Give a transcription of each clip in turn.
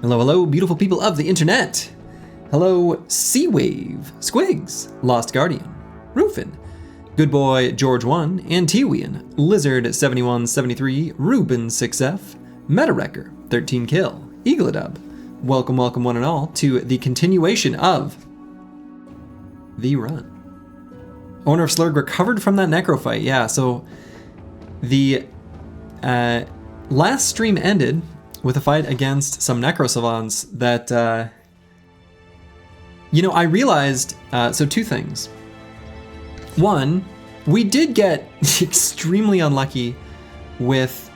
Hello, hello, beautiful people of the internet. Hello, Seawave, Squigs, Lost Guardian, Rufin, Good Boy George 1, Antiwian, Lizard 7173, Ruben 6F, Metawrecker 13 Kill, Eagledub. Welcome, welcome one and all to the continuation of the run. Owner of Slurg recovered from that necro fight. Yeah, so the last stream ended with a fight against some necro savants that, I realized, so two things. One, we did get extremely unlucky with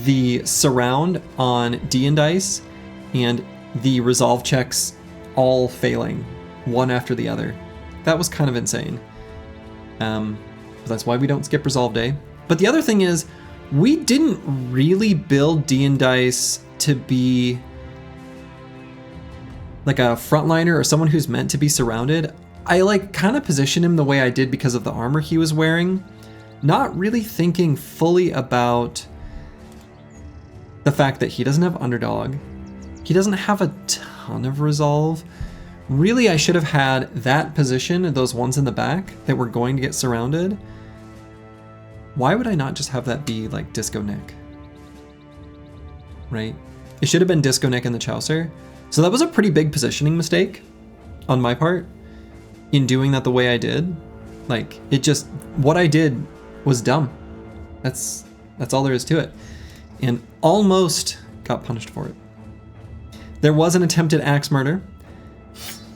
the surround on D and Dice and the resolve checks all failing, one after the other. That was kind of insane. That's why we don't skip resolve day. But the other thing is, we didn't really build D and Dice to be like a frontliner or someone who's meant to be surrounded. I kind of positioned him the way I did because of the armor he was wearing, not really thinking fully about the fact that he doesn't have underdog. He doesn't have a ton of resolve. Really, I should have had that position, those ones in the back that were going to get surrounded. Why would I not just have that be like Disco Nick? Right? It should have been Disco Nick and the Chaucer. So that was a pretty big positioning mistake on my part in doing that the way I did. What I did was dumb. That's all there is to it. And almost got punished for it. There was an attempted axe murder.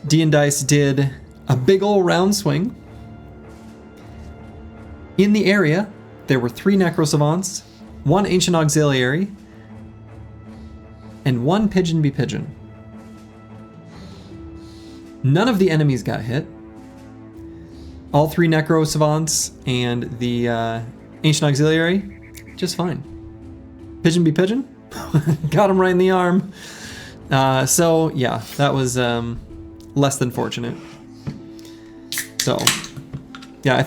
D and Dice did a big ol' round swing. In the area, there were 3 Necro Savants, 1 Ancient Auxiliary, and 1 Pigeon be Pigeon. None of the enemies got hit. All 3 Necro Savants and the Ancient Auxiliary, just fine. Pigeon be Pigeon, got him right in the arm. So yeah, that was less than fortunate. So yeah,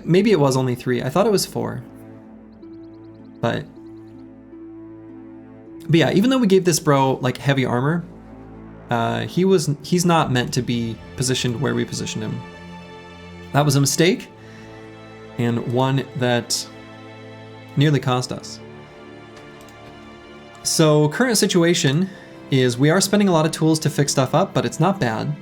maybe it was only 3. I thought it was 4. But yeah, even though we gave this bro like heavy armor, he's not meant to be positioned where we positioned him. That was a mistake, and one that nearly cost us. So current situation is we are spending a lot of tools to fix stuff up, but it's not bad.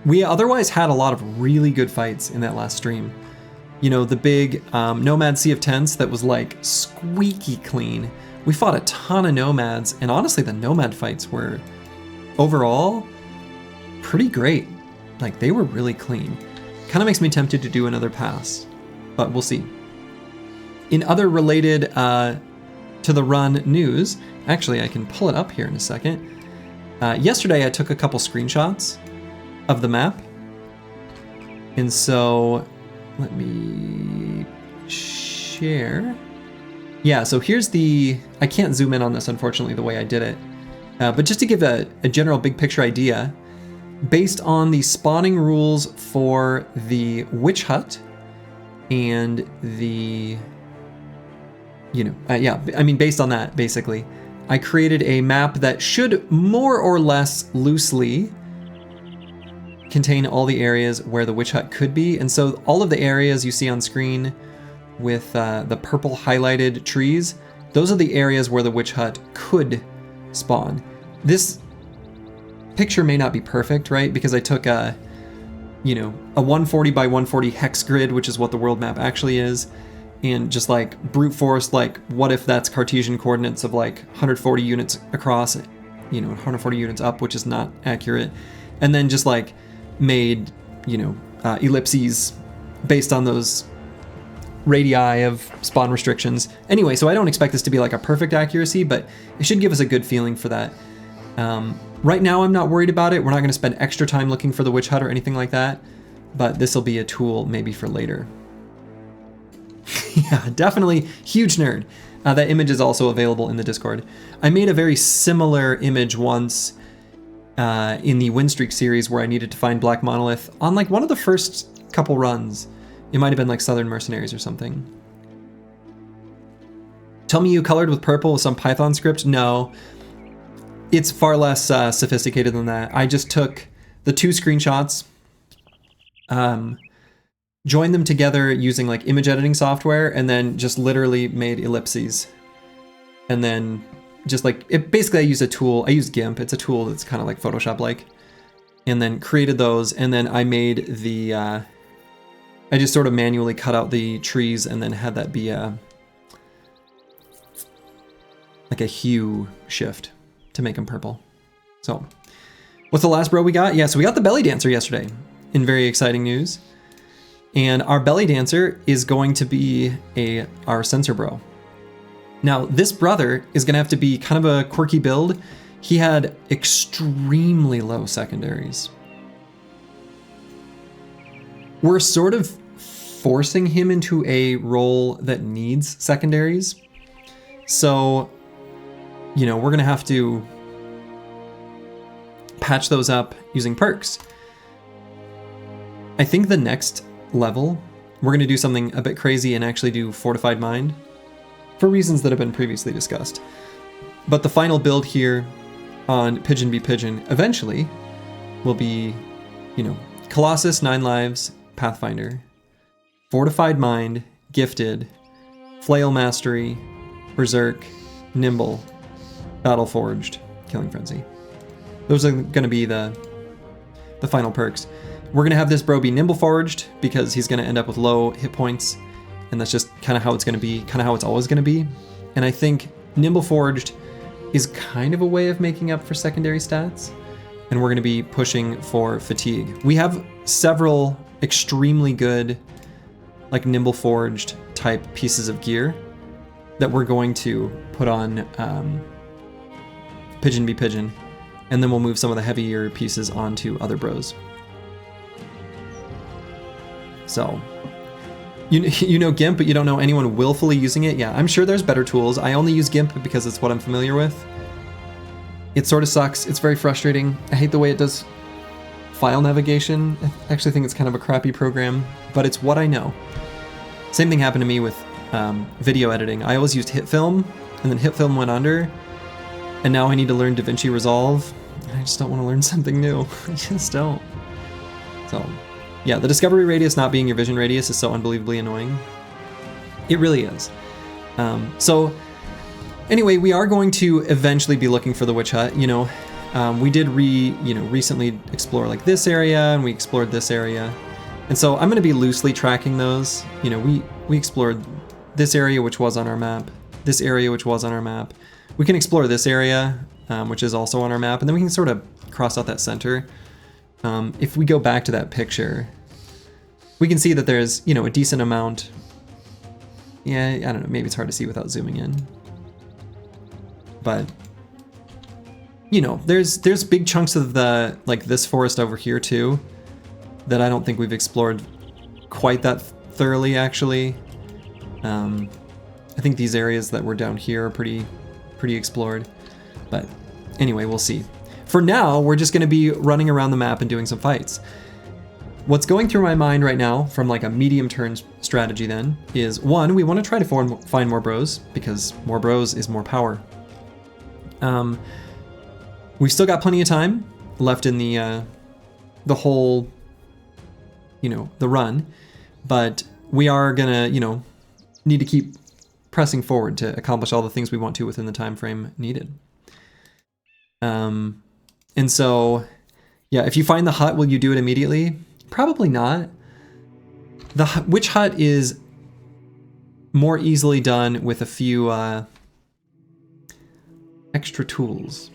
We otherwise had a lot of really good fights in that last stream. The big Nomad Sea of Tents that was like squeaky clean. We fought a ton of Nomads, and honestly the Nomad fights were overall pretty great. They were really clean. Kind of makes me tempted to do another pass, but we'll see. In other related to the run news, actually I can pull it up here in a second. Yesterday I took a couple screenshots of the map, and so let me share. Yeah, so here's I can't zoom in on this unfortunately the way I did it, but just to give a general big picture idea, based on the spawning rules for the Witch Hut and the, based on that, basically, I created a map that should more or less loosely contain all the areas where the Witch Hut could be. And so all of the areas you see on screen with the purple highlighted trees, those are the areas where the Witch Hut could spawn. This picture may not be perfect, right? Because I took a 140 by 140 hex grid, which is what the world map actually is, and just brute force, what if that's Cartesian coordinates of 140 units across, 140 units up, which is not accurate. And then just made, ellipses based on those radii of spawn restrictions. Anyway, so I don't expect this to be a perfect accuracy, but it should give us a good feeling for that. Right now, I'm not worried about it. We're not going to spend extra time looking for the Witch Hut or anything like that, but this will be a tool maybe for later. Yeah, definitely huge nerd. That image is also available in the Discord. I made a very similar image once in the Winstreak series where I needed to find Black Monolith on one of the first couple runs. It might have been Southern Mercenaries or something. Tell me you colored with purple with some Python script? No. It's far less sophisticated than that. I just took the 2 screenshots, joined them together using like image editing software, and then just literally made ellipses. And then just like, basically I used a tool, I used GIMP, it's a tool that's kind of like Photoshop-like. And then created those, and then I made the, I just sort of manually cut out the trees and then had that be like a hue shift to make them purple. So, what's the last bro we got? Yeah, so we got the belly dancer yesterday in very exciting news. And our belly dancer is going to be our sensor bro. Now, this brother is gonna have to be kind of a quirky build. He had extremely low secondaries. We're sort of forcing him into a role that needs secondaries. So, you know, we're gonna have to patch those up using perks. I think the next level, we're gonna do something a bit crazy and actually do Fortified Mind for reasons that have been previously discussed. But the final build here on Pigeon be Pigeon eventually will be, you know, Colossus, 9 lives, Pathfinder, Fortified Mind, Gifted, Flail Mastery, Berserk, Nimble, Battle Forged, Killing Frenzy. Those are going to be the final perks. We're going to have this bro be Nimble Forged because he's going to end up with low hit points, and that's just kind of how it's going to be, kind of how it's always going to be. And I think Nimble Forged is kind of a way of making up for secondary stats, and we're going to be pushing for Fatigue. We have several extremely good, like Nimble Forged type pieces of gear that we're going to put on Pigeon be Pigeon, and then we'll move some of the heavier pieces onto other bros. So, you know GIMP, but you don't know anyone willfully using it? Yeah, I'm sure there's better tools. I only use GIMP because it's what I'm familiar with. It sort of sucks. It's very frustrating. I hate the way it does file navigation. I actually think it's kind of a crappy program, but it's what I know. Same thing happened to me with video editing. I always used HitFilm, and then HitFilm went under, and now I need to learn DaVinci Resolve. I just don't want to learn something new. I just don't. So, yeah, the discovery radius not being your vision radius is so unbelievably annoying. It really is. So, anyway, we are going to eventually be looking for the witch hut. You know, we did recently explore like this area, and we explored this area, and so I'm going to be loosely tracking those. You know, we explored this area, which was on our map. This area, which was on our map. We can explore this area, which is also on our map, and then we can sort of cross out that center. If we go back to that picture, we can see that there's, you know, a decent amount. Yeah, I don't know, maybe it's hard to see without zooming in. But, you know, there's big chunks of the, like this forest over here too, that I don't think we've explored quite that thoroughly actually. I think these areas that were down here are pretty explored. But anyway, we'll see. For now, we're just going to be running around the map and doing some fights. What's going through my mind right now, from like a medium turn strategy then, is one, we want to try to find more bros, because more bros is more power. We've still got plenty of time left in the whole, you know, the run, but we are gonna, you know, need to keep pressing forward to accomplish all the things we want to within the time frame needed. And so, yeah, if you find the hut, will you do it immediately? Probably not. The witch hut is more easily done with a few extra tools.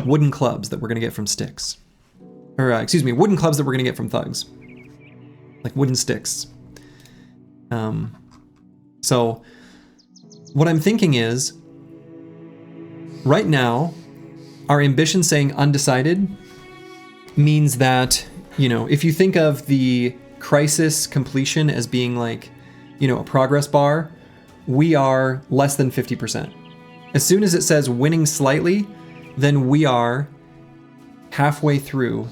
Wooden clubs that we're gonna get from sticks. Or, excuse me, wooden clubs that we're gonna get from thugs. Like wooden sticks. So, what I'm thinking is, right now, our ambition saying undecided means that, you know, if you think of the crisis completion as being like, you know, a progress bar, we are less than 50%. As soon as it says winning slightly, then we are halfway through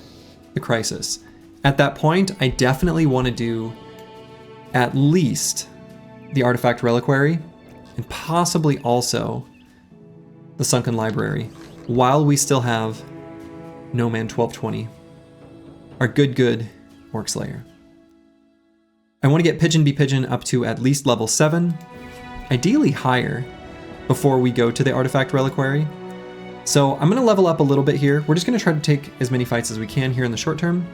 the crisis. At that point, I definitely want to do at least the artifact reliquary, and possibly also the sunken library, while we still have No Man 1220, our good Orc Slayer. I want to get Pigeon Be Pigeon up to at least level 7, ideally higher, before we go to the artifact reliquary. So I'm going to level up a little bit here. We're just going to try to take as many fights as we can here in the short term.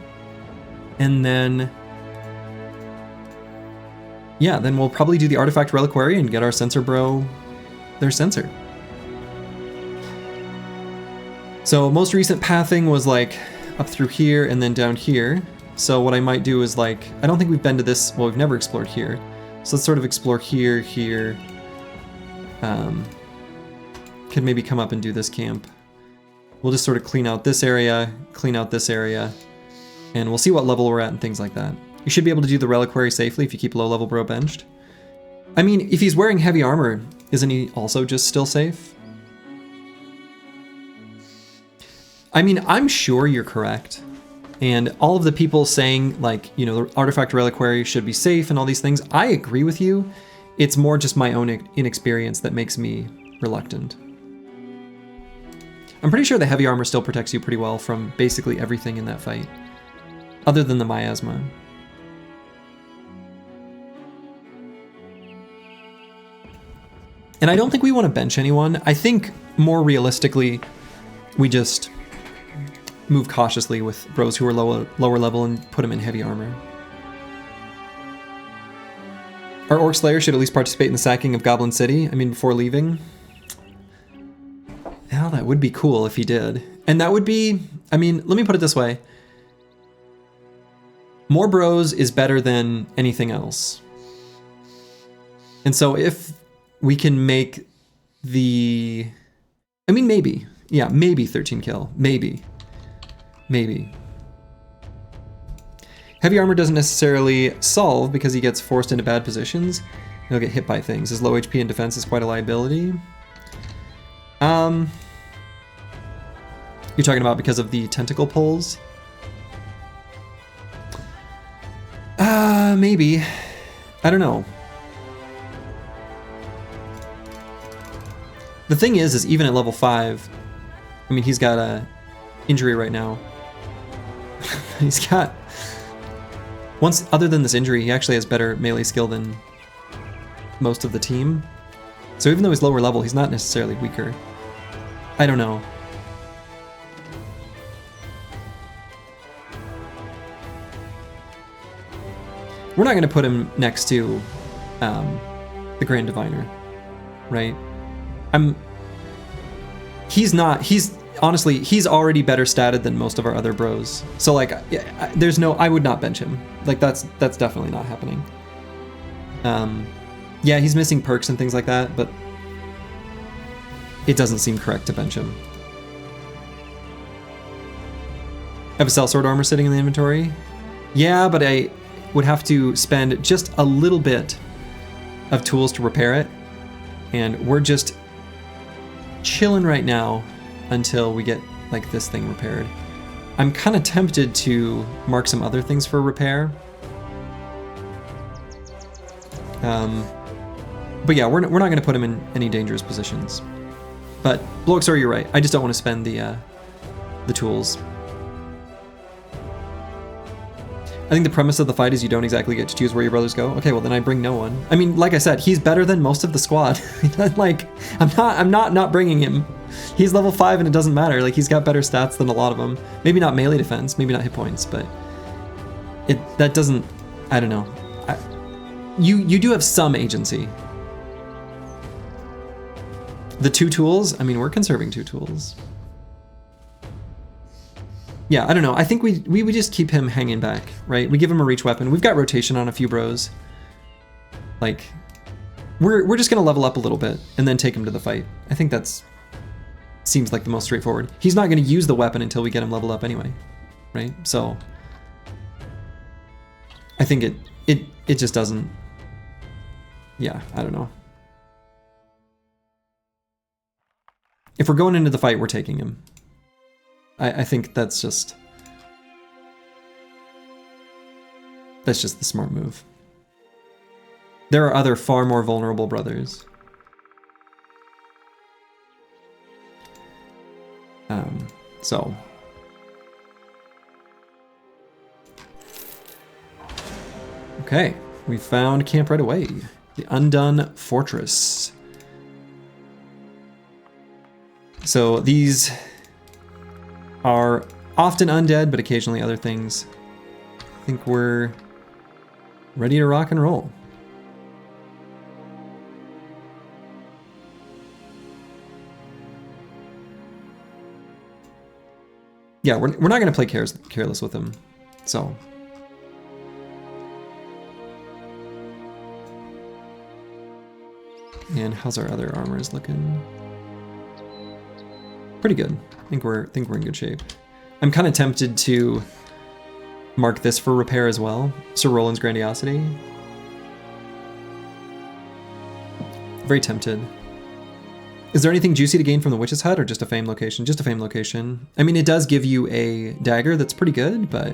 And then, yeah, then we'll probably do the artifact reliquary and get our Censor Bro their Censor. So most recent pathing was like up through here and then down here. So what I might do is like, I don't think we've been to this, well, we've never explored here. So let's sort of explore here, here. Could maybe come up and do this camp. We'll just sort of clean out this area, and we'll see what level we're at and things like that. You should be able to do the reliquary safely if you keep low level bro benched. I mean, if he's wearing heavy armor, isn't he also just still safe? I mean, I'm sure you're correct. And all of the people saying, like, you know, the artifact reliquary should be safe and all these things, I agree with you. It's more just my own inexperience that makes me reluctant. I'm pretty sure the heavy armor still protects you pretty well from basically everything in that fight, other than the miasma. And I don't think we want to bench anyone. I think more realistically, we just move cautiously with bros who are lower level and put them in heavy armor. Our Orc Slayer should at least participate in the sacking of Goblin City, I mean, before leaving. Well, that would be cool if he did. And that would be, I mean, let me put it this way. More bros is better than anything else. And so if we can make the, I mean, maybe, yeah, maybe 13 kill, maybe. Heavy armor doesn't necessarily solve because he gets forced into bad positions. He'll get hit by things. His low HP and defense is quite a liability. You're talking about because of the tentacle pulls? Maybe. I don't know. The thing is even at level 5, I mean, he's got a injury right now. He's got, other than this injury, he actually has better melee skill than most of the team. So even though he's lower level, he's not necessarily weaker. I don't know. We're not going to put him next to the Grand Diviner, right? Honestly, he's already better statted than most of our other bros. So like, I would not bench him. Like that's definitely not happening. Yeah, he's missing perks and things like that, but it doesn't seem correct to bench him. Have a sellsword armor sitting in the inventory? Yeah, but I would have to spend just a little bit of tools to repair it. And we're just chilling right now until we get like this thing repaired. I'm kind of tempted to mark some other things for repair. But yeah, we're not going to put him in any dangerous positions. But Bloxor, you're right. I just don't want to spend the tools. I think the premise of the fight is you don't exactly get to choose where your brothers go. Okay, well then I bring no one. I mean, like I said, he's better than most of the squad. Like, I'm not bringing him. He's level 5 and it doesn't matter. Like, he's got better stats than a lot of them. Maybe not melee defense, maybe not hit points, but that doesn't, I don't know. You do have some agency. The 2 tools, I mean, we're conserving 2 tools. Yeah, I don't know. I think we just keep him hanging back, right? We give him a reach weapon. We've got rotation on a few bros. Like, we're just gonna level up a little bit and then take him to the fight. I think that's seems like the most straightforward. He's not gonna use the weapon until we get him leveled up anyway, right? So I think it just doesn't. Yeah, I don't know. If we're going into the fight, we're taking him. I think that's just the smart move. There are other far more vulnerable brothers. So. Okay, we found camp right away. The Undone Fortress. So these are often undead, but occasionally other things. I think we're ready to rock and roll. Yeah, we're not going to play careless with him, so. And how's our other armors looking? Pretty good. I think we're in good shape. I'm kind of tempted to mark this for repair as well. Sir Roland's Grandiosity. Very tempted. Is there anything juicy to gain from the Witch's Hut or just a fame location? Just a fame location. I mean, it does give you a dagger that's pretty good, but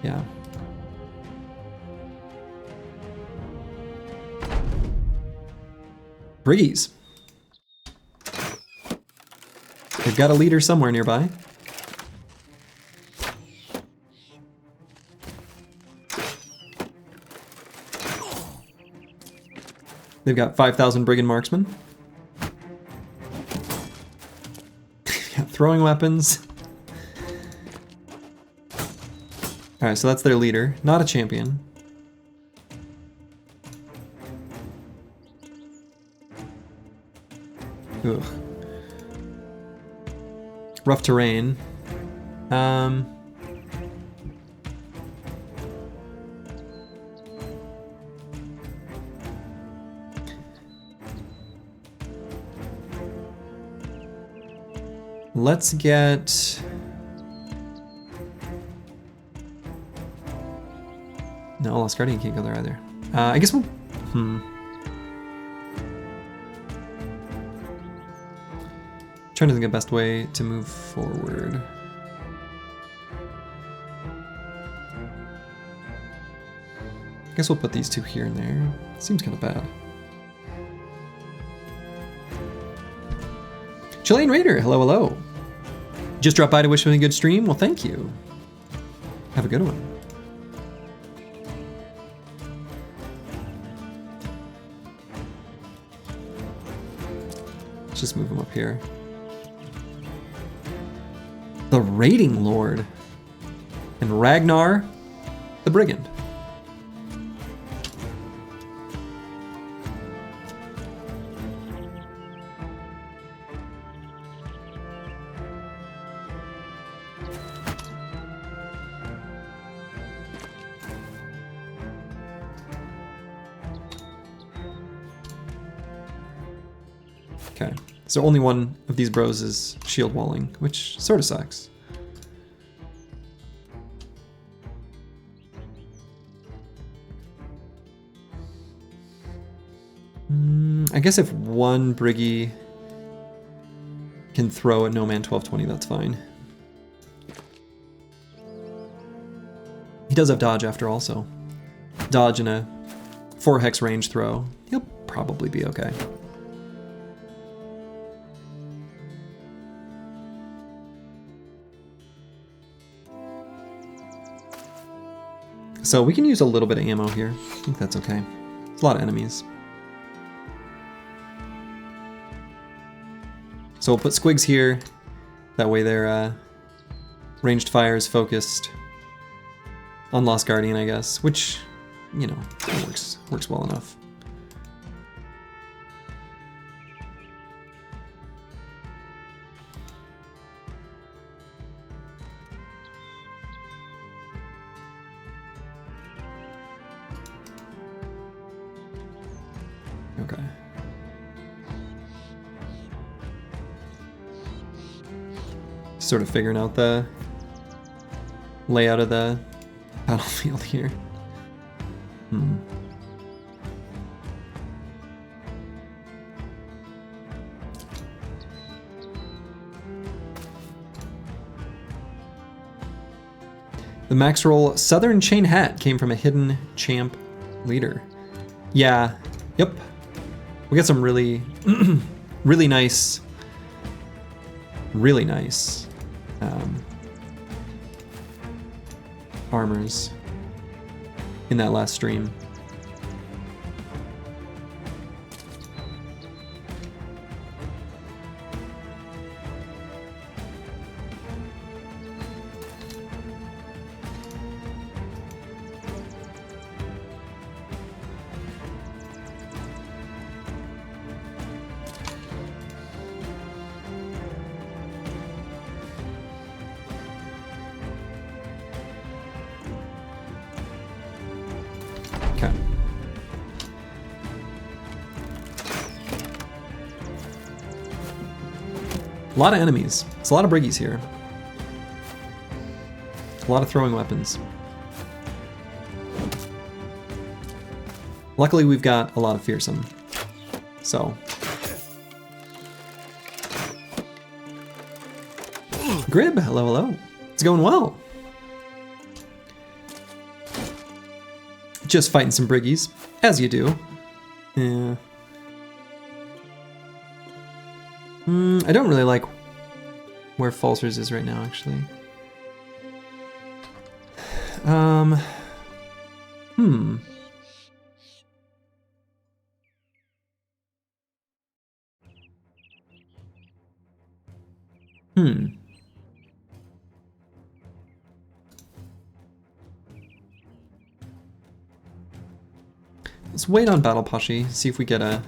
yeah. Briggies. They've got a leader somewhere nearby. They've got 5,000 brigand marksmen. Throwing weapons. Alright, so that's their leader. Not a champion. Ugh. Rough terrain. Let's get... No, Lost Guardian can't go there either. I guess we'll... Trying to think of the best way to move forward. I guess we'll put these two here and there. Seems kind of bad. Chilean Raider, hello, hello. Just dropped by to wish me a good stream. Well, thank you. Have a good one. Let's just move him up here. The Raiding Lord. And Ragnar, the Brigand. Okay, so only one of these bros is shield walling, which sort of sucks. I guess if one Briggy can throw at no man 1220, that's fine. He does have dodge after all, so dodge and a 4 hex range throw. He'll probably be okay. So we can use a little bit of ammo here. I think that's okay. It's a lot of enemies. So we'll put squigs here. That way their ranged fire is focused on Lost Guardian, I guess. Which, you know, works well enough. Okay. Sort of figuring out the layout of the battlefield here. The max roll Southern Chain Hat came from a hidden champ leader. Yeah, yep. We got some really, really nice armors in that last stream. A lot of enemies. It's a lot of briggies here. A lot of throwing weapons. Luckily, we've got a lot of fearsome. So. Grib, hello, hello. It's going well. Just fighting some briggies, as you do. Yeah. I don't really like where Falsers is right now, actually. Let's wait on Battle Pashi, see if we get a...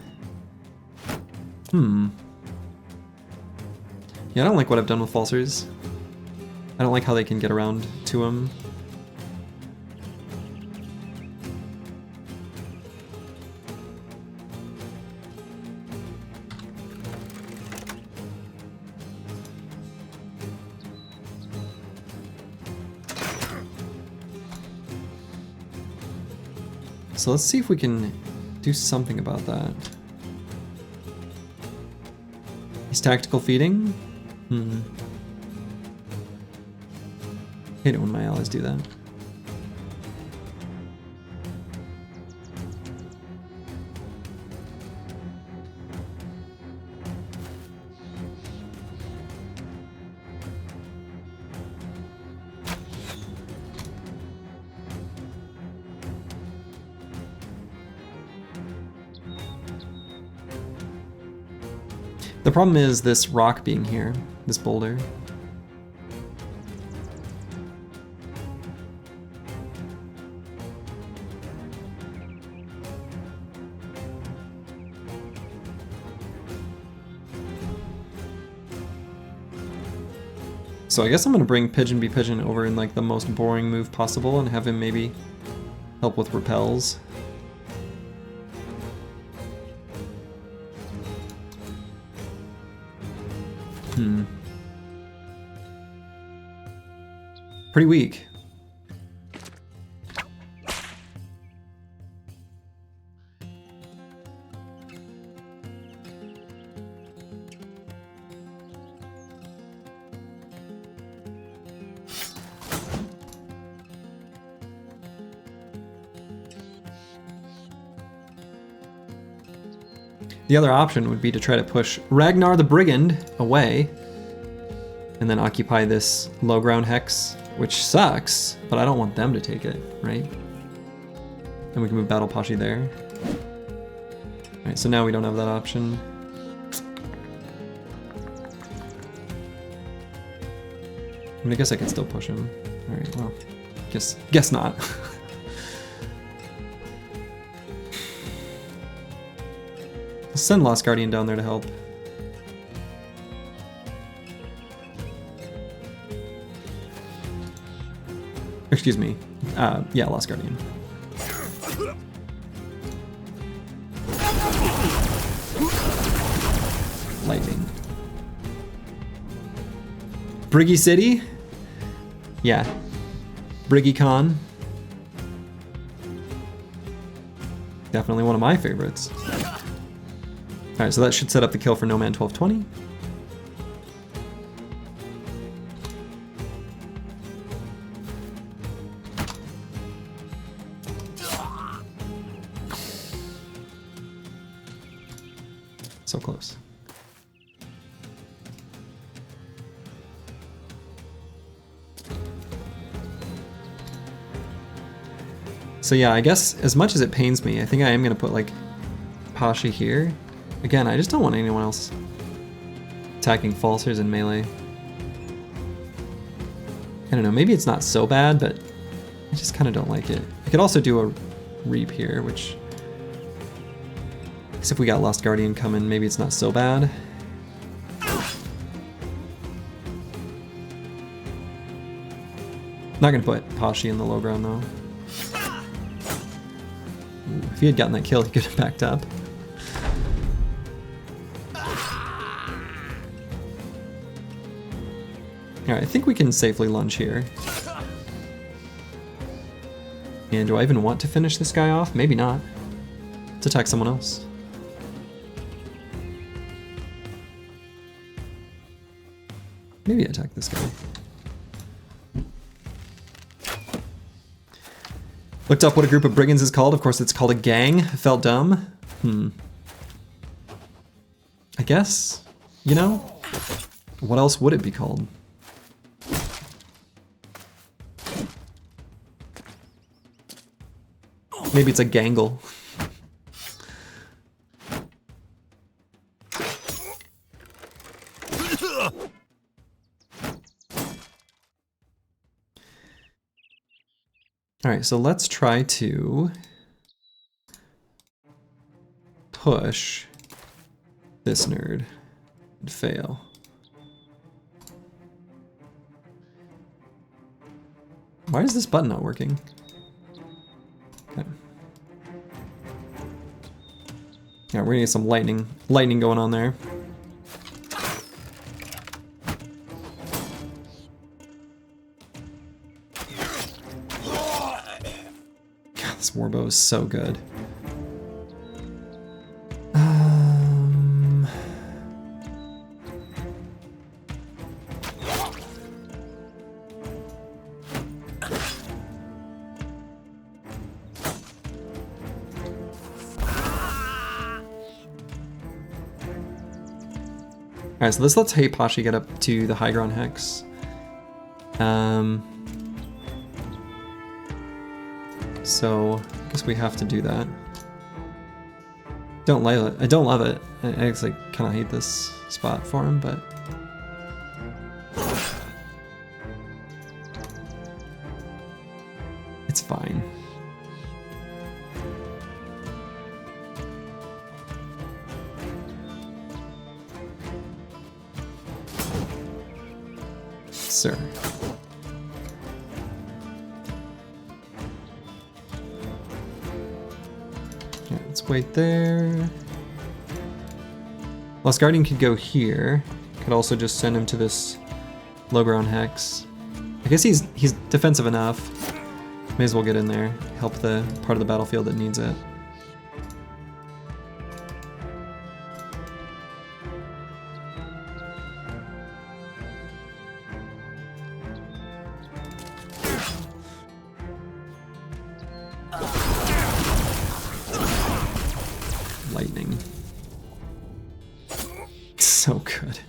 Yeah, I don't like what I've done with Falsers. I don't like how they can get around to him. So let's see if we can do something about that. He's tactical feeding? Hate it when my allies do that. The problem is this rock being here, this boulder. So I guess I'm gonna bring Pigeon Be Pigeon over in like the most boring move possible and have him maybe help with repels. Pretty weak. The other option would be to try to push Ragnar the Brigand away and then occupy this low ground hex, which sucks, but I don't want them to take it, right? And we can move Battle Pashi there. Alright, so now we don't have that option. I mean, I guess I could still push him. Alright, well, guess not. Send Lost Guardian down there to help. Excuse me. Yeah, Lost Guardian. Lightning. Briggy City? Yeah. Briggy Con. Definitely one of my favorites. Alright, so that should set up the kill for No Man 1220. So close. So yeah, I guess as much as it pains me, I think I am gonna put like Pasha here. Again, I just don't want anyone else attacking falsers in melee. I don't know, maybe it's not so bad, but I just kind of don't like it. I could also do a reap here, which, I guess if we got Lost Guardian coming, maybe it's not so bad. Not gonna put Pashi in the low ground though. Ooh, if he had gotten that kill, he could have backed up. Alright, I think we can safely lunge here. And do I even want to finish this guy off? Maybe not. Let's attack someone else. Maybe attack this guy. Looked up what a group of brigands is called. Of course, it's called a gang. Felt dumb. I guess, you know? What else would it be called? Maybe it's a gangle. All right, so let's try to push this nerd and fail. Why is this button not working? Okay. Yeah, we're gonna get some lightning going on there. God, this warbow is so good. Alright, so this lets Heipashi get up to the high ground hex. So I guess we have to do that. Don't love it. I don't love it. I actually kind of hate this spot for him, but it's fine. Sir. Yeah, let's wait there. Lost Guardian could go here. Could also just send him to this low ground hex. I guess he's defensive enough. May as well get in there. Help the part of the battlefield that needs it. Lightning. So good.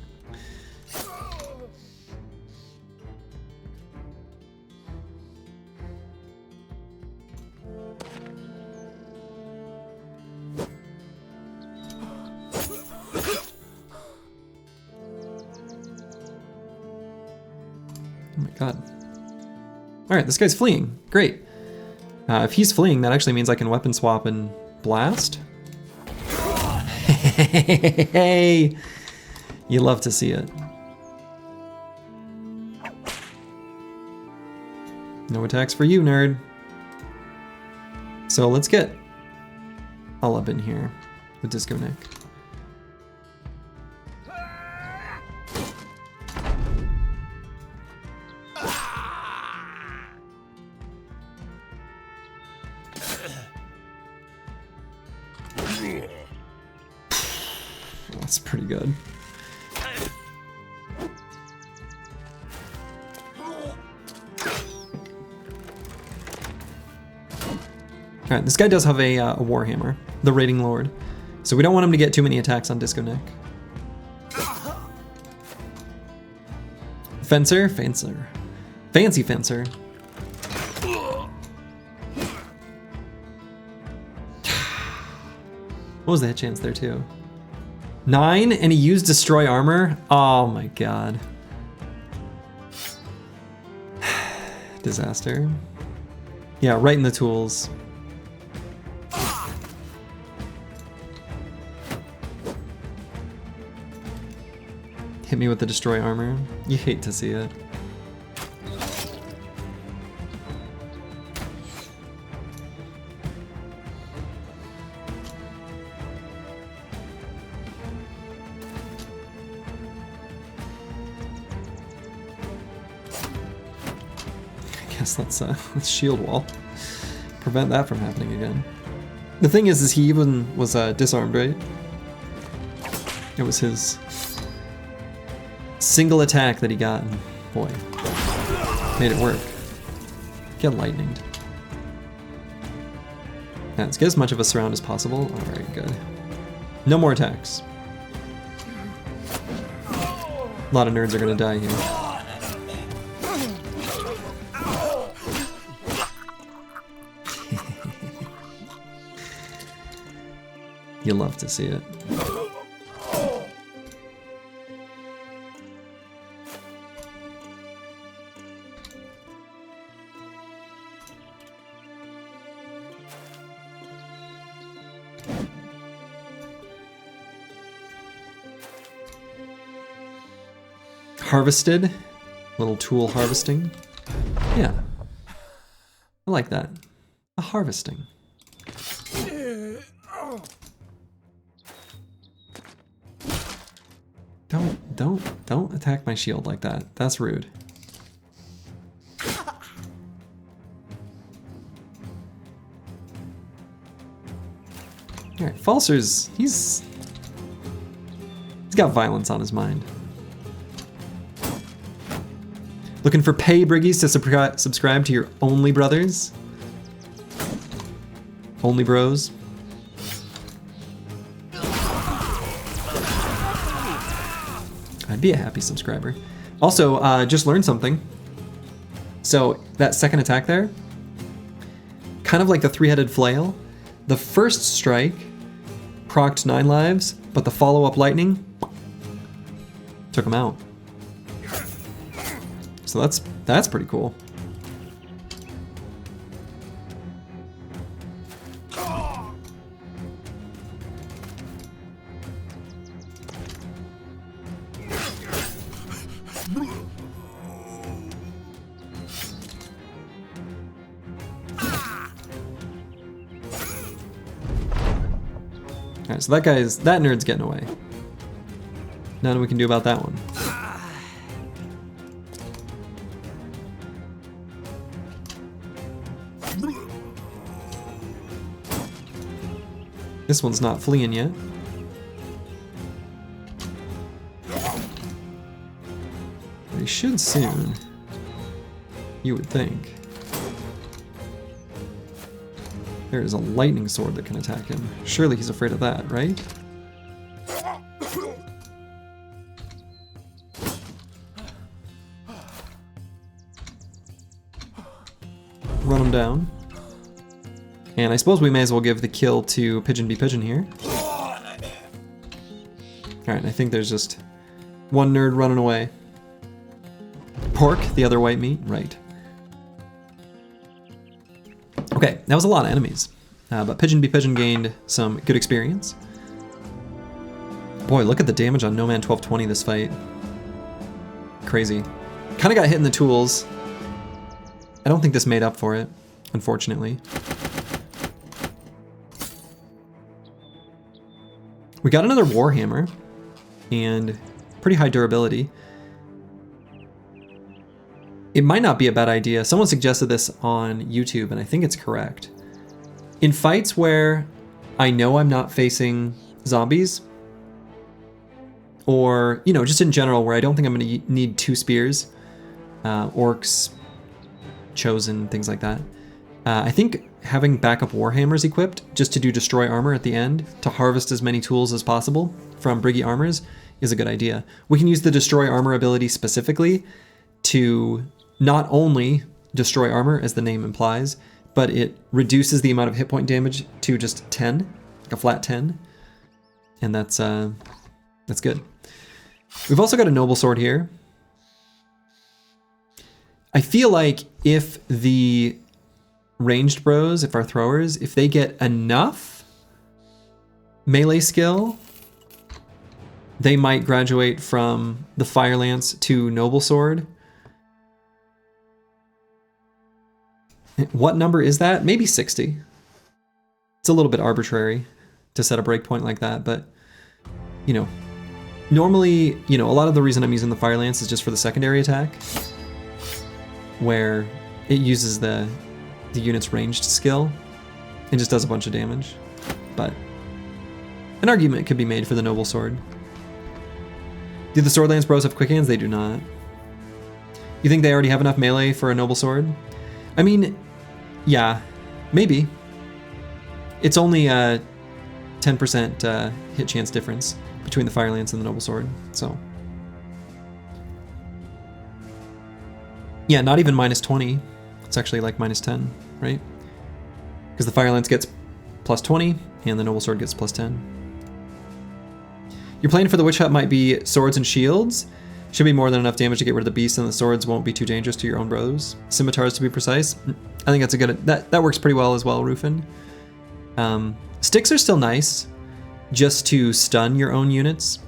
Oh my god. Alright, this guy's fleeing. Great. If he's fleeing, that actually means I can weapon swap and blast. Hey! You love to see it. No attacks for you, nerd. So let's get all up in here with Disco Nick. That's pretty good. Alright, this guy does have a Warhammer, the Raiding Lord. So we don't want him to get too many attacks on Disco Neck. Fencer? Fencer. Fancy Fencer. What was the hit chance there too? 9, and he used Destroy Armor? Oh my god. Disaster. Yeah, right in the tools. Hit me with the Destroy Armor. You hate to see it. Let's shield wall. Prevent that from happening again. The thing is he even was disarmed, right? It was his single attack that he got, and boy, made it work. Get lightninged. Yeah, let's get as much of a surround as possible. Alright, good. No more attacks. A lot of nerds are gonna die here. You love to see it. Harvested, little tool harvesting. Yeah, I like that. A harvesting. Don't attack my shield like that. That's rude. Alright, Falser's, he's got violence on his mind. Looking for pay briggies to subscribe to your Only Brothers? Only Bros? I'd be a happy subscriber. Also, just learned something. So that second attack there, kind of like the three-headed flail, the first strike procced 9 lives, but the follow-up lightning took him out. So that's pretty cool. Alright, so that nerd's getting away. Nothing we can do about that one. This one's not fleeing yet. But he should soon. You would think. There is a lightning sword that can attack him. Surely he's afraid of that, right? Run him down. And I suppose we may as well give the kill to Pigeon Be Pigeon here. Alright, I think there's just one nerd running away. Pork, the other white meat, right. Okay, that was a lot of enemies. But Pigeon Be Pigeon gained some good experience. Boy, look at the damage on No Man 1220 this fight. Crazy. Kind of got hit in the tools. I don't think this made up for it, unfortunately. We got another Warhammer, and pretty high durability. It might not be a bad idea. Someone suggested this on YouTube, and I think it's correct. In fights where I know I'm not facing zombies, or, you know, just in general where I don't think I'm going to need 2 spears, orcs, chosen, things like that, I think having backup Warhammers equipped just to do destroy armor at the end to harvest as many tools as possible from Briggy armors is a good idea. We can use the destroy armor ability specifically to not only destroy armor, as the name implies, but it reduces the amount of hit point damage to just 10, like a flat 10, and that's good. We've also got a noble sword here. I feel like if the ranged bros, if our throwers, if they get enough melee skill, they might graduate from the fire lance to noble sword. What number is that? Maybe 60. It's a little bit arbitrary to set a breakpoint like that, but you know, normally, you know, a lot of the reason I'm using the fire lance is just for the secondary attack, where it uses the unit's ranged skill and just does a bunch of damage. But an argument could be made for the noble sword. Do the sword lance bros have quick hands? They do not. You think they already have enough melee for a noble sword? I mean, yeah, maybe. It's only a 10% hit chance difference between the fire lance and the noble sword, so. Yeah, not even minus 20. It's actually like minus 10, right? Because the fire lance gets plus 20 and the noble sword gets plus 10. Your plan for the witch hut might be swords and shields. Should be more than enough damage to get rid of the beast, and the swords won't be too dangerous to your own bros. Scimitars to be precise. I think that's a good, that works pretty well as well, Rufin. Sticks are still nice, just to stun your own units.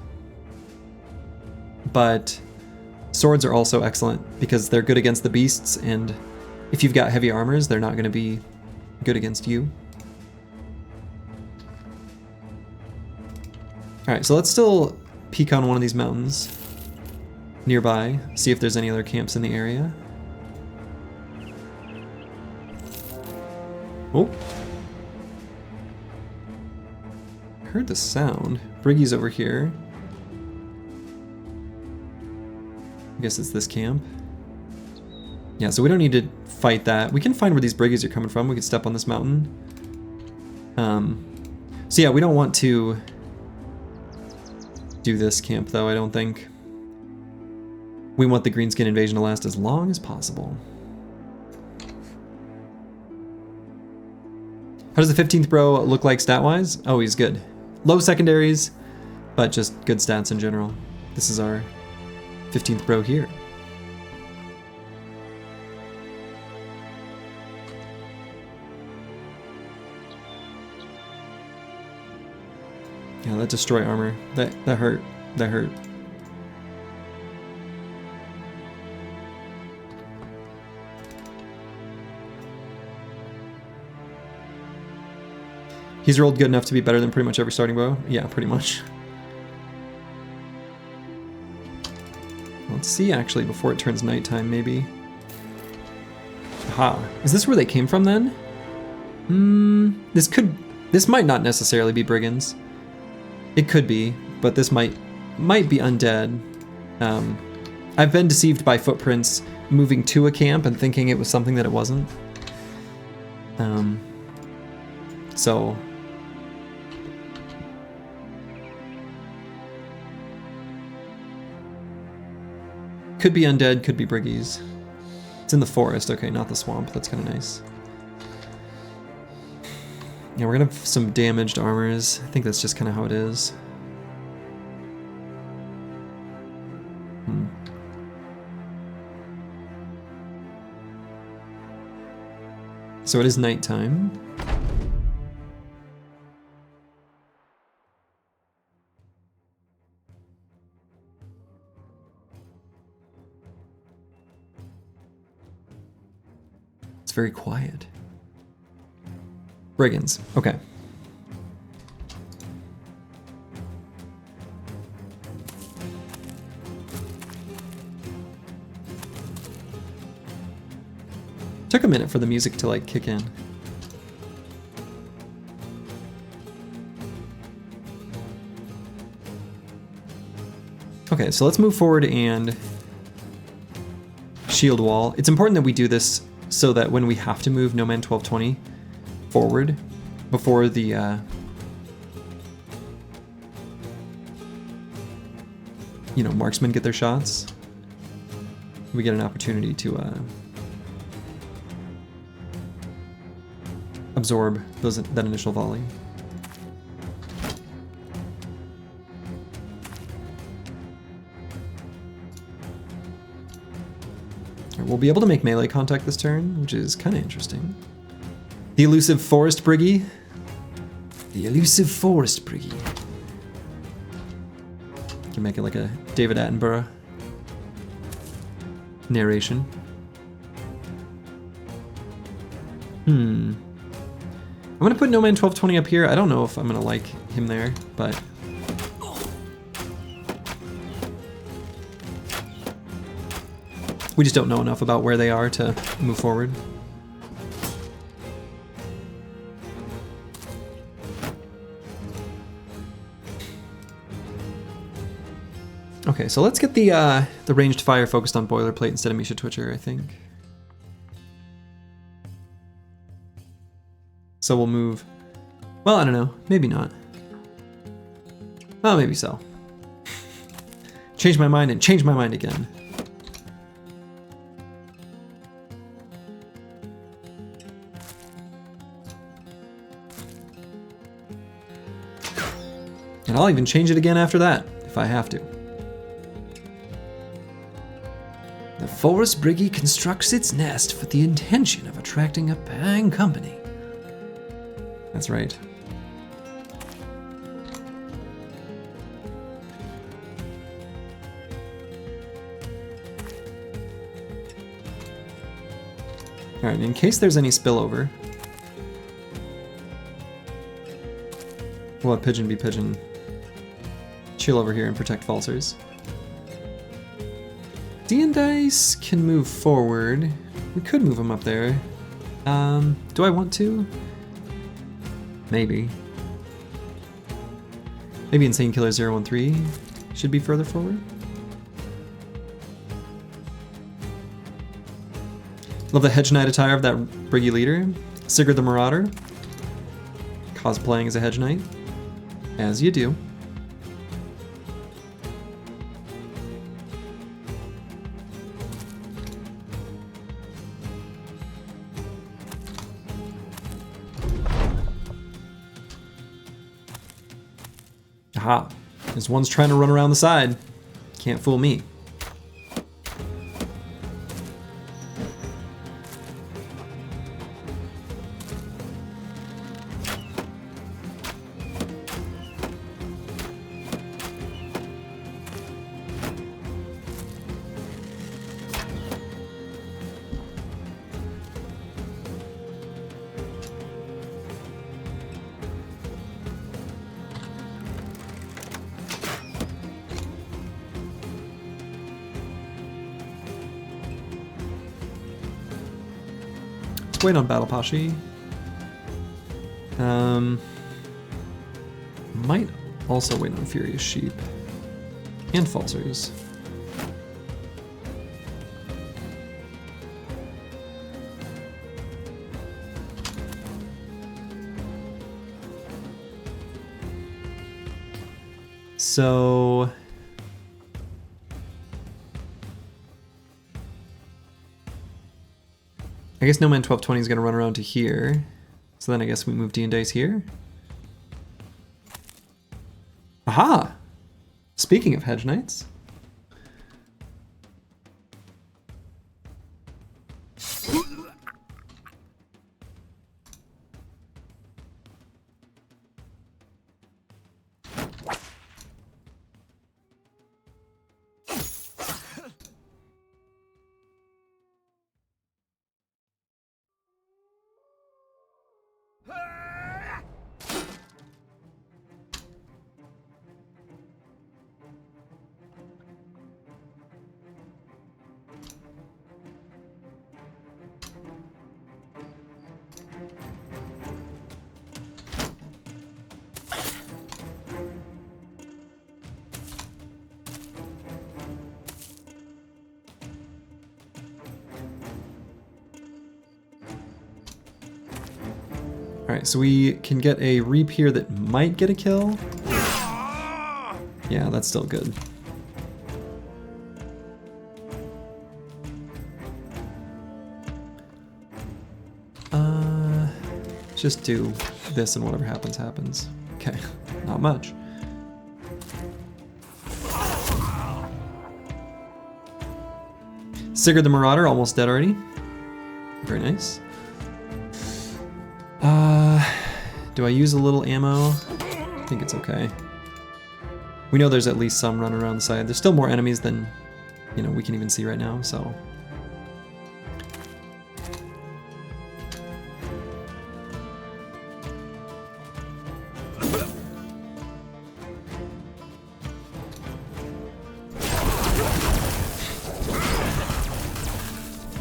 But swords are also excellent because they're good against the beasts, and if you've got heavy armors, they're not going to be good against you. Alright, so let's still peek on one of these mountains nearby, see if there's any other camps in the area. Oh. I heard the sound. Briggy's over here. I guess it's this camp. Yeah, so we don't need to fight that. We can find where these Briggies are coming from. We can step on this mountain. So yeah, we don't want to do this camp though, I don't think. We want the greenskin invasion to last as long as possible. How does the 15th bro look like stat-wise? Oh, he's good. Low secondaries, but just good stats in general. This is our 15th bro here. Yeah, that destroy armor. That hurt. That hurt. He's rolled good enough to be better than pretty much every starting bow? Yeah, pretty much. Let's see actually before it turns nighttime maybe. Aha. Is this where they came from then? This might not necessarily be brigands. It could be, but this might be undead. I've been deceived by footprints moving to a camp and thinking it was something that it wasn't. So could be undead, could be briggies. It's in the forest, okay, not the swamp. That's kind of nice. Yeah, we're gonna have some damaged armors. I think that's just kind of how it is. So it is nighttime. It's very quiet. Brigands, okay. Took a minute for the music to like kick in. Okay, so let's move forward and shield wall. It's important that we do this so that when we have to move No Man 1220 forward before the you know, marksmen get their shots, we get an opportunity to absorb that initial volley. We'll be able to make melee contact this turn, which is kind of interesting. The elusive Forest Briggy. The elusive Forest Briggy. Can make it like a David Attenborough narration. I'm gonna put No Man 1220 up here. I don't know if I'm gonna like him there, but we just don't know enough about where they are to move forward. Okay, so let's get the ranged fire focused on Boilerplate instead of Misha Twitcher, I think. So we'll move, well, I don't know, maybe not. Oh, maybe so. Change my mind and change my mind again. And I'll even change it again after that, if I have to. The Forest Briggy constructs its nest with the intention of attracting a paying company. That's right. Alright, in case there's any spillover, we'll have Pigeon be Pigeon. Chill over here and protect Falsers. D and Dice can move forward. We could move him up there. Do I want to? Maybe. Maybe Insane Killer 013 should be further forward. Love the Hedge Knight attire of that Briggy leader. Sigurd the Marauder. Cosplaying as a Hedge Knight. As you do. Aha, this one's trying to run around the side. Can't fool me. Let's wait on Battle Pashi. Might also wait on Furious Sheep. And Falsers. So I guess No Man 1220 is going to run around to here. So then I guess we move D and Dice here. Aha! Speaking of Hedge Knights. Alright, so we can get a reap here that might get a kill. Yeah, that's still good. Just do this and whatever happens, happens. Okay, not much. Sigurd the Marauder, almost dead already. Very nice. Do I use a little ammo? I think it's okay. We know there's at least some running around the side. There's still more enemies than, you know, we can even see right now, so.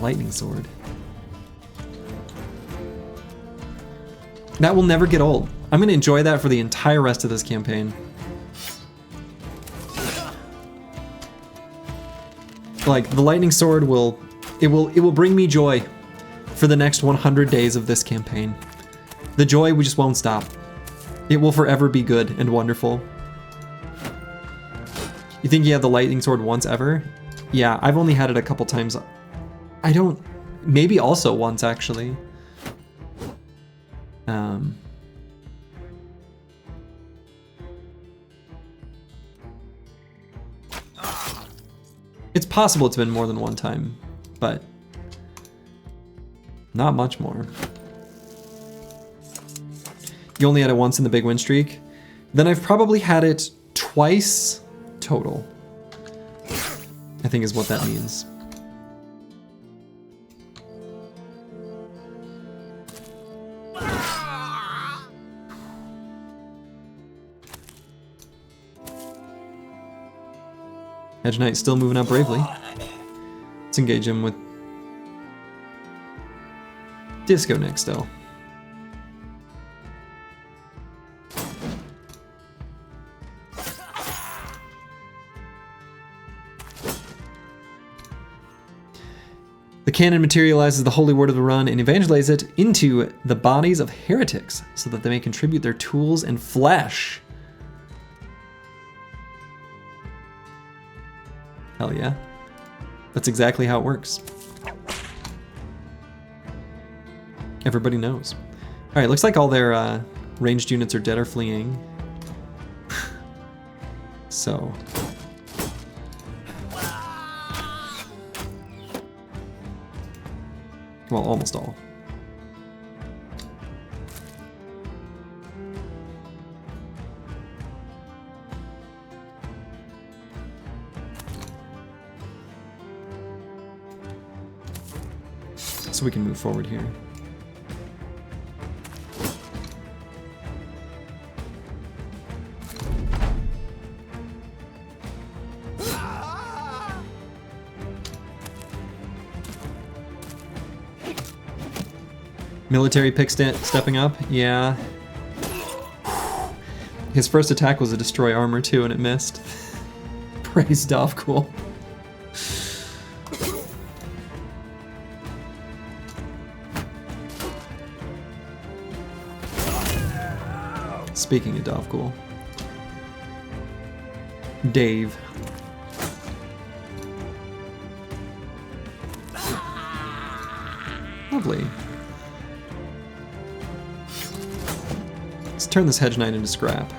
Lightning sword. That will never get old. I'm gonna enjoy that for the entire rest of this campaign. Like, the lightning sword will bring me joy for the next 100 days of this campaign. The joy, we just won't stop. It will forever be good and wonderful. You think you had the lightning sword once ever? Yeah, I've only had it a couple times. I don't, maybe also once actually. It's possible it's been more than one time, but not much more. You only had it once in the big win streak? Then I've probably had it twice total, I think is what that means. Hedge Knight still moving up bravely. Let's engage him with Disco Nick still. The cannon materializes the holy word of the run and evangelizes it into the bodies of heretics so that they may contribute their tools and flesh. Hell yeah. That's exactly how it works. Everybody knows. Alright, looks like all their ranged units are dead or fleeing. So. Well, almost all. So we can move forward here. Military pick stepping up, yeah. His first attack was a destroy armor too, and it missed. Praise Dovcool. Speaking of Dovcool. Dave. Lovely. Let's turn this Hedge Knight into scrap.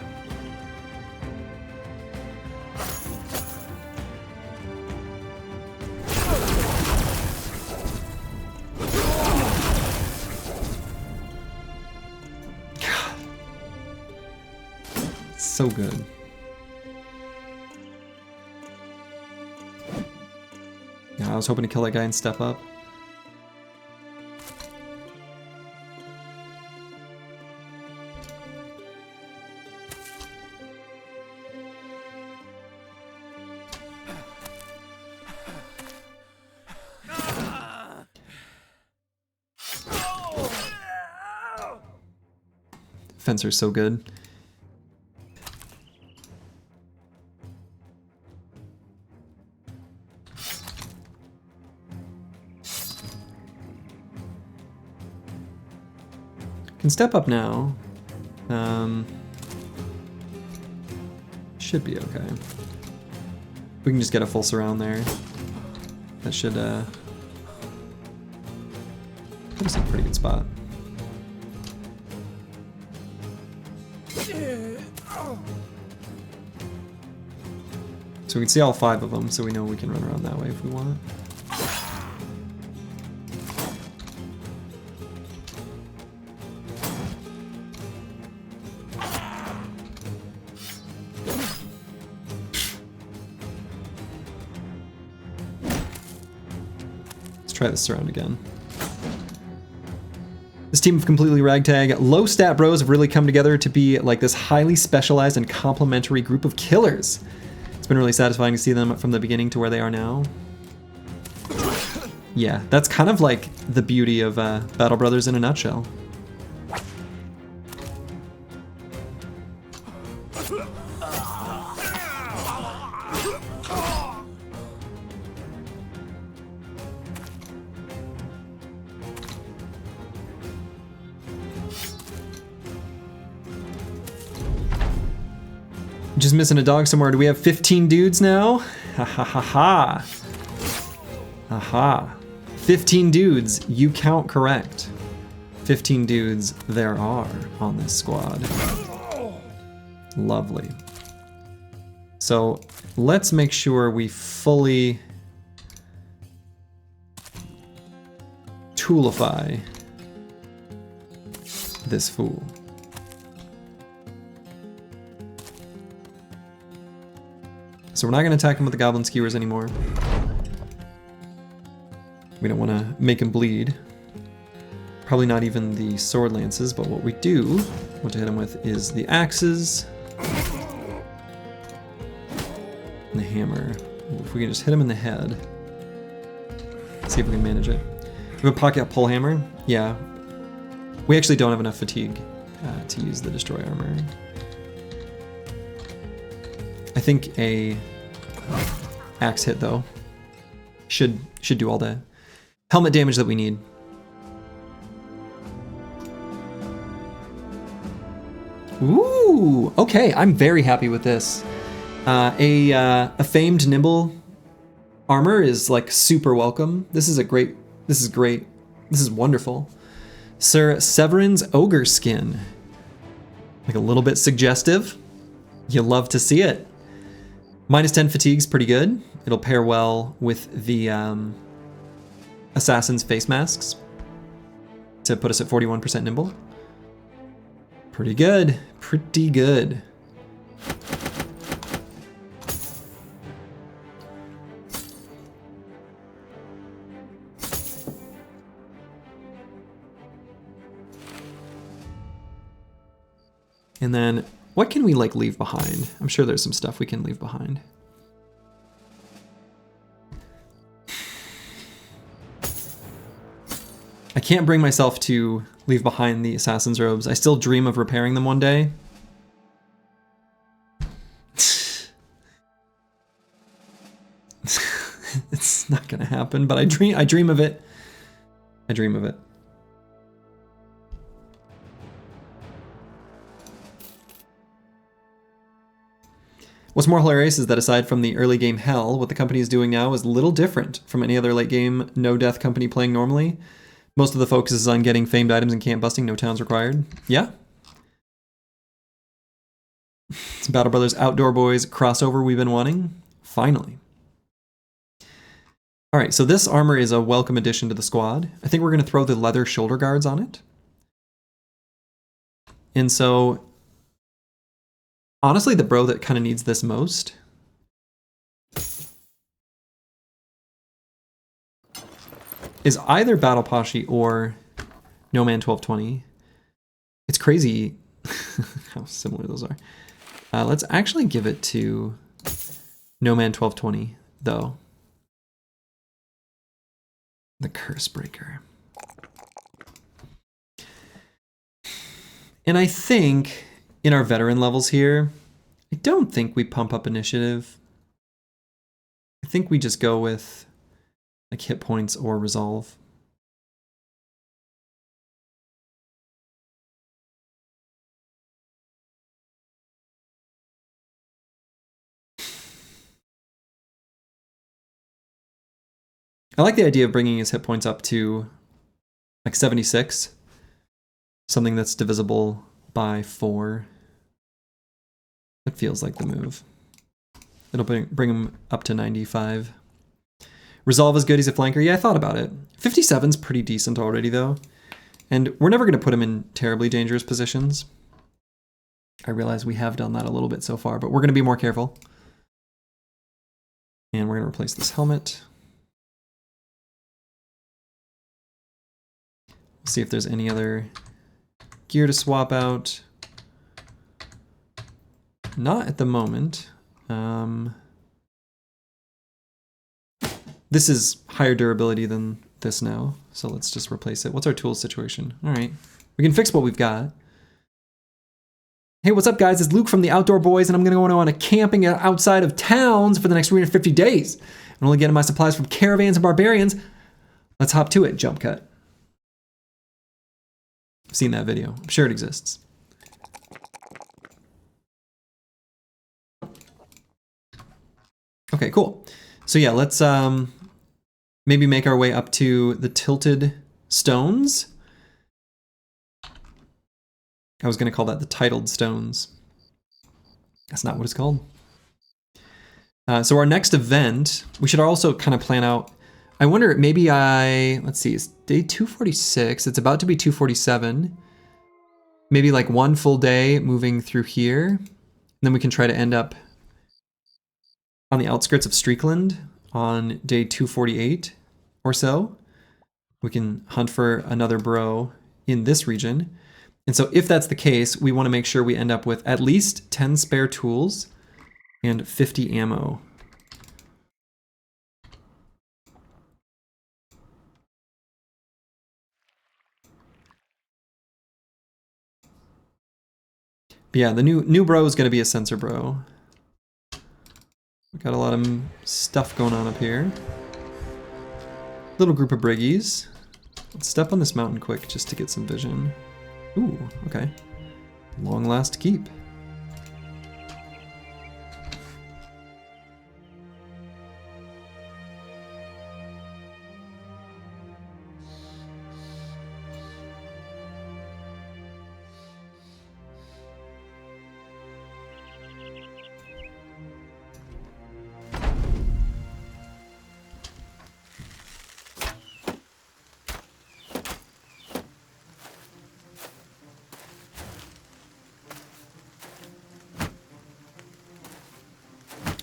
So good. Yeah, I was hoping to kill that guy and step up. Fencer's so good. Can step up now. Should be okay. We can just get a full surround there. That should put us in a pretty good spot. So we can see all 5 of them, so we know we can run around that way if we want. Let's try this surround again. This team of completely ragtag, low stat bros have really come together to be like this highly specialized and complementary group of killers. It's been really satisfying to see them from the beginning to where they are now. Yeah, that's kind of like the beauty of Battle Brothers in a nutshell. Just missing a dog somewhere. Do we have 15 dudes now? Ha ha ha ha. Aha. 15 dudes. You count correct. 15 dudes there are on this squad. Lovely. So let's make sure we fully toolify this fool. So we're not going to attack him with the goblin skewers anymore. We don't want to make him bleed. Probably not even the sword lances, but what we do want to hit him with is the axes and the hammer. If we can just hit him in the head. See if we can manage it. We have a pocket pole hammer. Yeah. We actually don't have enough fatigue to use the destroy armor. I think a axe hit though should do all the helmet damage that we need. Ooh, okay, I'm very happy with this. A famed nimble armor is like super welcome. This is great. This is wonderful. Sir Severin's ogre skin. Like a little bit suggestive. You love to see it. Minus 10 fatigue's pretty good. It'll pair well with the assassin's face masks to put us at 41% nimble. Pretty good, pretty good. And then what can we like leave behind? I'm sure there's some stuff we can leave behind. I can't bring myself to leave behind the assassin's robes. I still dream of repairing them one day. It's not gonna happen, but I dream of it. I dream of it. What's more hilarious is that aside from the early game hell, what the company is doing now is little different from any other late game no-death company playing normally. Most of the focus is on getting famed items and camp busting, no towns required. Yeah. It's Battle Brothers Outdoor Boys crossover we've been wanting. Finally. All right, so this armor is a welcome addition to the squad. I think we're going to throw the leather shoulder guards on it. And so, honestly, the bro that kind of needs this most is either Battle Poshy or No Man 1220. It's crazy how similar those are. Let's actually give it to No Man 1220, though. The Curse Breaker. And I think in our veteran levels here, I don't think we pump up initiative. I think we just go with like hit points or resolve. I like the idea of bringing his hit points up to like 76. Something that's divisible by 4. That feels like the move. It'll bring him up to 95. Resolve is good, he's a flanker. Yeah, I thought about it. 57's pretty decent already though. And we're never gonna put him in terribly dangerous positions. I realize we have done that a little bit so far, but we're gonna be more careful. And we're gonna replace this helmet. See if there's any other gear to swap out. Not at the moment. This is higher durability than this now, so let's just replace it. What's our tools situation? All right, we can fix what we've got. Hey, what's up guys? It's Luke from the Outdoor Boys, and I'm gonna go on a camping outside of towns for the next 350 days. I'm only getting my supplies from caravans and barbarians. Let's hop to it, jump cut. I've seen that video. I'm sure it exists. Okay, cool. So yeah, let's maybe make our way up to the tilted stones. I was gonna call that the titled stones. That's not what it's called. So our next event, we should also kind of plan out, I wonder, maybe let's see, it's day 246, it's about to be 247. Maybe like one full day moving through here. And then we can try to end up on the outskirts of Streakland on day 248 or so. We can hunt for another bro in this region. And so if that's the case, we want to make sure we end up with at least 10 spare tools and 50 ammo. But yeah, the new bro is going to be a sensor bro. We got a lot of stuff going on up here. Little group of briggies. Let's step on this mountain quick just to get some vision. Ooh, okay. Long last keep.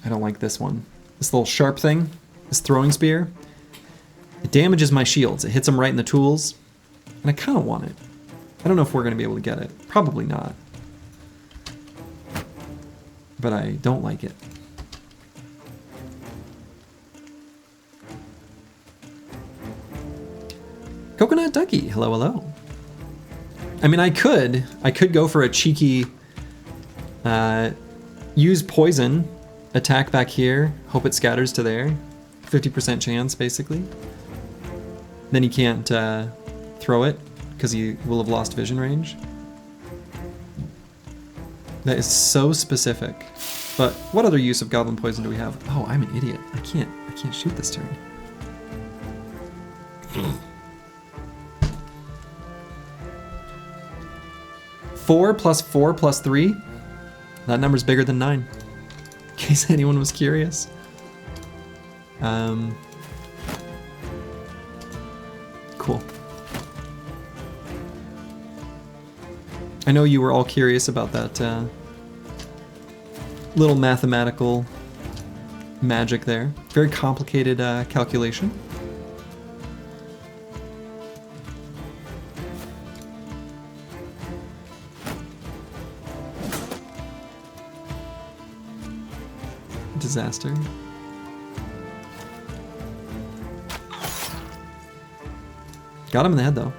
I don't like this one. This little sharp thing, this throwing spear, it damages my shields. It hits them right in the tools, and I kind of want it. I don't know if we're going to be able to get it. Probably not. But I don't like it. Coconut Ducky, hello, hello. I mean, I could go for a cheeky, use poison, attack back here, hope it scatters to there. 50% chance, basically. Then he can't throw it, because he will have lost vision range. That is so specific. But what other use of Goblin Poison do we have? Oh, I'm an idiot. I can't shoot this turn. Four plus 3. That number's bigger than 9. In case anyone was curious. Cool. I know you were all curious about that little mathematical magic there. Very complicated calculation. Disaster. Got him in the head though.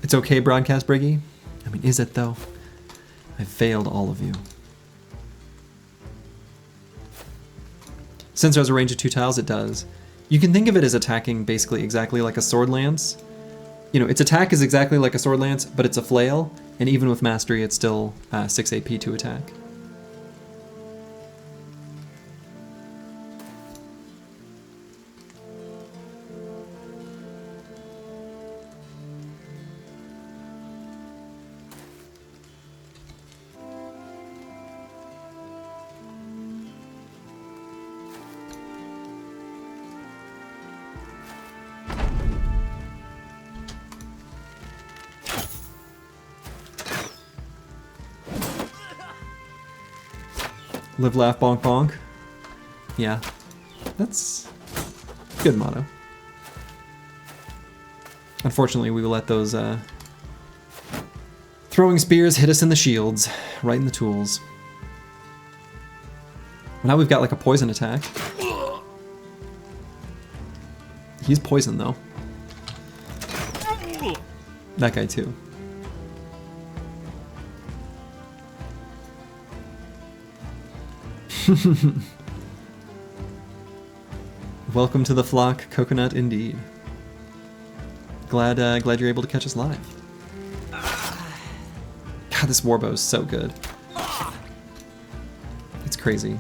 It's okay, Broadcast Briggy. I mean, is it though? I failed all of you. Sensor has a range of 2 tiles, it does. You can think of it as attacking basically exactly like a sword lance. You know, its attack is exactly like a sword lance, but it's a flail, and even with mastery, it's still 6 AP to attack. Live, laugh, bonk, bonk. Yeah, that's a good motto. Unfortunately, we will let those throwing spears hit us in the shields, right in the tools. Now we've got like a poison attack. He's poisoned though. That guy too. Welcome to the flock, Coconut, indeed. Glad you're able to catch us live. God, this warbow is so good. It's crazy.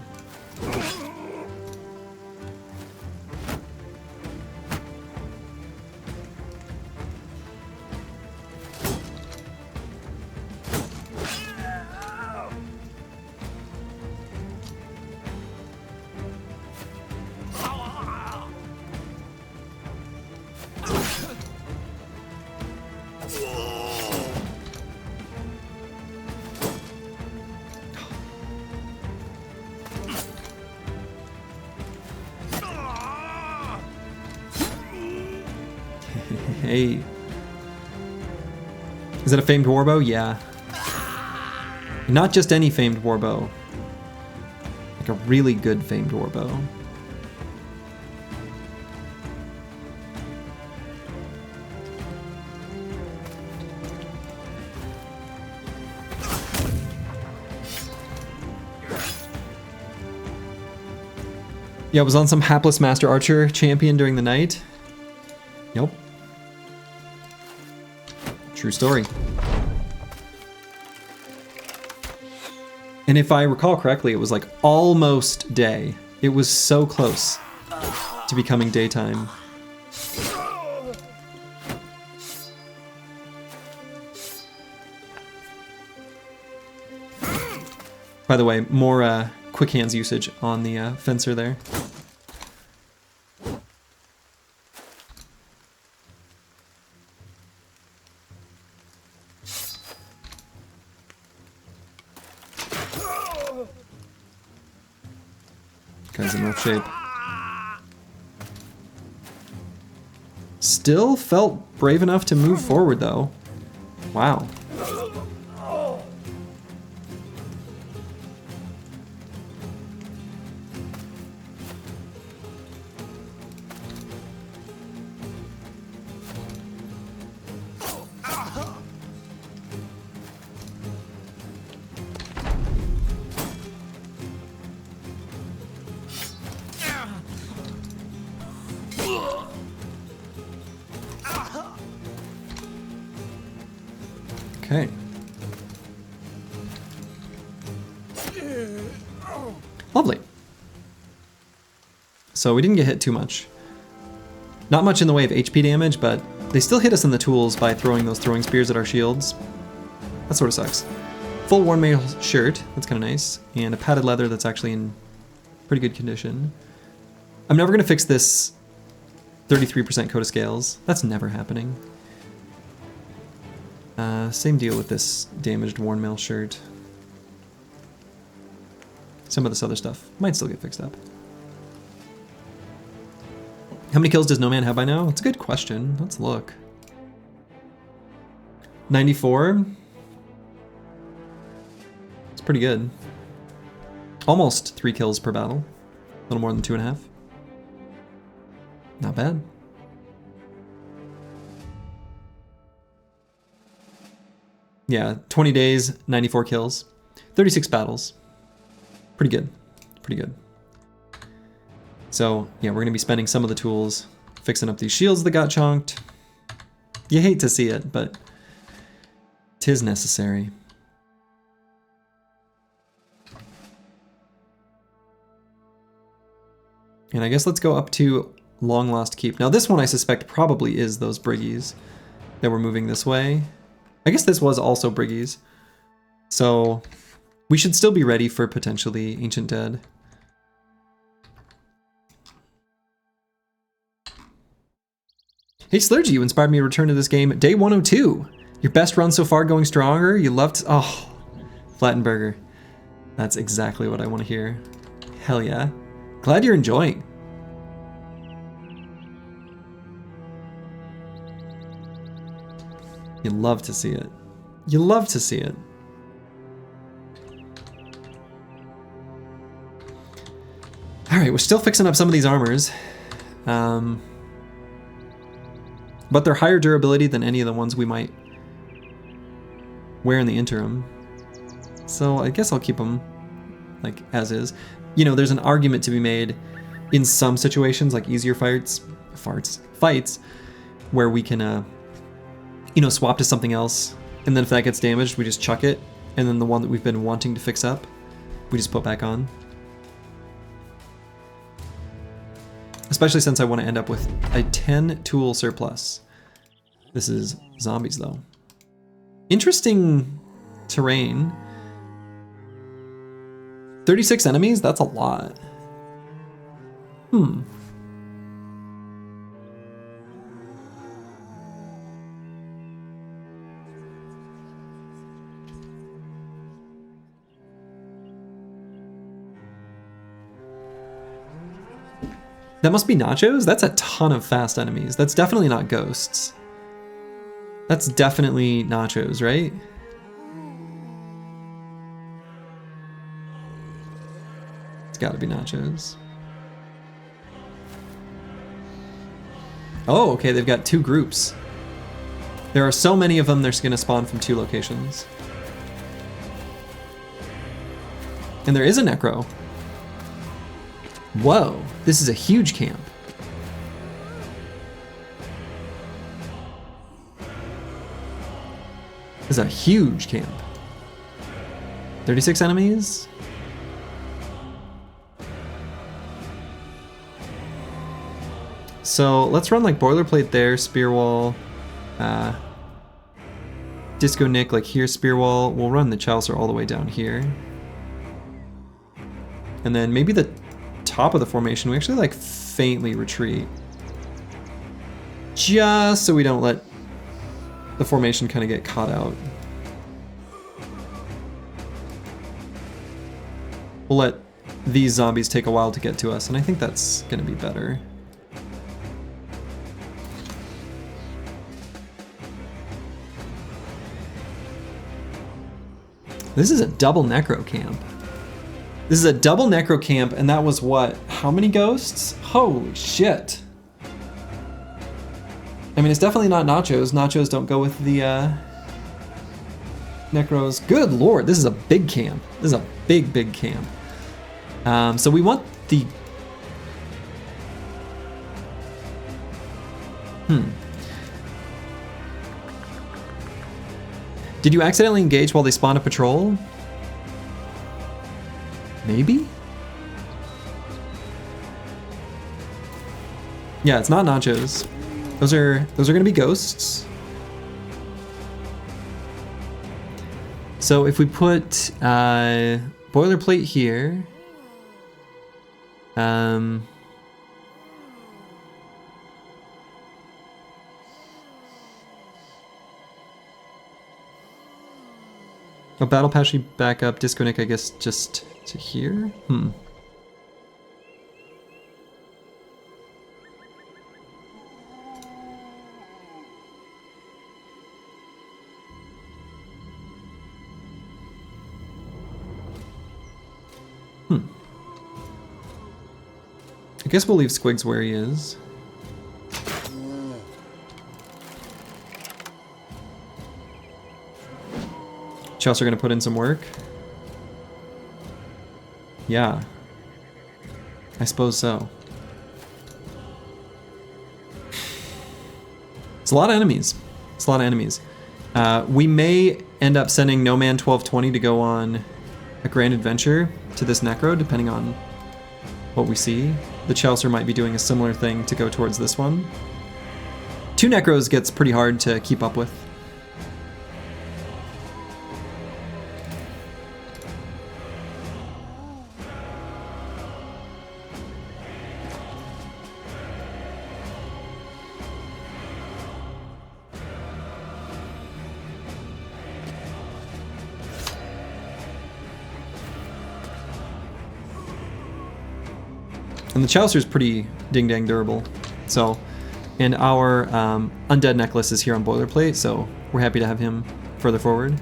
Hey. Is that a famed warbow? Yeah. Not just any famed warbow. Like a really good famed warbow. Yeah, I was on some hapless Master Archer champion during the night. Yep. True story. And if I recall correctly, it was like almost day. It was so close to becoming daytime. By the way, more quick hands usage on the fencer there. Guy's in rough shape. Still felt brave enough to move forward though. Wow. Okay. Lovely. So we didn't get hit too much. Not much in the way of HP damage, but they still hit us in the tools by throwing those throwing spears at our shields. That sort of sucks. Full worn mail shirt, that's kind of nice, and a padded leather that's actually in pretty good condition. I'm never going to fix this 33% coat of scales. That's never happening. Same deal with this damaged worn mail shirt. Some of this other stuff might still get fixed up. How many kills does No Man have by now? It's a good question. Let's look. 94. It's pretty good. Almost 3 kills per battle. A little more than 2.5. Not bad. Yeah, 20 days, 94 kills, 36 battles. Pretty good. Pretty good. So yeah, we're gonna be spending some of the tools fixing up these shields that got chunked. You hate to see it, but 'tis necessary. And I guess let's go up to Long Lost Keep. Now this one I suspect probably is those Briggies that were moving this way. I guess this was also Briggies. So we should still be ready for potentially Ancient Dead. Hey Slurgy, you inspired me to return to this game. Day 102. Your best run so far, going stronger. You loved... Oh, Flattenberger. That's exactly what I want to hear. Hell yeah. Glad you're enjoying. You love to see it. You love to see it. Alright, we're still fixing up some of these armors. But they're higher durability than any of the ones we might wear in the interim. So I guess I'll keep them like as is. You know, there's an argument to be made in some situations, like easier fights, where we can, you know, swap to something else, and then if that gets damaged, we just chuck it, and then the one that we've been wanting to fix up, we just put back on. Especially since I want to end up with a 10 tool surplus. This is zombies though. Interesting terrain. 36 enemies? That's a lot. That must be nachos? That's a ton of fast enemies. That's definitely not ghosts. That's definitely nachos, right? It's gotta be nachos. Oh, okay, they've got two groups. There are so many of them, they're gonna spawn from 2 locations. And there is a necro. Whoa, this is a huge camp. This is a huge camp. 36 enemies? So let's run like boilerplate there, spear wall, Disco Nick like here, spear wall. We'll run the Chalicer all the way down here. And then maybe the top of the formation, we actually like faintly retreat. Just so we don't let the formation kind of get caught out. We'll let these zombies take a while to get to us, and I think that's gonna be better. This is a double necro camp. This is a double necro camp, and that was what? How many ghosts? Holy shit. I mean, it's definitely not nachos. Nachos don't go with the necros. Good lord, this is a big camp. This is a big, big camp. So we want the... Did you accidentally engage while they spawned a patrol? Maybe? Yeah, it's not nachos. Those are gonna be ghosts. So if we put boilerplate here, oh, Battle Pass back up, Disconnect, I guess, just to here? I guess we'll leave Squigs where he is. Chelsea are gonna put in some work. Yeah, I suppose so. It's a lot of enemies. It's a lot of enemies. We may end up sending No Man 1220 to go on a grand adventure to this Necro, depending on what we see. The Chaucer might be doing a similar thing to go towards this one. 2 Necros gets pretty hard to keep up with. And the Chaucer's pretty ding-dang durable. So, and our Undead Necklace is here on Boilerplate, so we're happy to have him further forward.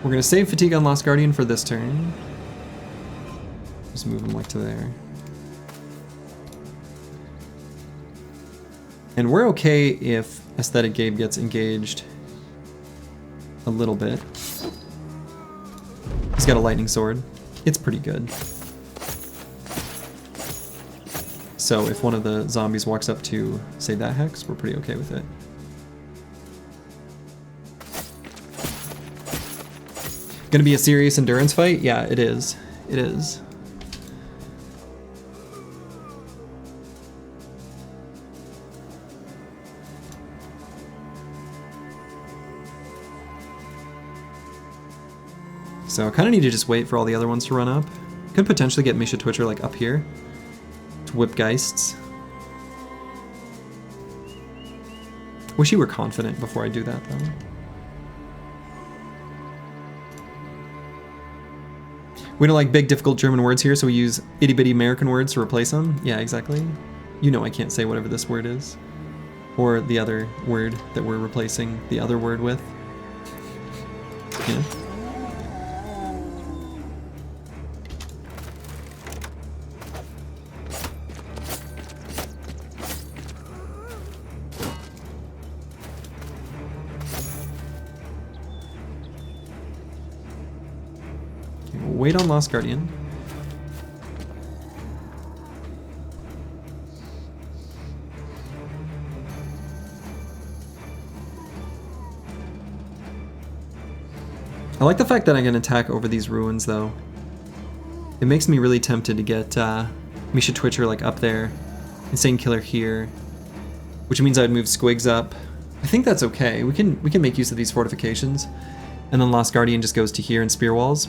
We're gonna save Fatigue on Lost Guardian for this turn. Just move him like to there. And we're okay if Aesthetic Gabe gets engaged a little bit. He's got a lightning sword. It's pretty good. So if one of the zombies walks up to, say, that hex, we're pretty okay with it. Gonna be a serious endurance fight? Yeah, it is. It is. So I kind of need to just wait for all the other ones to run up. Could potentially get Misha Twitcher like up here to whip Geists. Wish he were confident before I do that though. We don't like big, difficult German words here, so we use itty-bitty American words to replace them. Yeah, exactly. You know I can't say whatever this word is. Or the other word that we're replacing the other word with. You know? Wait on Lost Guardian. I like the fact that I can attack over these ruins though. It makes me really tempted to get Misha Twitcher like up there, Insane Killer here, which means I'd move Squigs up. I think that's okay. We can make use of these fortifications, and then Lost Guardian just goes to here and Spear Walls.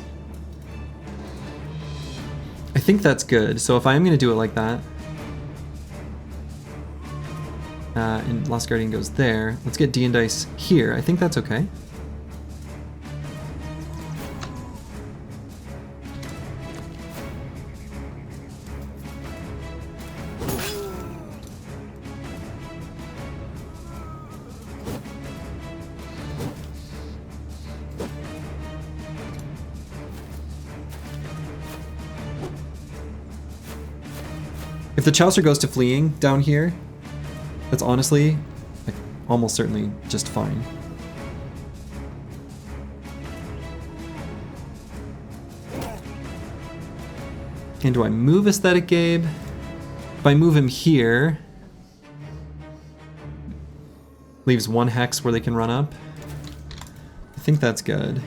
I think that's good, so if I am going to do it like that, and Lost Guardian goes there, let's get D and Dice here. I think that's okay. If the Chaucer goes to fleeing down here, that's honestly, like, almost certainly just fine. And do I move Aesthetic Gabe? If I move him here, leaves one hex where they can run up. I think that's good.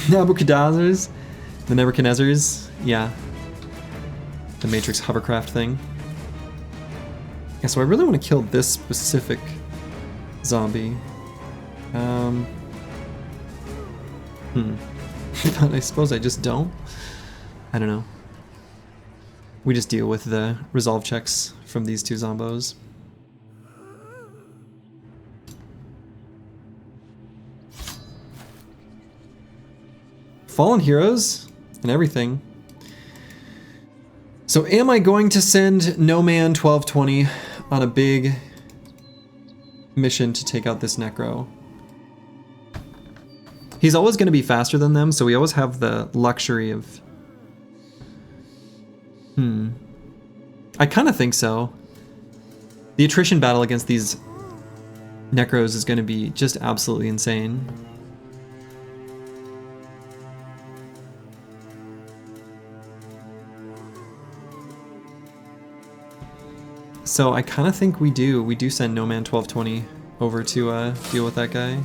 Nabucodonosors? The Nebuchadnezzars? Yeah. The Matrix hovercraft thing. Yeah, so I really want to kill this specific zombie. But I suppose I just don't. I don't know. We just deal with the resolve checks from these two zombos. Fallen heroes and everything. So am I going to send No Man 1220 on a big mission to take out this Necro. He's always going to be faster than them, so we always have the luxury of... I kind of think so. The attrition battle against these Necros is going to be just absolutely insane. So I kind of think we do send No Man 1220 over to deal with that guy.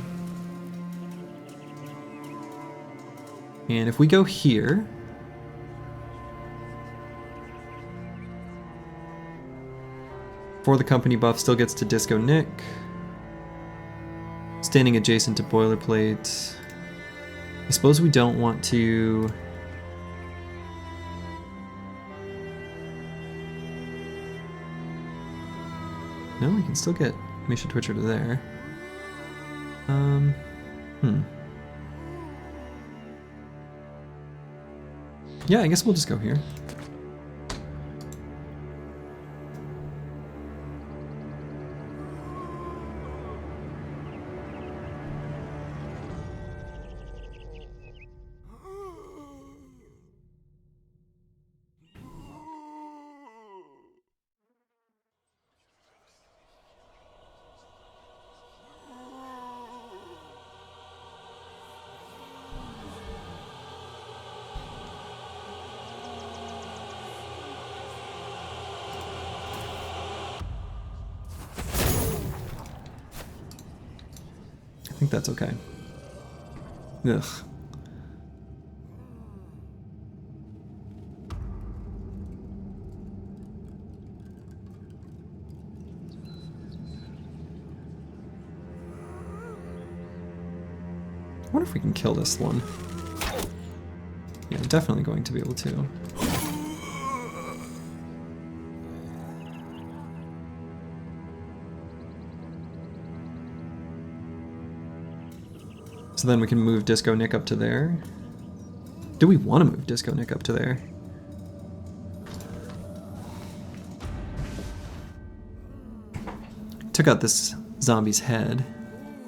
And if we go here, for the company buff still gets to Disco Nick. Standing adjacent to Boilerplate. I suppose we don't want to... No, we can still get Misha Twitcher to there. Yeah, I guess we'll just go here. I think that's okay. Ugh. I wonder if we can kill this one. Yeah, definitely going to be able to. So then we can move Disco Nick up to there. Do we want to move Disco Nick up to there? Took out this zombie's head,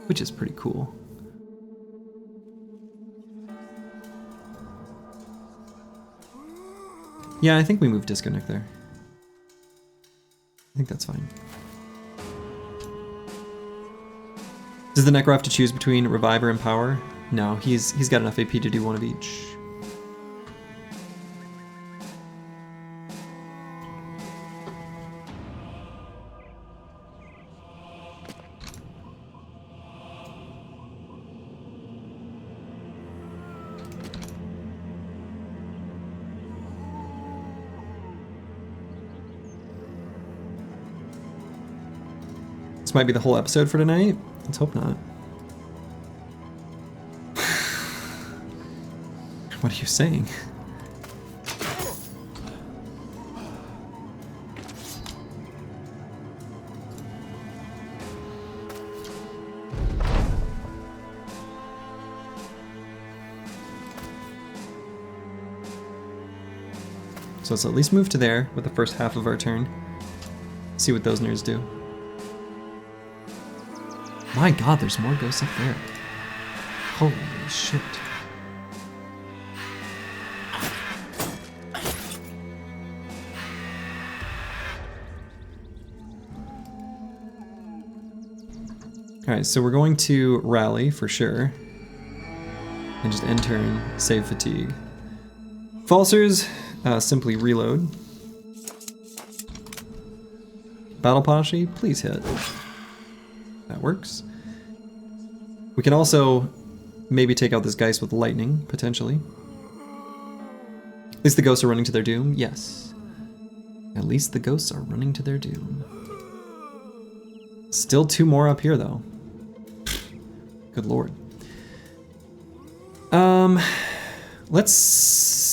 which is pretty cool. Yeah, I think we move Disco Nick there. I think that's fine. Does the Necro have to choose between Reviver and Power? No, he's got enough AP to do one of each. This might be the whole episode for tonight. Let's hope not. What are you saying? So let's at least move to there with the first half of our turn. See what those nerds do. My god, there's more ghosts up there. Holy shit. Alright, so we're going to rally for sure. And just end turn, save fatigue. Falsers, simply reload. Battle Poshy, please hit. That works. We can also maybe take out this Geist with lightning, potentially. At least the ghosts are running to their doom? Yes. At least the ghosts are running to their doom. Still two more up here, though. Good lord. Let's...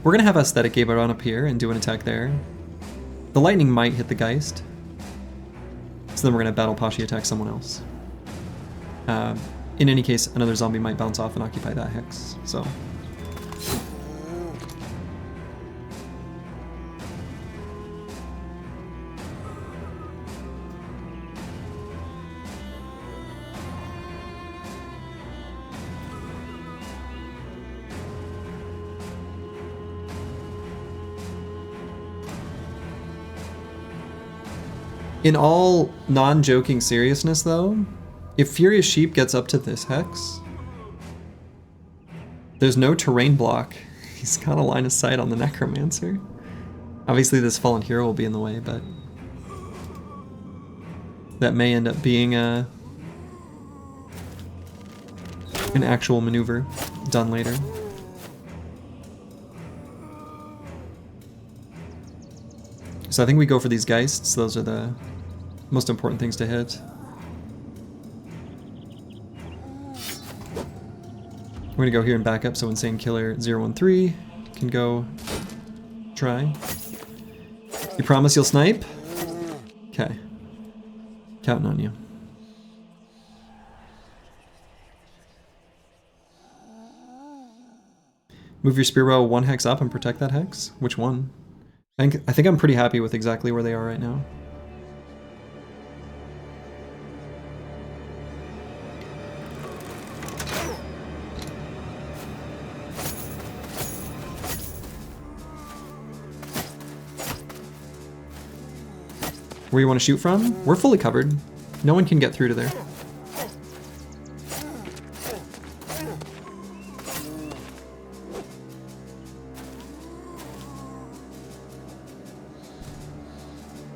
We're gonna have Aesthetic Gabe run up here and do an attack there. The lightning might hit the Geist. So then we're going to battle Pashi attack someone else. In any case, another zombie might bounce off and occupy that hex, so... In all non-joking seriousness, though, if Furious Sheep gets up to this hex, there's no terrain block. He's got a line of sight on the Necromancer. Obviously this Fallen Hero will be in the way, but that may end up being an actual maneuver done later. So I think we go for these Geists. Those are the most important things to hit. We're gonna go here and back up so Insane Killer 013 can go try. You promise you'll snipe? Okay. Counting on you. Move your spear bow 1 hex up and protect that hex? Which one? I think I'm pretty happy with exactly where they are right now. Where you want to shoot from? We're fully covered. No one can get through to there.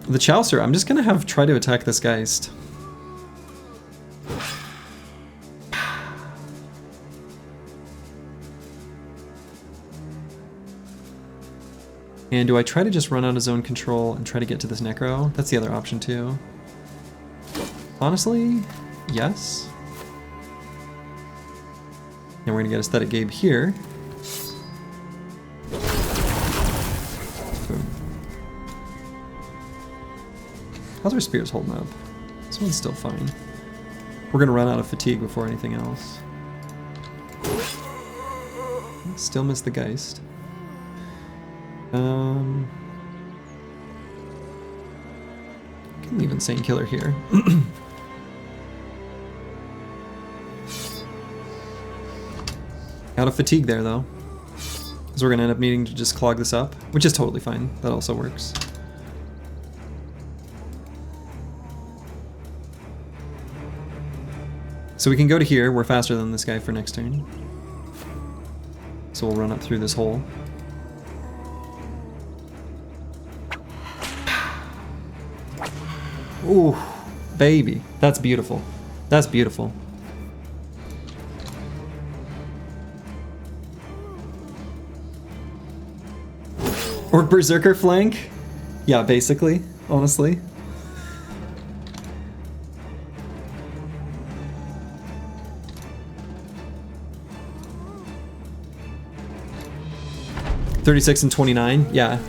The Chaucer, I'm just gonna try to attack this Geist. And do I try to just run out of zone control and try to get to this Necro? That's the other option too. Honestly, yes. And we're gonna get Aesthetic Gabe here. Boom. How's our spears holding up? This one's still fine. We're gonna run out of fatigue before anything else. Still miss the Geist. Can leave Insane Killer here. Out of fatigue there though. So we're gonna end up needing to just clog this up, which is totally fine. That also works. So we can go to here. We're faster than this guy for next turn. So we'll run up through this hole. Ooh, baby. That's beautiful. That's beautiful. Or Berserker flank? Yeah, basically, honestly. $36 and $29, yeah.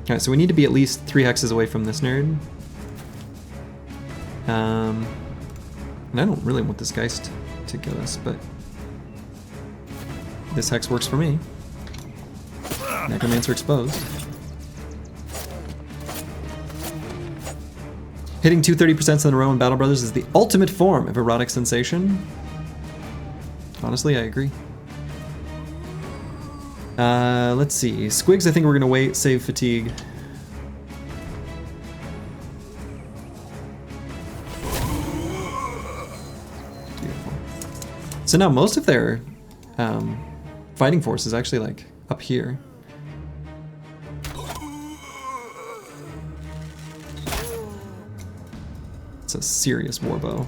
Alright, so we need to be at least 3 hexes away from this nerd. And I don't really want this Geist to get us, but this hex works for me. Necromancer exposed. Hitting 230% in a row in Battle Brothers is the ultimate form of erotic sensation. Honestly, I agree. Let's see. Squigs, I think we're gonna wait, save fatigue. Beautiful. So now most of their fighting force is actually like up here. It's a serious warbow.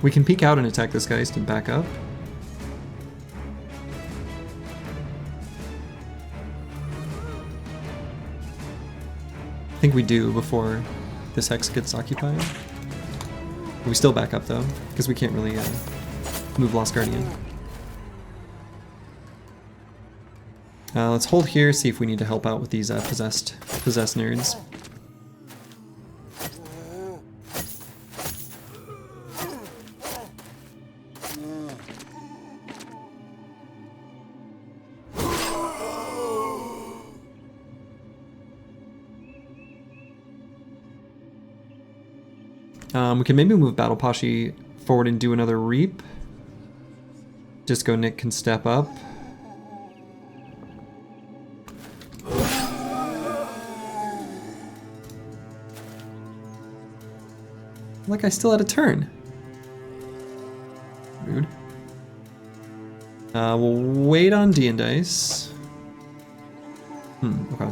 We can peek out and attack this Geist and back up. I think we do before this hex gets occupied. We still back up though, because we can't really move Lost Guardian. Let's hold here, see if we need to help out with these possessed nerds. We can maybe move Battle Pashi forward and do another Reap. Disco Nick can step up. Like I still had a turn. Rude. We'll wait on D and Dice. Okay.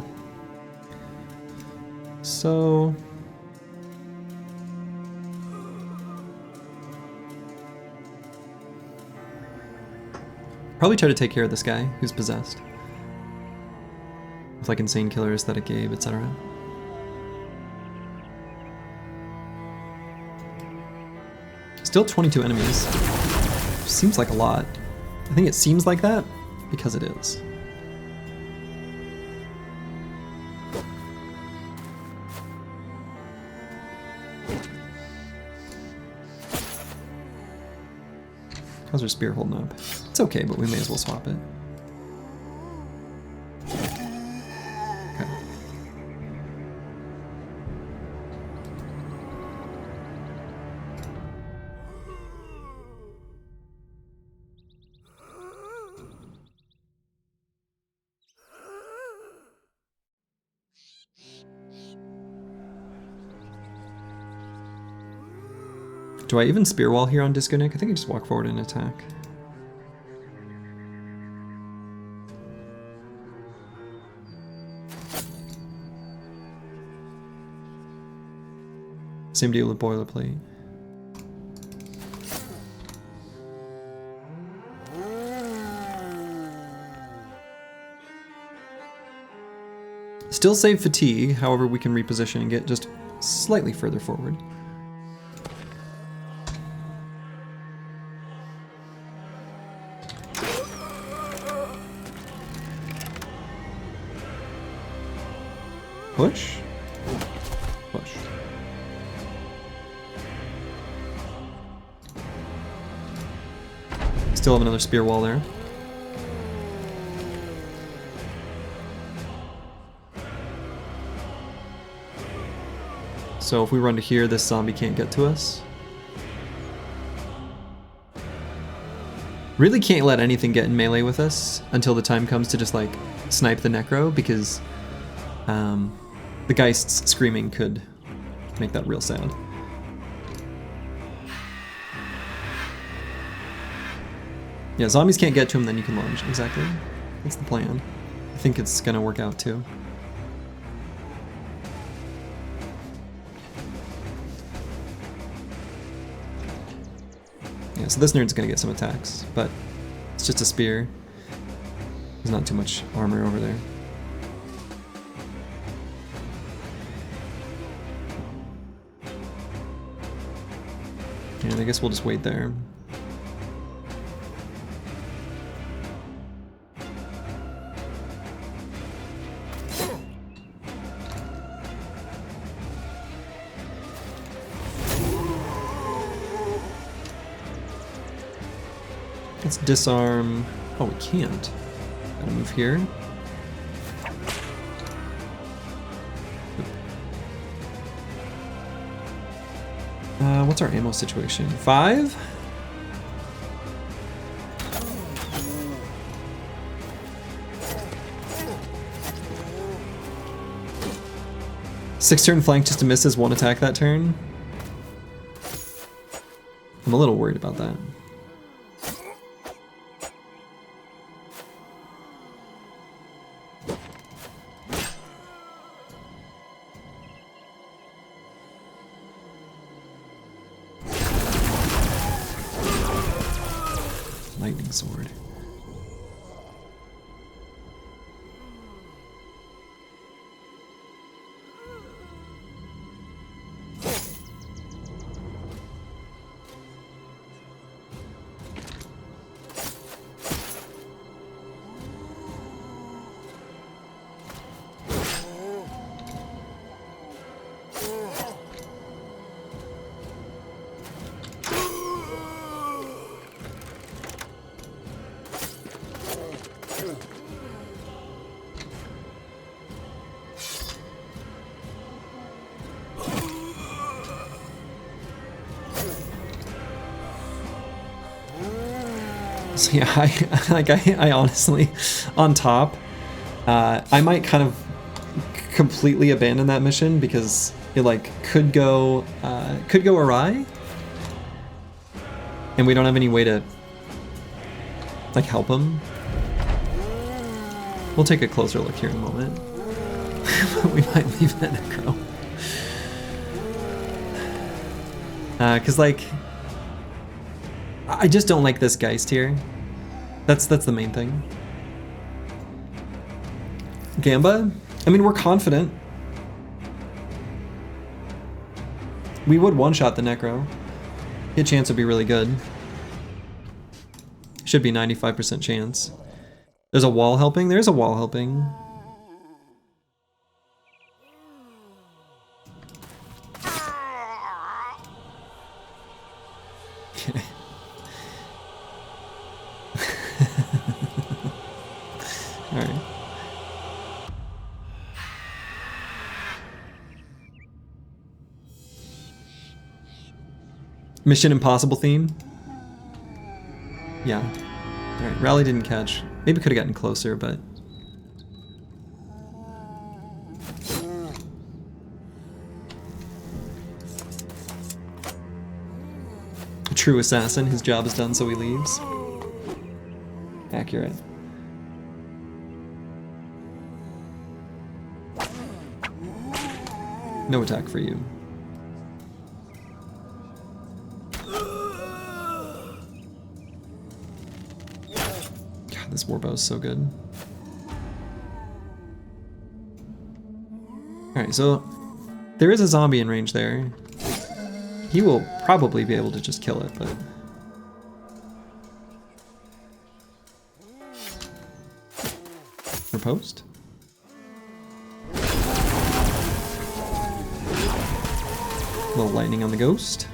So... probably try to take care of this guy who's possessed. With like Insane Killer, Aesthetic Gabe, etc. Still 22 enemies. Seems like a lot. I think it seems like that because it is. How's our spear holding up? It's okay, but we may as well swap it. Okay. Do I even spear wall here on Disco Nick? I think I just walk forward and attack. Same deal with Boilerplate. Still save fatigue, however we can reposition and get just slightly further forward. Push. Push. Still have another spear wall there. So if we run to here, this zombie can't get to us. Really can't let anything get in melee with us until the time comes to just like snipe the Necro, because the Geist's screaming could make that real sad. Yeah, zombies can't get to him, then you can lunge. Exactly. That's the plan. I think it's gonna work out too. Yeah, so this nerd's gonna get some attacks, but it's just a spear. There's not too much armor over there. And I guess we'll just wait there. Let's disarm. Oh, we can't. Gotta move here. What's our ammo situation? 5? Six turn flank just to miss his one attack that turn. I'm a little worried about that. Lightning sword. So yeah, I honestly, on top, I might kind of completely abandon that mission because it like could go awry, and we don't have any way to like help him. We'll take a closer look here in a moment. We might leave that necro. Cause like, I just don't like this Geist here. That's the main thing. Gamba? I mean, we're confident. We would one-shot the Necro. Hit chance would be really good. Should be 95% chance. There's a wall helping? There's a wall helping. Okay. Alright. Mission Impossible theme? Yeah. Alright, Rally didn't catch. Maybe could have gotten closer, but... A true assassin, his job is done, so he leaves. Accurate. No attack for you. God, this warbow is so good. Alright, so there is a zombie in range there. He will probably be able to just kill it, but... Riposte? A little lightning on the ghost.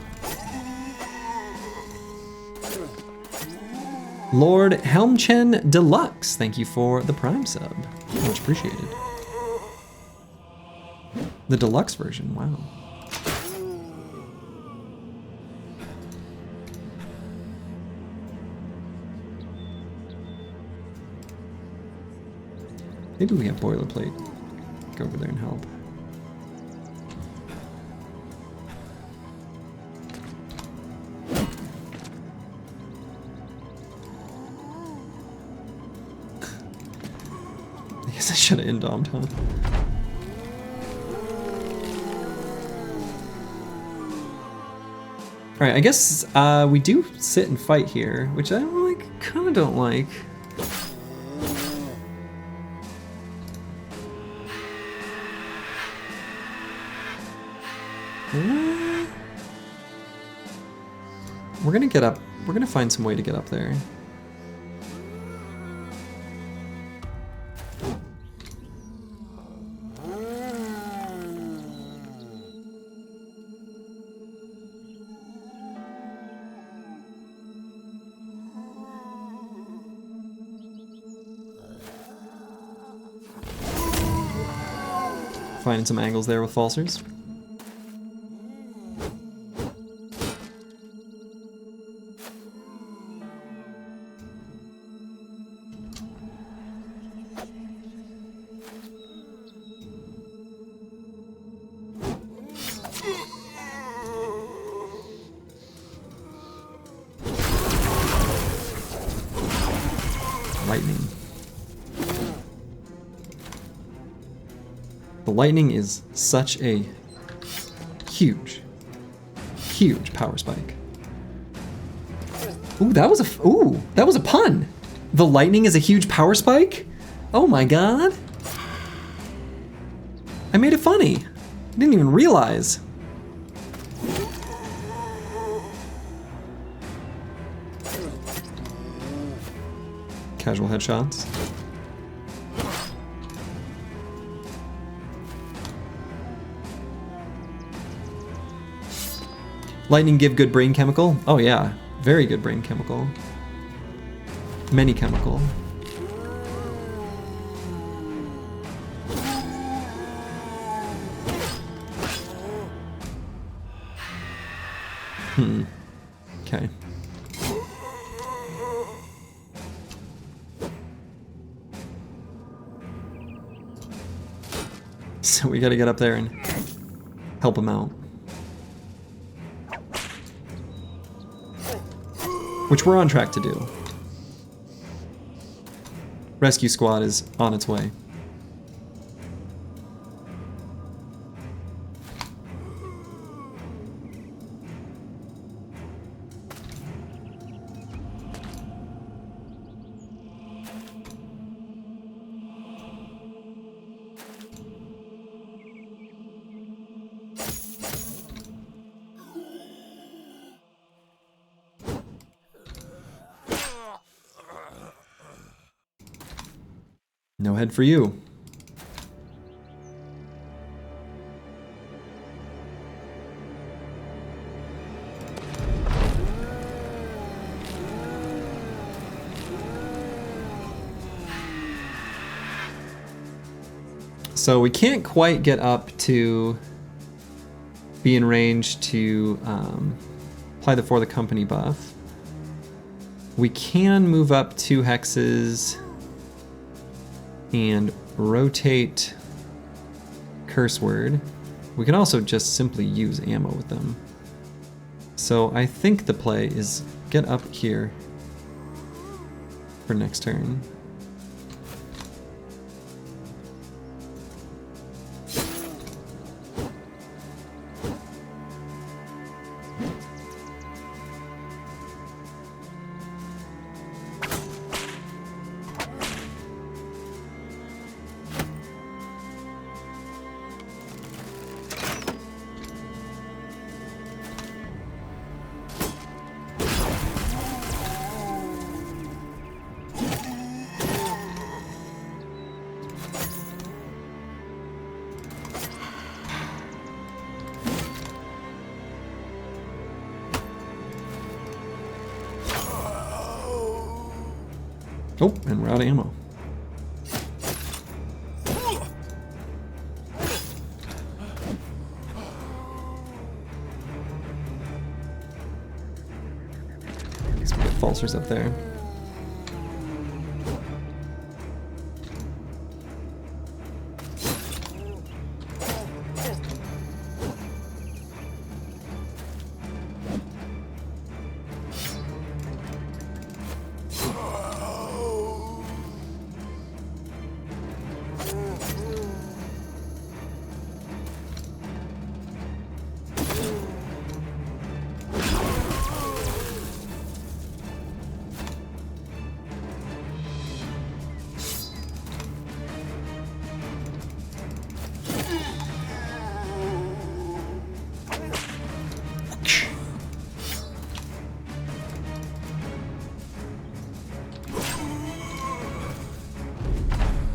Lord Helmchen Deluxe, thank you for the Prime sub. Much appreciated. The deluxe version, wow. Maybe we have boilerplate. Go over there and help. I guess I should have indomed, huh? Alright, I guess we do sit and fight here, which I kind of don't like. We're gonna get up. We're gonna find some way to get up there. Finding some angles there with falsers. Lightning. The lightning is such a huge power spike. Ooh, that was a pun. The lightning is a huge power spike? Oh my god. I made it funny. I didn't even realize. Casual headshots. Lightning give good brain chemical? Oh yeah, very good brain chemical. Many chemical. Okay. So we gotta get up there and help him out. Which we're on track to do. Rescue squad is on its way. No head for you. So we can't quite get up to be in range to apply the For the Company buff. We can move up 2 hexes and rotate curse word. We can also just simply use ammo with them. So I think the play is get up here for next turn. Oh, and we're out of ammo. These falsers up there.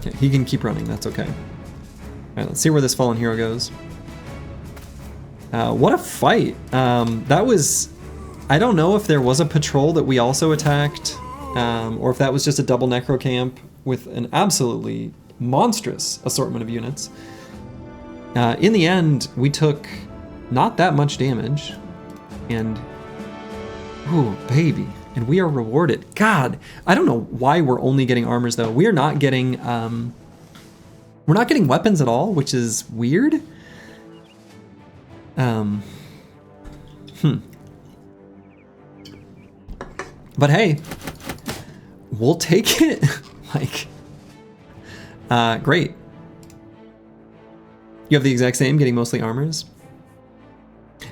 Okay, he can keep running, that's okay. Alright, let's see where this fallen hero goes. What a fight! That was... I don't know if there was a patrol that we also attacked, or if that was just a double necro camp with an absolutely monstrous assortment of units. In the end, we took not that much damage, and... Ooh, baby. And we are rewarded. God, I don't know why we're only getting armors though. We are not getting, we're not getting weapons at all, which is weird. But hey, we'll take it. Like, great. You have the exact same, getting mostly armors.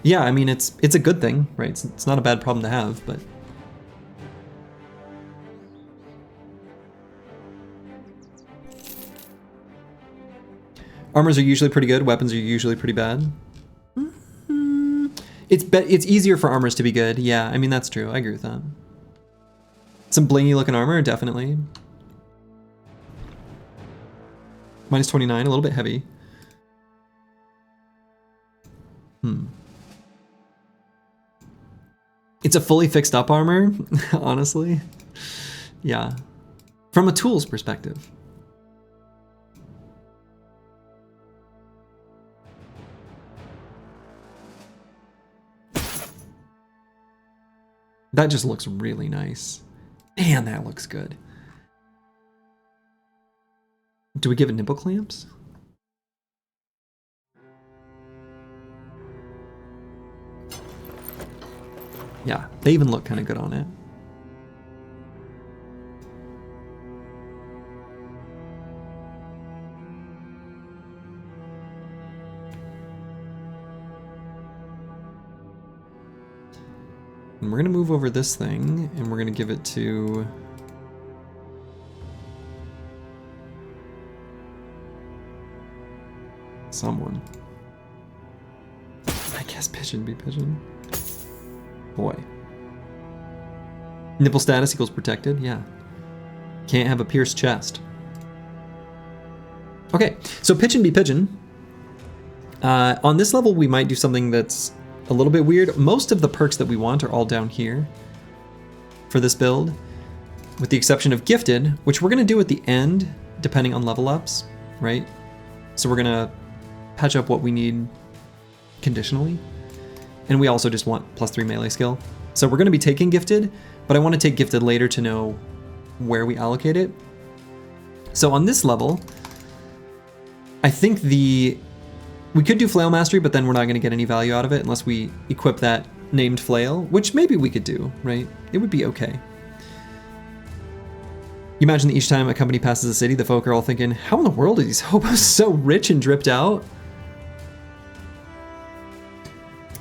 Yeah, I mean, it's a good thing, right? It's not a bad problem to have, but... Armors are usually pretty good, weapons are usually pretty bad. It's easier for armors to be good, yeah, I mean, that's true, I agree with that. Some blingy looking armor, definitely. Minus 29, a little bit heavy. It's a fully fixed up armor, honestly. Yeah. From a tools perspective. That just looks really nice. Man, that looks good. Do we give it nipple clamps? Yeah, they even look kind of good on it. And we're gonna move over this thing, and we're gonna give it to someone. I guess pigeon be pigeon. Boy. Nipple status equals protected, yeah. Can't have a pierced chest. Okay, so pigeon be pigeon. On this level, we might do something that's a little bit weird. Most of the perks that we want are all down here for this build, with the exception of gifted, which we're gonna do at the end, depending on level ups, right? So we're gonna patch up what we need conditionally. And we also just want +3 melee skill. So we're gonna be taking gifted, but I wanna take gifted later to know where we allocate it. So on this level, I think we could do Flail Mastery, but then we're not going to get any value out of it unless we equip that named Flail, which maybe we could do, right? It would be okay. You imagine that each time a company passes a city, the folk are all thinking, how in the world are these hobos so rich and dripped out?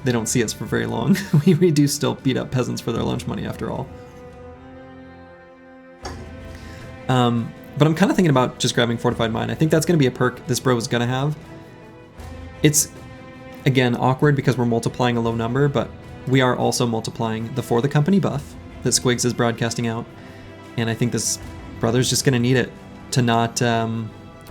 They don't see us for very long. we do still beat up peasants for their lunch money after all. But I'm kind of thinking about just grabbing Fortified Mind. I think that's going to be a perk this bro is going to have. It's, again, awkward because we're multiplying a low number, but we are also multiplying the For the Company buff that Squigs is broadcasting out. And I think this brother's just going to need it to not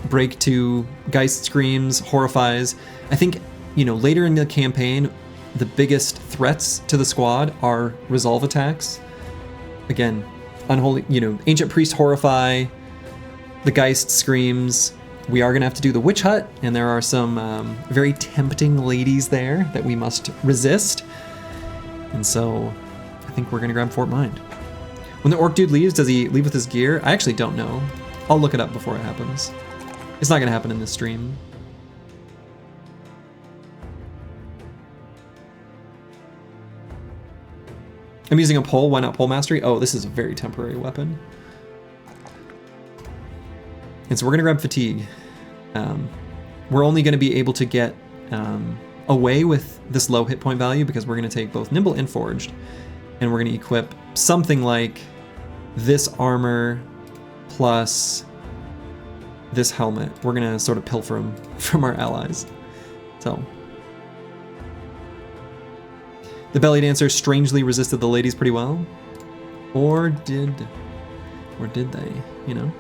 break to Geist Screams, Horrifies. I think, you know, later in the campaign, the biggest threats to the squad are Resolve attacks. Again, Unholy, you know, Ancient Priest Horrify, the Geist Screams. We are going to have to do the Witch Hut, and there are some very tempting ladies there that we must resist. And so I think we're going to grab Fort Mind. When the Orc dude leaves, does he leave with his gear? I actually don't know. I'll look it up before it happens. It's not going to happen in this stream. I'm using a pole. Why not pole mastery? Oh, this is a very temporary weapon. And so we're going to grab fatigue. We're only going to be able to get away with this low hit point value because we're going to take both nimble and forged, and we're going to equip something like this armor plus this helmet. We're going to sort of pilfer them from our allies. So the belly dancer strangely resisted the ladies pretty well, or did they? You know.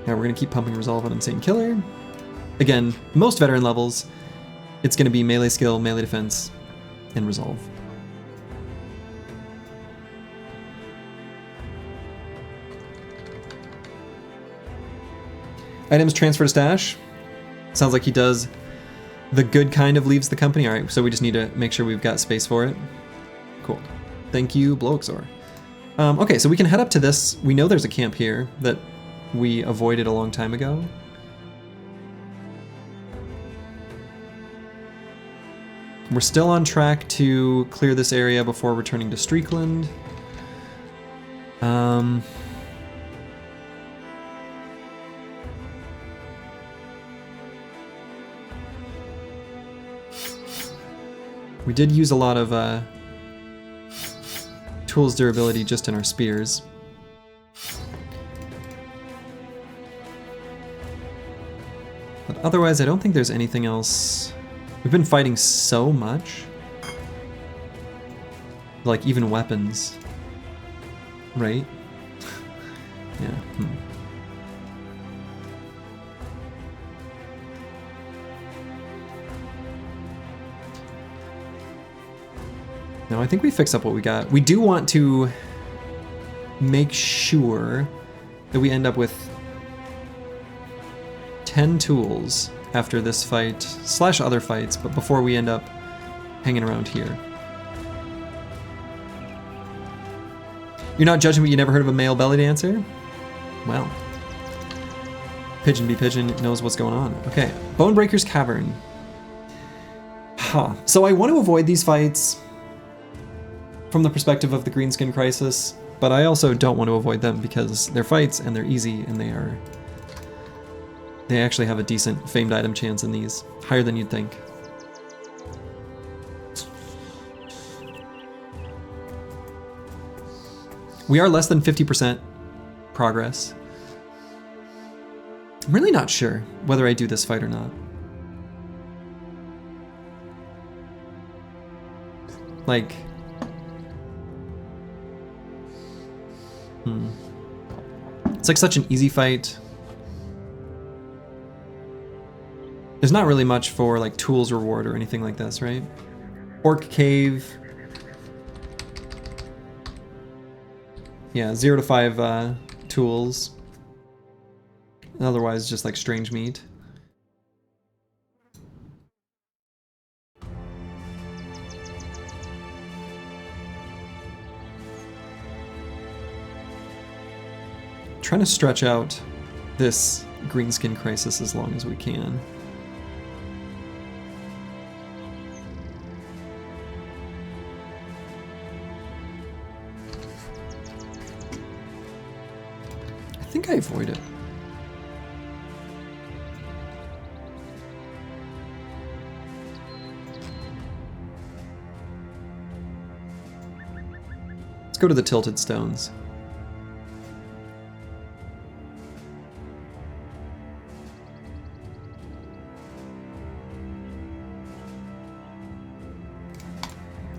Now we're going to keep pumping Resolve on Insane Killer. Again, most veteran levels, it's going to be melee skill, melee defense, and Resolve. Items transfer to stash. Sounds like he does the good kind of leaves the company. All right, so we just need to make sure we've got space for it. Cool. Thank you, Bloexor. Okay, so we can head up to this. We know there's a camp here that we avoided a long time ago. We're still on track to clear this area before returning to Streakland. We did use a lot of tools durability just in our spears. But otherwise, I don't think there's anything else. We've been fighting so much. Like, even weapons. Right? Yeah. No, I think we fix up what we got. We do want to make sure that we end up with 10 tools after this fight, / other fights, but before we end up hanging around here. You're not judging, but you never heard of a male belly dancer? Well. Pigeon be pigeon knows what's going on. Okay, Bonebreaker's Cavern. Huh. So I want to avoid these fights from the perspective of the Greenskin Crisis, but I also don't want to avoid them because they're fights and they're easy and they actually have a decent famed item chance in these, higher than you'd think. We are less than 50% progress. I'm really not sure whether I do this fight or not. Like, it's like such an easy fight. There's not really much for like tools reward or anything like this, right? Orc Cave. Yeah, 0 to 5 tools. Otherwise, just like strange meat. Trying to stretch out this Greenskin Crisis as long as we can. I think I avoid it. Let's go to the Tilted Stones.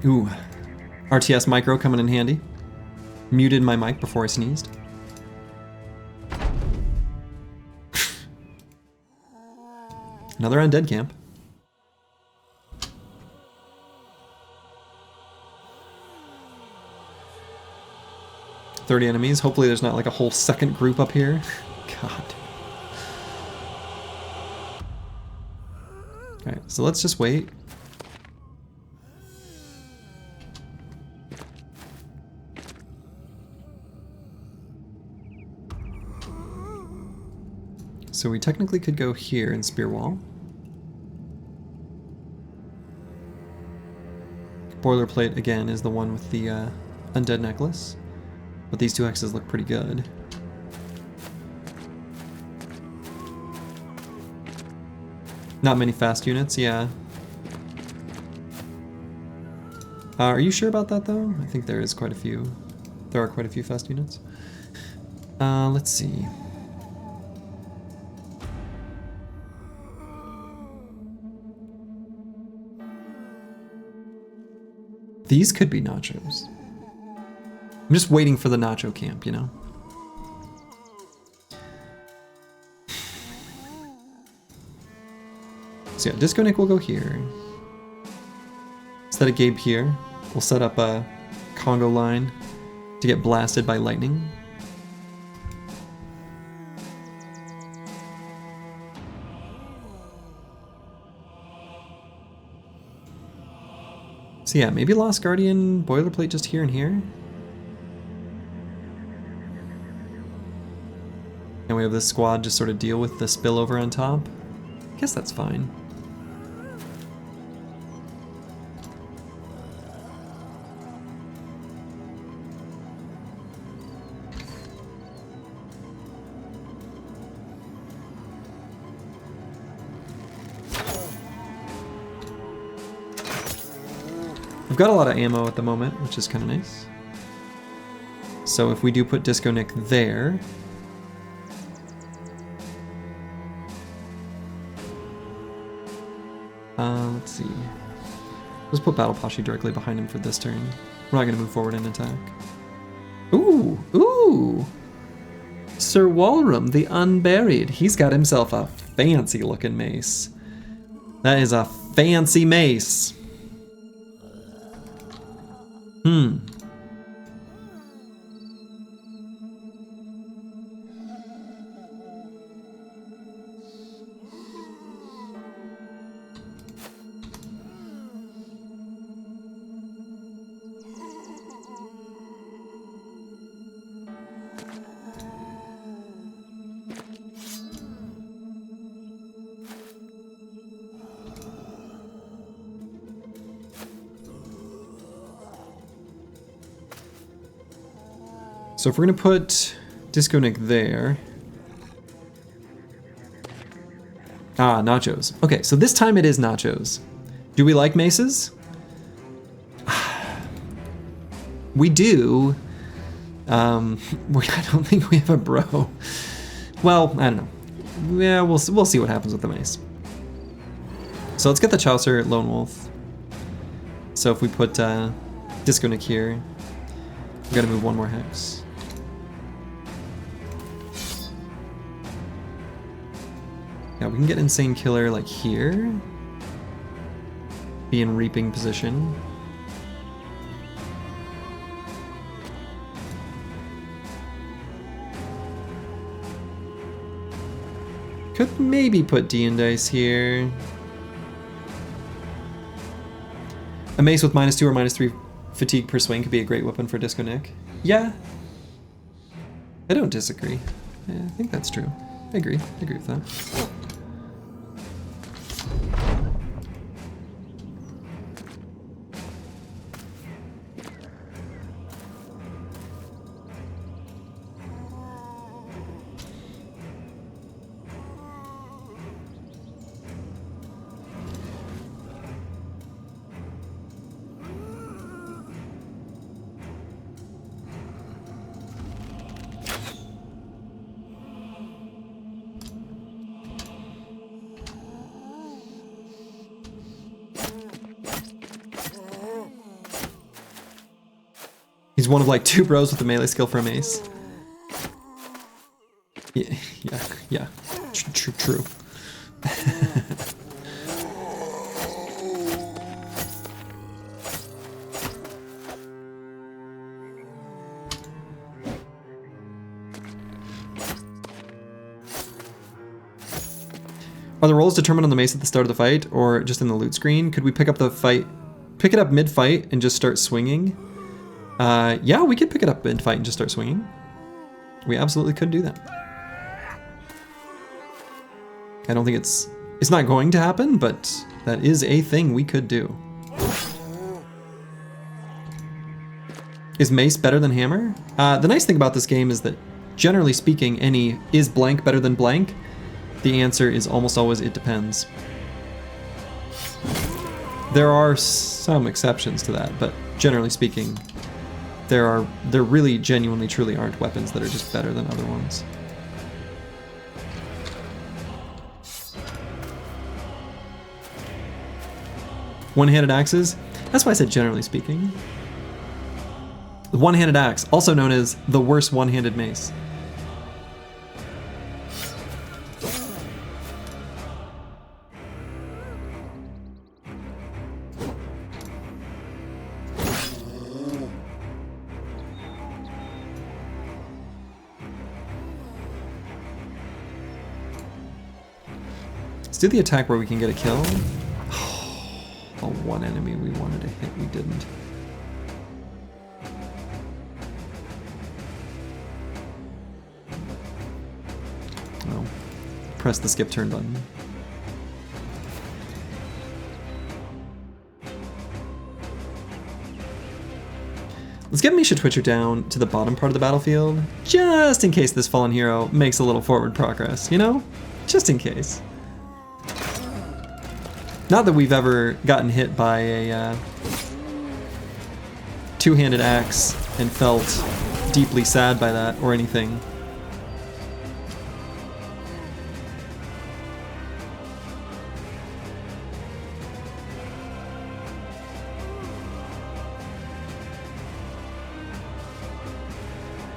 Ooh, RTS micro coming in handy. Muted my mic before I sneezed. Another undead camp. $30 enemies. Hopefully there's not like a whole second group up here. God. Alright, so let's just wait. So we technically could go here and spear wall. Boilerplate, again, is the one with the undead necklace. But these two hexes look pretty good. Not many fast units, yeah. Are you sure about that, though? I think there is quite a few. There are quite a few fast units. Let's see. These could be nachos. I'm just waiting for the nacho camp, you know? So yeah, Disco Nick will go here. Instead of Gabe here, we'll set up a Congo line to get blasted by lightning. So yeah, maybe Lost Guardian, Boilerplate just here and here. And we have this squad just sort of deal with the spillover on top. I guess that's fine. We've got a lot of ammo at the moment, which is kind of nice. So if we do put Disco Nick there... let's see. Let's put Battle Poshe directly behind him for this turn. We're not going to move forward and attack. Ooh! Ooh! Sir Walram, the Unburied. He's got himself a fancy looking mace. That is a fancy mace. So if we're gonna put Disco Nick there. Ah, nachos. Okay, so this time it is nachos. Do we like maces? We do. I don't think we have a bro. Well, I don't know. Yeah, we'll see what happens with the mace. So let's get the Chaucer Lone Wolf. So if we put Disco Nick here, we gotta move one more hex. Yeah, we can get Insane Killer like here. Be in reaping position. Could maybe put D and Dice here. A mace with -2 or -3 fatigue per swing could be a great weapon for Disco Nick. Yeah. I don't disagree. Yeah, I think that's true. I agree with that. He's one of like 2 bros with the melee skill for a mace. Yeah. True. Are the rolls determined on the mace at the start of the fight, or just in the loot screen? Could we pick it up mid-fight and just start swinging? Yeah, we could pick it up mid-fight and just start swinging. We absolutely could do that. I don't think it's not going to happen, but that is a thing we could do. Is mace better than hammer? The nice thing about this game is that, generally speaking, is blank better than blank? The answer is almost always it depends. There are some exceptions to that, but generally speaking, there really genuinely truly aren't weapons that are just better than other ones. One-handed axes? That's why I said generally speaking. The one-handed axe, also known as the worst one-handed mace. Let's do the attack where we can get a kill. The one enemy we wanted to hit, we didn't. Oh, press the skip turn button. Let's get Misha Twitcher down to the bottom part of the battlefield, just in case this fallen hero makes a little forward progress, you know? Just in case. Not that we've ever gotten hit by a two-handed axe and felt deeply sad by that or anything.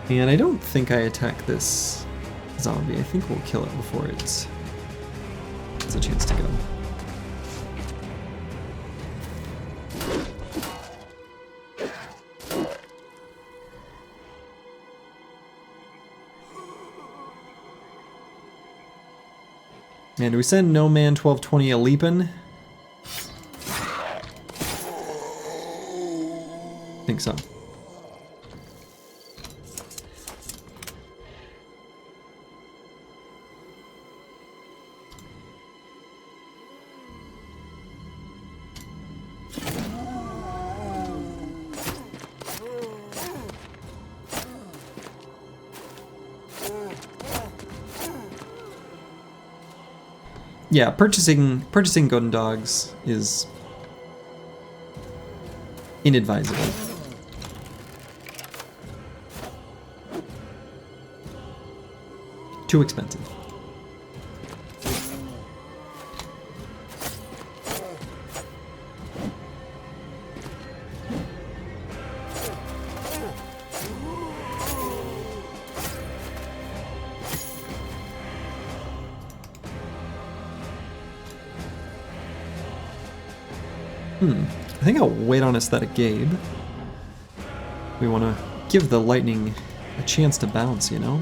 And I don't think I attack this zombie. I think we'll kill it before it's a chance to go. Man, do we send No Man 1220 a leapin'? Think so. Yeah, purchasing golden dogs is inadvisable. Too expensive. I think I'll wait on Aesthetic Gabe. We want to give the lightning a chance to bounce, you know?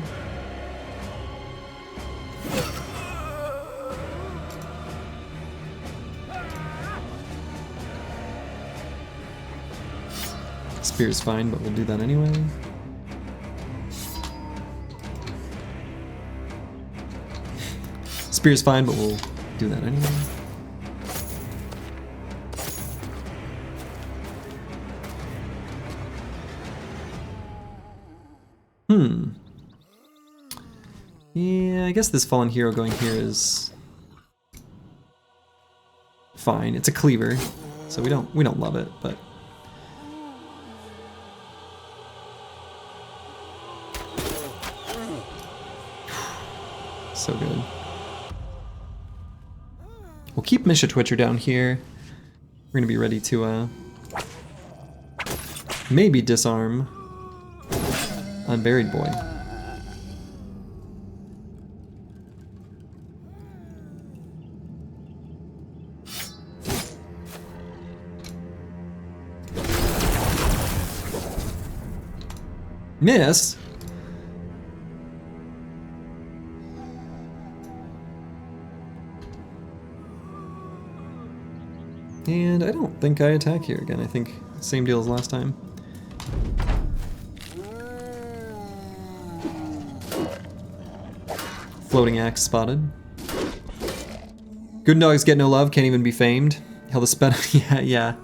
Spear's fine, but we'll do that anyway. Spear's fine, but we'll do that anyway. Yeah, I guess this Fallen Hero going here is fine. It's a cleaver, so we don't love it, but so good. We'll keep Misha Twitcher down here. We're gonna be ready to maybe disarm Unburied Boy. Miss? And I don't think I attack here again. I think same deal as last time. Floating axe spotted. Good dogs get no love, can't even be famed. Held a spell. Yeah.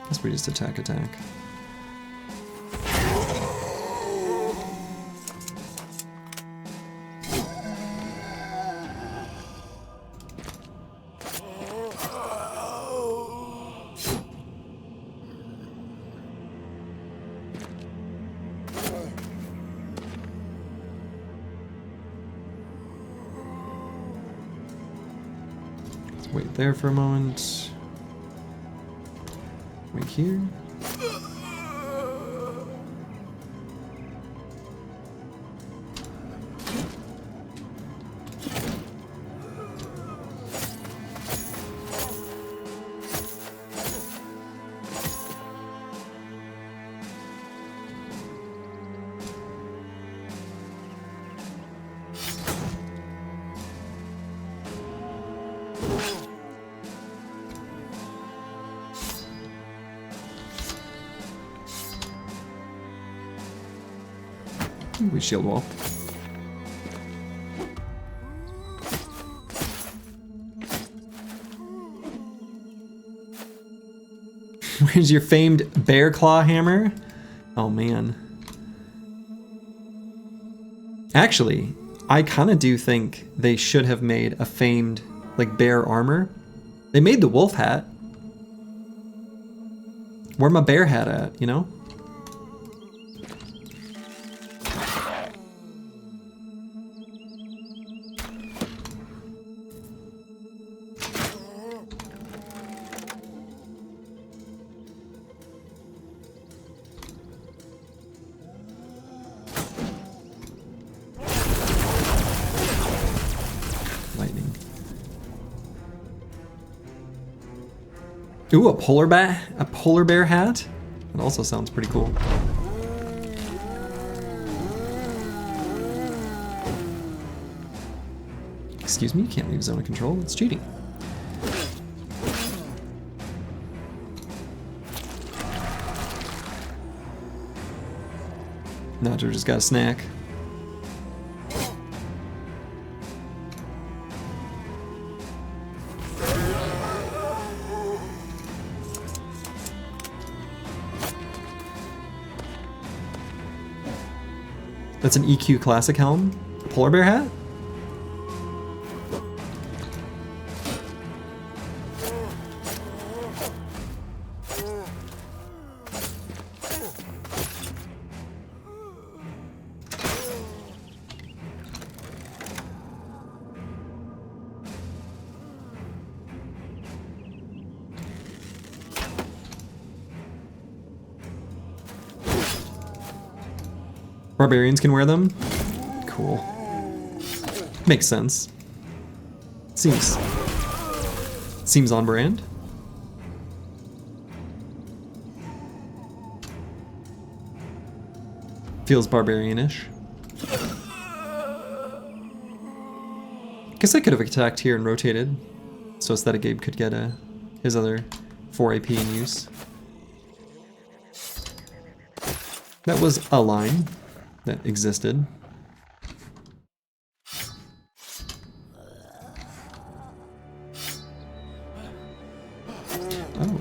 Guess we just attack. Wait there for a moment. Wait here. We shield wall. Where's your famed bear claw hammer? Oh man. Actually, I kind of do think they should have made a famed like bear armor. They made the wolf hat. Where my bear hat at, you know? Ooh, a polar bear hat? That also sounds pretty cool. Excuse me, you can't leave zone of control, it's cheating. Nacho just got a snack. That's an EQ classic helm. Polar bear hat? Barbarians can wear them? Cool. Makes sense. Seems on brand. Feels barbarian-ish. Guess I could have attacked here and rotated, so that Gabe could get his other 4 AP in use. That was a line that existed. Oh.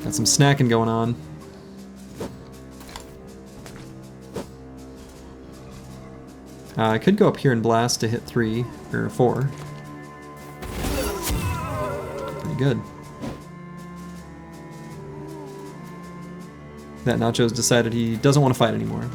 Got some snacking going on. I could go up here and blast to hit 3 or 4. Pretty good. That Nacho's decided he doesn't want to fight anymore.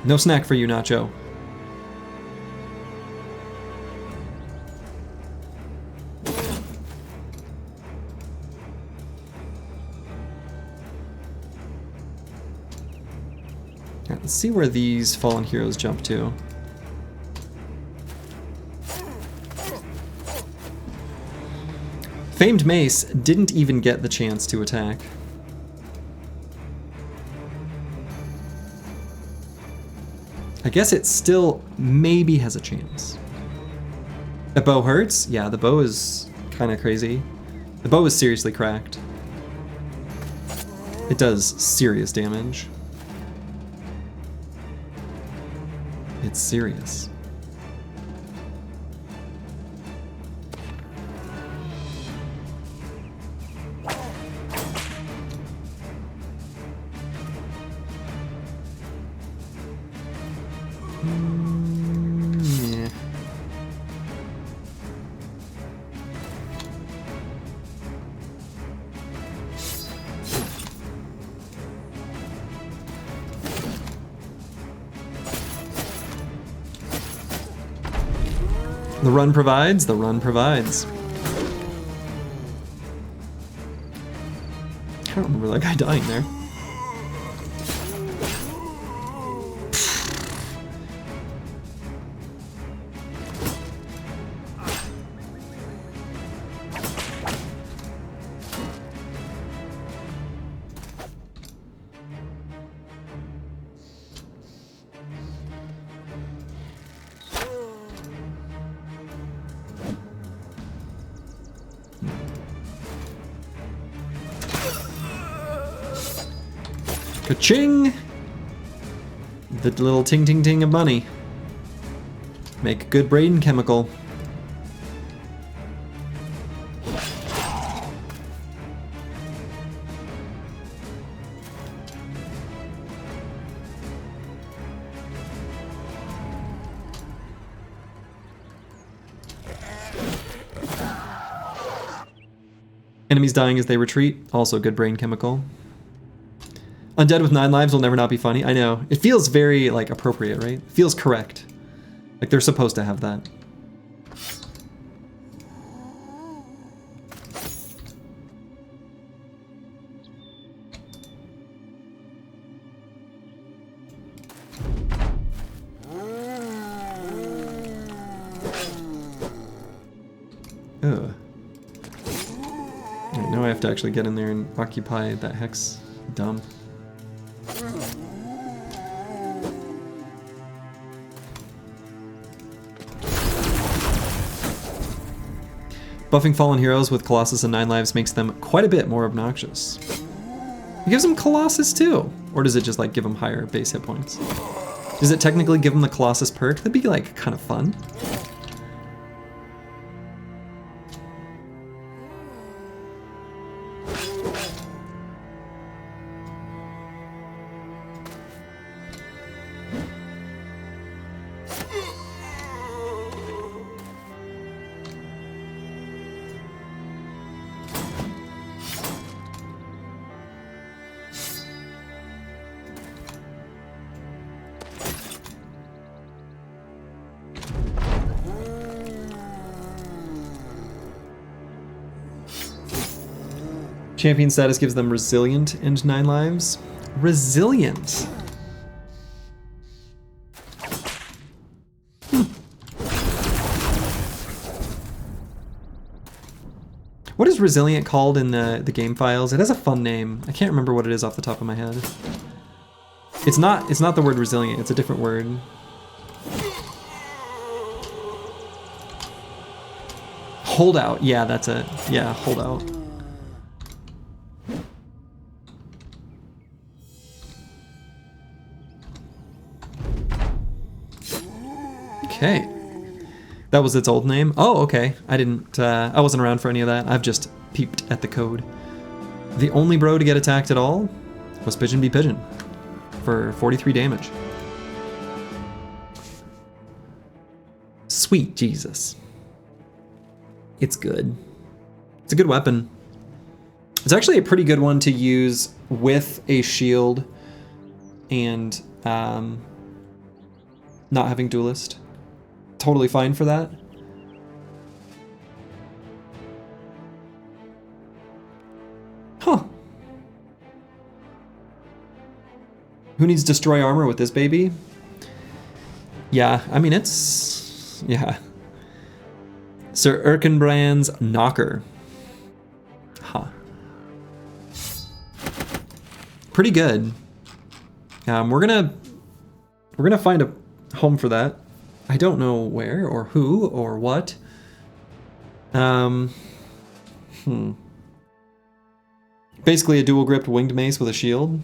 No snack for you, Nacho. Alright, let's see where these fallen heroes jump to. Famed Mace didn't even get the chance to attack. I guess it still maybe has a chance. The bow hurts? Yeah, the bow is kind of crazy. The bow is seriously cracked. It does serious damage. It's serious. Yeah. The run provides, the run provides. I don't remember that guy dying there. Ka-ching! The little ting-ting-ting of money. Make a good brain chemical. Enemies dying as they retreat, also good brain chemical. Undead with 9 lives will never not be funny. I know. It feels very, like, appropriate, right? It feels correct. Like, they're supposed to have that. to actually get in there and occupy that hex dump. Buffing fallen heroes with Colossus and 9 lives makes them quite a bit more obnoxious. It gives them Colossus too, or does it just like give them higher base hit points? Does it technically give them the Colossus perk? That'd be like kind of fun. Champion status gives them resilient and 9 lives. Resilient. What is resilient called in the game files? It has a fun name. I can't remember what it is off the top of my head. It's not the word resilient, it's a different word. Holdout, yeah, that's it. Yeah, holdout. Okay. That was its old name? Oh, okay. I wasn't around for any of that. I've just peeped at the code. The only bro to get attacked at all was Pigeon Be Pigeon for 43 damage. Sweet Jesus. It's good. It's a good weapon. It's actually a pretty good one to use with a shield and not having duelist. Totally fine for that. Huh. Who needs destroy armor with this baby? Yeah, I mean yeah. Sir Erkenbrand's Knocker. Huh. Pretty good. We're gonna find a home for that. I don't know where or who or what. Basically a dual gripped winged mace with a shield.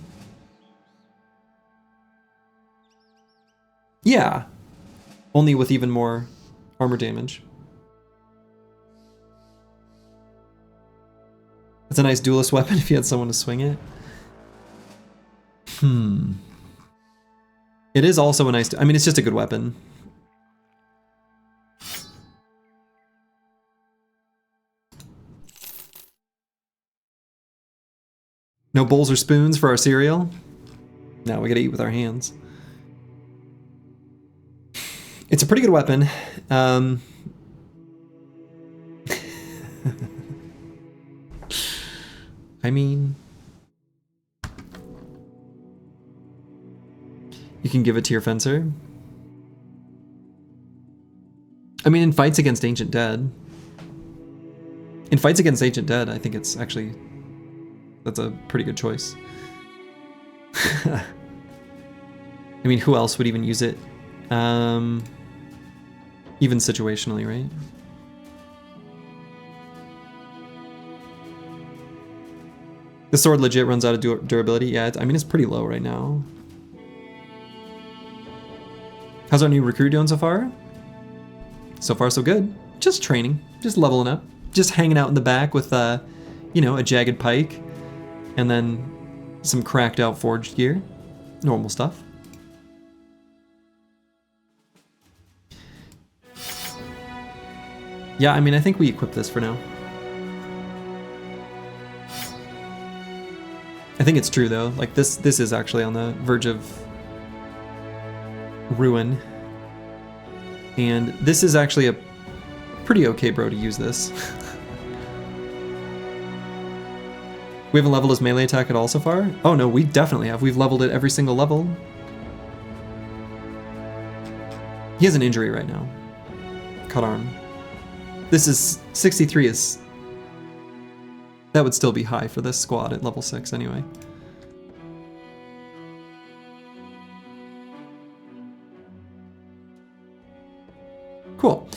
Yeah. Only with even more armor damage. It's a nice duelist weapon if you had someone to swing it. It is also a nice... I mean, it's just a good weapon. No bowls or spoons for our cereal? No, we gotta eat with our hands. It's a pretty good weapon. I mean... You can give it to your fencer. I mean, in fights against Ancient Dead. In fights against Ancient Dead, I think it's actually... That's a pretty good choice. I mean, who else would even use it? Even situationally, right? The sword legit runs out of durability. Yeah, I mean, it's pretty low right now. How's our new recruit doing so far? So far, so good. Just training, just leveling up, just hanging out in the back with, you know, a jagged pike, and then some cracked out forged gear. Normal stuff. Yeah, I mean, I think we equip this for now. I think it's true though. Like this is actually on the verge of ruin. And this is actually a pretty okay bro to use this. We haven't leveled his melee attack at all so far? Oh no, we definitely have. We've leveled it every single level. He has an injury right now. Cut arm. This is 63 is That would still be high for this squad at level 6 anyway. Cool.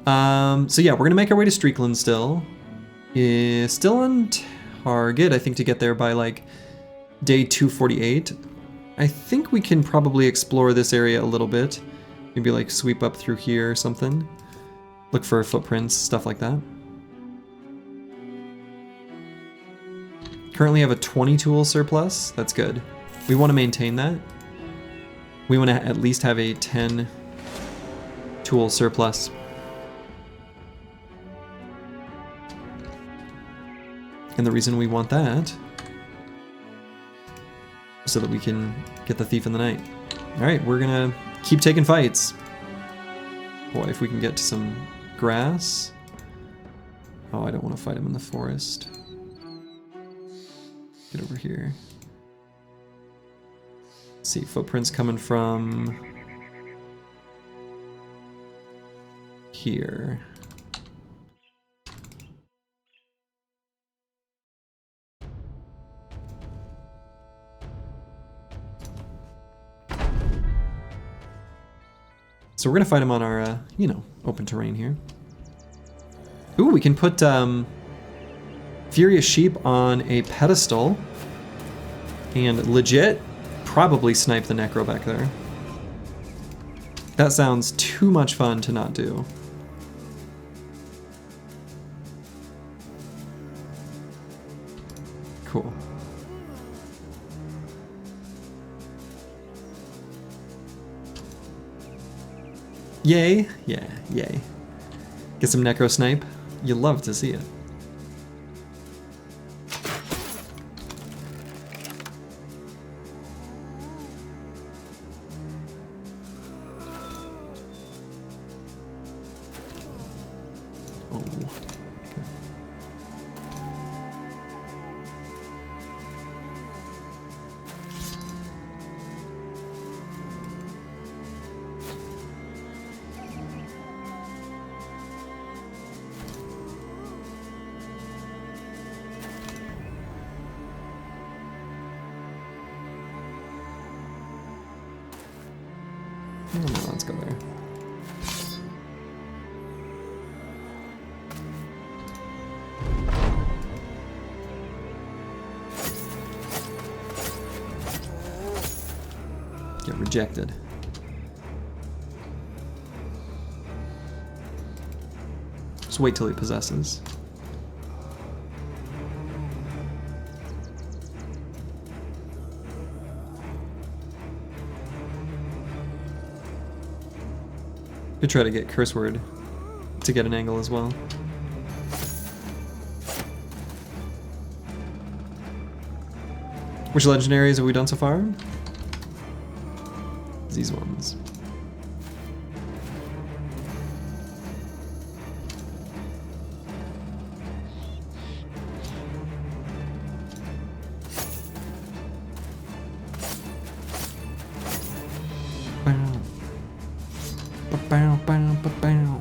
So yeah, we're gonna make our way to Streakland still. Still on target, I think, to get there by like day 248. I think we can probably explore this area a little bit. Maybe like sweep up through here or something. Look for footprints, stuff like that. Currently have a 20 tool surplus. That's good. We want to maintain that. We want to at least have a 10 tool surplus. And the reason we want that is so that we can get the Thief in the Night. Alright, we're gonna keep taking fights. Boy, if we can get to some grass. Oh, I don't want to fight him in the forest. Get over here. Let's see, footprints coming from here. So we're gonna fight him on our, you know, open terrain here. Ooh, we can put Furious Sheep on a pedestal and legit probably snipe the Necro back there. That sounds too much fun to not do. Cool. Yay. Yeah, yay. Get some Necro snipe. You love to see it. Oh, okay. Oh, let's go there. Get rejected. Just wait till he possesses. Could try to get Curse Word to get an angle as well. Which legendaries have we done so far? These ones. Bow, bow, bow, bow.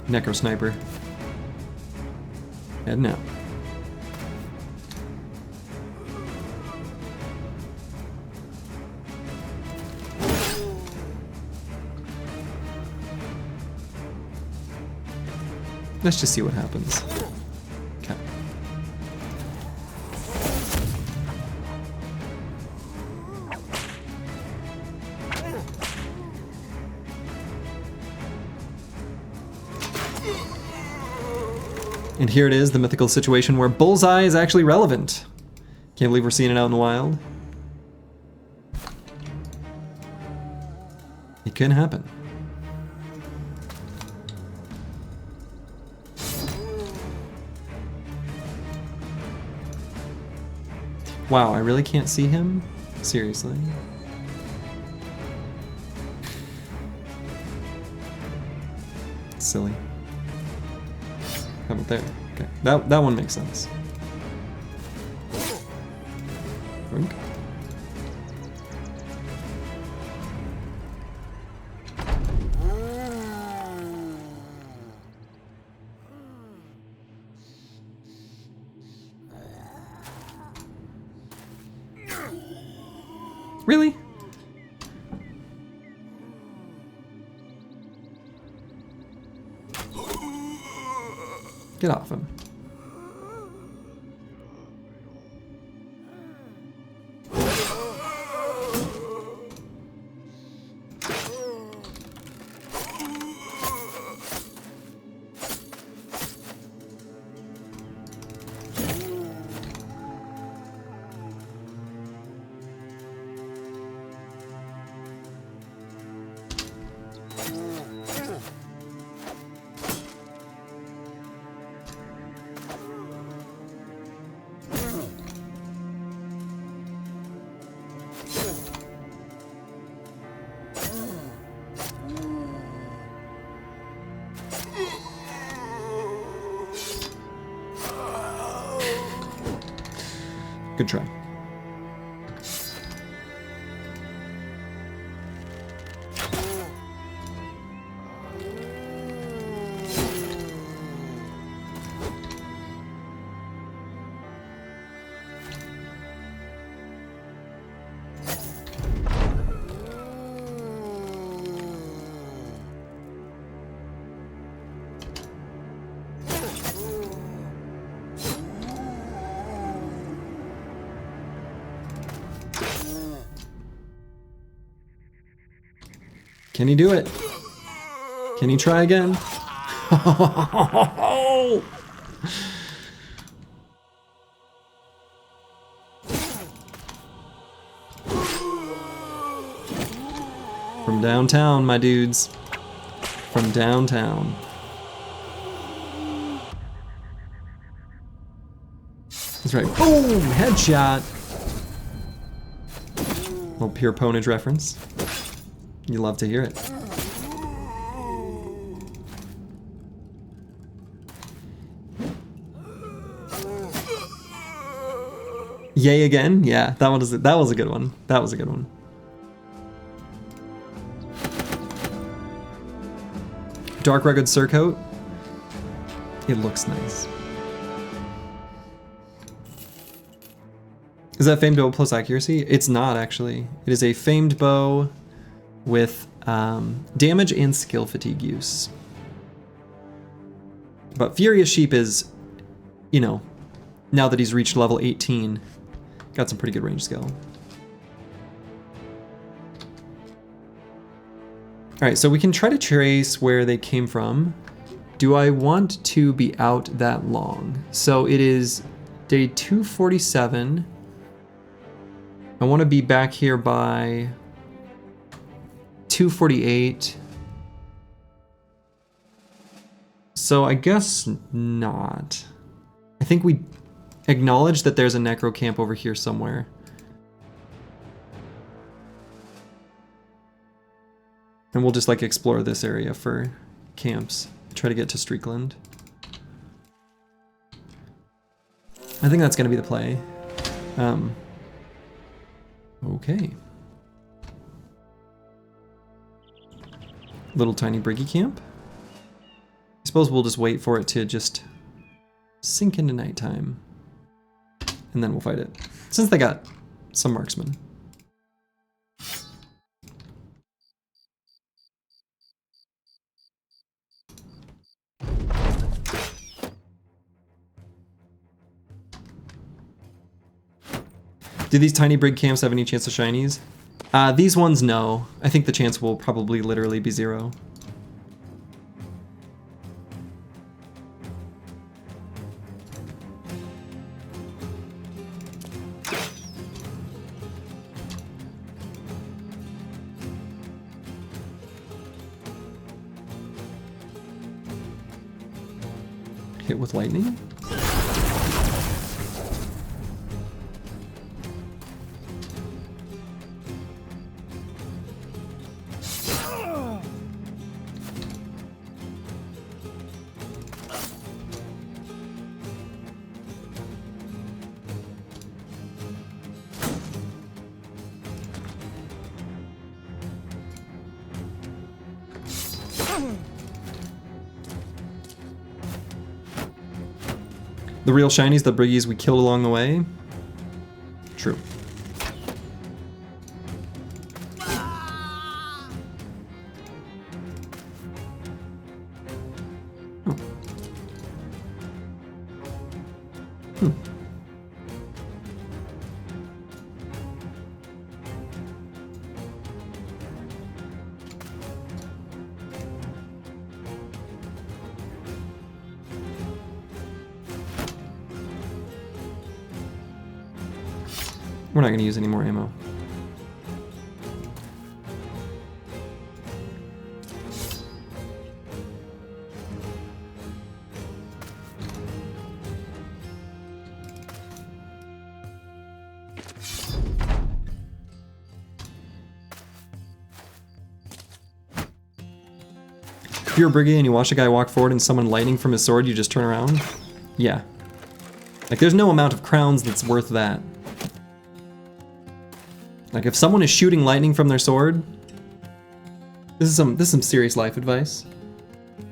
Necro Sniper. Heading out. Let's just see what happens. Okay. And here it is, the mythical situation where Bullseye is actually relevant. Can't believe we're seeing it out in the wild. It can happen. Wow, I really can't see him? Seriously? Silly. How about there? Okay, that one makes sense. Rink. Really? Get off him. Good try. Can he do it? Can he try again? From downtown, my dudes. From downtown. That's right. Boom! Headshot! Little pure ponage reference. You love to hear it. Yay again? Yeah, that was a good one. That was a good one. Dark Rugged Surcoat. It looks nice. Is that famed bow plus accuracy? It's not actually. It is a famed bow with damage and skill fatigue use. But Furious Sheep is, you know, now that he's reached level 18, got some pretty good range skill. Alright, so we can try to trace where they came from. Do I want to be out that long? So it is day 247. I want to be back here by 248. So I guess not. I think we acknowledge that there's a necro camp over here somewhere. And we'll just like explore this area for camps. Try to get to Streakland. I think that's gonna be the play. Okay. Little tiny Briggy camp. I suppose we'll just wait for it to just sink into nighttime. And then we'll fight it. Since they got some marksmen. Do these tiny brig camps have any chance of shinies? These ones, no. I think the chance will probably literally be 0. Hit with lightning? The real shinies, the briggies we killed along the way. True. We're not going to use any more ammo. If you're a brigade and you watch a guy walk forward and someone lightning from his sword, you just turn around? Yeah. Like, there's no amount of crowns that's worth that. Like, if someone is shooting lightning from their sword, this is some serious life advice.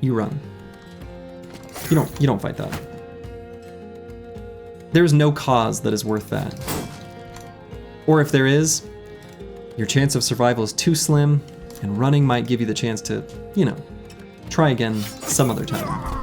You run. You don't fight that. There is no cause that is worth that. Or if there is, your chance of survival is too slim, and running might give you the chance to, you know, try again some other time.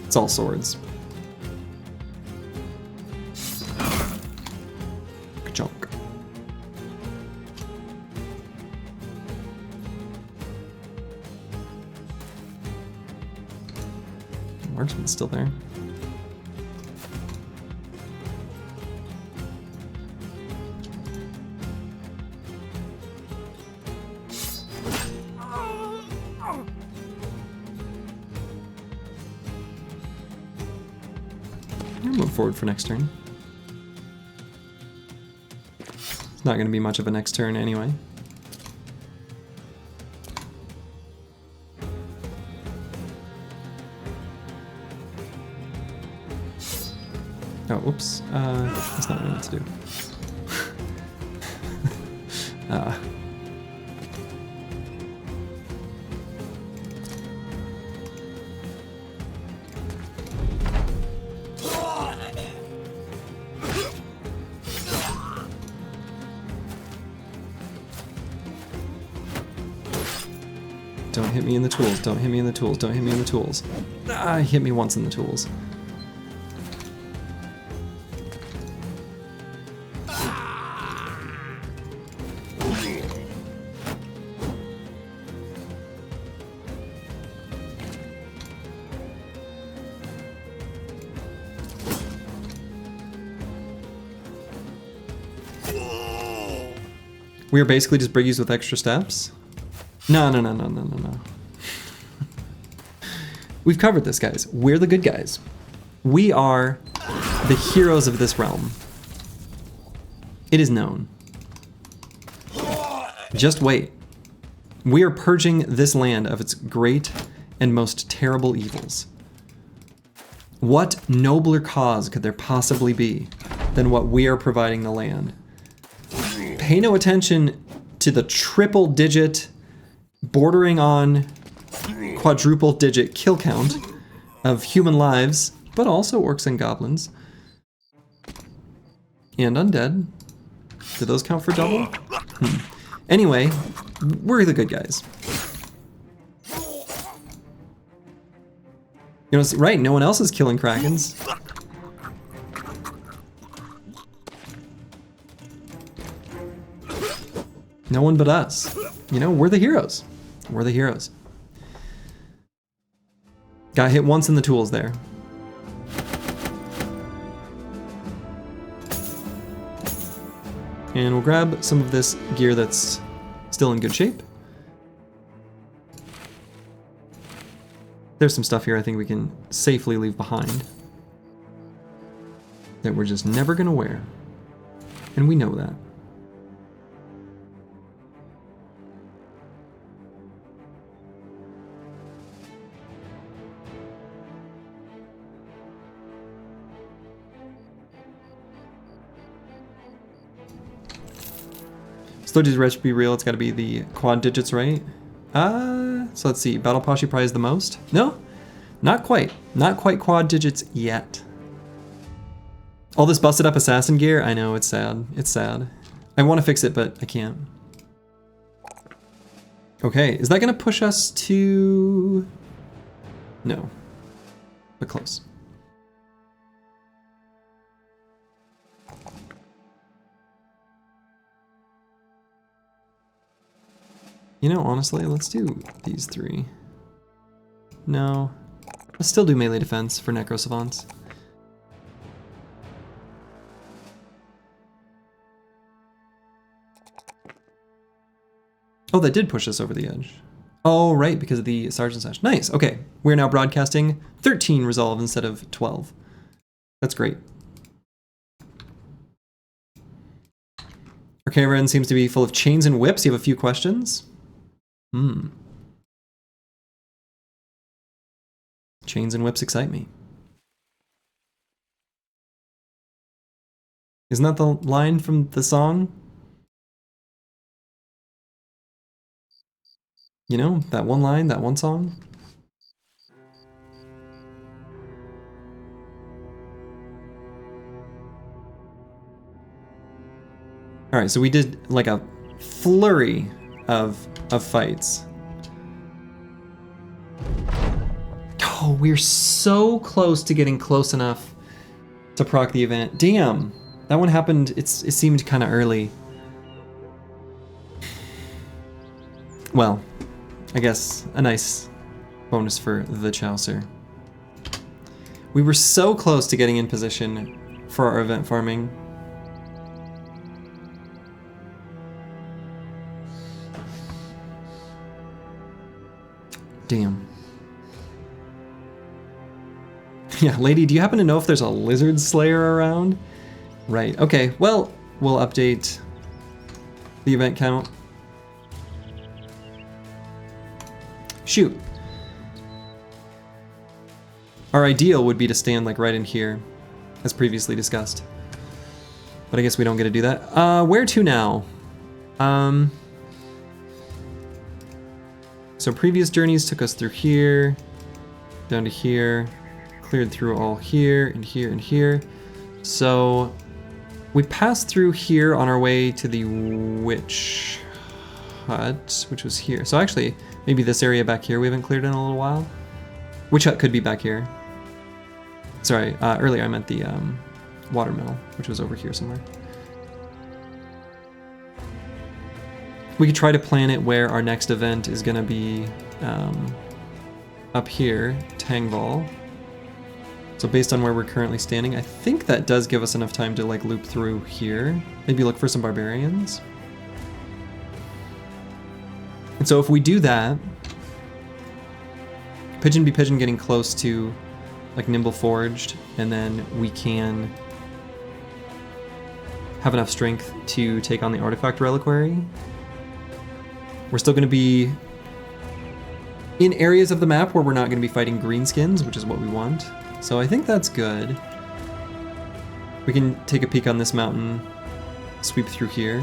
It's all swords. Ka-chunk. Marksman's still there. Move forward for next turn. It's not going to be much of a next turn anyway. Oh, oops. That's not what I meant to do. Don't hit me in the tools, don't hit me in the tools, don't hit me in the tools. Ah, hit me once in the tools. We are basically just briggies with extra steps? No. We've covered this, guys. We're the good guys. We are the heroes of this realm. It is known. Just wait. We are purging this land of its great and most terrible evils. What nobler cause could there possibly be than what we are providing the land? Pay no attention to the triple-digit, bordering on quadruple-digit kill count of human lives, but also orcs and goblins. And undead. Do those count for double? Anyway, we're the good guys. You know, right, no one else is killing Krakens. No one but us. You know, we're the heroes. We're the heroes. Got hit once in the tools there. And we'll grab some of this gear that's still in good shape. There's some stuff here I think we can safely leave behind that we're just never gonna wear. And we know that. Slow digit rest be real, it's gotta be the quad digits, right? So let's see, Battle Poshy prize the most? No, not quite. Not quite quad digits yet. All this busted up assassin gear, I know, it's sad. It's sad. I want to fix it, but I can't. Okay, is that gonna push us to... No, but close. You know, honestly, let's do these three. No, let's still do melee defense for Necro Savants. Oh, that did push us over the edge. Oh, right, because of the Sergeant Sash. Nice, okay. We're now broadcasting 13 resolve instead of 12. That's great. Our caravan seems to be full of chains and whips. You have a few questions? Chains and whips excite me. Isn't that the line from the song? You know, that one line, that one song? Alright, so we did like a flurry of fights. Oh, we're so close to getting close enough to proc the event. Damn, that one happened, it seemed kind of early. Well, I guess a nice bonus for the Chaucer. We were so close to getting in position for our event farming. Damn. Yeah, lady, do you happen to know if there's a lizard slayer around? Right, okay, well, we'll update the event count. Shoot. Our ideal would be to stand like right in here, as previously discussed. But I guess we don't get to do that. Where to now? So previous journeys took us through here, down to here, cleared through all here, and here, and here. So we passed through here on our way to the witch hut, which was here. So actually, maybe this area back here we haven't cleared in a little while. Witch hut could be back here. Sorry, earlier I meant the watermill, which was over here somewhere. We could try to plan it where our next event is gonna be up here, Tangval. So based on where we're currently standing, I think that does give us enough time to like loop through here. Maybe look for some barbarians. And so if we do that, Pigeon be Pigeon getting close to like Nimble Forged, and then we can have enough strength to take on the Artifact Reliquary. We're still going to be in areas of the map where we're not going to be fighting greenskins, which is what we want. So I think that's good. We can take a peek on this mountain, sweep through here.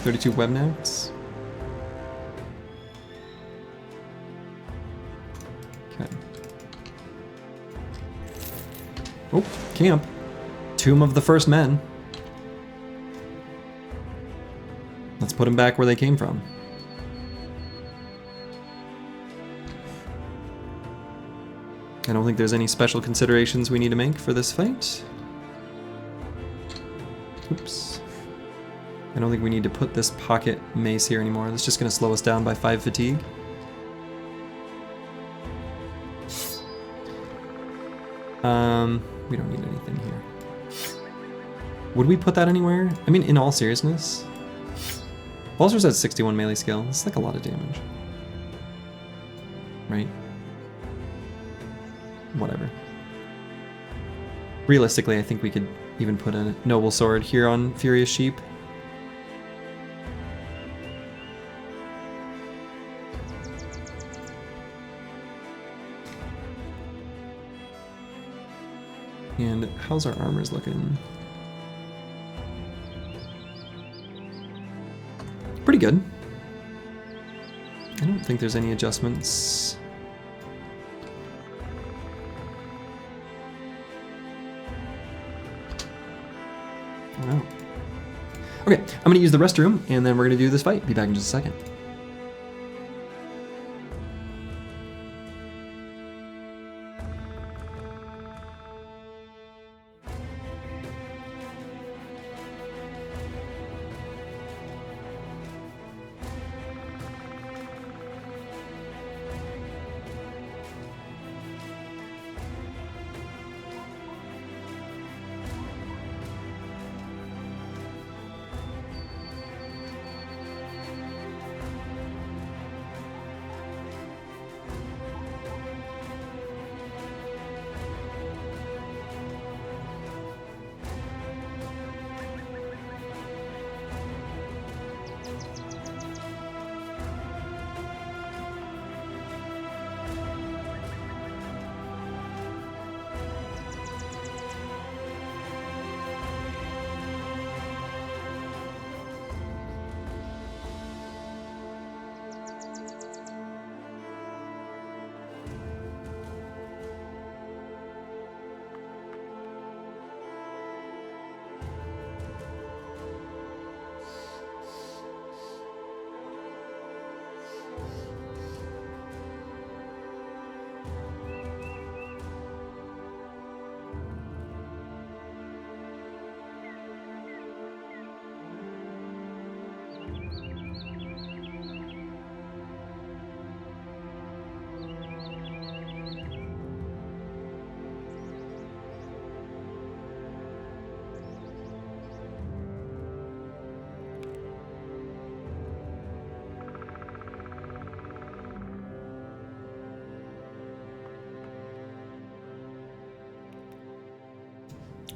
32 webnets. Okay. Oh, camp. Tomb of the First Men. Let's put them back where they came from. I don't think there's any special considerations we need to make for this fight. Oops. I don't think we need to put this pocket mace here anymore. That's just going to slow us down by 5 fatigue. We don't need anything here. Would we put that anywhere? I mean, in all seriousness, Pulsar's at 61 melee skill. That's like a lot of damage. Right? Whatever. Realistically, I think we could even put a Noble Sword here on Furious Sheep. And how's our armors looking? Pretty good. I don't think there's any adjustments. Wow. Okay, I'm gonna use the restroom and then we're gonna do this fight. Be back in just a second.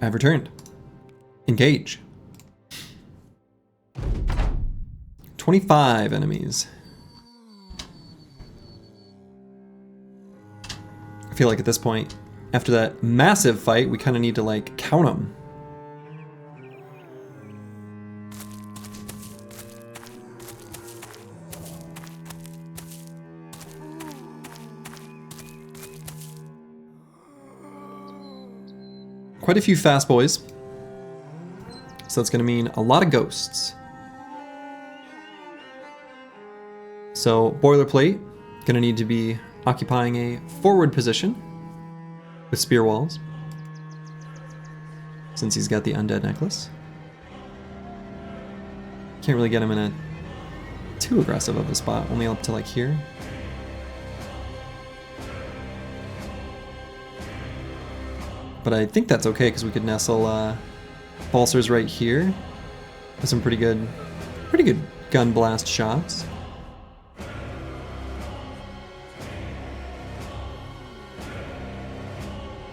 I've returned. Engage. 25 enemies. I feel like at this point, after that massive fight, we kind of need to like count them. Quite a few fast boys. So that's going to mean a lot of ghosts. So boilerplate, going to need to be occupying a forward position with spear walls, since he's got the undead necklace. Can't really get him in a too aggressive of a spot, only up to like here. But I think that's okay because we could nestle pulsars right here with some pretty good gun blast shots.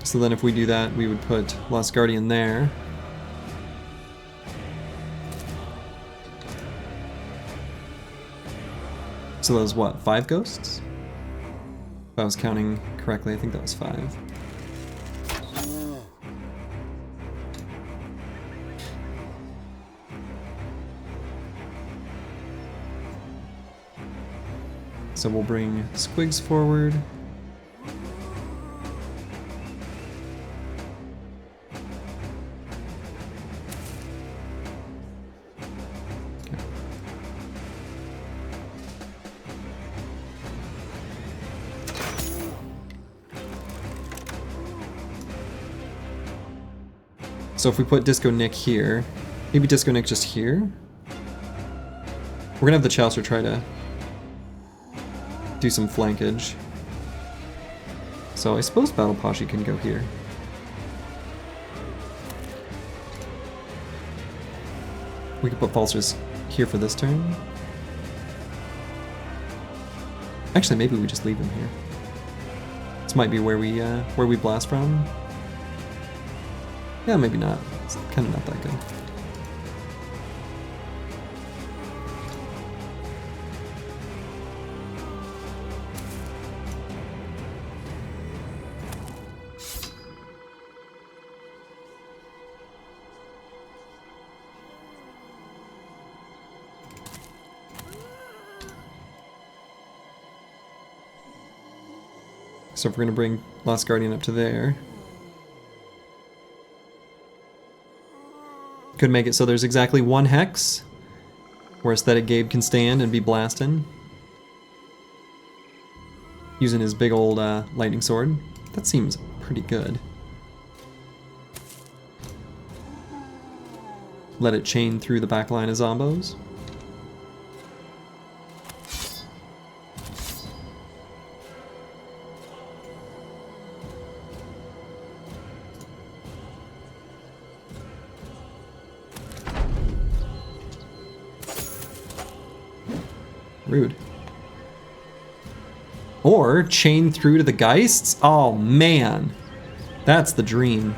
So then if we do that, we would put Lost Guardian there. So that was what, 5 ghosts? If I was counting correctly, I think that was 5. So we'll bring Squigs forward. Okay. So if we put Disco Nick here, maybe Disco Nick just here. We're gonna have the Chaucer try to do some flankage. So I suppose Battle Poshe can go here. We could put Pulsars here for this turn. Actually, maybe we just leave them here. This might be where we blast from. Yeah, maybe not. It's kind of not that good. So if we're gonna bring Last Guardian up to there, could make it so there's exactly 1 hex where Aesthetic Gabe can stand and be blasting. Using his big old lightning sword. That seems pretty good. Let it chain through the back line of zombos. Rude. Or chain through to the Geists? Oh man, that's the dream.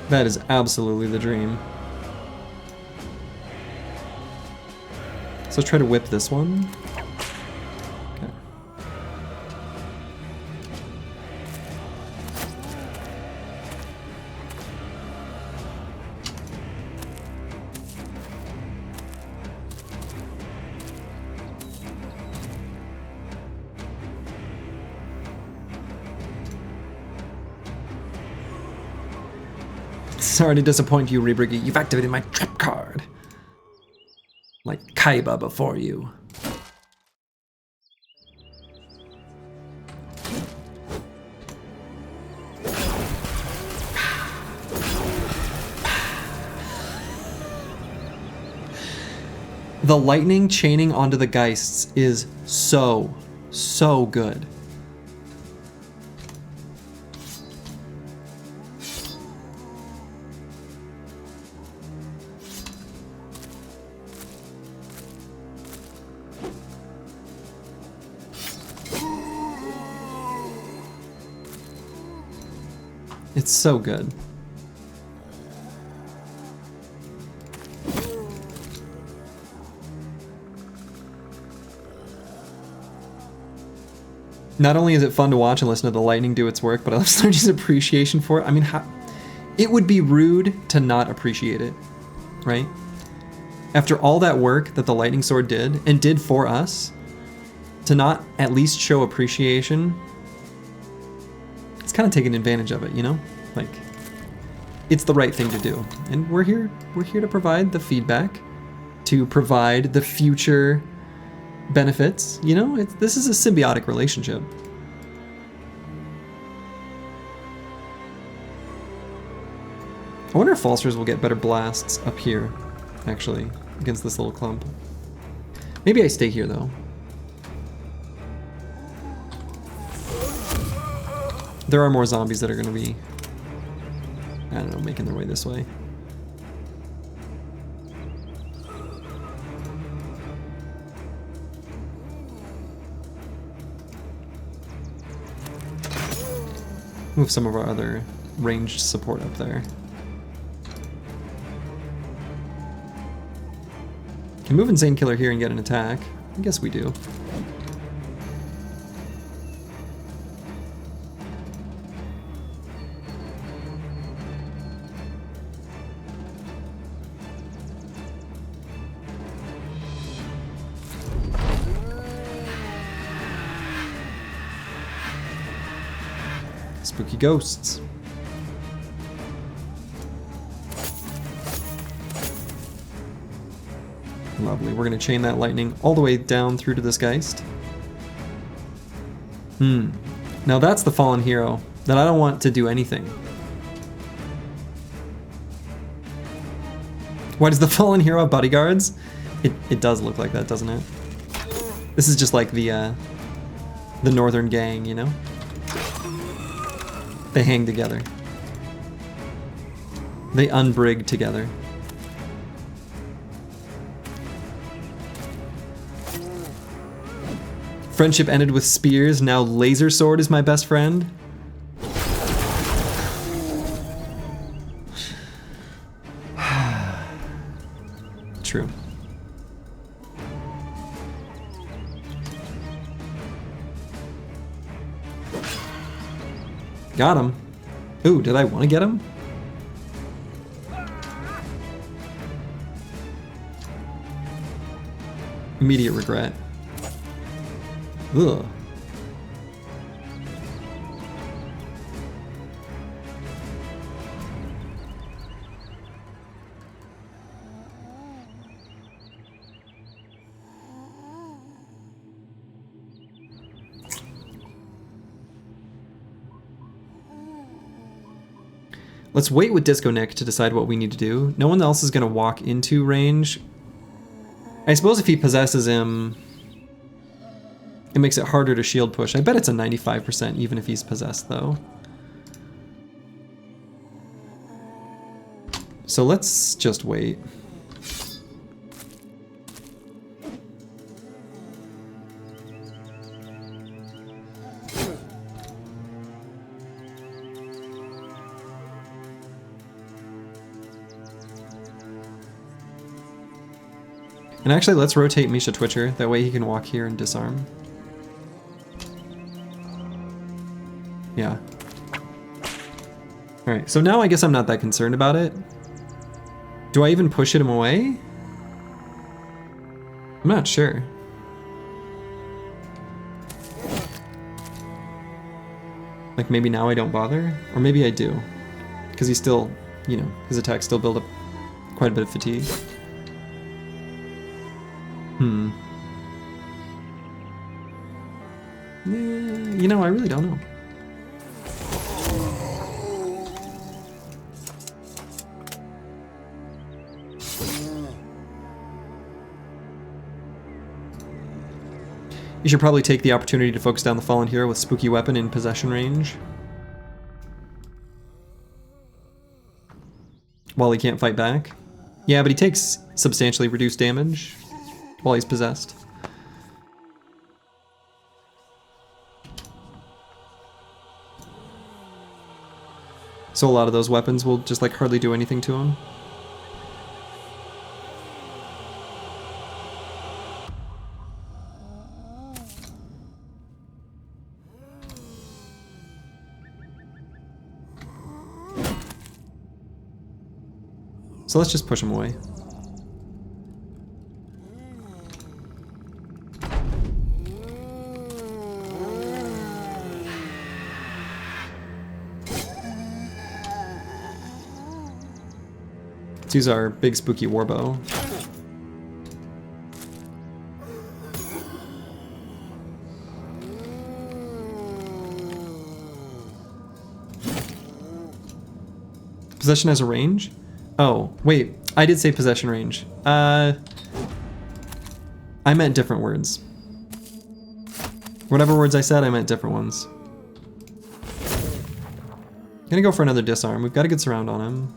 That is absolutely the dream. So let's try to whip this one. Okay. Sorry to disappoint you, Rebriggy. You've activated my trap card. Like Kaiba before you. The lightning chaining onto the Geists is so good. It's so good. Not only is it fun to watch and listen to the lightning do its work, but I love Slurgy's appreciation for it. I mean, it would be rude to not appreciate it, right? After all that work that the lightning sword did, and did for us, to not at least show appreciation, it's kind of taking advantage of it, you know? Like, it's the right thing to do. And we're here to provide the feedback, to provide the future benefits, you know? This is a symbiotic relationship. I wonder if Falsters will get better blasts up here, actually, against this little clump. Maybe I stay here, though. There are more zombies that are going to be, I don't know, making their way this way. Move some of our other ranged support up there. Can move Insane Killer here and get an attack. I guess we do. Spooky ghosts. Lovely. We're going to chain that lightning all the way down through to this Geist. Now that's the fallen hero that I don't want to do anything. Why does the fallen hero have bodyguards? It does look like that, doesn't it? This is just like the northern gang, you know? They hang together. They unbrig together. Friendship ended with spears, now laser sword is my best friend. True. Got him. Ooh, did I want to get him? Immediate regret. Ugh. Let's wait with Disco Nick to decide what we need to do. No one else is going to walk into range. I suppose if he possesses him, it makes it harder to shield push. I bet it's a 95% even if he's possessed though. So let's just wait. And actually, let's rotate Misha Twitcher. That way he can walk here and disarm. Yeah. Alright, so now I guess I'm not that concerned about it. Do I even push him away? I'm not sure. Like maybe now I don't bother? Or maybe I do. Because he's still, you know, his attacks still build up quite a bit of fatigue. You know, I really don't know. You should probably take the opportunity to focus down the fallen hero with spooky weapon in possession range. While he can't fight back. Yeah, but he takes substantially reduced damage while he's possessed. So a lot of those weapons will just like hardly do anything to him. So let's just push him away. Let's use our big spooky warbow. Possession has a range? Oh, wait, I did say possession range. I meant different words. Whatever words I said, I meant different ones. I'm gonna go for another disarm. We've got a good surround on him.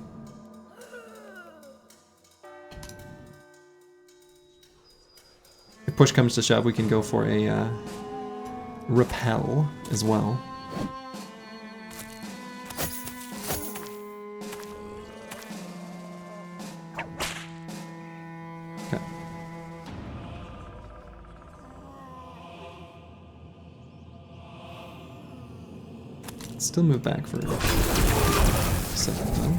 If push comes to shove, we can go for a repel as well. Okay. Let's still move back for a second though.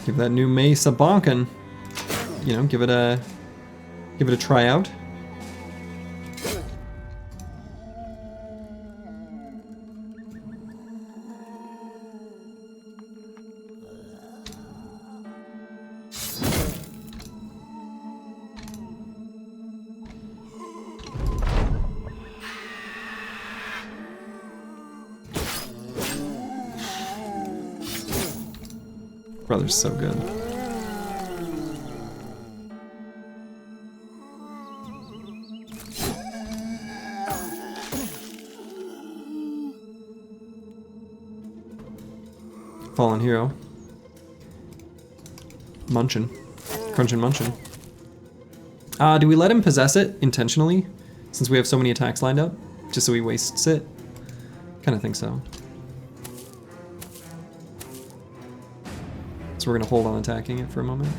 Give that new mace a bonkin'. You know, give it a try out. Brother's so good. Fallen hero. Munchin. Crunchin' munchin'. Do we let him possess it intentionally? Since we have so many attacks lined up? Just so he wastes it? Kinda think so. So we're gonna hold on attacking it for a moment.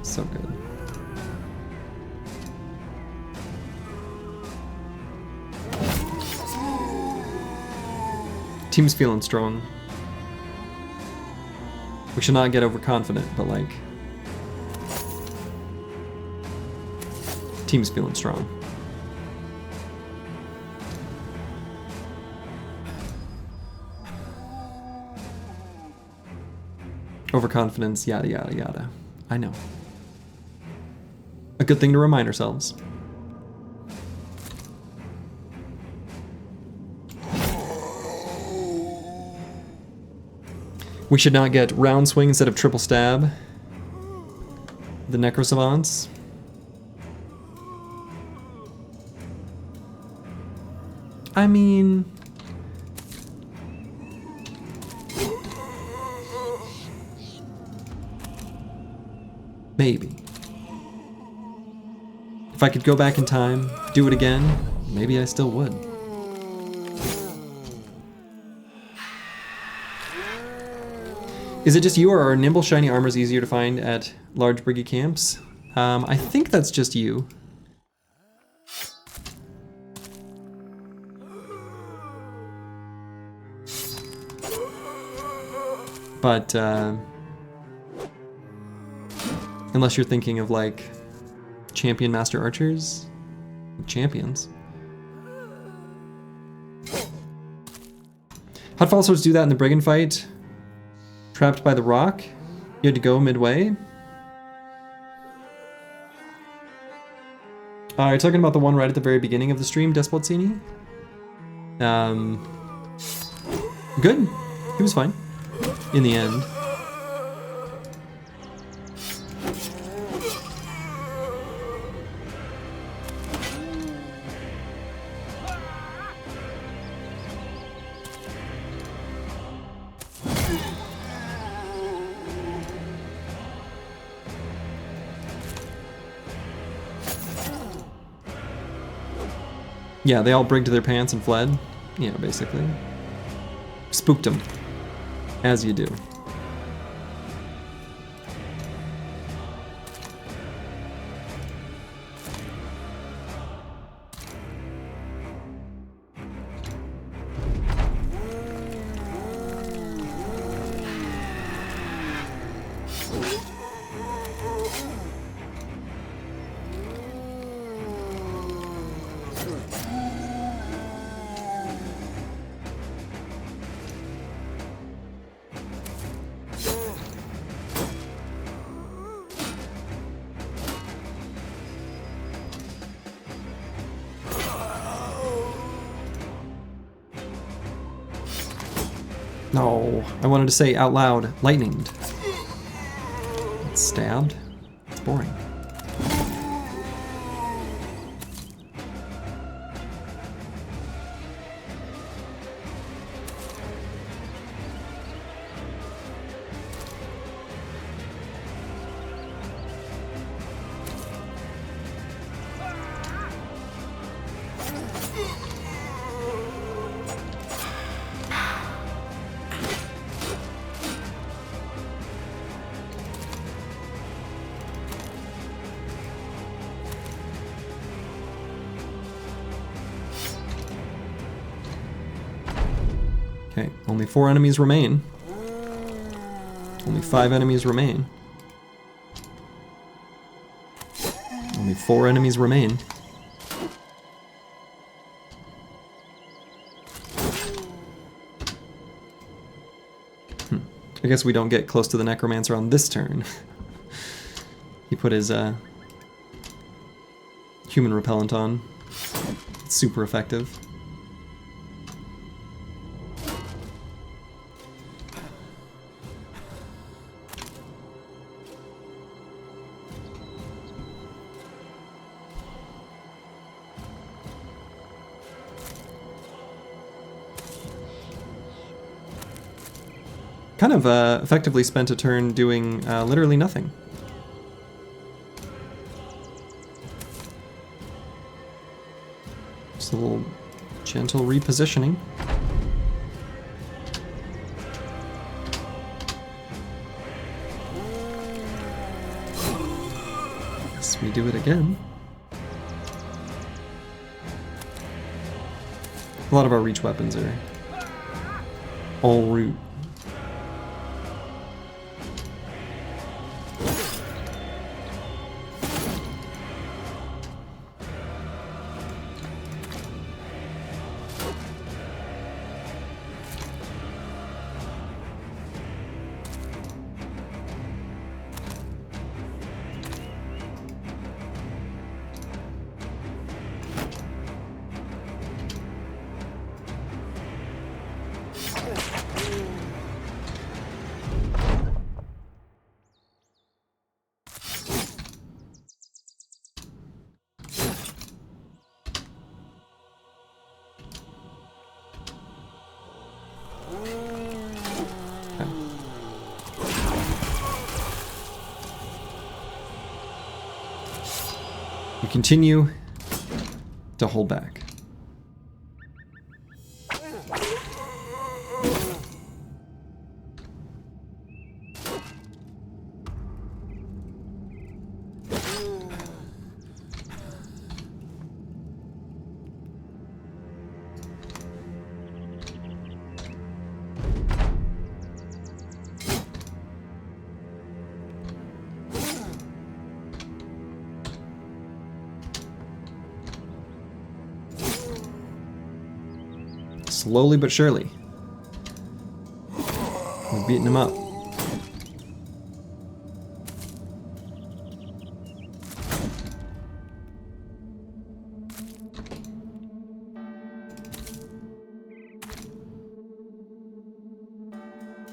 So good. Team's feeling strong. We should not get overconfident, but like... Team's feeling strong. Overconfidence, yada yada yada. I know. A good thing to remind ourselves. We should not get round swing instead of triple stab. The Necro Savants. I mean... maybe. If I could go back in time, do it again, maybe I still would. Is it just you, or are nimble shiny armors easier to find at large briggy camps? I think that's just you. But, unless you're thinking of like champion master archers, champions. How'd Fall Swords do that in the Brigand fight? Trapped by the rock? You had to go midway? You're talking about the one right at the very beginning of the stream, Despotsini? Good. He was fine. In the end. Yeah, they all brigged their pants and fled. Yeah, basically. Spooked them. As you do. No, I wanted to say out loud, lightninged. It's stabbed. It's boring. Okay, only 4 enemies remain. Only 5 enemies remain. Only 4 enemies remain. I guess we don't get close to the Necromancer on this turn. He put his human repellent on. It's super effective. kind of effectively spent a turn doing literally nothing. Just a little gentle repositioning. Guess we do it again. A lot of our reach weapons are all root. We continue to hold back. Slowly but surely. We're beating him up.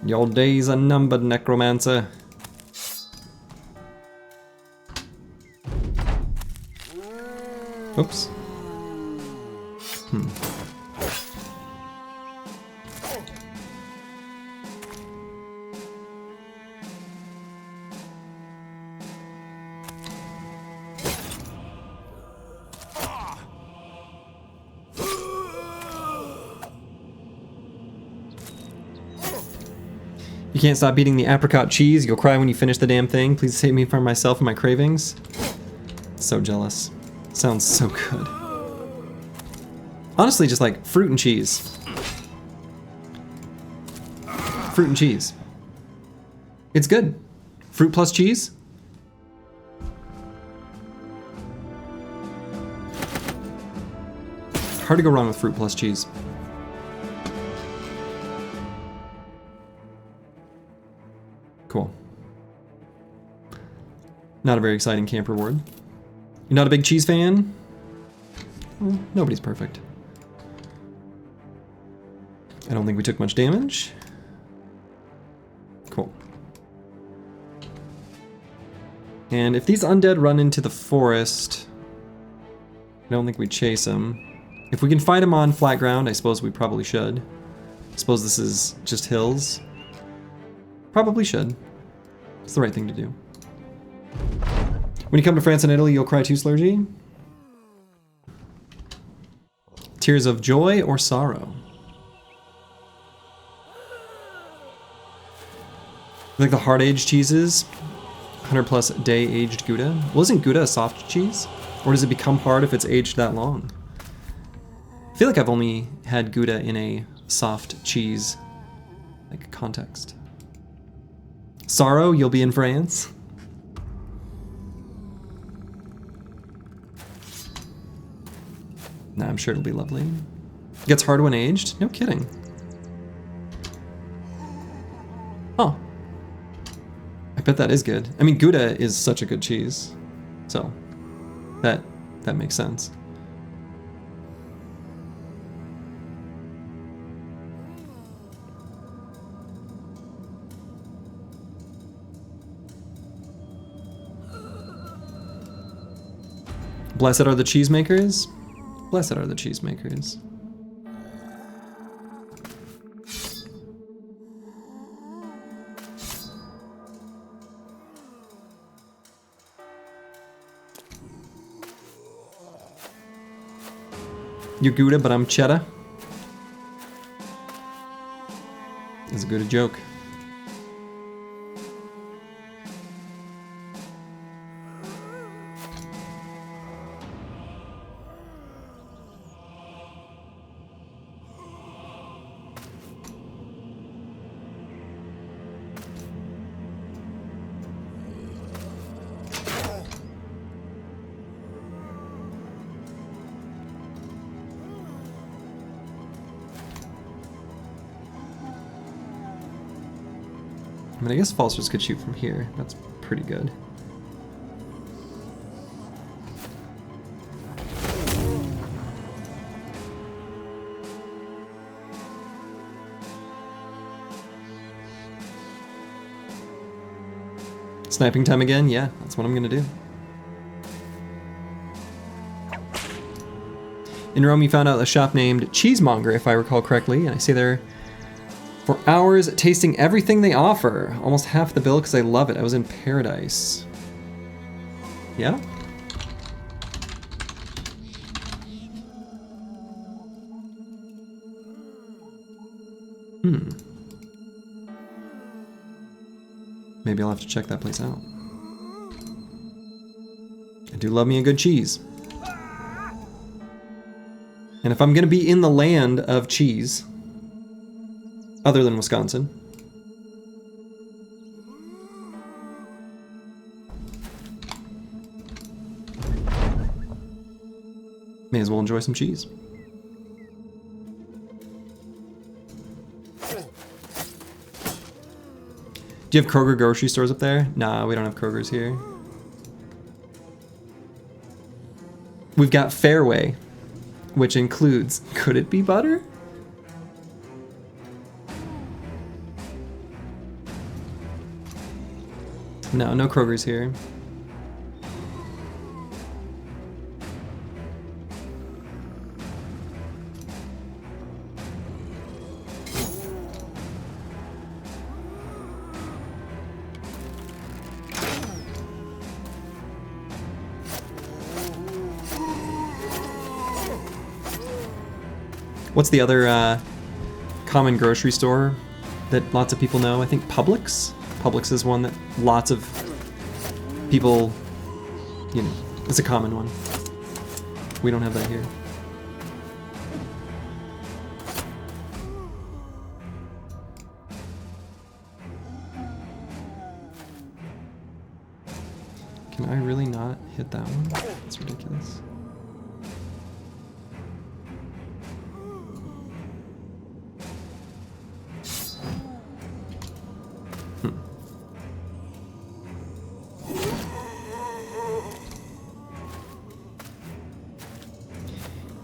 Your days are numbered, Necromancer. Oops. You can't stop eating the apricot cheese. You'll cry when you finish the damn thing. Please save me from myself and my cravings. So jealous. Sounds so good. Honestly, just like fruit and cheese. Fruit and cheese. It's good. Fruit plus cheese. Hard to go wrong with fruit plus cheese. Cool. Not a very exciting camp reward. You're not a big cheese fan? Well, nobody's perfect. I don't think we took much damage. Cool. And if these undead run into the forest, I don't think we chase them. If we can fight them on flat ground, I suppose we probably should. I suppose this is just hills. Probably should. It's the right thing to do. When you come to France and Italy, you'll cry too, Slurgy? Tears of joy or sorrow? Like the hard-aged cheeses? 100+ day aged Gouda? Well, isn't Gouda a soft cheese? Or does it become hard if it's aged that long? I feel like I've only had Gouda in a soft cheese like context. Sorrow, you'll be in France? Nah, I'm sure it'll be lovely. Gets hard when aged? No kidding. Oh. I bet that is good. I mean, Gouda is such a good cheese. So, that makes sense. Blessed are the cheesemakers. Blessed are the cheesemakers. You're Gouda, but I'm Cheddar. It's a good joke. I mean, I guess Falsters could shoot from here. That's pretty good. Sniping time again? Yeah, that's what I'm gonna do. In Rome, you found out a shop named Cheesemonger, if I recall correctly, and I stay there for hours tasting everything they offer. Almost half the bill because I love it. I was in paradise. Yeah? Maybe I'll have to check that place out. I do love me a good cheese. And if I'm gonna be in the land of cheese, other than Wisconsin, may as well enjoy some cheese. Do you have Kroger grocery stores up there? Nah, we don't have Kroger's here. We've got Fairway, which includes, could it be butter? No, no Kroger's here. What's the other common grocery store that lots of people know? I think Publix? Publix is one that lots of people, you know, it's a common one. We don't have that here. Can I really not hit that one? That's ridiculous.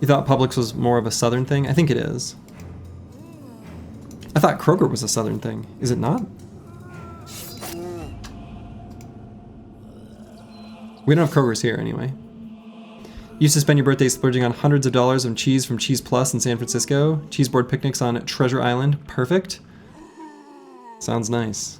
You thought Publix was more of a southern thing? I think it is. I thought Kroger was a southern thing. Is it not? We don't have Kroger's here anyway. You used to spend your birthday splurging on hundreds of dollars of cheese from Cheese Plus in San Francisco. Cheese board picnics on Treasure Island. Perfect. Sounds nice.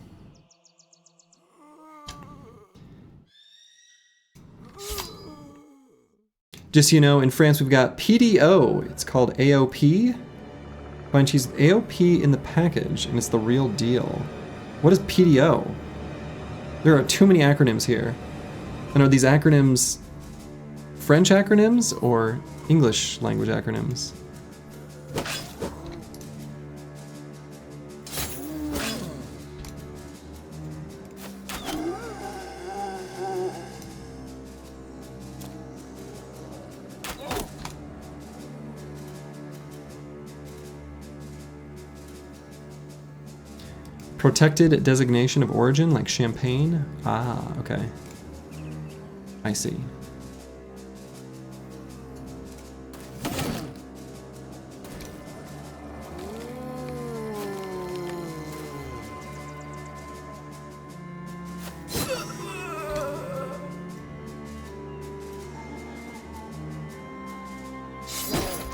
Just so you know, in France we've got PDO. It's called AOP. Find cheese with AOP in the package, and it's the real deal. What is PDO? There are too many acronyms here. And are these acronyms French acronyms or English language acronyms? Protected designation of origin, like champagne? Ah, okay. I see.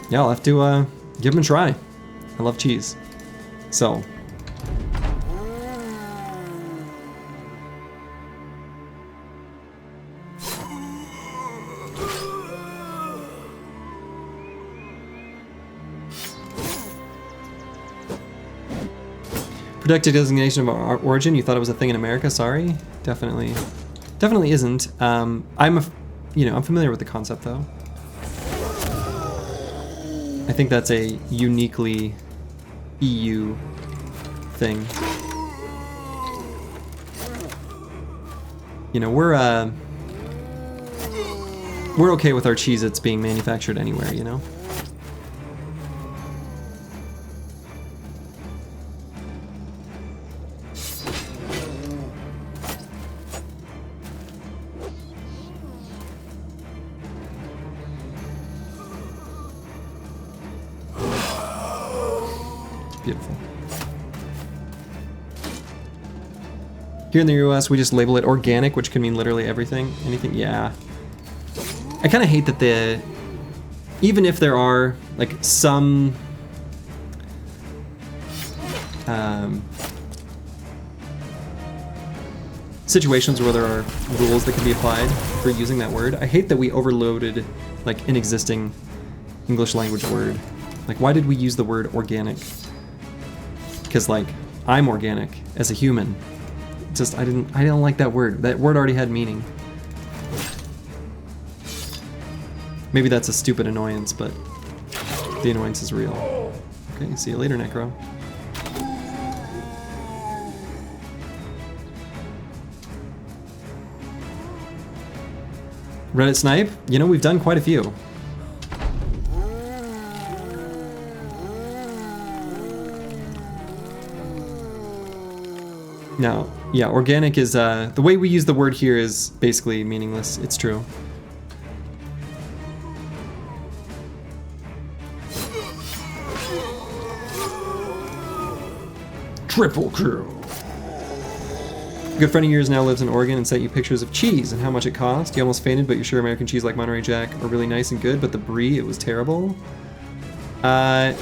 Yeah, I'll have to give them a try. I love cheese. So. Protected designation of our origin. You thought it was a thing in America. Sorry. Definitely isn't. I'm familiar with the concept though. I think that's a uniquely EU thing. You know, we're okay with our Cheez-Its being manufactured anywhere, you know? Beautiful. Here in the US, we just label it organic, which can mean literally everything. Anything, yeah. I kind of hate that even if there are like some situations where there are rules that can be applied for using that word, I hate that we overloaded like an existing English language word. Like, why did we use the word organic? Because like, I'm organic as a human. Just, I don't like that word. That word already had meaning. Maybe that's a stupid annoyance, but the annoyance is real. Okay, see you later, Necro. Reddit snipe? You know, we've done quite a few. No, yeah, organic is, the way we use the word here is basically meaningless. It's true. Triple kill. A good friend of yours now lives in Oregon and sent you pictures of cheese and how much it cost. You almost fainted, but you're sure American cheese like Monterey Jack are really nice and good, but the brie, it was terrible. I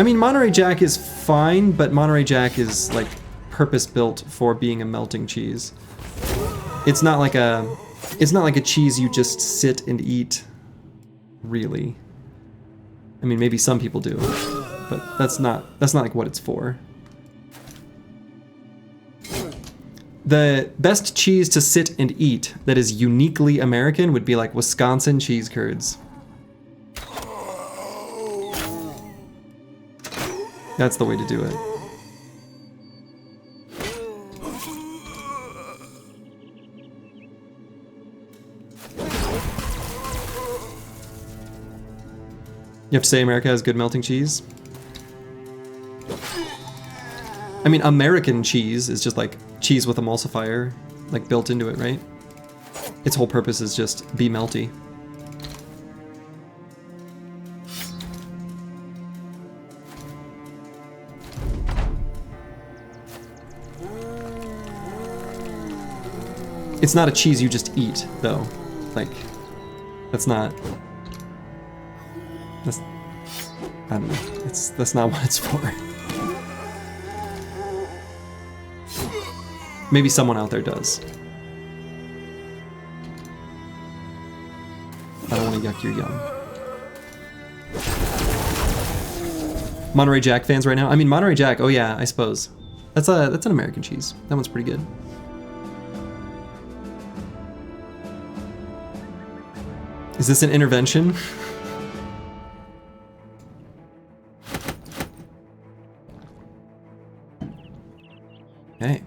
mean, Monterey Jack is fine, but Monterey Jack is like purpose-built for being a melting cheese. It's not like a cheese you just sit and eat, really. I mean, maybe some people do, but that's not like what it's for. The best cheese to sit and eat that is uniquely American would be like Wisconsin cheese curds. That's the way to do it. You have to say America has good melting cheese? I mean, American cheese is just like cheese with emulsifier, like built into it, right? Its whole purpose is just be melty. It's not a cheese you just eat, though. Like, that's not... That's... I don't know. That's not what it's for. Maybe someone out there does. I don't want to yuck your yum. Monterey Jack fans right now? I mean, Monterey Jack, oh yeah, I suppose. That's an American cheese. That one's pretty good. Is this an intervention? Okay.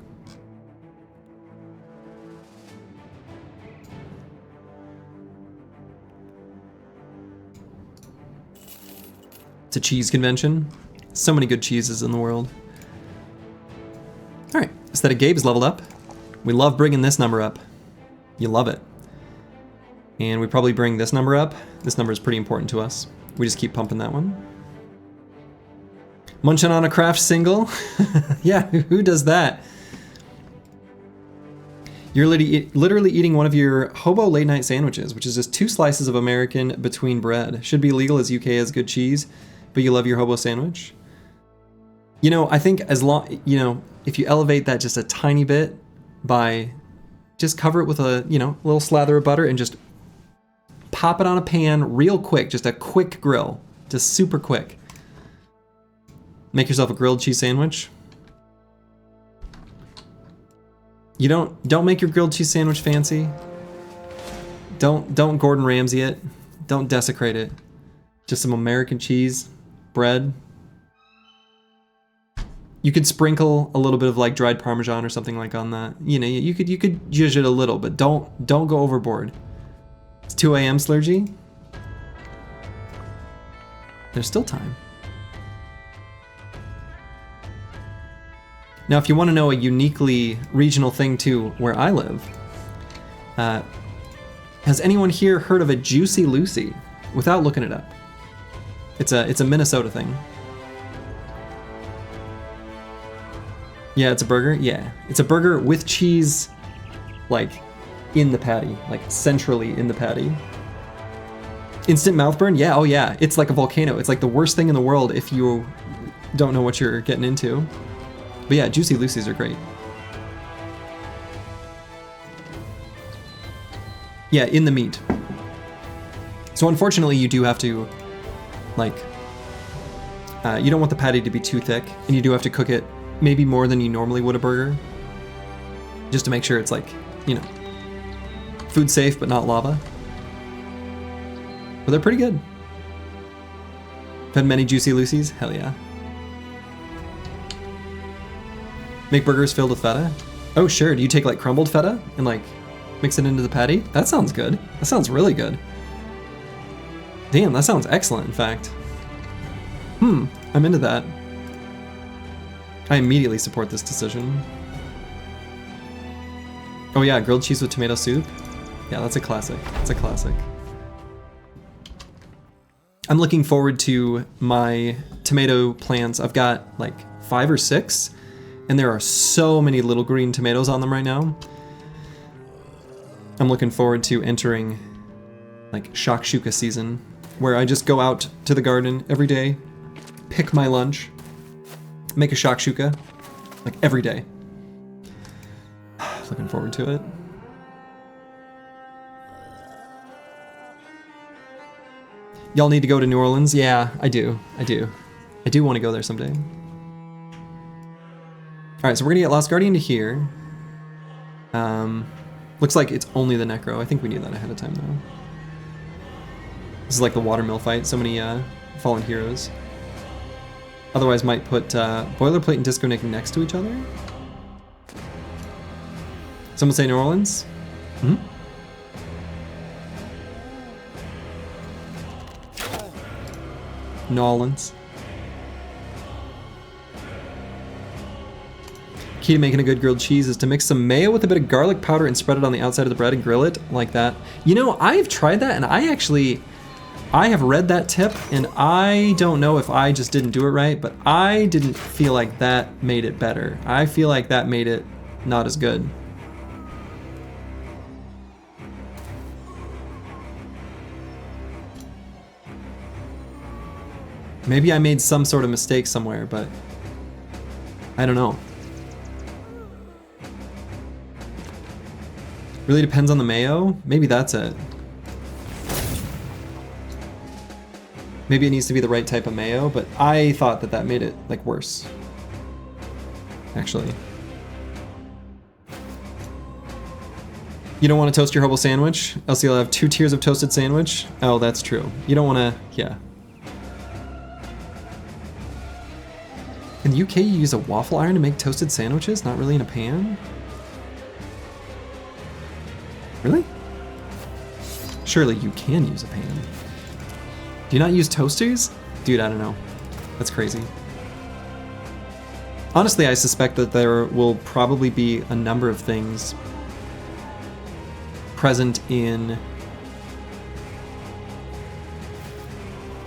It's a cheese convention. So many good cheeses in the world. All right, Aesthetic Gabe is leveled up. We love bringing this number up. You love it. And we probably bring this number up. This number is pretty important to us. We just keep pumping that one. Munching on a craft single. Yeah, who does that? You're literally eating one of your hobo late night sandwiches, which is just 2 slices of American between bread. Should be legal as UK has good cheese, but you love your hobo sandwich. You know, I think as long, you know, if you elevate that just a tiny bit by just cover it with a, you know, little slather of butter and just pop it on a pan real quick, just a quick grill, just super quick. Make yourself a grilled cheese sandwich. You don't make your grilled cheese sandwich fancy. Don't Gordon Ramsay it. Don't desecrate it. Just some American cheese, bread. You could sprinkle a little bit of like dried Parmesan or something like on that. You know, you could zhuzh it a little, but don't go overboard. It's 2 a.m. Slurgy. There's still time. Now, if you want to know a uniquely regional thing too, where I live, has anyone here heard of a Juicy Lucy? Without looking it up. It's a Minnesota thing. Yeah, it's a burger. Yeah, it's a burger with cheese, like in the patty, like centrally in the patty. Instant mouth burn? Yeah, oh yeah. It's like a volcano. It's like the worst thing in the world if you don't know what you're getting into. But yeah, Juicy Lucy's are great. Yeah, in the meat. So unfortunately, you do have to, like, you don't want the patty to be too thick, and you do have to cook it maybe more than you normally would a burger, just to make sure it's like, you know, food safe but not lava. But they're pretty good. Had many Juicy Lucy's? Hell yeah. Make burgers filled with feta? Oh sure, do you take like crumbled feta and like mix it into the patty? That sounds good. That sounds really good. Damn, that sounds excellent in fact. I'm into that. I immediately support this decision. Oh yeah, grilled cheese with tomato soup? Yeah, that's a classic. That's a classic. I'm looking forward to my tomato plants. I've got like 5 or 6. And there are so many little green tomatoes on them right now. I'm looking forward to entering like shakshuka season, where I just go out to the garden every day, pick my lunch, make a shakshuka, like every day. Looking forward to it. Y'all need to go to New Orleans? Yeah, I do. I do want to go there someday. Alright, so we're gonna get Lost Guardian to here. Looks like it's only the Necro. I think we knew that ahead of time, though. This is like the watermill fight. So many fallen heroes. Otherwise, might put Boilerplate and Disco Nick next to each other. Someone say New Orleans? Hmm? New Orleans. Key to making a good grilled cheese is to mix some mayo with a bit of garlic powder and spread it on the outside of the bread and grill it like that. You know, I've tried that and I have read that tip and I don't know if I just didn't do it right, but I didn't feel like that made it better. I feel like that made it not as good. Maybe I made some sort of mistake somewhere, but I don't know. Really depends on the mayo. Maybe that's it. Maybe it needs to be the right type of mayo, but I thought that made it like worse. Actually. You don't want to toast your hobo sandwich, else you'll have 2 tiers of toasted sandwich. Oh, that's true. You don't want to, yeah. In the UK, you use a waffle iron to make toasted sandwiches, not really in a pan? Really? Surely you can use a pan. Do you not use toasters? Dude, I don't know. That's crazy. Honestly, I suspect that there will probably be a number of things present in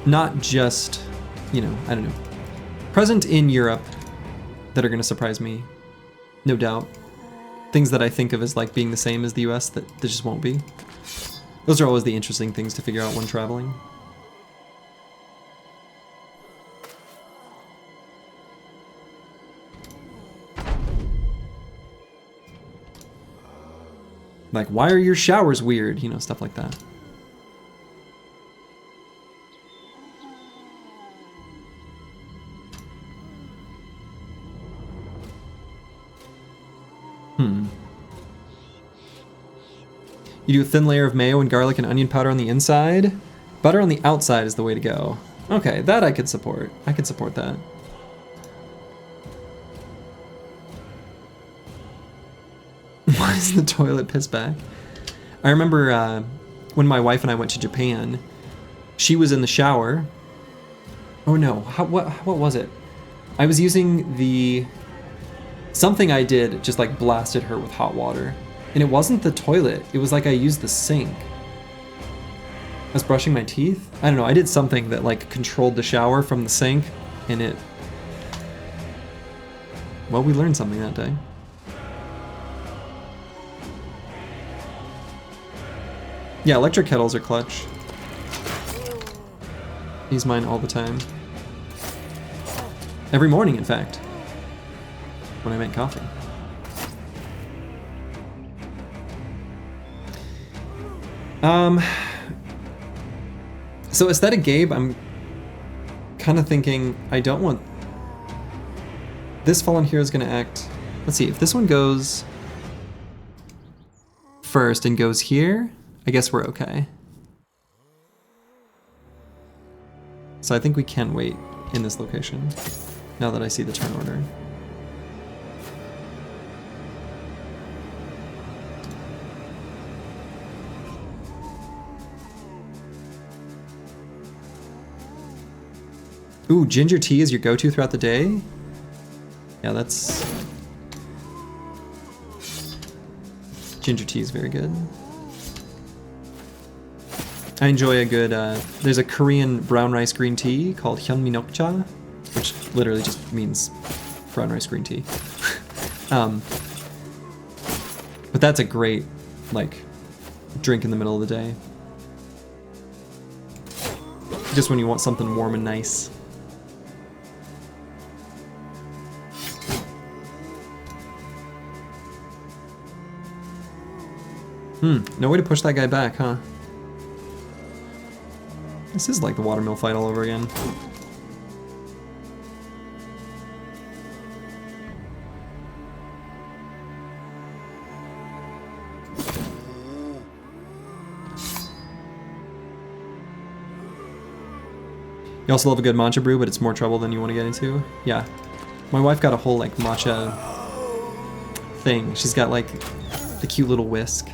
not just, you know, I don't know, present in Europe that are going to surprise me, no doubt. Things that I think of as like being the same as the US that there just won't be. Those are always the interesting things to figure out when traveling. Like, why are your showers weird? You know, stuff like that. You do a thin layer of mayo and garlic and onion powder on the inside. Butter on the outside is the way to go. Okay, that I could support. I could support that. Why is the toilet piss back? I remember when my wife and I went to Japan, she was in the shower. Oh no, what was it? I was using the... Something I did just like blasted her with hot water. And it wasn't the toilet, it was like I used the sink. I was brushing my teeth? I don't know, I did something that like controlled the shower from the sink, and it... Well, we learned something that day. Yeah, electric kettles are clutch. Use mine all the time. Every morning, in fact. When I make coffee. So Aesthetic Gabe, I'm kind of thinking I don't want... This Fallen Hero is going to act... Let's see, if this one goes first and goes here, I guess we're okay. So I think we can wait in this location, now that I see the turn order. Ooh, ginger tea is your go-to throughout the day? Yeah, that's... Ginger tea is very good. I enjoy a good, there's a Korean brown rice green tea called Hyunminokcha, which literally just means brown rice green tea. But that's a great, like, drink in the middle of the day. Just when you want something warm and nice. No way to push that guy back, huh? This is like the watermill fight all over again. You also love a good matcha brew, but it's more trouble than you want to get into. Yeah. My wife got a whole like matcha thing. She's got like the cute little whisk.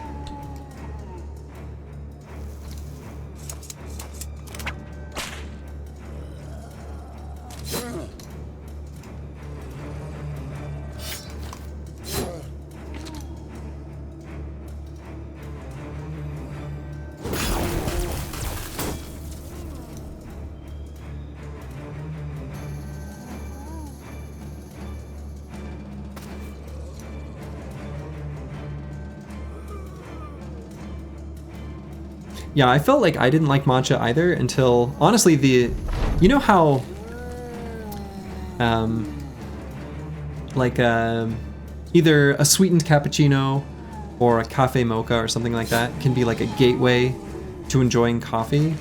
Yeah, I felt like I didn't like matcha either until, honestly, you know how, either a sweetened cappuccino or a cafe mocha or something like that can be like a gateway to enjoying coffee.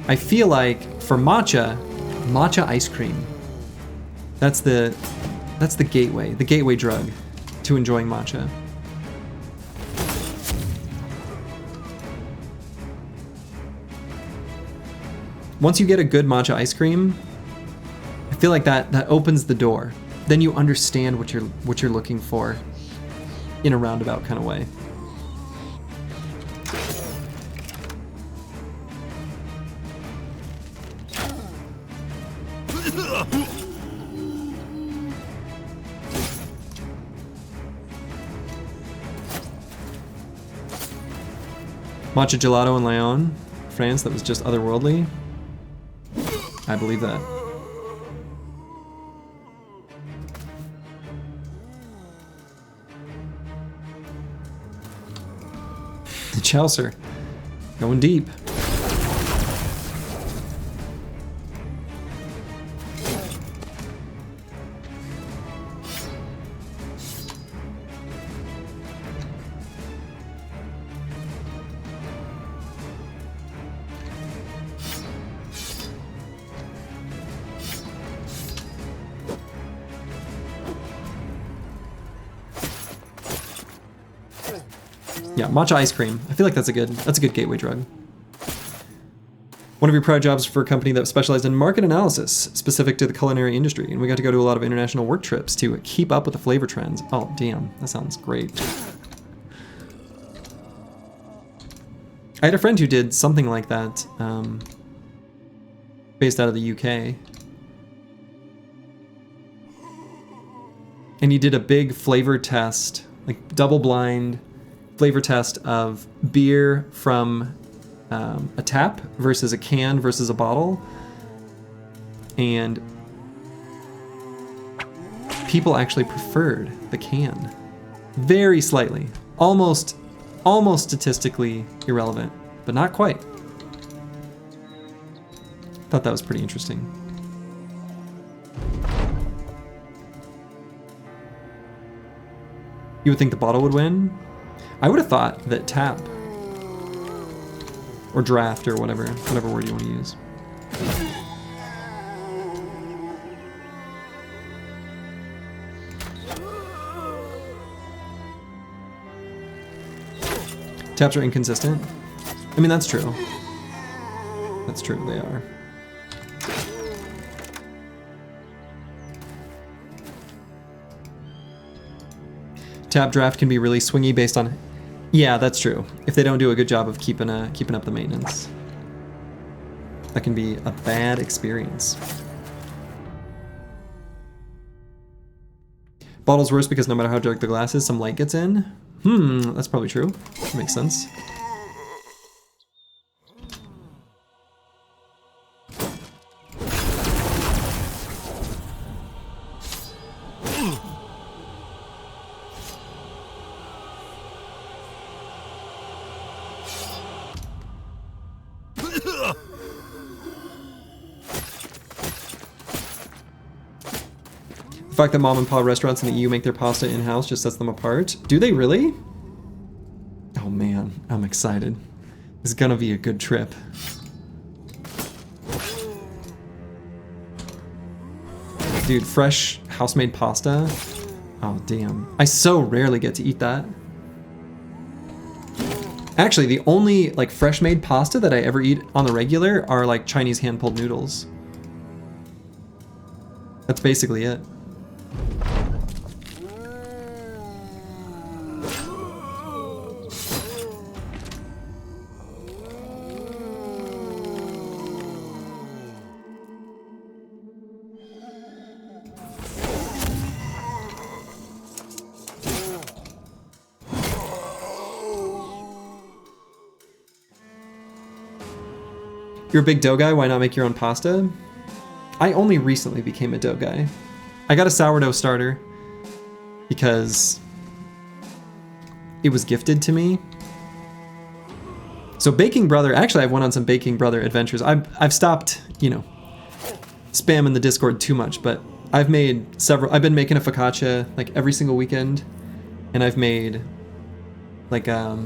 I feel like for matcha ice cream, that's the gateway drug to enjoying matcha. Once you get a good matcha ice cream, I feel like that opens the door. Then you understand what you're looking for in a roundabout kind of way. Matcha gelato in Lyon, France, that was just otherworldly. I believe that. The Chaucer, going deep. Yeah, matcha ice cream. I feel like that's a good gateway drug. One of your prior jobs for a company that specialized in market analysis specific to the culinary industry, and we got to go to a lot of international work trips to keep up with the flavor trends. Oh, damn, that sounds great. I had a friend who did something like that, based out of the UK. And he did a big flavor test, like double-blind flavor test of beer from a tap versus a can versus a bottle. And people actually preferred the can. Very slightly. Almost statistically irrelevant, but not quite. Thought that was pretty interesting. You would think the bottle would win? I would have thought that tap or draft or whatever word you want to use. Taps are inconsistent. I mean, that's true. That's true, they are. Tap draft can be really swingy based on... Yeah, that's true. If they don't do a good job of keeping up the maintenance. That can be a bad experience. Bottle's worse because no matter how dark the glass is, some light gets in. That's probably true. That makes sense. The fact that mom and pop restaurants in the EU make their pasta in-house just sets them apart. Do they really? Oh man, I'm excited. It's gonna be a good trip. Dude, fresh house-made pasta? Oh damn. I so rarely get to eat that. Actually, the only like fresh-made pasta that I ever eat on the regular are like Chinese hand-pulled noodles. That's basically it. You're a big dough guy, why not make your own pasta? I only recently became a dough guy. I got a sourdough starter because it was gifted to me. So Baking Brother, actually I've went on some Baking Brother adventures. I've stopped, you know, spamming the Discord too much, but I've made several, I've been making a focaccia like every single weekend, and I've made like, I've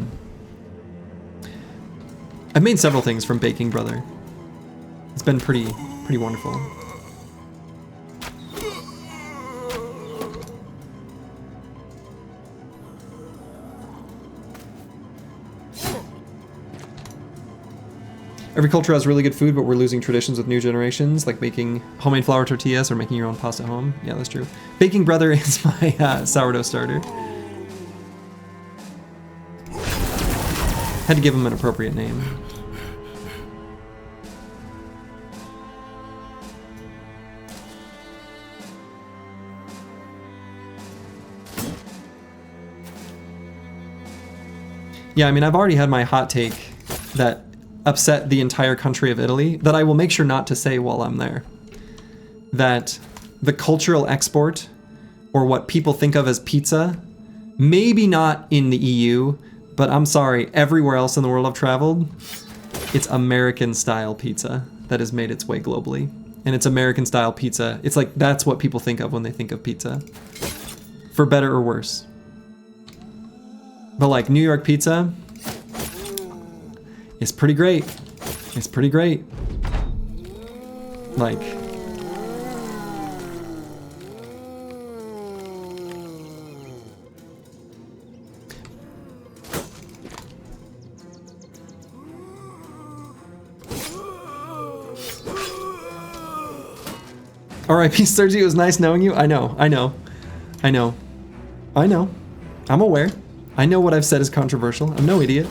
made several things from Baking Brother. It's been pretty wonderful. Every culture has really good food, but we're losing traditions with new generations, like making homemade flour tortillas or making your own pasta at home. Yeah, that's true. Baking Brother is my sourdough starter. Had to give him an appropriate name. Yeah, I mean, I've already had my hot take that upset the entire country of Italy that I will make sure not to say while I'm there. That the cultural export, or what people think of as pizza, maybe not in the EU, but I'm sorry, everywhere else in the world I've traveled, it's American-style pizza that has made its way globally. And it's American-style pizza. It's like, that's what people think of when they think of pizza. For better or worse. But like New York pizza, it's pretty great. It's pretty great. Like, R.I.P. Sergi, it was nice knowing you. I know. I'm aware. I know what I've said is controversial. I'm no idiot.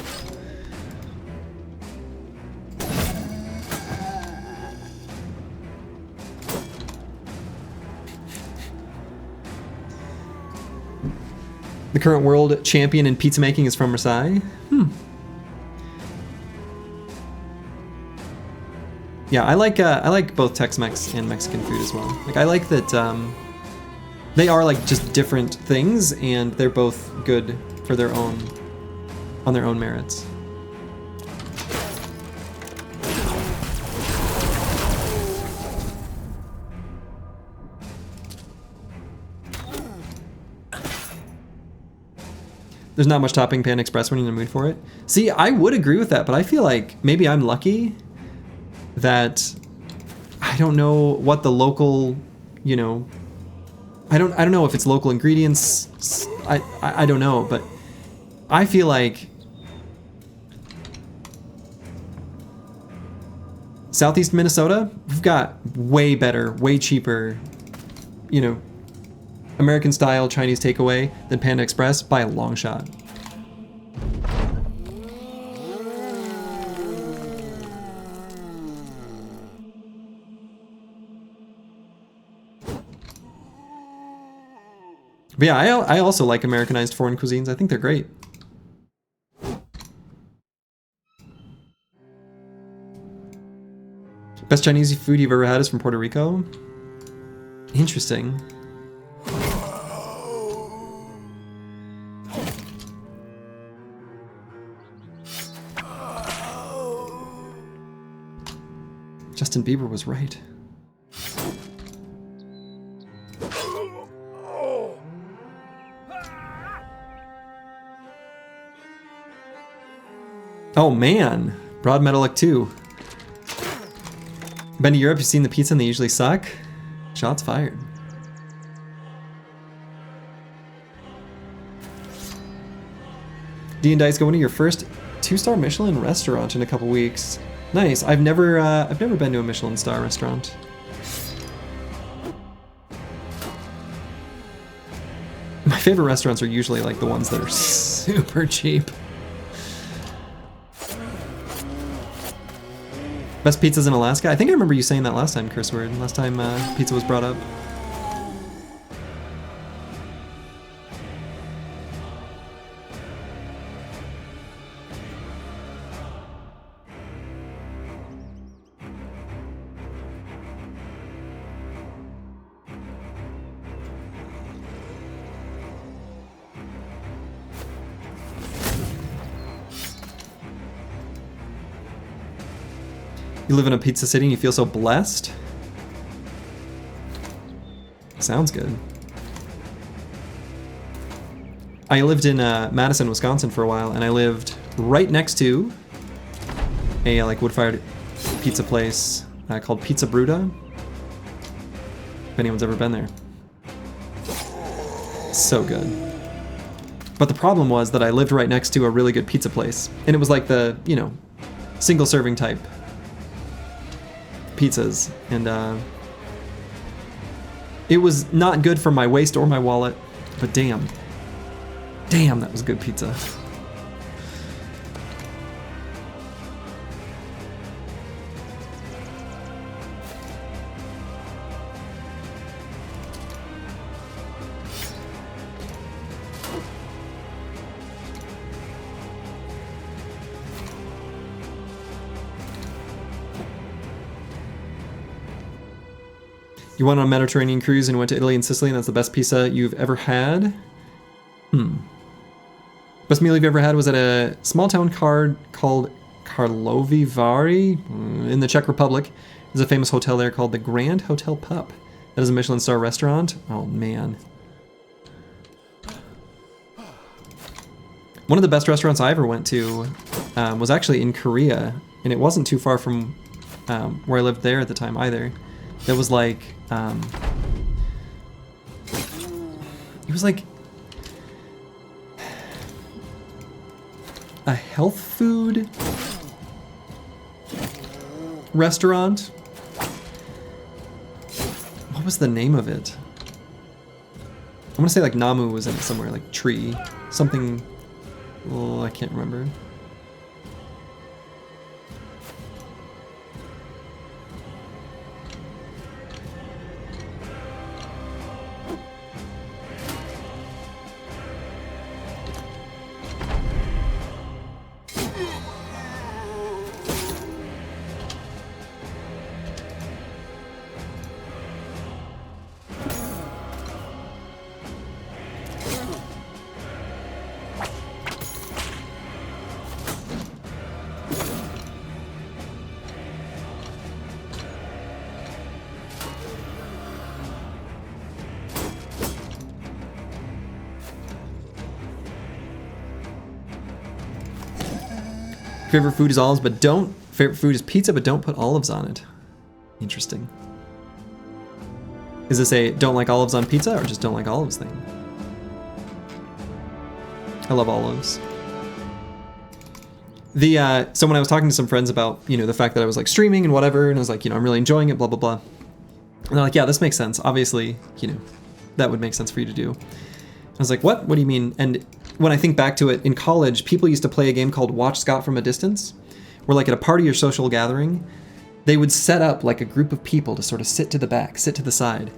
The current world champion in pizza making is from Marseille. Yeah, I like both Tex-Mex and Mexican food as well. Like I like that they are like just different things, and they're both good for their own on their own merits. There's not much topping Panda Express when you're in the mood for it. See, I would agree with that, but I feel like maybe I'm lucky that I don't know what the local, you know, I don't know if it's local ingredients. I don't know, but I feel like Southeast Minnesota, we've got way better, way cheaper, you know, American style Chinese takeaway than Panda Express by a long shot. But yeah, I also like Americanized foreign cuisines. I think they're great. Best Chinese food you've ever had is from Puerto Rico? Interesting. Justin Bieber was right. Oh man, Broad Metallic 2. Been to Europe, you've seen the pizza and they usually suck? Shots fired. D and Dice going to your first 2-star Michelin restaurant in a couple weeks. Nice. I've never been to a Michelin star restaurant. My favorite restaurants are usually like the ones that are super cheap. Best pizzas in Alaska? I think I remember you saying that last time, Curse Word. Last time pizza was brought up. You live in a pizza city and you feel so blessed? Sounds good. I lived in Madison, Wisconsin for a while, and I lived right next to a like wood-fired pizza place called Pizza Bruta. If anyone's ever been there. So good. But the problem was that I lived right next to a really good pizza place, and it was like the, you know, single serving type pizzas, and it was not good for my waist or my wallet, but damn, that was good pizza. You went on a Mediterranean cruise and went to Italy and Sicily, and that's the best pizza you've ever had? Best meal you've ever had was at a small town called Karlovy Vary in the Czech Republic. There's a famous hotel there called the Grand Hotel Pup. That is a Michelin star restaurant. Oh man. One of the best restaurants I ever went to was actually in Korea, and it wasn't too far from where I lived there at the time either. It was like, a health food restaurant. What What was the name of it? I want to say like Namu was in it somewhere, like tree. Something... Oh, I can't remember. Favorite food is olives, but don't. Favorite food is pizza, but don't put olives on it. Interesting. Is this a don't like olives on pizza or just don't like olives thing? I love olives. So when I was talking to some friends about, you know, the fact that I was like streaming and whatever, and I was like, you know, I'm really enjoying it, blah, blah, blah. And they're like, yeah, this makes sense. Obviously, you know, that would make sense for you to do. I was like, what? What do you mean? And when I think back to it, in college, people used to play a game called Watch Scott from a Distance, where like at a party or social gathering, they would set up like a group of people to sort of sit to the back, sit to the side,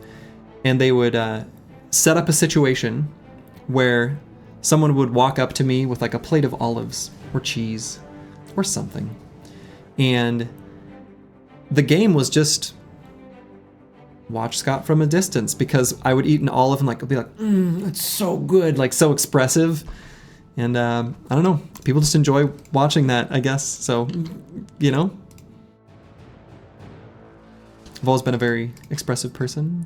and they would set up a situation where someone would walk up to me with like a plate of olives or cheese or something. And the game was just Watch Scott from a Distance, because I would eat an olive and like I'd be like, it's so good, like so expressive. And I don't know, people just enjoy watching that, I guess. So, you know, I've always been a very expressive person.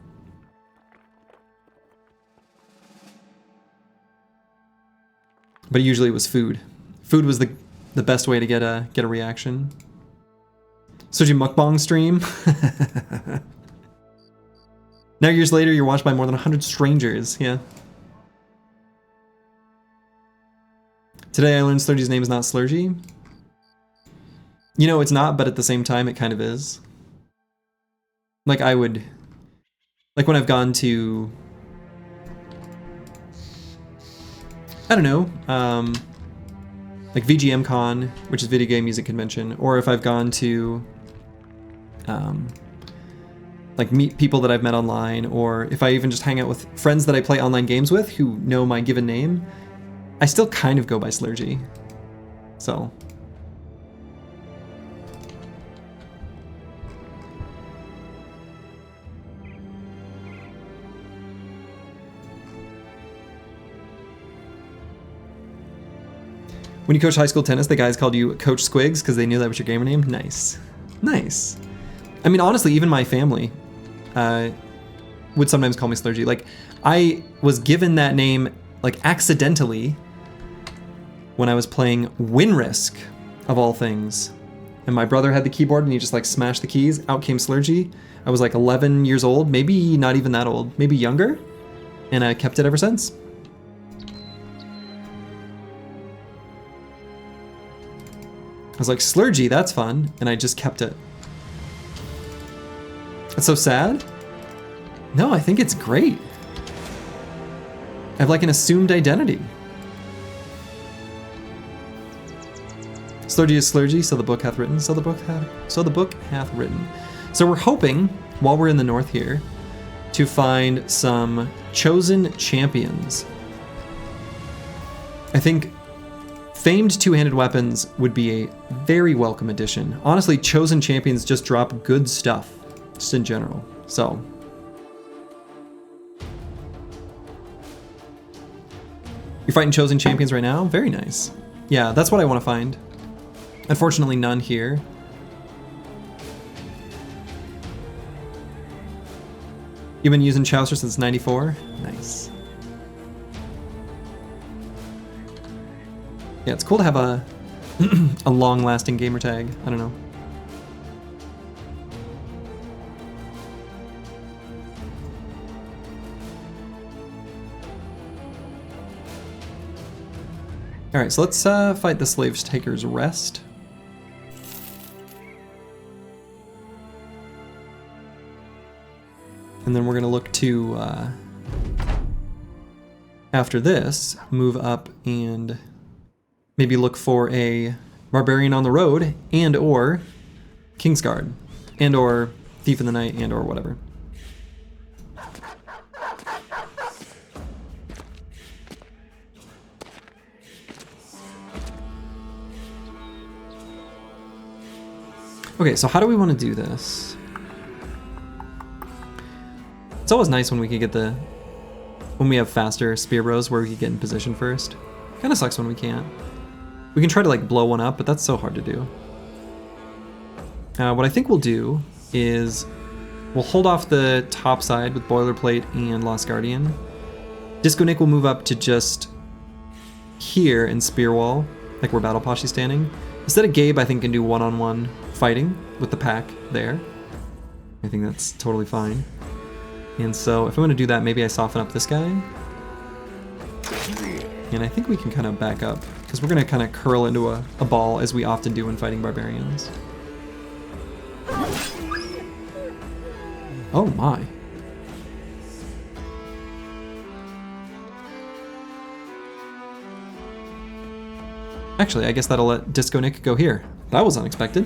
But usually it was food. Food was the best way to get a reaction. Soji mukbang stream. Now years later, you're watched by more than 100 strangers. Yeah. Today I learned Slurgy's name is not Slurgy. You know, it's not, but at the same time, it kind of is. Like I would, like when I've gone to, I don't know, like VGM Con, which is Video Game Music Convention, or if I've gone to, like meet people that I've met online, or if I even just hang out with friends that I play online games with who know my given name, I still kind of go by Slurgy. So. When you coach high school tennis, the guys called you Coach Squigs because they knew that was your gamer name? Nice. Nice. I mean, honestly, even my family would sometimes call me Slurgy. Like, I was given that name, like, accidentally when I was playing Winrisk, of all things. And my brother had the keyboard and he just, like, smashed the keys. Out came Slurgy. I was, like, 11 years old, maybe not even that old, maybe younger. And I kept it ever since. I was like, Slurgy, that's fun. And I just kept it. That's so sad? No, I think it's great. I have like an assumed identity. Slurgy is Slurgy, so the book hath written, so the book hath written. So we're hoping, while we're in the north here, to find some chosen champions. I think famed two-handed weapons would be a very welcome addition. Honestly, chosen champions just drop good stuff, just in general. So. You're fighting chosen champions right now? Very nice. Yeah, that's what I want to find. Unfortunately, none here. You've been using Chaucer since '94? Nice. Yeah, it's cool to have a a long-lasting gamer tag. I don't know. All right, so let's fight the Slave Taker's Rest. And then we're going to look to, after this, move up and maybe look for a Barbarian on the road and or Kingsguard and or Thief in the Night and or whatever. Okay, so how do we want to do this? It's always nice when we could get when we have faster spear bros where we could get in position first. Kind of sucks when we can't. We can try to like blow one up, but that's so hard to do. What I think we'll do is we'll hold off the top side with Boilerplate and Lost Guardian. Disco Nick will move up to just here in Spear Wall, like where Battle Poshe's standing. Instead of Gabe, I think can do one-on-one fighting with the pack there. I think that's totally fine. And so if I'm going to do that, maybe I soften up this guy. And I think we can kind of back up, because we're going to kind of curl into a ball as we often do when fighting Barbarians. Oh my. Actually, I guess that'll let Disco Nick go here. That was unexpected.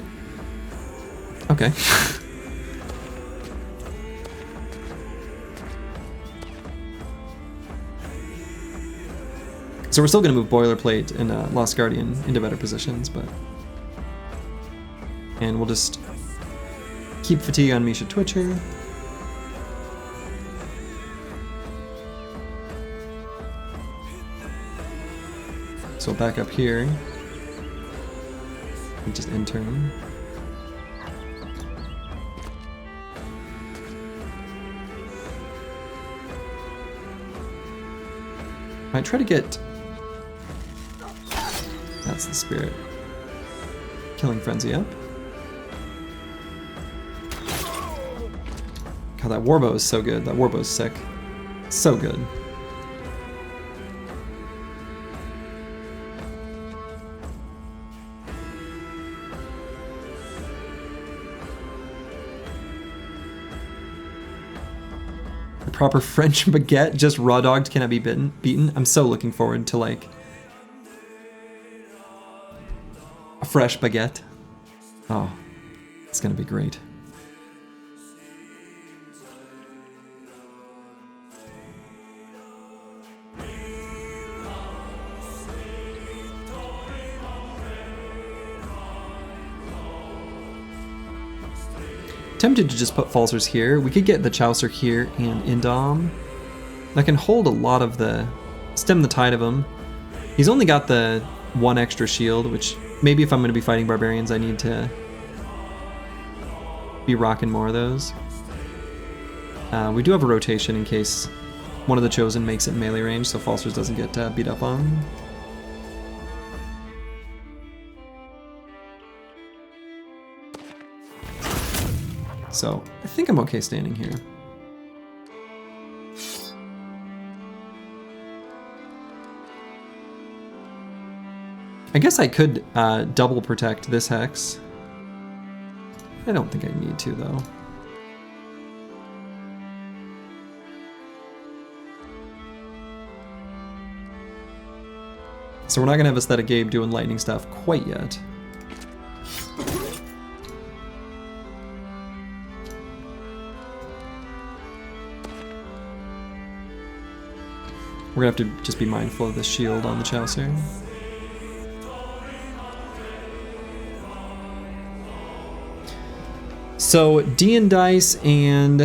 Okay. So we're still going to move Boilerplate and Lost Guardian into better positions, but... And we'll just keep Fatigue on Misha Twitcher. So back up here. And just intern. Might try to get... That's the spirit. Killing Frenzy up. God, that Warbow is so good. That Warbow is sick. So good. The proper French baguette, just raw dogged, cannot be beaten. I'm so looking forward to like a fresh baguette. Oh, it's gonna be great. Tempted to just put Falsers here. We could get the Chaucer here and Indom. That can hold a lot of the... stem the tide of him. He's only got the one extra shield, which maybe if I'm going to be fighting Barbarians, I need to be rocking more of those. We do have a rotation in case one of the Chosen makes it in melee range, so Falsers doesn't get beat up on. So, I think I'm okay standing here. I guess I could double protect this Hex. I don't think I need to, though. So we're not going to have Aesthetic Gabe doing lightning stuff quite yet. We're gonna have to just be mindful of the shield on the Chaucer. So D and Dice and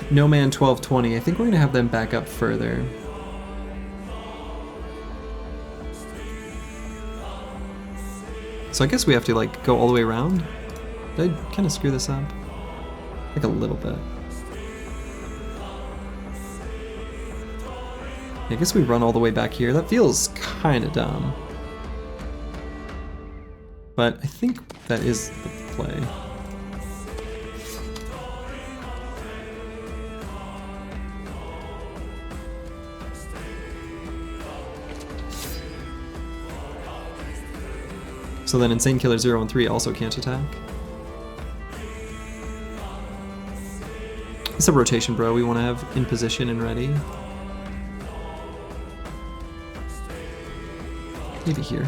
No Man 1220, I think we're gonna have them back up further. So I guess we have to like go all the way around. Did I kind of screw this up? Like a little bit. I guess we run all the way back here. That feels kind of dumb. But I think that is the play. So then Insane Killer 0 and 3 also can't attack. It's a rotation, bro. We want to have in position and ready. Maybe here.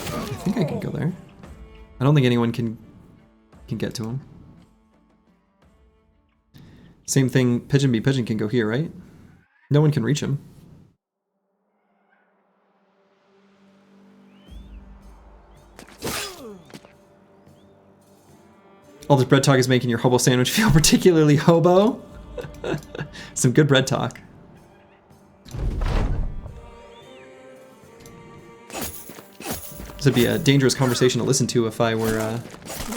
I think I can go there. I don't think anyone can get to him. Same thing, Pigeon B. Pigeon can go here, right? No one can reach him. All this bread talk is making your hobo sandwich feel particularly hobo. Some good bread talk. This would be a dangerous conversation to listen to if I were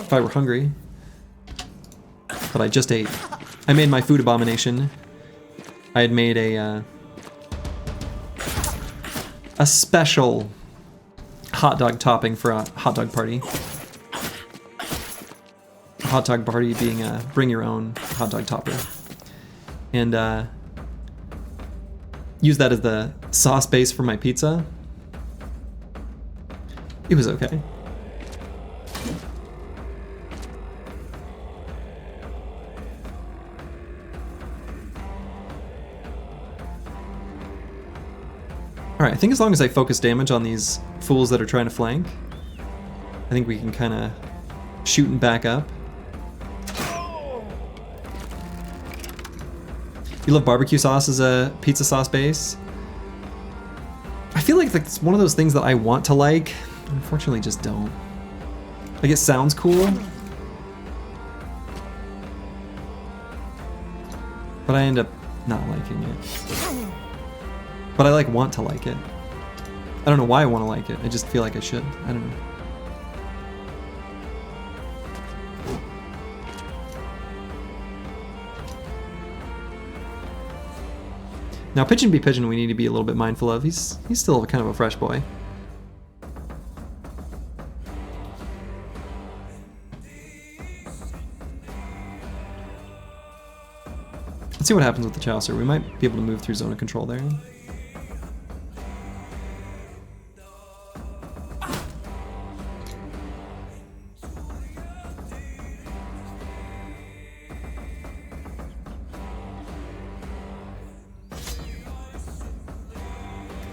hungry. But I just ate. I made my food abomination. I had made a special hot dog topping for a hot dog party. A hot dog party being a bring your own hot dog topper. And use that as the sauce base for my pizza. It was okay. Alright, I think as long as I focus damage on these fools that are trying to flank, I think we can kind of shoot and back up. You love barbecue sauce as a pizza sauce base? I feel like it's one of those things that I want to like, unfortunately just don't. Like, it sounds cool, but I end up not liking it. But I want to like it. I don't know why I want to like it. I just feel like I should. I don't know. Now Pigeon B. Pigeon we need to be a little bit mindful of. He's still kind of a fresh boy. Let's see what happens with the Chaucer. We might be able to move through zone of control there.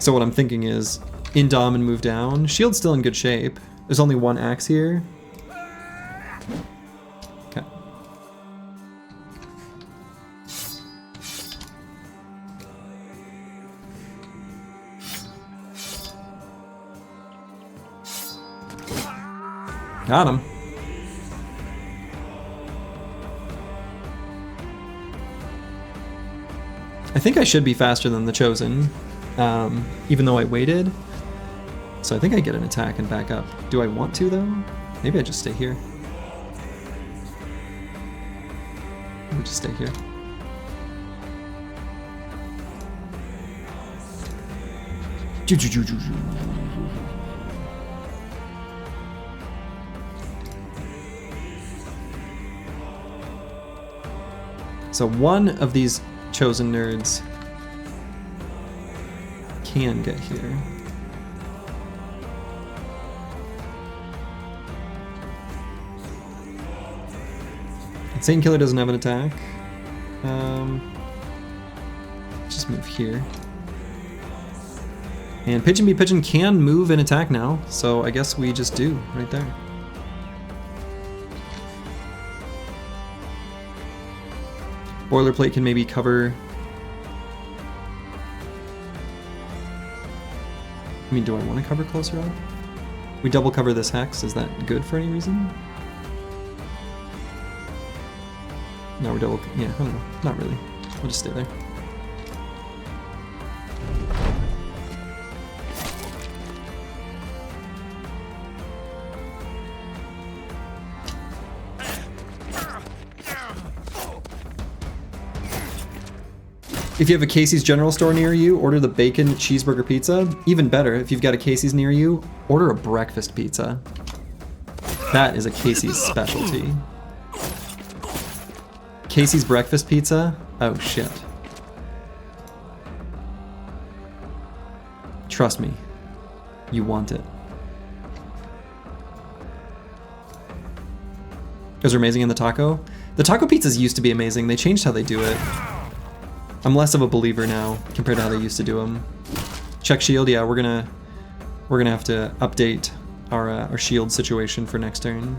So what I'm thinking is, in Dom and move down. Shield's still in good shape. There's only one axe here. Okay. Got him. I think I should be faster than the Chosen. Even though I waited. So I think I get an attack and back up. Do I want to though? Maybe I just stay here. Maybe just stay here. So one of these Chosen nerds can get here. Insane Killer doesn't have an attack. Just move here. And Pigeon B. Pigeon can move and attack now, so I guess we just do right there. Boilerplate can maybe cover. I mean, do I want to cover closer up? We double cover this hex. Is that good for any reason? No, we're double. Yeah, I don't know. Not really. We'll just stay there. If you have a Casey's General Store near you, order the bacon cheeseburger pizza. Even better, if you've got a Casey's near you, order a breakfast pizza. That is a Casey's specialty. Casey's breakfast pizza? Oh shit. Trust me. You want it. Those are amazing in the taco. The taco pizzas used to be amazing. They changed how they do it. I'm less of a believer now compared to how they used to do them. Check shield. Yeah, we're gonna have to update our shield situation for next turn.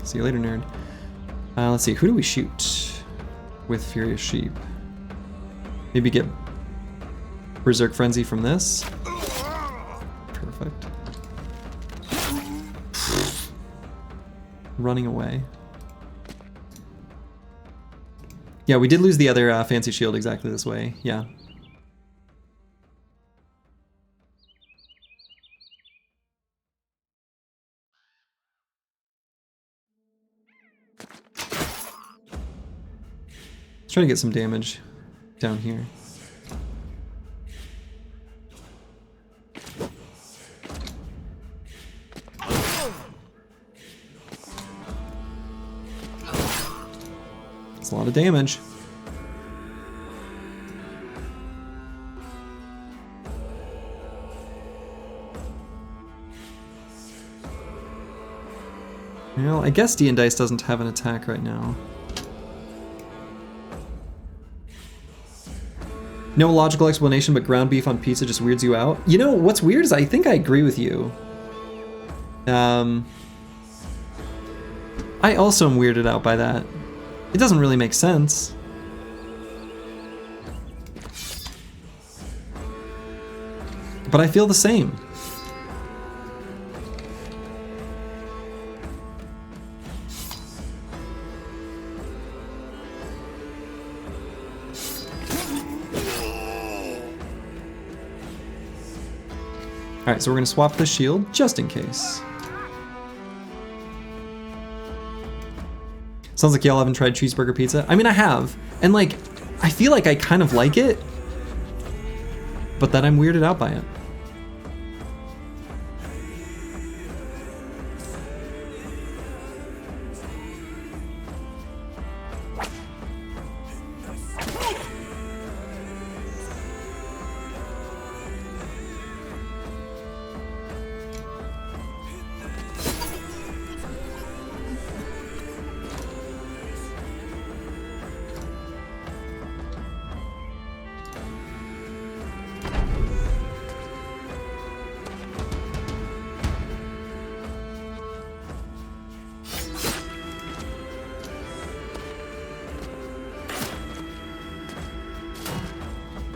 See you later, nerd. Let's see. Who do we shoot with Furious Sheep? Maybe get Berserk Frenzy from this. Perfect. Running away. Yeah, we did lose the other fancy shield exactly this way. Yeah. Let's try to get some damage down here. It's a lot of damage. Well, I guess D and Dice doesn't have an attack right now. No logical explanation, but ground beef on pizza just weirds you out. You know, what's weird is I think I agree with you. I also am weirded out by that. It doesn't really make sense. But I feel the same. Alright, so we're gonna swap the shield just in case. Sounds like y'all haven't tried cheeseburger pizza. I mean, I have. And like, I feel like I kind of like it, but then I'm weirded out by it.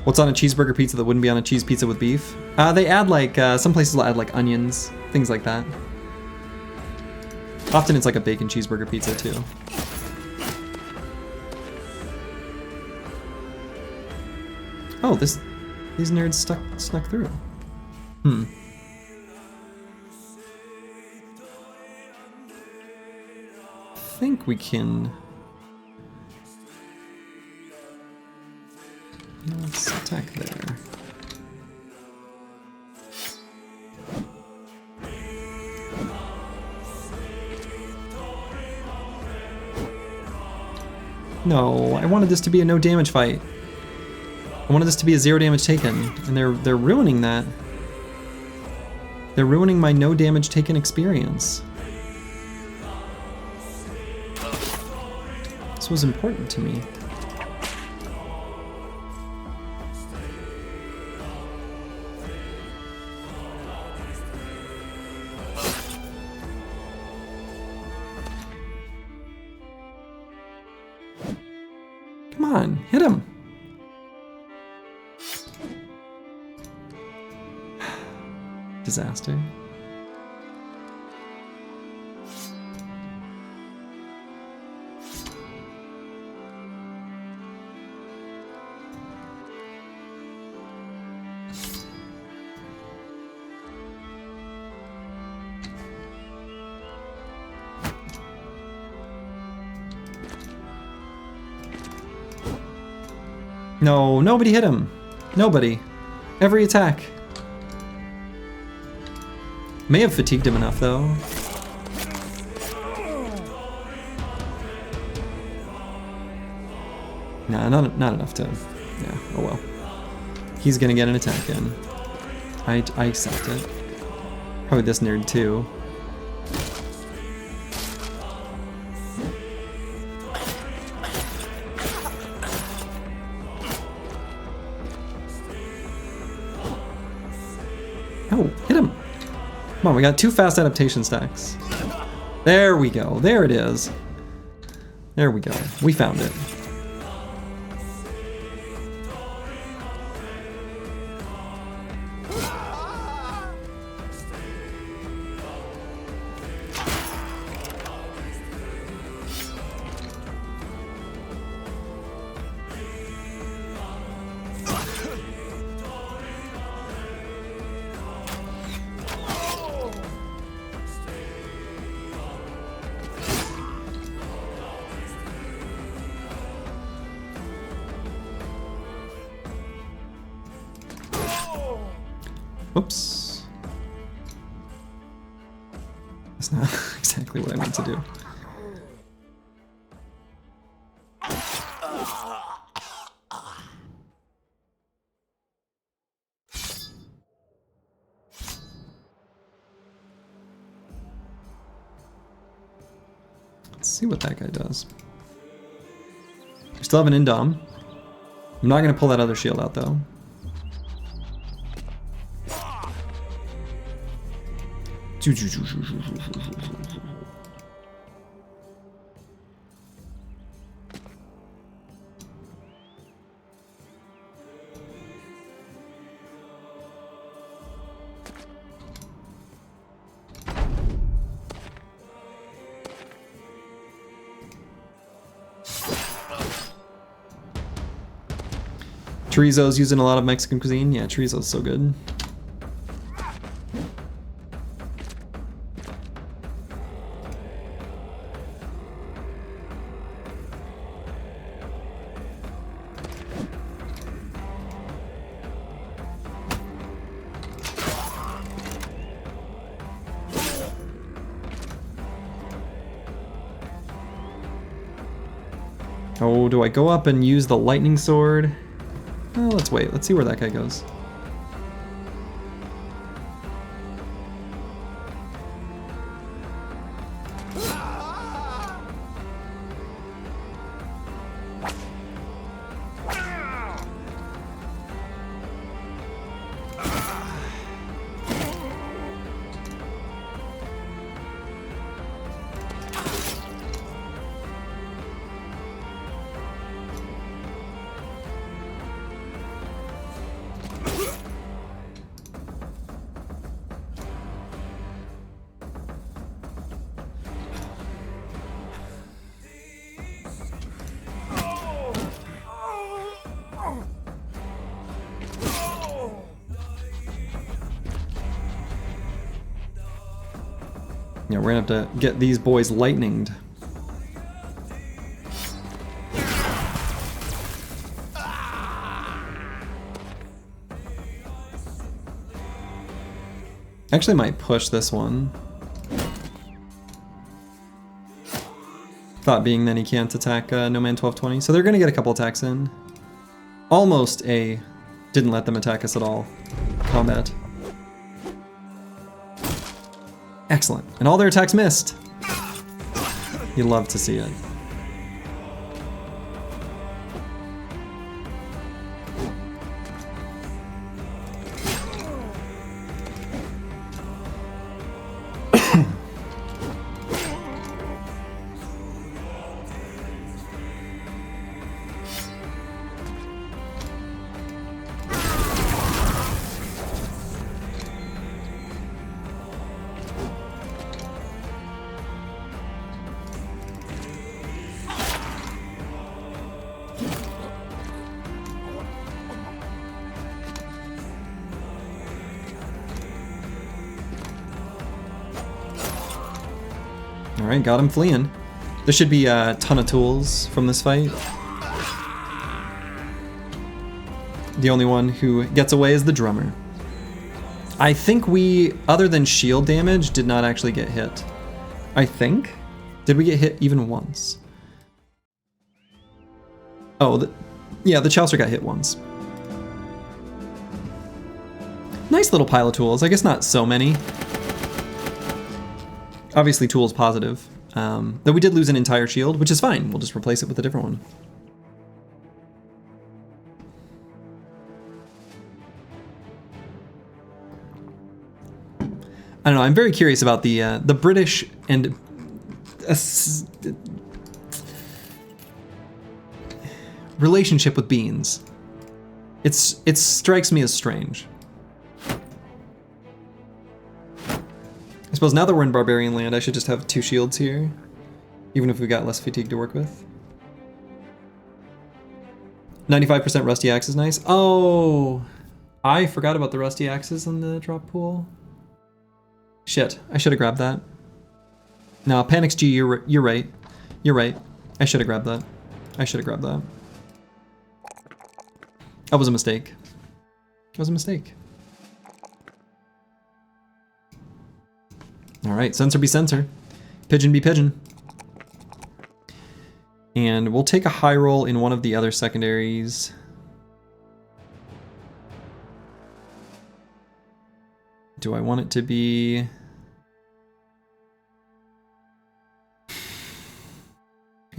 What's on a cheeseburger pizza that wouldn't be on a cheese pizza with beef? They add like, some places will add like onions, things like that. Often it's like a bacon cheeseburger pizza too. Oh, these nerds snuck through. Hmm. I think we can... Let's attack there. No, I wanted this to be a no damage fight. I wanted this to be a 0 damage taken, and they're ruining that. They're ruining my no damage taken experience. This was important to me. Come on, hit him. Disaster. No, nobody hit him. Nobody. Every attack. May have fatigued him enough though. Nah, not enough to... Yeah, oh well. He's gonna get an attack in. I accept it. Probably this nerd too. Oh, hit him! Come on, we got 2 fast adaptation stacks. There we go. There it is. There we go. We found it. Whoops. That's not exactly what I meant to do. Let's see what that guy does. We still have an Undone. I'm not going to pull that other shield out though. Chorizo's using a lot of Mexican cuisine. Yeah, chorizo's so good. Oh, do I go up and use the lightning sword? Oh, let's wait. Let's see where that guy goes. Yeah, we're gonna have to get these boys lightninged. Actually might push this one. Thought being that he can't attack No Man 1220. So they're gonna get a couple attacks in. Almost a didn't let them attack us at all combat. Excellent. And all their attacks missed. You love to see it. Alright, got him fleeing. There should be a ton of tools from this fight. The only one who gets away is the drummer. I think we, other than shield damage, did not actually get hit. I think? Did we get hit even once? Oh, yeah, the Chaucer got hit once. nice little pile of tools. I guess not so many. Obviously tools positive. Though we did lose an entire shield, which is fine. We'll just replace it with a different one. I don't know, I'm very curious about the British and relationship with beans. It strikes me as strange. I suppose now that we're in Barbarian land, I should just have 2 shields here, even if we've got less fatigue to work with. 95% rusty axe is nice. Oh, I forgot about the rusty axes in the drop pool. Shit, I should have grabbed that. No, Panics G, you're right. You're right. I should have grabbed that. I should have grabbed that. That was a mistake. That was a mistake. All right, sensor be sensor. Pigeon be pigeon. And we'll take a high roll in one of the other secondaries. Do I want it to be...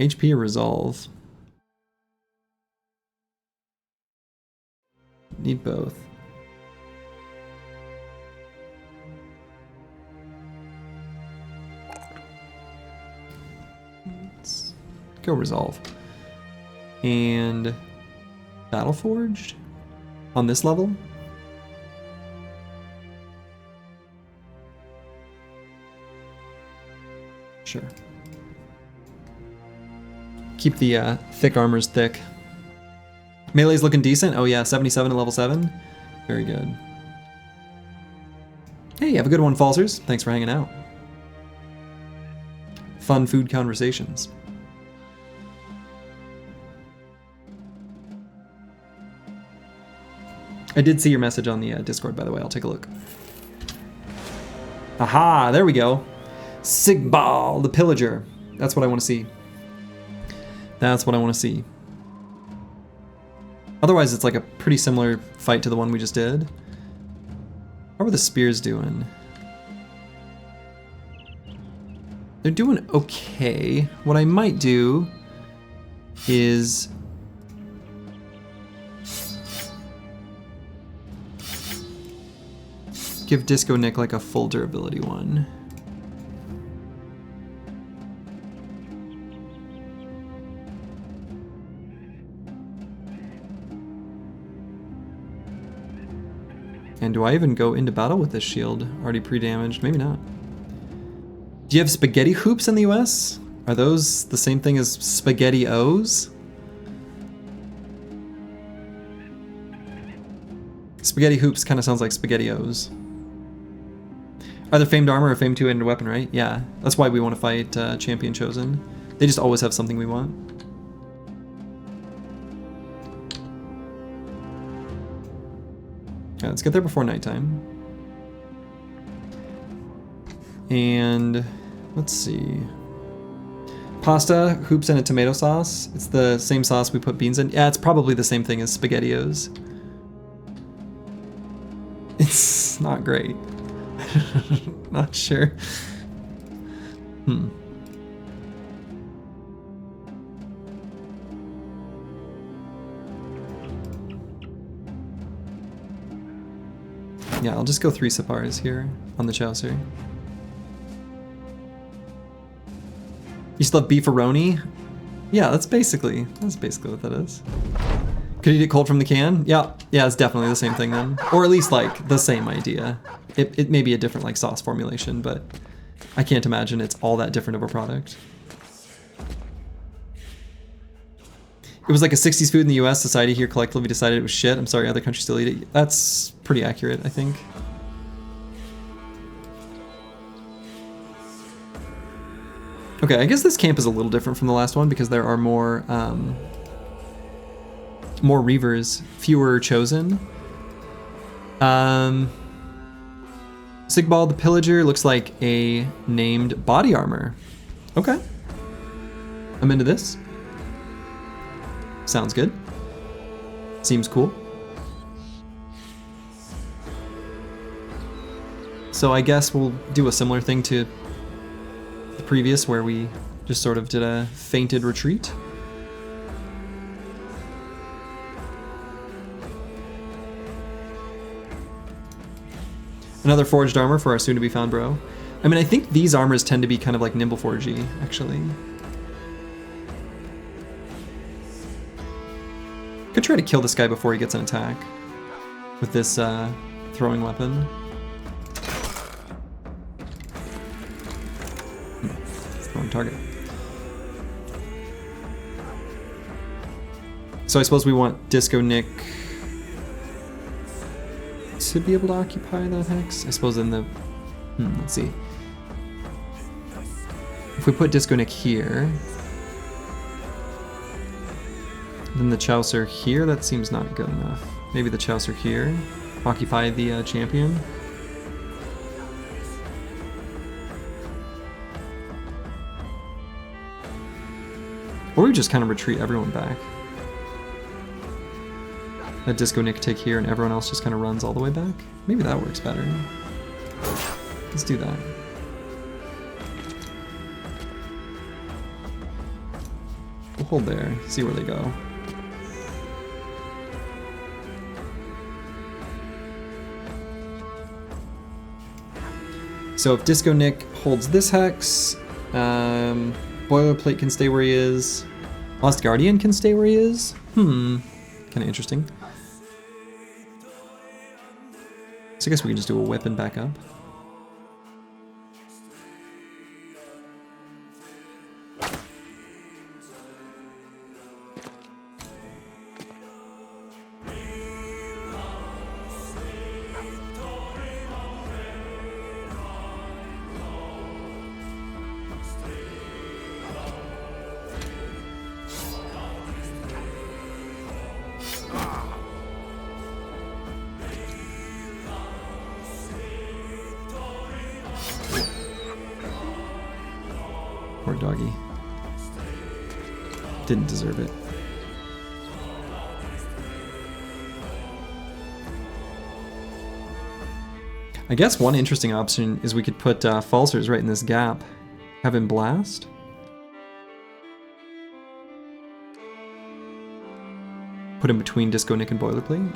HP or resolve? Need both. Let's go resolve. And Battle Forged on this level? Sure. Keep the thick armors thick. Melee's looking decent. Oh yeah, 77 at level 7. Very good. Hey, have a good one, Falsers. Thanks for hanging out. Fun food conversations. I did see your message on the Discord, by the way. I'll take a look. Aha, there we go. Sigbal, the Pillager. That's what I want to see. That's what I want to see. Otherwise, it's like a pretty similar fight to the one we just did. How are the spears doing? They're doing okay. What I might do is... give Disco Nick like a full durability one. And do I even go into battle with this shield? Already pre-damaged? Maybe not. Do you have spaghetti hoops in the US? Are those the same thing as spaghetti O's? Spaghetti hoops kind of sounds like spaghetti O's. Either famed armor or famed two-handed weapon, right? Yeah, that's why we want to fight Champion Chosen. They just always have something we want. Yeah, let's get there before nighttime. And let's see. Pasta, hoops, and a tomato sauce. It's the same sauce we put beans in. Yeah, it's probably the same thing as SpaghettiOs. It's not great. Not sure. Yeah, I'll just go 3 Sapars here on the Chaucer. You still have beefaroni? Yeah, that's basically what that is. Could eat it cold from the can? Yeah, it's definitely the same thing then. Or at least like the same idea. It may be a different like sauce formulation, but I can't imagine it's all that different of a product. It was like a 60s food in the US. Society here collectively decided it was shit. I'm sorry, other countries still eat it. That's pretty accurate, I think. Okay, I guess this camp is a little different from the last one because there are more Reavers, fewer Chosen. Sigbal the Pillager looks like a named body armor. Okay. I'm into this. Sounds good. Seems cool. So I guess we'll do a similar thing to the previous, where we just sort of did a feinted retreat. Another forged armor for our soon-to-be-found bro. I mean, I think these armors tend to be kind of like nimble forgy, actually. Could try to kill this guy before he gets an attack with this throwing weapon. Wrong target. So I suppose we want Disco Nick to be able to occupy that hex. I suppose in the... let's see. If we put Disco Nick here, then the Chaucer here, that seems not good enough. Maybe the Chaucer here, occupy the champion. Or we just kind of retreat everyone back. Let Disco Nick take here and everyone else just kind of runs all the way back. Maybe that works better. Let's do that. We'll hold there, see where they go. So if Disco Nick holds this hex, Boilerplate can stay where he is. Lost Guardian can stay where he is. Kind of interesting. So I guess we can just do a whip and back up. Poor doggy. Didn't deserve it. I guess one interesting option is we could put Falsers right in this gap. Have him blast. Put him between Disco Nick and Boilerplate.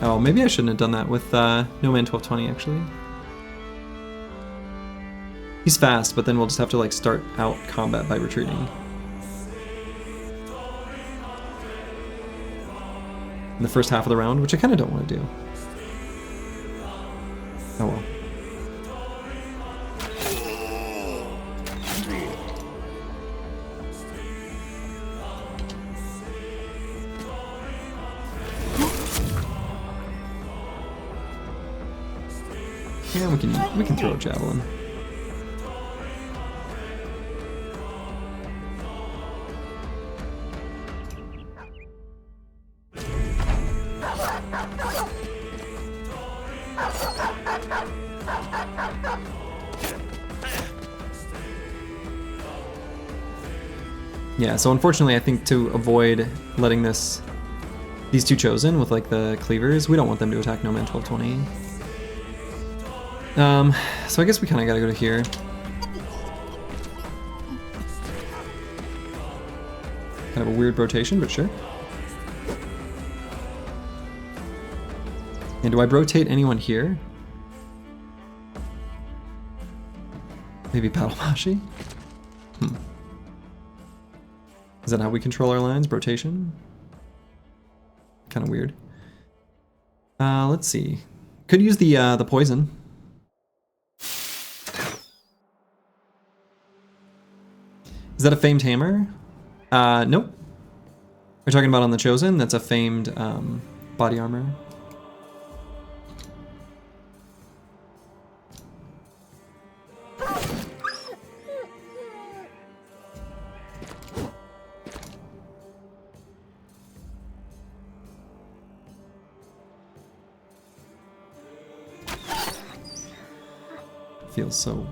Oh, maybe I shouldn't have done that with No Man 1220, actually. He's fast, but then we'll just have to like start out combat by retreating. In the first half of the round, which I kind of don't want to do. Oh well. Yeah, we can throw a javelin. Yeah, so unfortunately I think to avoid letting these two chosen with like the cleavers, we don't want them to attack No Man 1220. So I guess we kind of gotta go to here. Kind of a weird rotation, but sure. And do I rotate anyone here? Maybe Paddlemashi? Is that how we control our lines? Rotation? Kind of weird. Let's see. Could use the poison. Is that a famed hammer? Nope. We're talking about on the Chosen. That's a famed body armor. feels so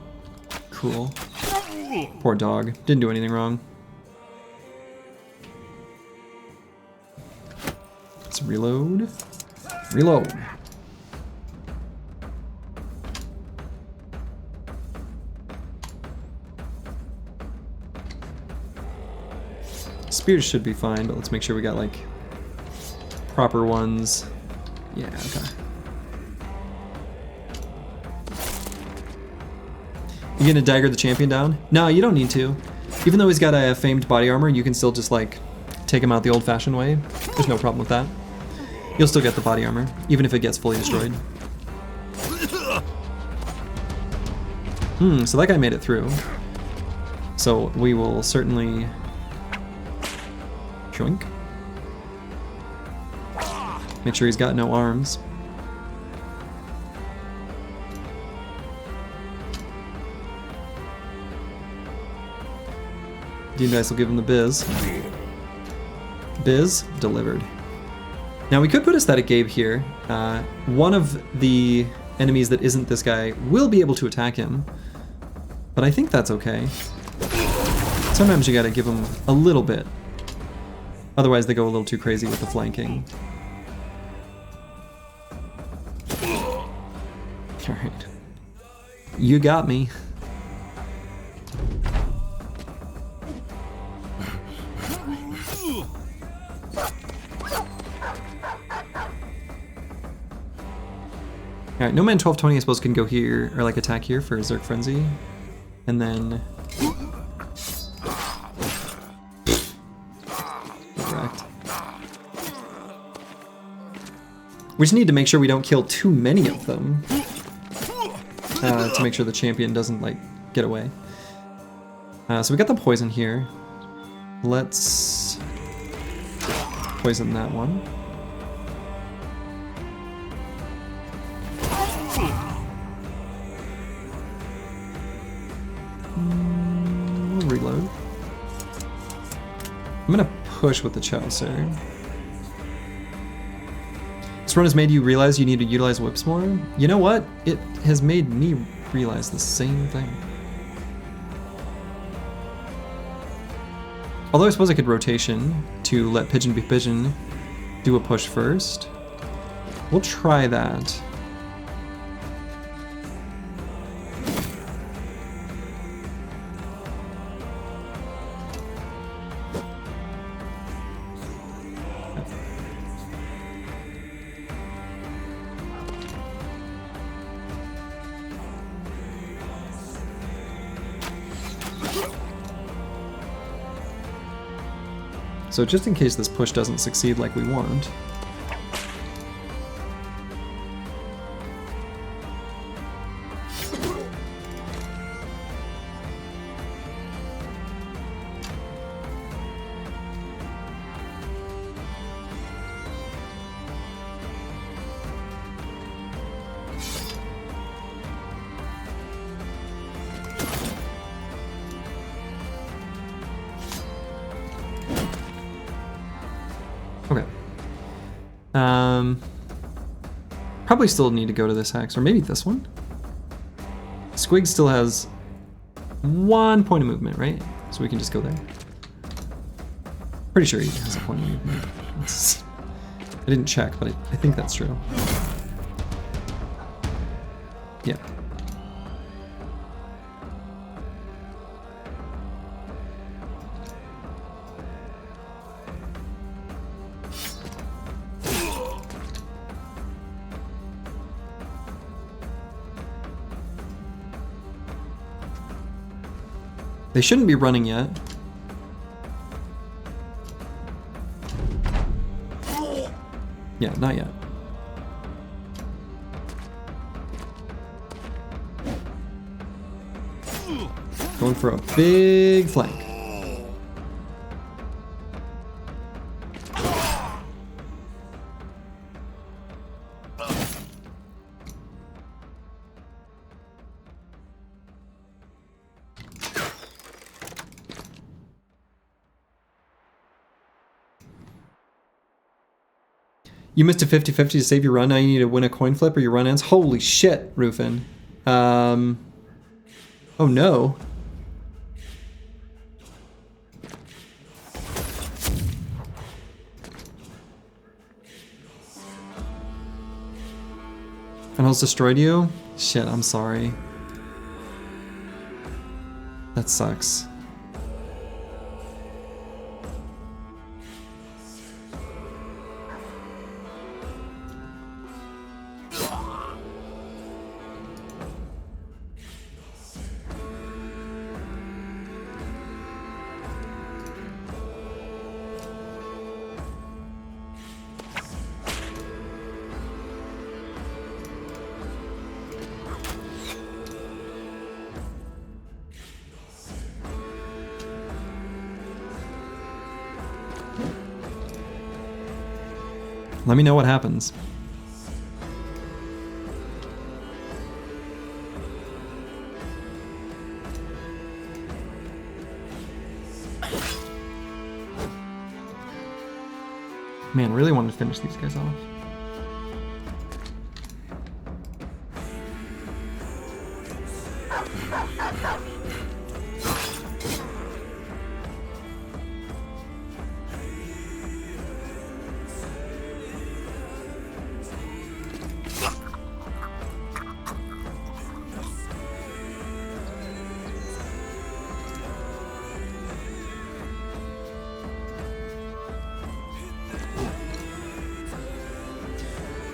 cruel. Poor dog. Didn't do anything wrong. Let's reload. Reload. Spears should be fine, but let's make sure we got like proper ones. Yeah, okay. You gonna dagger the champion down? No, you don't need to. Even though he's got a famed body armor, you can still just like take him out the old-fashioned way. There's no problem with that. You'll still get the body armor, even if it gets fully destroyed. So that guy made it through. So we will certainly joink. Make sure he's got no arms. Dean Dice will give him the biz. Biz delivered. Now we could put Aesthetic Gabe here. One of the enemies that isn't this guy will be able to attack him, but I think that's okay. Sometimes you gotta give them a little bit. Otherwise they go a little too crazy with the flanking. Alright. You got me. Alright, No Man 1220 I suppose can go here, or like attack here for Zerk Frenzy. And then... Correct. We just need to make sure we don't kill too many of them. To make sure the champion doesn't, like, get away. So we got the poison here. Let's... poison that one. Reload. I'm gonna push with the Chaucer. This run has made you realize you need to utilize whips more? You know what? It has made me realize the same thing. Although I suppose I could rotation to let Pigeon be Pigeon do a push first. We'll try that. So just in case this push doesn't succeed like we want. Okay. Probably still need to go to this hex, or maybe this one? Squig still has 1 point of movement, right? So we can just go there. Pretty sure he has a point of movement. I didn't check, but I think that's true. Yeah. They shouldn't be running yet. Yeah, not yet. Going for a big flank. You missed a 50-50 to save your run. Now you need to win a coin flip or your run ends. Holy shit, Rufin. Oh no. Funnels destroyed you? Shit, I'm sorry. That sucks. Let me know what happens. Man, really wanted to finish these guys off.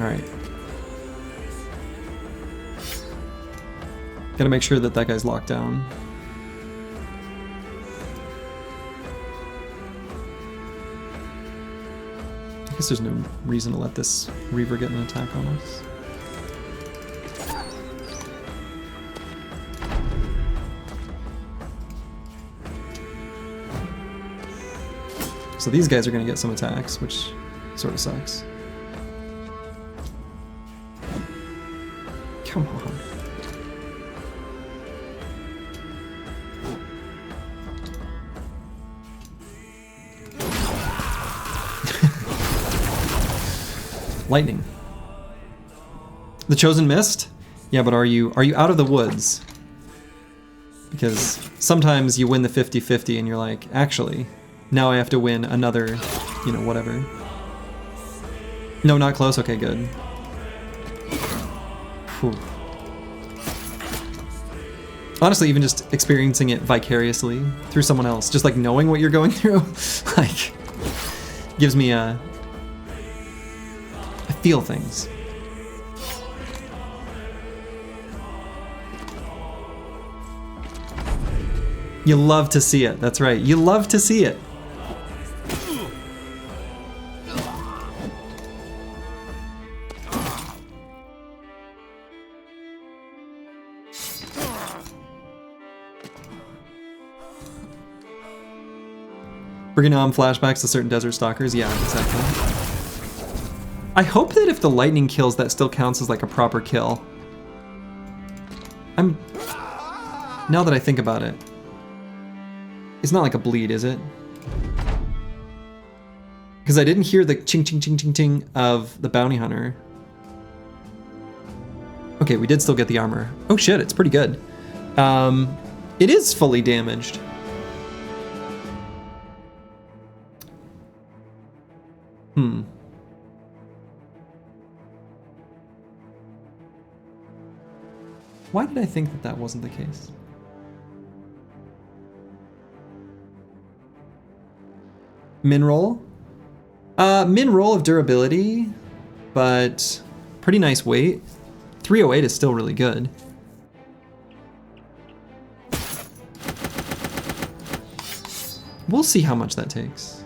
Alright. Gotta make sure that that guy's locked down. I guess there's no reason to let this Reaver get an attack on us. So these guys are gonna get some attacks, which sort of sucks. Come on. Lightning. The Chosen missed? Yeah, but are you out of the woods? Because sometimes you win the 50-50 and you're like, actually, now I have to win another, you know, whatever. No, not close? Okay, good. Whew. Honestly, even just experiencing it vicariously through someone else, just like knowing what you're going through, like, gives me I feel things. You love to see it, that's right. You love to see it. Bringing on flashbacks to certain desert stalkers, yeah, exactly. I hope that if the lightning kills, that still counts as like a proper kill. Now that I think about it, it's not like a bleed, is it? Because I didn't hear the ching ching ching ching ching of the bounty hunter. Okay, we did still get the armor. Oh shit, it's pretty good. It is fully damaged. Why did I think that that wasn't the case? Min roll? Min roll of durability, but pretty nice weight. 308 is still really good. We'll see how much that takes.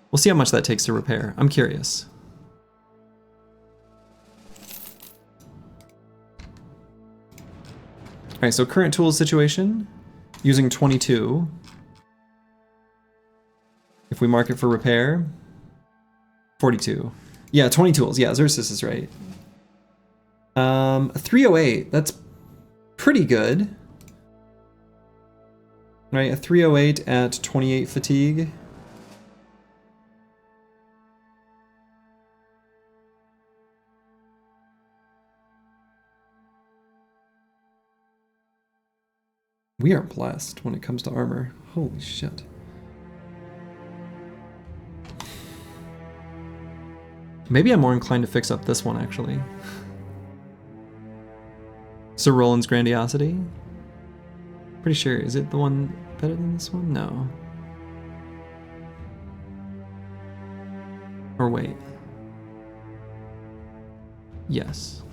We'll see how much that takes to repair. I'm curious. All right, so current tools situation, using 22. If we mark it for repair, 42. Yeah, 20 tools. Yeah, Xerxes is right. 308, that's pretty good. Right, a 308 at 28 fatigue. We are blessed when it comes to armor. Holy shit. Maybe I'm more inclined to fix up this one, actually. Sir Roland's Grandiosity? Pretty sure. Is it the one better than this one? No. Or wait. Yes.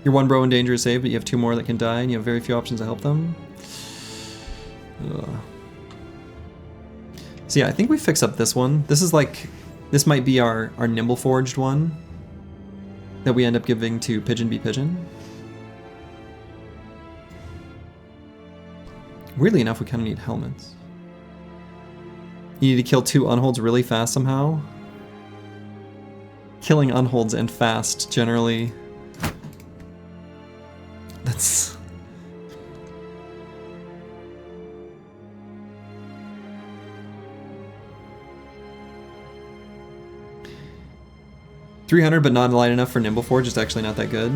You're one bro in danger is saved, but you have two more that can die, and you have very few options to help them. Ugh. So yeah, I think we fix up this one. This is like, this might be our Nimble Forged one that we end up giving to Pigeon Be Pigeon. Weirdly enough, we kind of need helmets. You need to kill 2 unholds really fast somehow. Killing unholds and fast generally. That's... $300 but not light enough for Nimble Forge is actually not that good.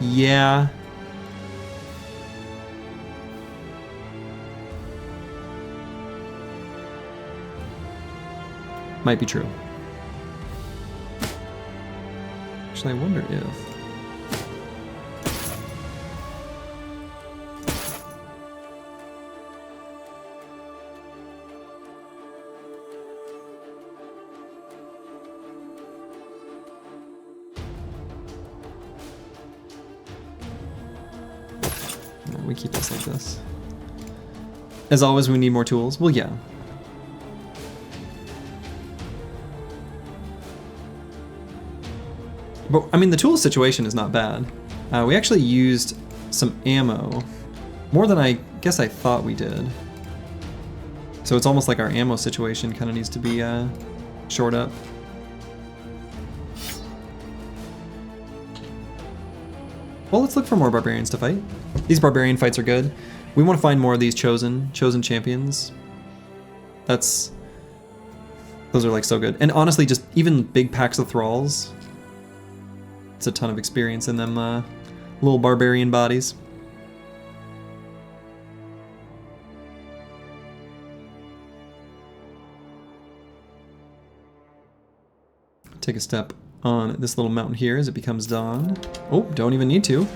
Yeah. Might be true. Actually, I wonder if... We keep this like this. As always, we need more tools. Well, yeah. But, I mean, the tool situation is not bad. We actually used some ammo. More than I guess I thought we did. So it's almost like our ammo situation kind of needs to be shored up. Well, let's look for more barbarians to fight. These barbarian fights are good. We want to find more of these chosen champions. Those are like so good. And honestly, just even big packs of thralls. It's a ton of experience in them little barbarian bodies. Take a step on this little mountain here as it becomes dawn. Oh, don't even need to.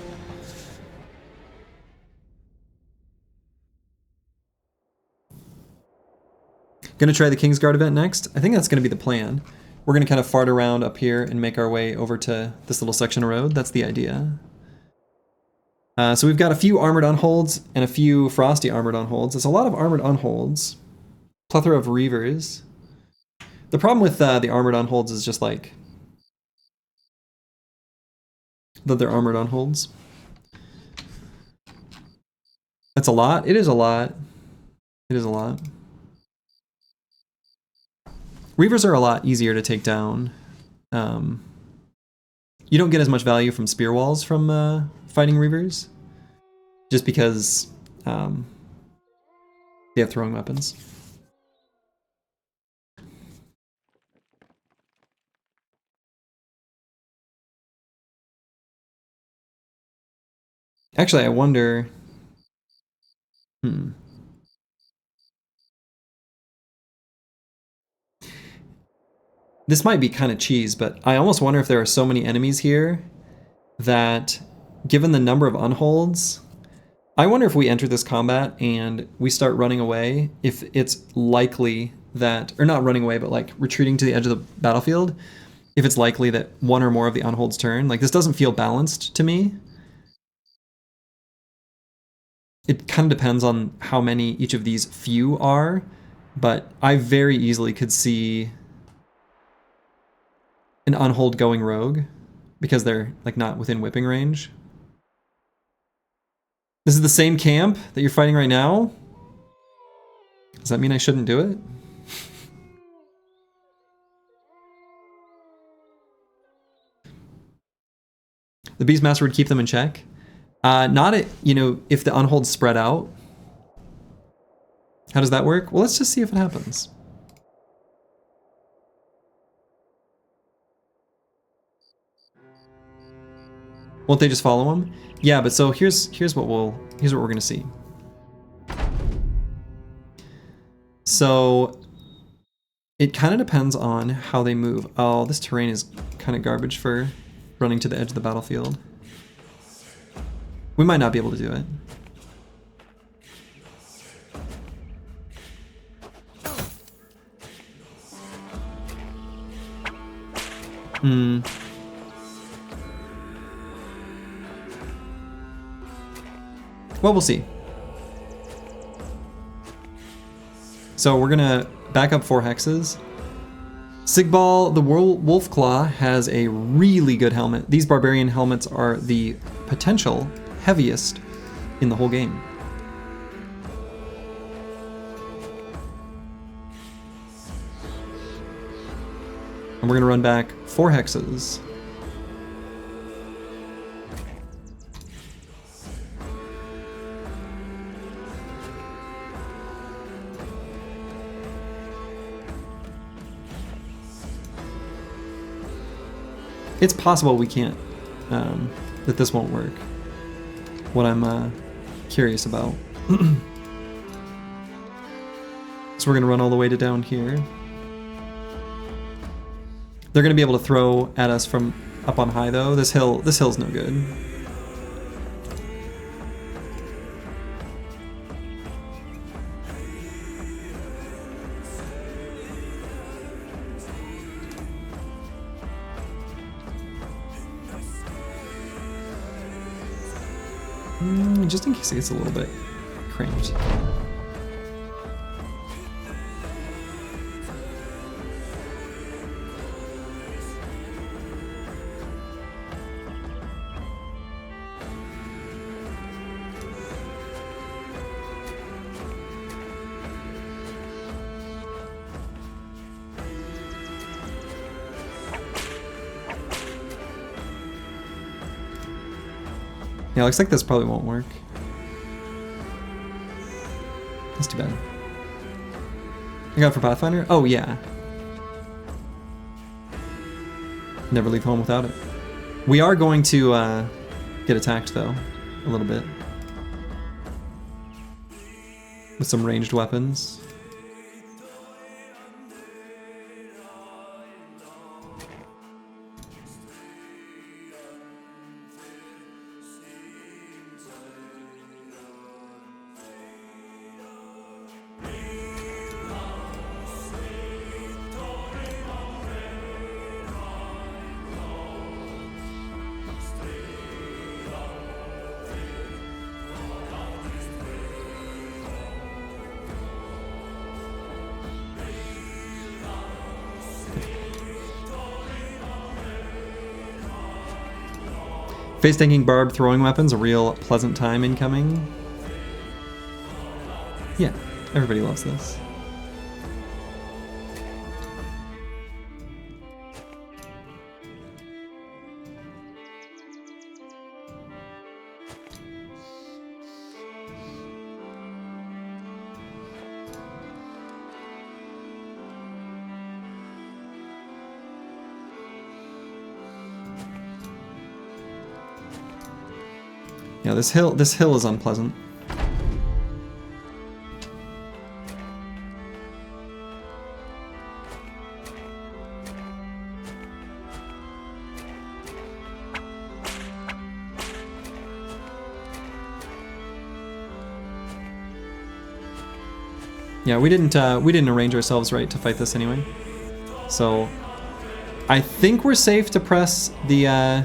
Gonna try the Kingsguard event next. I think that's gonna be the plan. We're gonna kind of fart around up here and make our way over to this little section of road. That's the idea. So we've got a few armored unholds and a few frosty armored unholds. There's a lot of armored unholds. Plethora of reavers. The problem with the armored unholds is just like that they're armored unholds. That's a lot. It is a lot. It is a lot. Reavers are a lot easier to take down. You don't get as much value from spear walls from fighting Reavers, just because they have throwing weapons. Actually, I wonder... This might be kind of cheese, but I almost wonder if there are so many enemies here that, given the number of unholds, I wonder if we enter this combat and we start running away, if it's likely that, or not running away, but like retreating to the edge of the battlefield, if it's likely that one or more of the unholds turn. Like, this doesn't feel balanced to me. It kind of depends on how many each of these few are, but I very easily could see an unhold going rogue because they're like not within whipping range. This is the same camp that you're fighting right now? Does that mean I shouldn't do it? The Beastmaster would keep them in check. Not it, you know, if the unholds spread out. How does that work? Well, let's just see if it happens. Won't they just follow him? Yeah, but so here's what we're gonna see. So it kind of depends on how they move. Oh, this terrain is kind of garbage for running to the edge of the battlefield. We might not be able to do it. Well, we'll see. So we're gonna back up 4 hexes. Sigbal, the Wolfclaw, has a really good helmet. These Barbarian helmets are the potential heaviest in the whole game. And we're gonna run back 4 hexes. It's possible we can't, that this won't work. What I'm curious about. So we're gonna run all the way to down here. They're gonna be able to throw at us from up on high though. This hill's no good. Just in case it gets a little bit cramped. Yeah, looks like this probably won't work. That's too bad. I got it for Pathfinder? Oh, yeah. Never leave home without it. We are going to get attacked, though, a little bit. With some ranged weapons. Face-tanking barb throwing weapons, a real pleasant time incoming. Yeah, everybody loves this. Yeah, this hill is unpleasant. Yeah, we didn't arrange ourselves right to fight this anyway. So I think we're safe to press the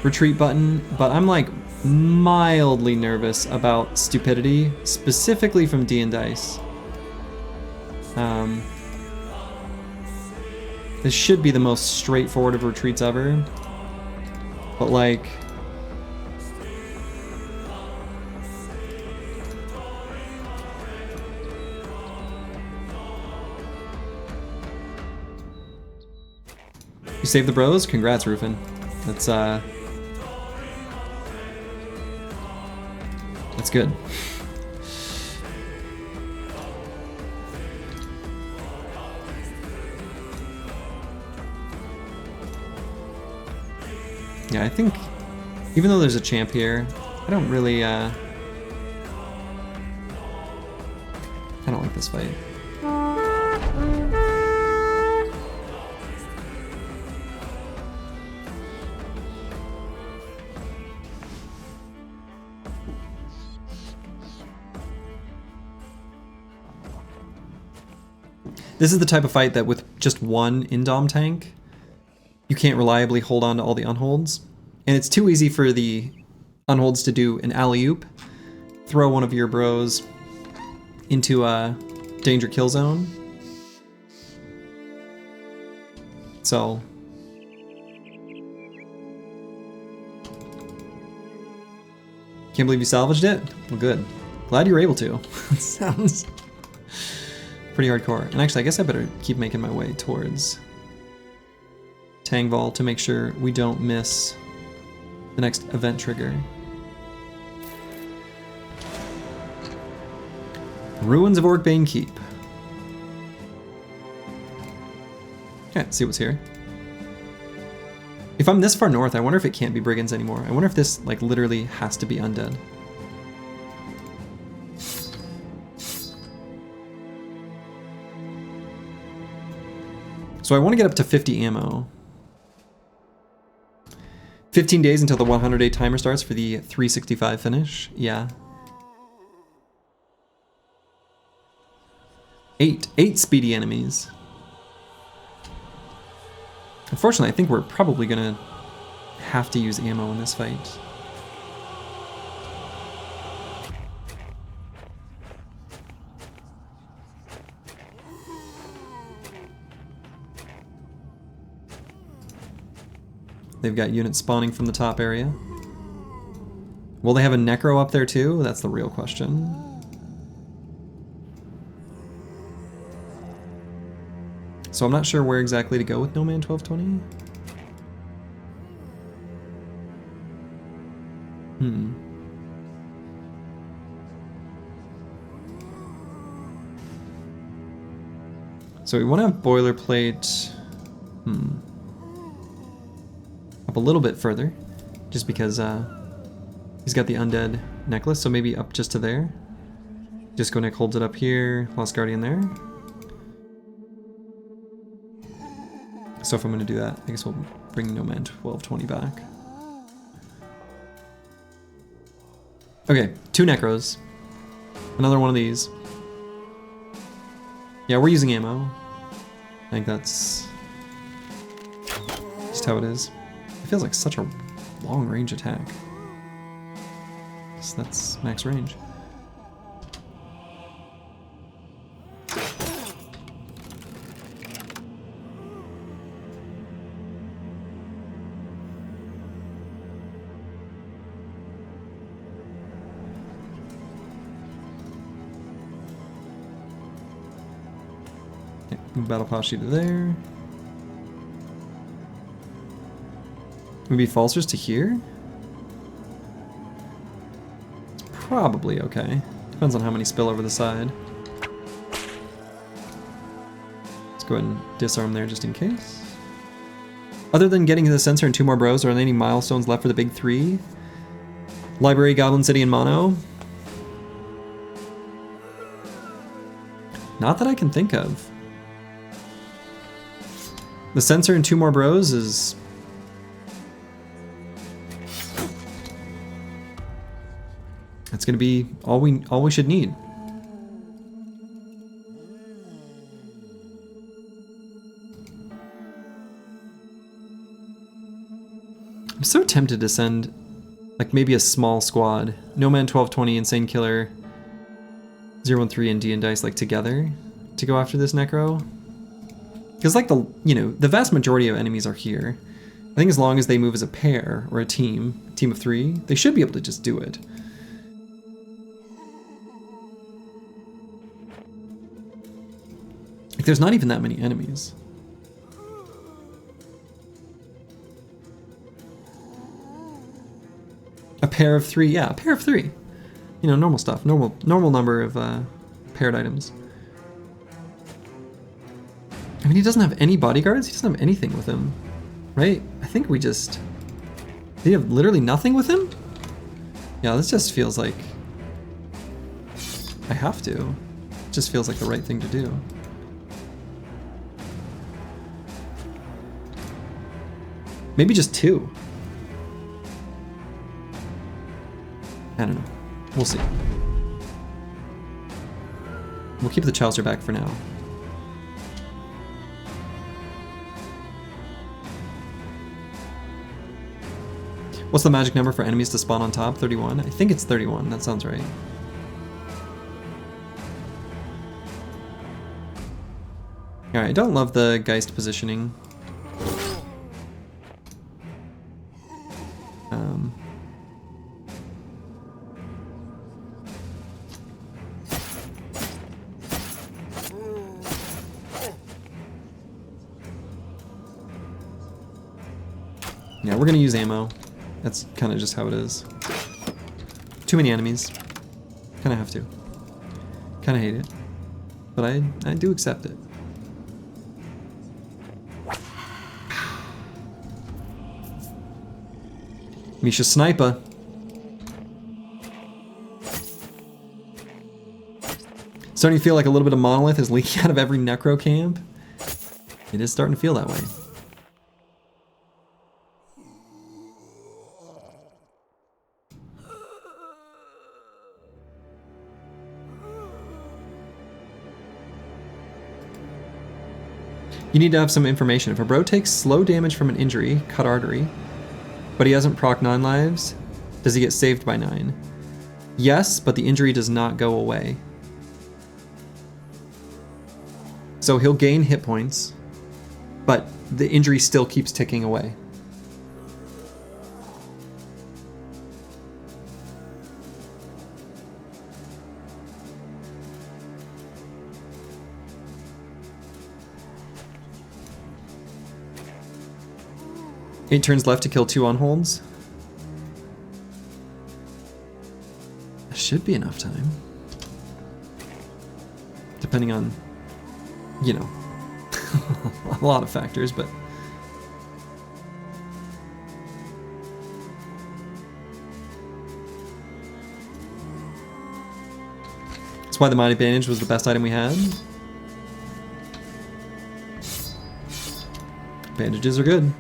retreat button, but I'm like mildly nervous about stupidity, specifically from D&Dice. This should be the most straightforward of retreats ever, but like, you saved the bros? Congrats, Rufin. That's good. Yeah, I think even though there's a champ here, I don't really, I don't like this fight. This is the type of fight that with just one Indom tank, you can't reliably hold on to all the unholds. And it's too easy for the unholds to do an alley-oop, throw one of your bros into a danger kill zone. So can't believe you salvaged it? Well, good. Glad you were able to. Sounds pretty hardcore. And actually, I guess I better keep making my way towards Tangval to make sure we don't miss the next event trigger. Ruins of Orcbane Keep. Okay, let's see what's here. If I'm this far north, I wonder if it can't be brigands anymore. I wonder if this, like, literally has to be undead. So I want to get up to 50 ammo. 15 days until the 100-day timer starts for the 365 finish. Yeah. 8 speedy enemies. Unfortunately, I think we're probably gonna have to use ammo in this fight. They've got units spawning from the top area. Will they have a necro up there too? That's the real question. So I'm not sure where exactly to go with No Man 1220. So we want to have boilerplate. Up a little bit further, just because he's got the undead necklace, so maybe up just to there. Disco Nick holds it up here, Lost Guardian there. So if I'm going to do that, I guess we'll bring No Man 1220 back. Okay, 2 necros. Another one of these. Yeah, we're using ammo. I think that's just how it is. It feels like such a long range attack. So that's max range. Okay, move battle posture to there. Maybe falsers to here? It's probably okay. Depends on how many spill over the side. Let's go ahead and disarm there just in case. Other than getting the sensor and 2 more bros, are there any milestones left for the big 3? Library, Goblin City, and Mono? Not that I can think of. The sensor and 2 more bros is... That's gonna be all we should need. I'm so tempted to send like maybe a small squad. No Man 1220, Insane Killer, 013 and D and Dice like together to go after this necro. Because like the vast majority of enemies are here. I think as long as they move as a pair or a team of 3, they should be able to just do it. Like, there's not even that many enemies. A pair of 3, yeah, a pair of 3. You know, normal stuff, normal number of paired items. I mean, he doesn't have any bodyguards. He doesn't have anything with him, right? I think we just Did he have literally nothing with him? Yeah, this just feels like I have to. It just feels like the right thing to do. Maybe just 2. I don't know. We'll see. We'll keep the Chaucer back for now. What's the magic number for enemies to spawn on top? 31? I think it's 31. That sounds right. Alright, I don't love the Geist positioning. Yeah, we're gonna use ammo. That's kind of just how it is. Too many enemies. Kind of have to. Kind of hate it. But I do accept it. Misha Sniper. Starting to feel like a little bit of Monolith is leaking out of every Necro camp. It is starting to feel that way. You need to have some information. If a bro takes slow damage from an injury, cut artery, but he hasn't proc 9 lives, does he get saved by 9? Yes, but the injury does not go away. So he'll gain hit points, but the injury still keeps ticking away. Eight turns left to kill 2 on holds. Should be enough time. Depending on, you know, a lot of factors, but... That's why the Mighty Bandage was the best item we had. Bandages are good.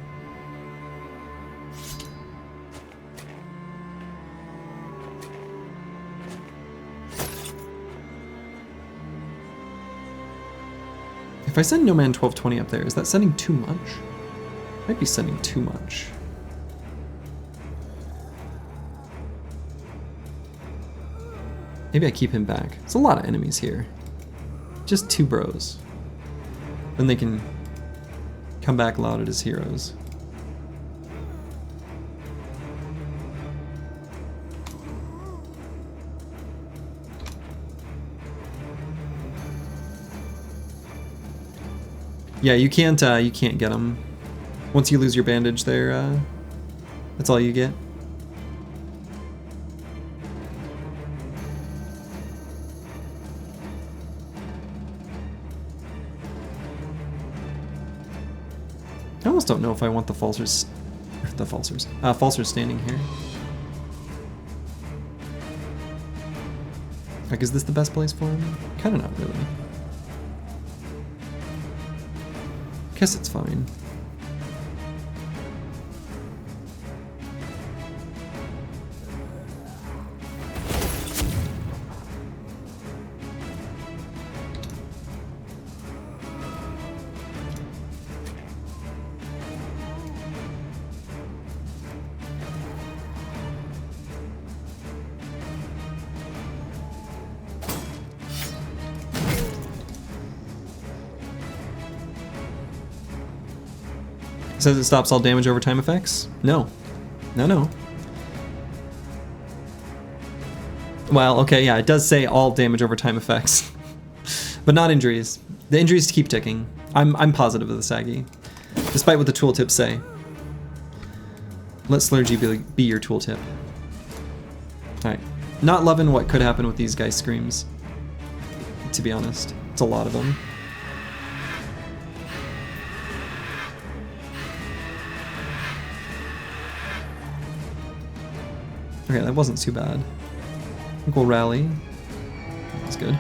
If I send No Man 1220 up there, is that sending too much? Might be sending too much. Maybe I keep him back. There's a lot of enemies here. Just 2 bros. Then they can come back lauded as heroes. Yeah, you can't get them. Once you lose your bandage there, that's all you get. I almost don't know if I want the falsers standing here. Like, is this the best place for him? Kinda not really. Guess it's fine. It says it stops all damage over time effects? No. No. Well, okay, yeah, it does say all damage over time effects. But not injuries. The injuries keep ticking. I'm positive of the Saggy. Despite what the tooltips say. Let Slurgy be your tooltip. Alright. Not loving what could happen with these guys' screams. To be honest. It's a lot of them. Okay, that wasn't too bad. I think we'll rally. That's good.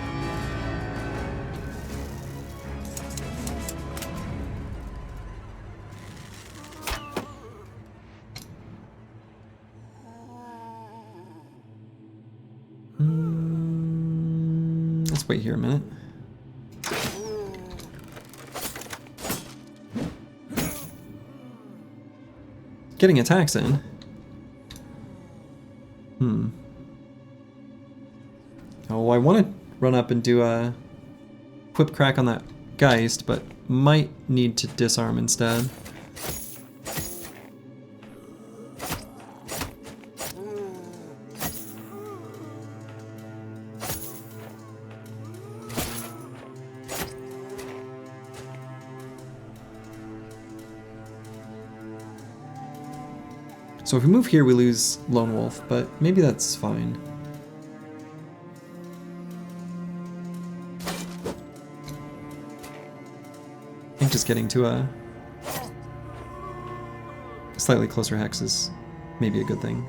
Let's wait here a minute. Getting attacks in. Oh, I want to run up and do a whip crack on that Geist, but might need to disarm instead. So if we move here, we lose Lone Wolf, but maybe that's fine. I think just getting to a slightly closer hex is maybe a good thing.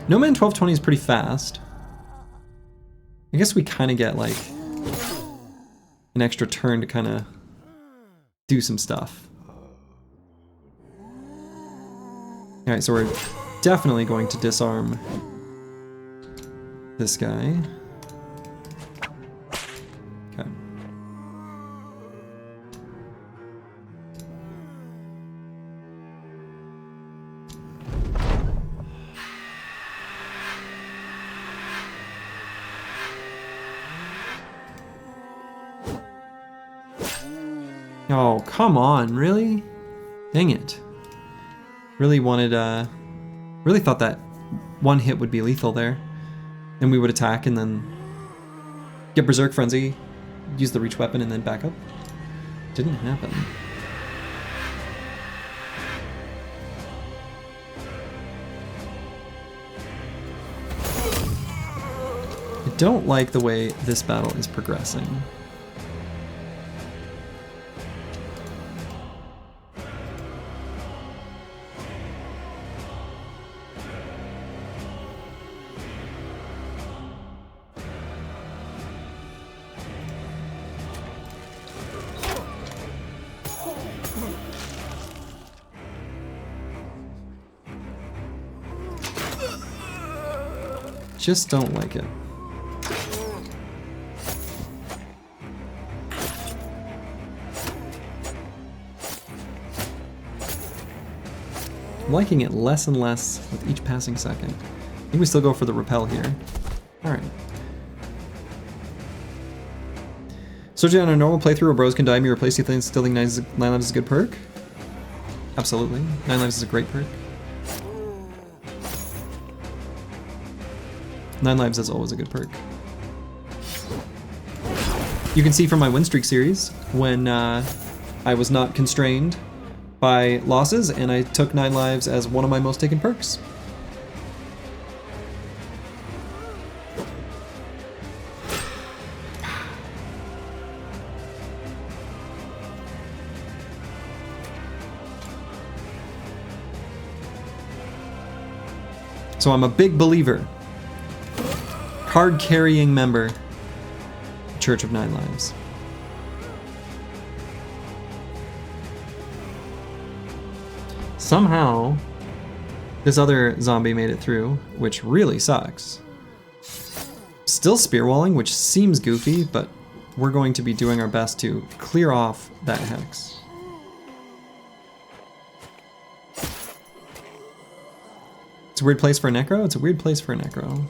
No Man 1220 is pretty fast. I guess we kind of get like an extra turn to kind of do some stuff. Alright, so we're definitely going to disarm this guy. Okay. Oh, come on, really? Dang it. Really wanted, really thought that one hit would be lethal there. And we would attack and then get Berserk Frenzy, use the reach weapon, and then back up. Didn't happen. I don't like the way this battle is progressing. Just don't like it. I'm liking it less and less with each passing second. I think we still go for the repel here. Alright. Searching on a normal playthrough where bros can die me replace you think still think 9 lives is a good perk? Absolutely. 9 lives is a great perk. 9 lives is always a good perk. You can see from my Winstreak series when I was not constrained by losses and I took 9 lives as one of my most taken perks. So I'm a big believer. Card-carrying member, Church of 9 Lives. Somehow, this other zombie made it through, which really sucks. Still spearwalling, which seems goofy, but we're going to be doing our best to clear off that hex. It's a weird place for a necro? It's a weird place for a necro.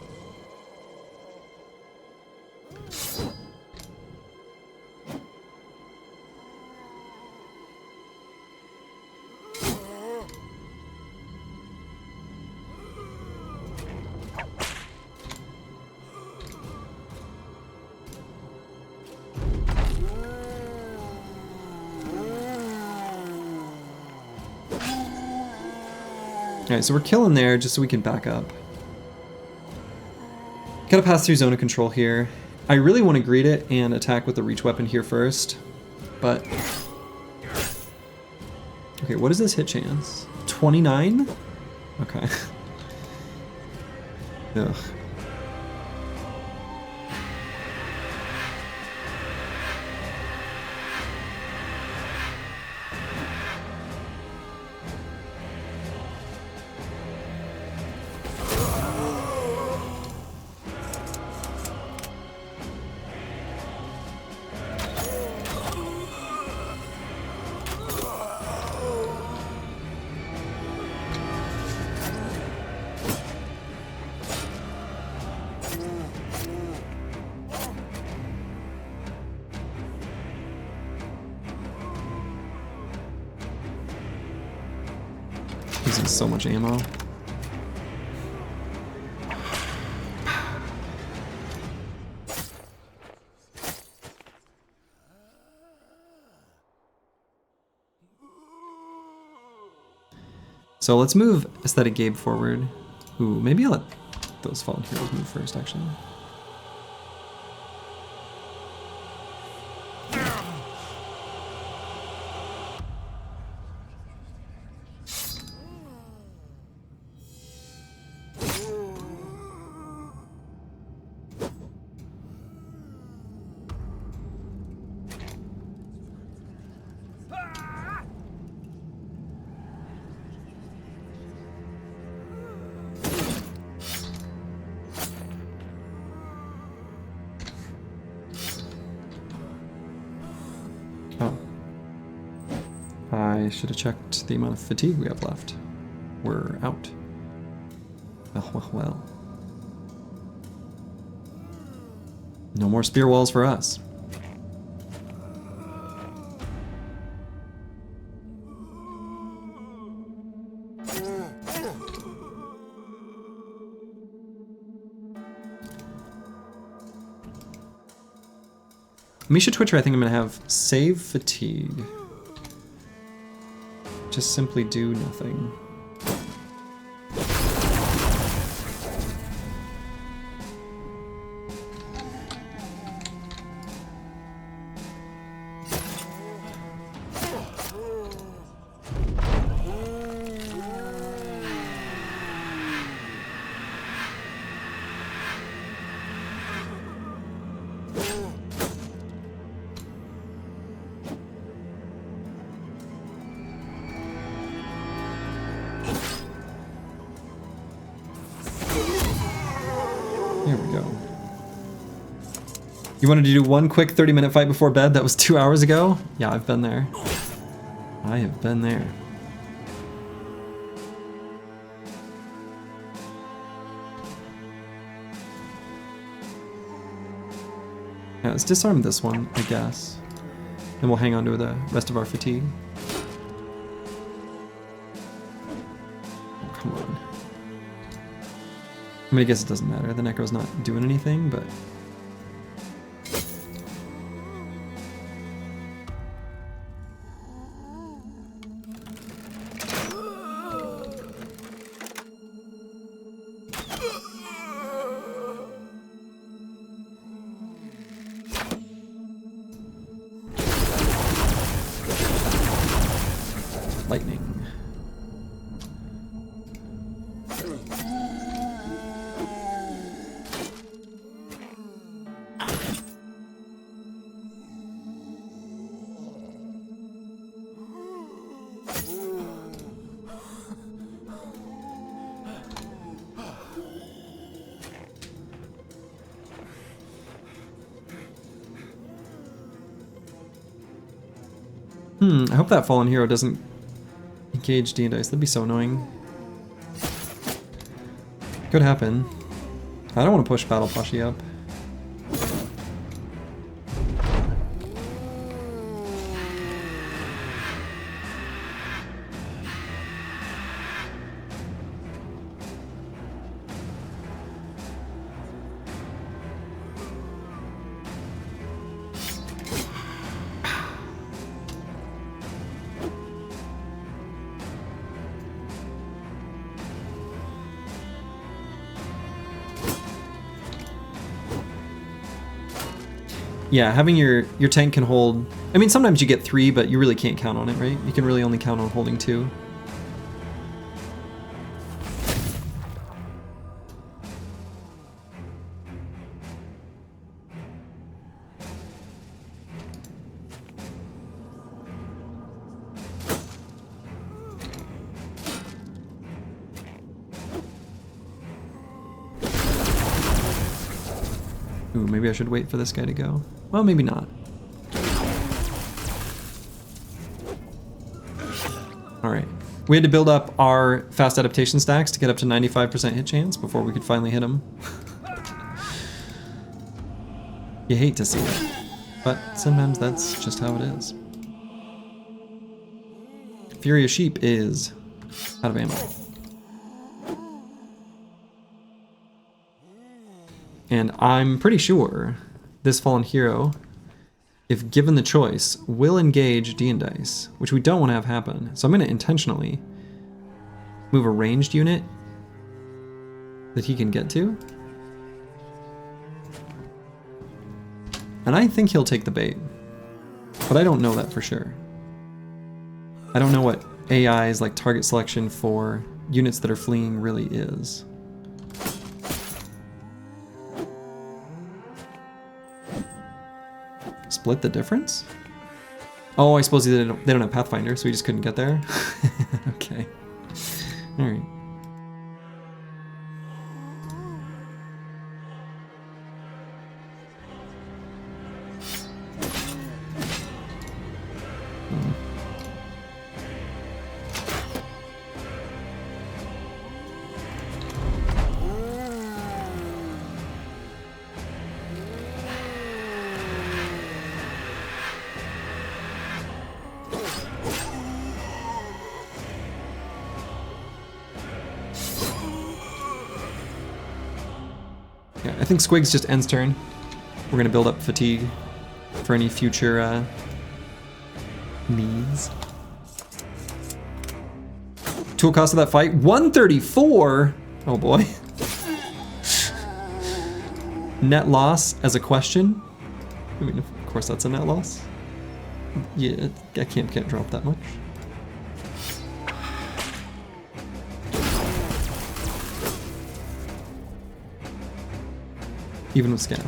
Alright, so we're killing there just so we can back up. Gotta pass through zone of control here. I really want to greet it and attack with the reach weapon here first, but... Okay, what is this hit chance? 29? Okay. Ugh. Using so much ammo. So let's move Aesthetic Gabe forward. Ooh, maybe I'll let those fallen heroes move first, actually. I should have checked the amount of fatigue we have left. We're out. Well. No more spear walls for us. Misha Twitcher, I think I'm gonna have save fatigue. Just simply do nothing. Here we go. You wanted to do one quick 30-minute fight before bed? That was 2 hours ago? Yeah, I've been there. I have been there. Yeah, let's disarm this one, I guess. Then we'll hang on to the rest of our fatigue. Oh, come on. I mean, I guess it doesn't matter. The Necro's not doing anything, but... Lightning. I hope that fallen hero doesn't engage D and dice. That'd be so annoying. Could happen. I don't want to push Battle Pashi up. yeah, having your tank can hold... I mean, sometimes you get 3, but you really can't count on it, right? You can really only count on holding 2. Ooh, maybe I should wait for this guy to go. Well, maybe not. Alright. We had to build up our fast adaptation stacks to get up to 95% hit chance before we could finally hit him. You hate to see it, but sometimes that's just how it is. Furious Sheep is out of ammo. And I'm pretty sure this fallen hero, if given the choice, will engage D and dice, which we don't want to have happen. So I'm going to intentionally move a ranged unit that he can get to. And I think he'll take the bait, but I don't know that for sure. I don't know what AI's like target selection for units that are fleeing really is. Split the difference? Oh, I suppose they don't have Pathfinder, so we just couldn't get there. Okay. Alright. Yeah, I think Squig's just ends turn. We're gonna build up fatigue for any future needs. Tool cost of that fight, 134! Oh boy. Net loss as a question. I mean, of course that's a net loss. Yeah, I can't drop that much. Even with scav.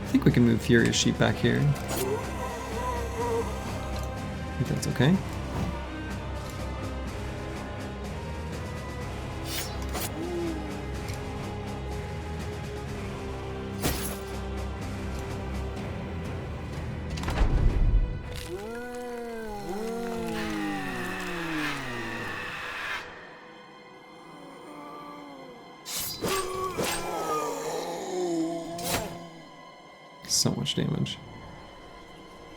I think we can move Furious Sheep back here. I think that's okay. So much damage.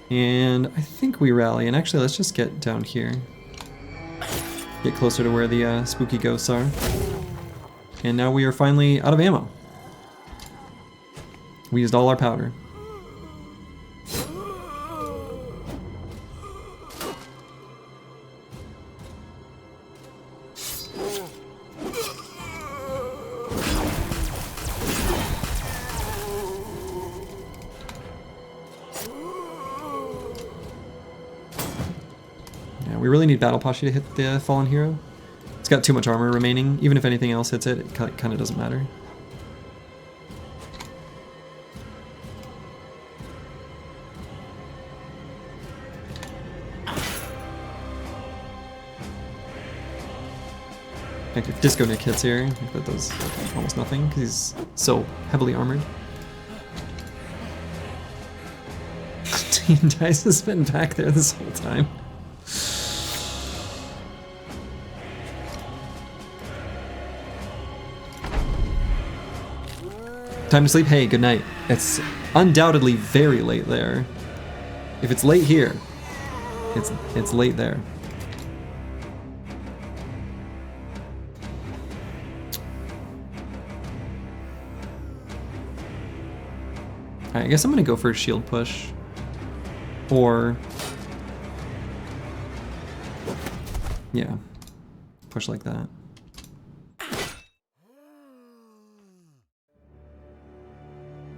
And I think we rally, and actually let's just get down here. Get closer to where the spooky ghosts are. And now we are finally out of ammo. We used all our powder. We really need Battle Posture to hit the fallen hero. It's got too much armor remaining. Even if anything else hits it, it kind of doesn't matter. Like if Disco Nick hits here, that does almost nothing because he's so heavily armored. Teen Dice has been back there this whole time. Time to sleep? Hey, good night. It's undoubtedly very late there. If it's late here, it's late there. Alright, I guess I'm gonna go for a shield push. Or... yeah. Push like that.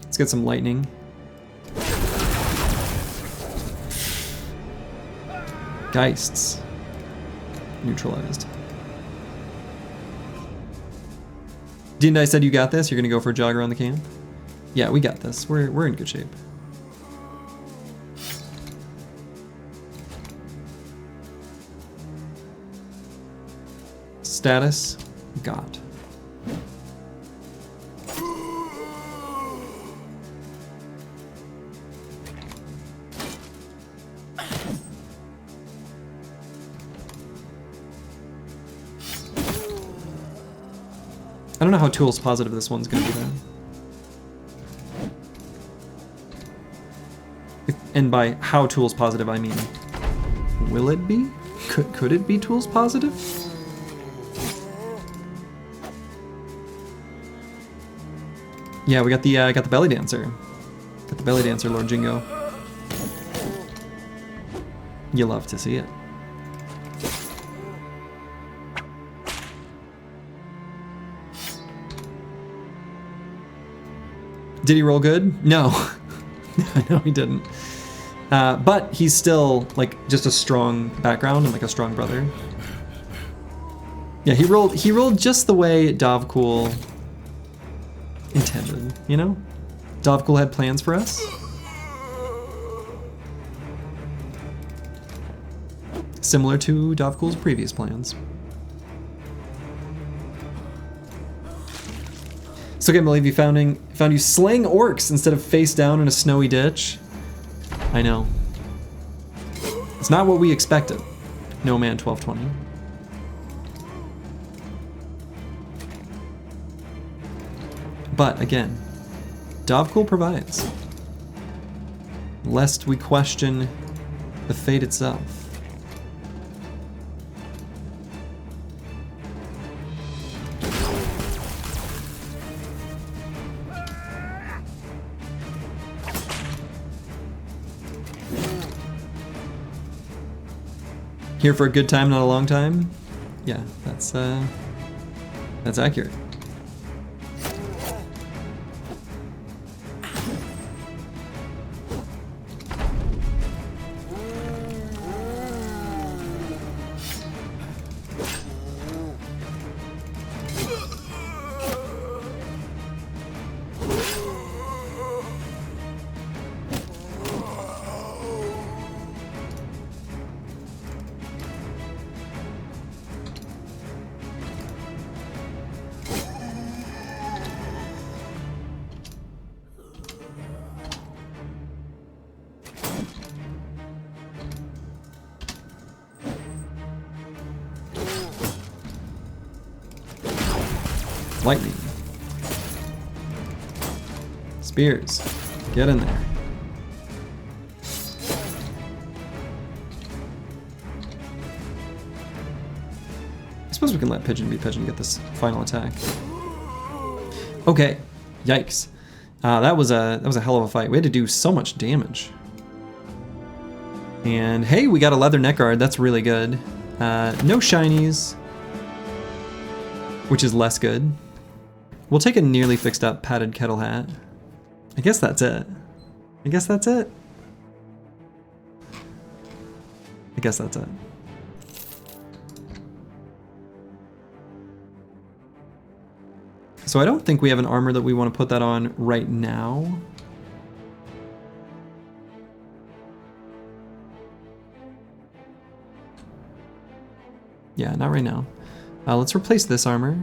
Let's get some lightning. Geists. Neutralized. D&I said you got this? You're gonna go for a jog around the camp? Yeah, we got this. We're in good shape. Status, got. I don't know how tools positive this one's gonna be though. And by how tools positive, I mean, will it be? Could it be tools positive? Yeah, we got the belly dancer. Got the belly dancer, Lord Jingo. You love to see it. Did he roll good? No. No, he didn't. But he's still like just a strong background and like a strong brother. Yeah, he rolled just the way Dovcool intended, you know? Dovcool had plans for us. Similar to Dovcool's previous plans. So can't believe you found you slaying orcs instead of face down in a snowy ditch. I know. It's not what we expected. No man 1220. But again, Dovcool provides. Lest we question the fate itself. Here for a good time, not a long time? Yeah, that's accurate. Lightning. Spears. Get in there. I suppose we can let Pigeon be Pigeon get this final attack. Okay. Yikes. That was a hell of a fight. We had to do so much damage. And hey, we got a leather neck guard. That's really good. No shinies, which is less good. We'll take a nearly fixed up padded kettle hat. I guess that's it. I guess that's it. I guess that's it. So I don't think we have an armor that we want to put that on right now. Yeah, not right now. Let's replace this armor.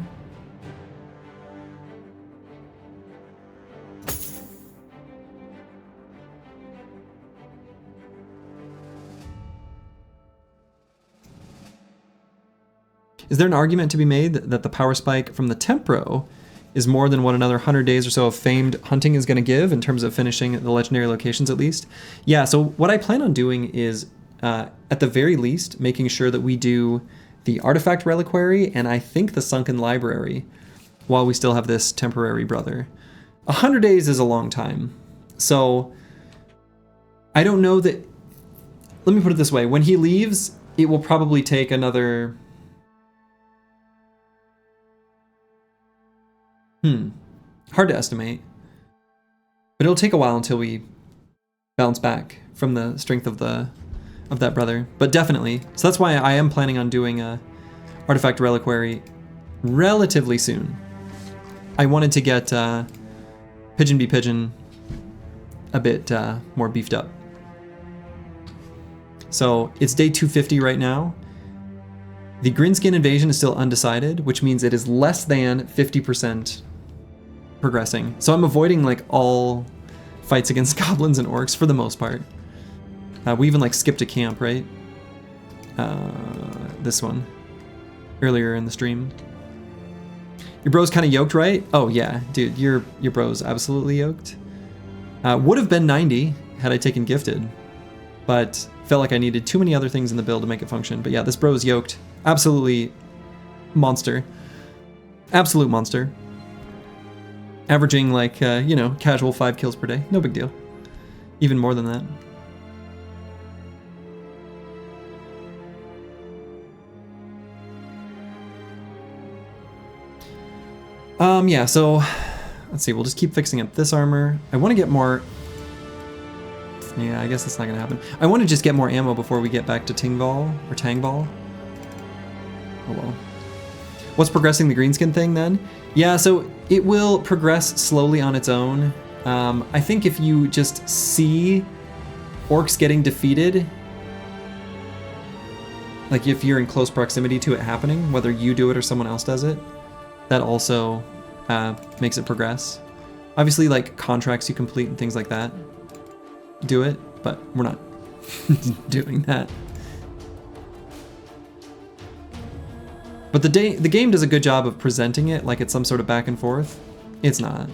Is there an argument to be made that the power spike from the Tempro is more than what another 100 days or so of famed hunting is going to give in terms of finishing the legendary locations at least. Yeah, so what I plan on doing is, at the very least, making sure that we do the artifact reliquary and I think the sunken library while we still have this temporary brother. 100 days is a long time. So I don't know that... Let me put it this way. When he leaves, it will probably take another... Hard to estimate. But it'll take a while until we bounce back from the strength of that brother. But definitely. So that's why I am planning on doing a artifact reliquary relatively soon. I wanted to get Pigeon be Pigeon a bit more beefed up. So it's day 250 right now. The Greenskin invasion is still undecided, which means it is less than 50% progressing. So I'm avoiding like all fights against goblins and orcs for the most part. We even like skipped a camp, right? This one earlier in the stream. Your bro's kind of yoked, right? Oh yeah, dude, your bro's absolutely yoked. Would have been 90 had I taken gifted, but felt like I needed too many other things in the build to make it function. But yeah, this bro's yoked. Absolutely monster. Absolute monster. Averaging like, you know, casual 5 kills per day. No big deal. Even more than that. Yeah, so let's see, we'll just keep fixing up this armor. I want to get more... Yeah, I guess that's not going to happen. I want to just get more ammo before we get back to Tingval or Tangball. Oh well. What's progressing the greenskin thing then? Yeah, so it will progress slowly on its own. I think if you just see orcs getting defeated, like if you're in close proximity to it happening, whether you do it or someone else does it, that also makes it progress. Obviously, like contracts you complete and things like that do it, but we're not doing that. But the game does a good job of presenting it like it's some sort of back and forth. It's not.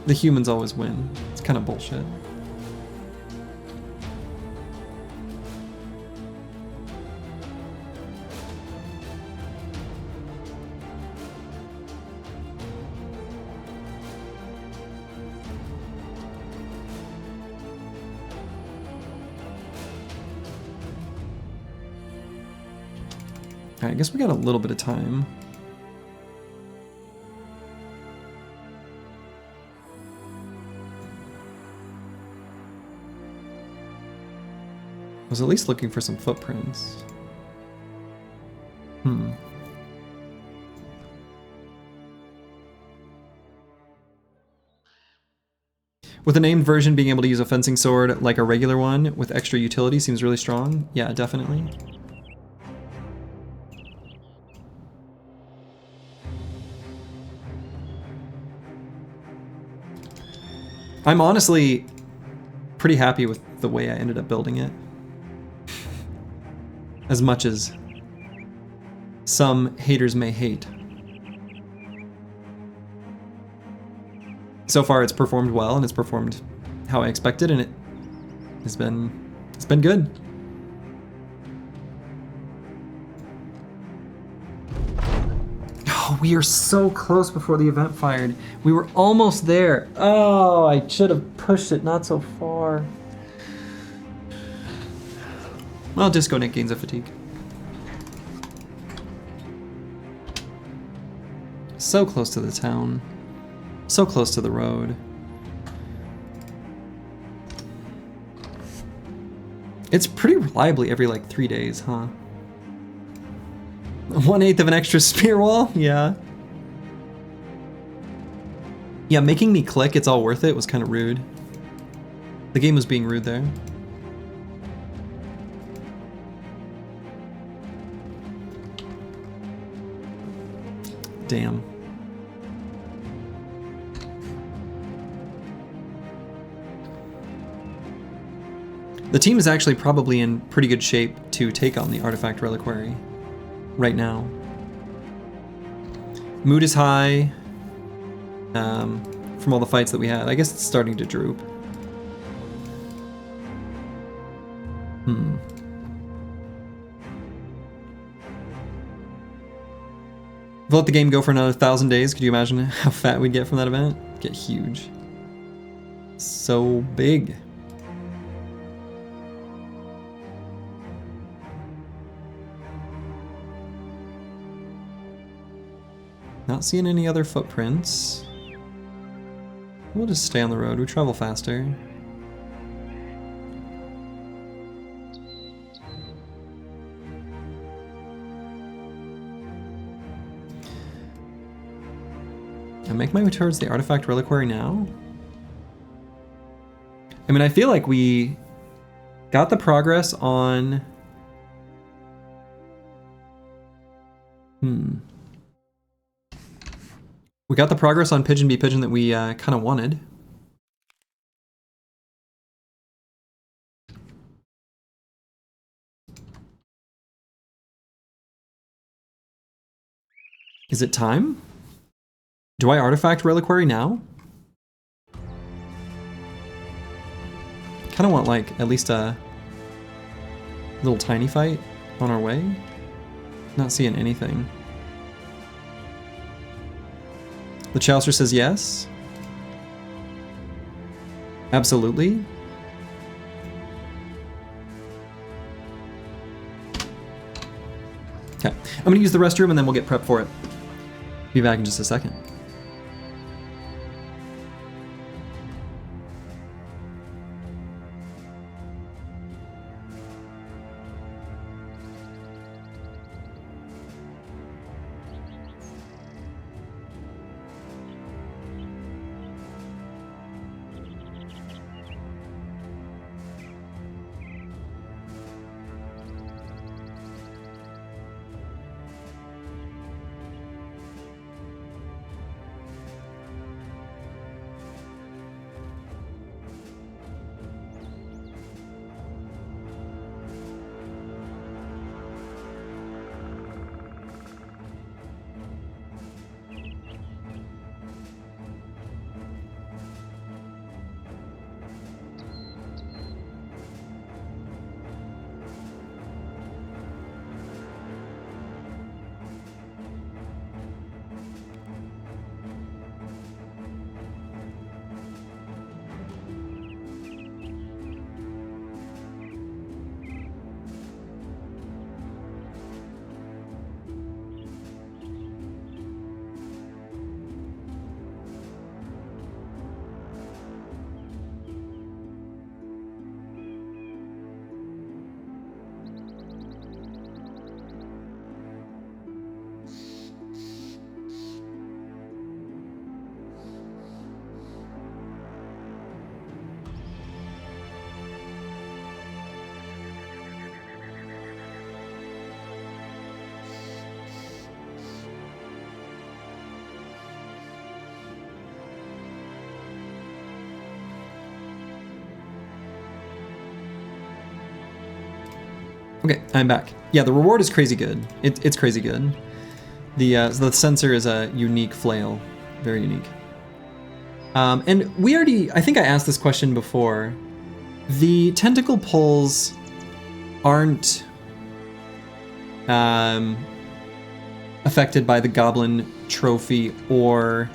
The humans always win. It's kind of bullshit. I guess we got a little bit of time. I was at least looking for some footprints. With a named version, being able to use a fencing sword like a regular one with extra utility seems really strong. Yeah, definitely. I'm honestly pretty happy with the way I ended up building it. As much as some haters may hate. So far it's performed well and it's performed how I expected, and it's been good. Oh, we are so close before the event fired. We were almost there. Oh, I should have pushed it not so far. Well, Disco Nick gains a fatigue. So close to the town. So close to the road. It's pretty reliably every like 3 days, huh? 1/8 of an extra spear wall? Yeah. Yeah, making me click it's all worth it was kind of rude. The game was being rude there. Damn. The team is actually probably in pretty good shape to take on the artifact reliquary. right now. Mood is high from all the fights that we had. I guess it's starting to droop. If we let the game go for another 1,000 days, could you imagine how fat we'd get from that event? Get huge. So big. Not seeing any other footprints. We'll just stay on the road. We travel faster. I make my way towards the artifact reliquary now. I mean, I feel like we got the progress on... We got the progress on Pigeon Be Pigeon that we kind of wanted. Is it time? Do I artifact reliquary now? Kind of want like at least a little tiny fight on our way. Not seeing anything. The Chalicer says yes. Absolutely. Okay, I'm gonna use the restroom and then we'll get prepped for it. Be back in just a second. Okay, I'm back. Yeah, the reward is crazy good. It's crazy good. The sensor is a unique flail, very unique. And we already, I think I asked this question before. The tentacle pulls aren't affected by the goblin trophy or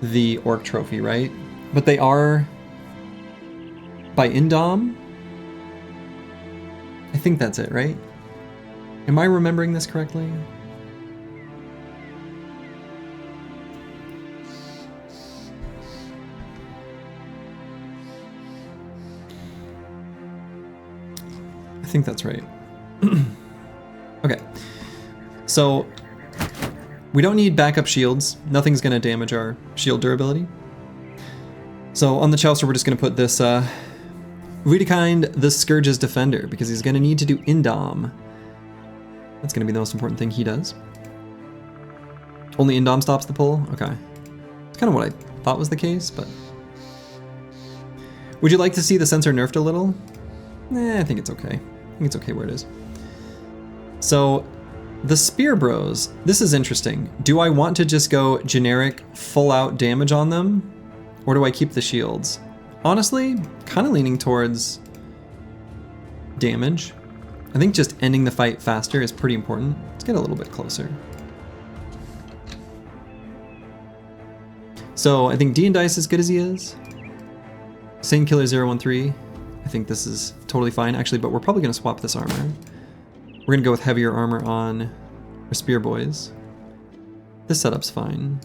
the orc trophy, right? But they are by Undone. I think that's it, right? Am I remembering this correctly? I think that's right. Okay, so we don't need backup shields. Nothing's gonna damage our shield durability. So on the Chalicer, we're just gonna put this Redekind the Scourge's Defender, because he's going to need to do Undone. That's going to be the most important thing he does. Only Undone stops the pull? Okay. It's kind of what I thought was the case, but... Would you like to see the sensor nerfed a little? I think it's okay. I think it's okay where it is. So, The Spear Bros. This is interesting. Do I want to just go generic full out damage on them? Or do I keep the shields? Honestly, kind of leaning towards damage. I think just ending the fight faster is pretty important. Let's get a little bit closer. So I think D and Dice is good as he is. Sane Killer 013. I think this is totally fine actually, but we're probably gonna swap this armor. We're gonna go with heavier armor on our Spear Boys. This setup's fine.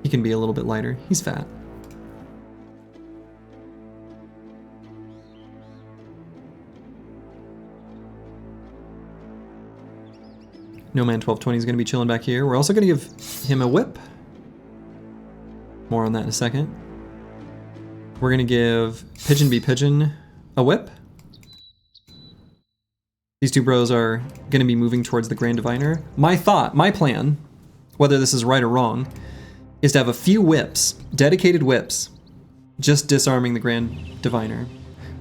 He can be a little bit lighter. He's fat. No Man 1220 is gonna be chilling back here. We're also gonna give him a whip. More on that in a second. We're gonna give Pigeon Be Pigeon a whip. These two bros are gonna be moving towards the Grand Diviner. My plan, whether this is right or wrong, is to have a few whips, dedicated whips, just disarming the Grand Diviner,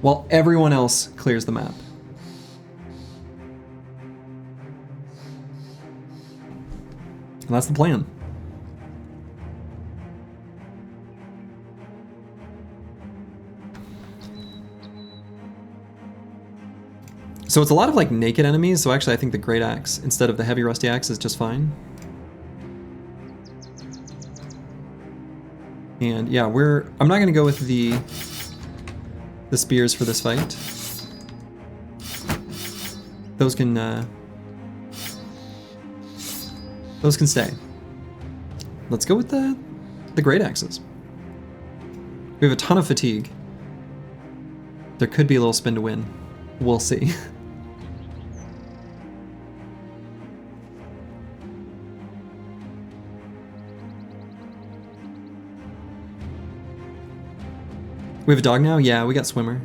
while everyone else clears the map. And that's the plan. So it's a lot of like naked enemies, so actually I think the Great Axe instead of the Heavy Rusty Axe is just fine. And yeah, I'm not gonna go with the spears for this fight. Those can stay. Let's go with the Great Axes. We have a ton of fatigue. There could be a little spin to win. We'll see. We have a dog now? Yeah, we got Swimmer.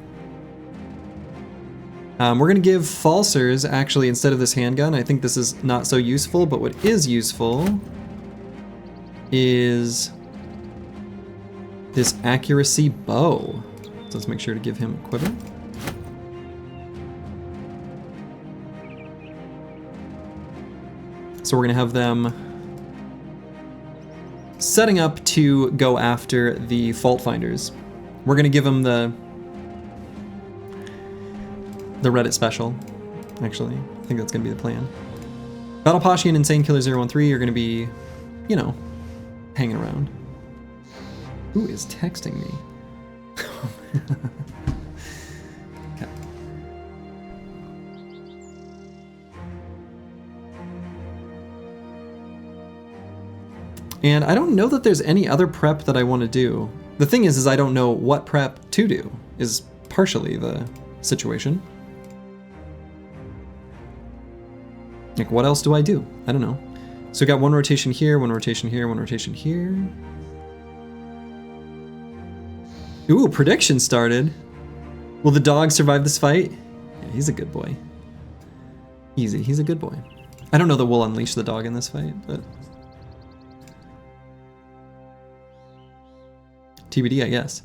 We're gonna give Falsers, actually, instead of this handgun. I think this is not so useful, but what is useful is this accuracy bow. So let's make sure to give him a quiver. So we're gonna have them setting up to go after the Fault Finders. We're gonna give them the Reddit special, actually. I think that's gonna be the plan. Battle Pashi and Insane Killer 013 are gonna be, you know, hanging around. Who is texting me? Okay. And I don't know that there's any other prep that I want to do. The thing is I don't know what prep to do, is partially the situation. Like, what else do I do? I don't know. So we got one rotation here, one rotation here, one rotation here. Ooh, prediction started. Will the dog survive this fight? Yeah, he's a good boy. Easy, he's a good boy. I don't know that we'll unleash the dog in this fight, but... TBD, I guess.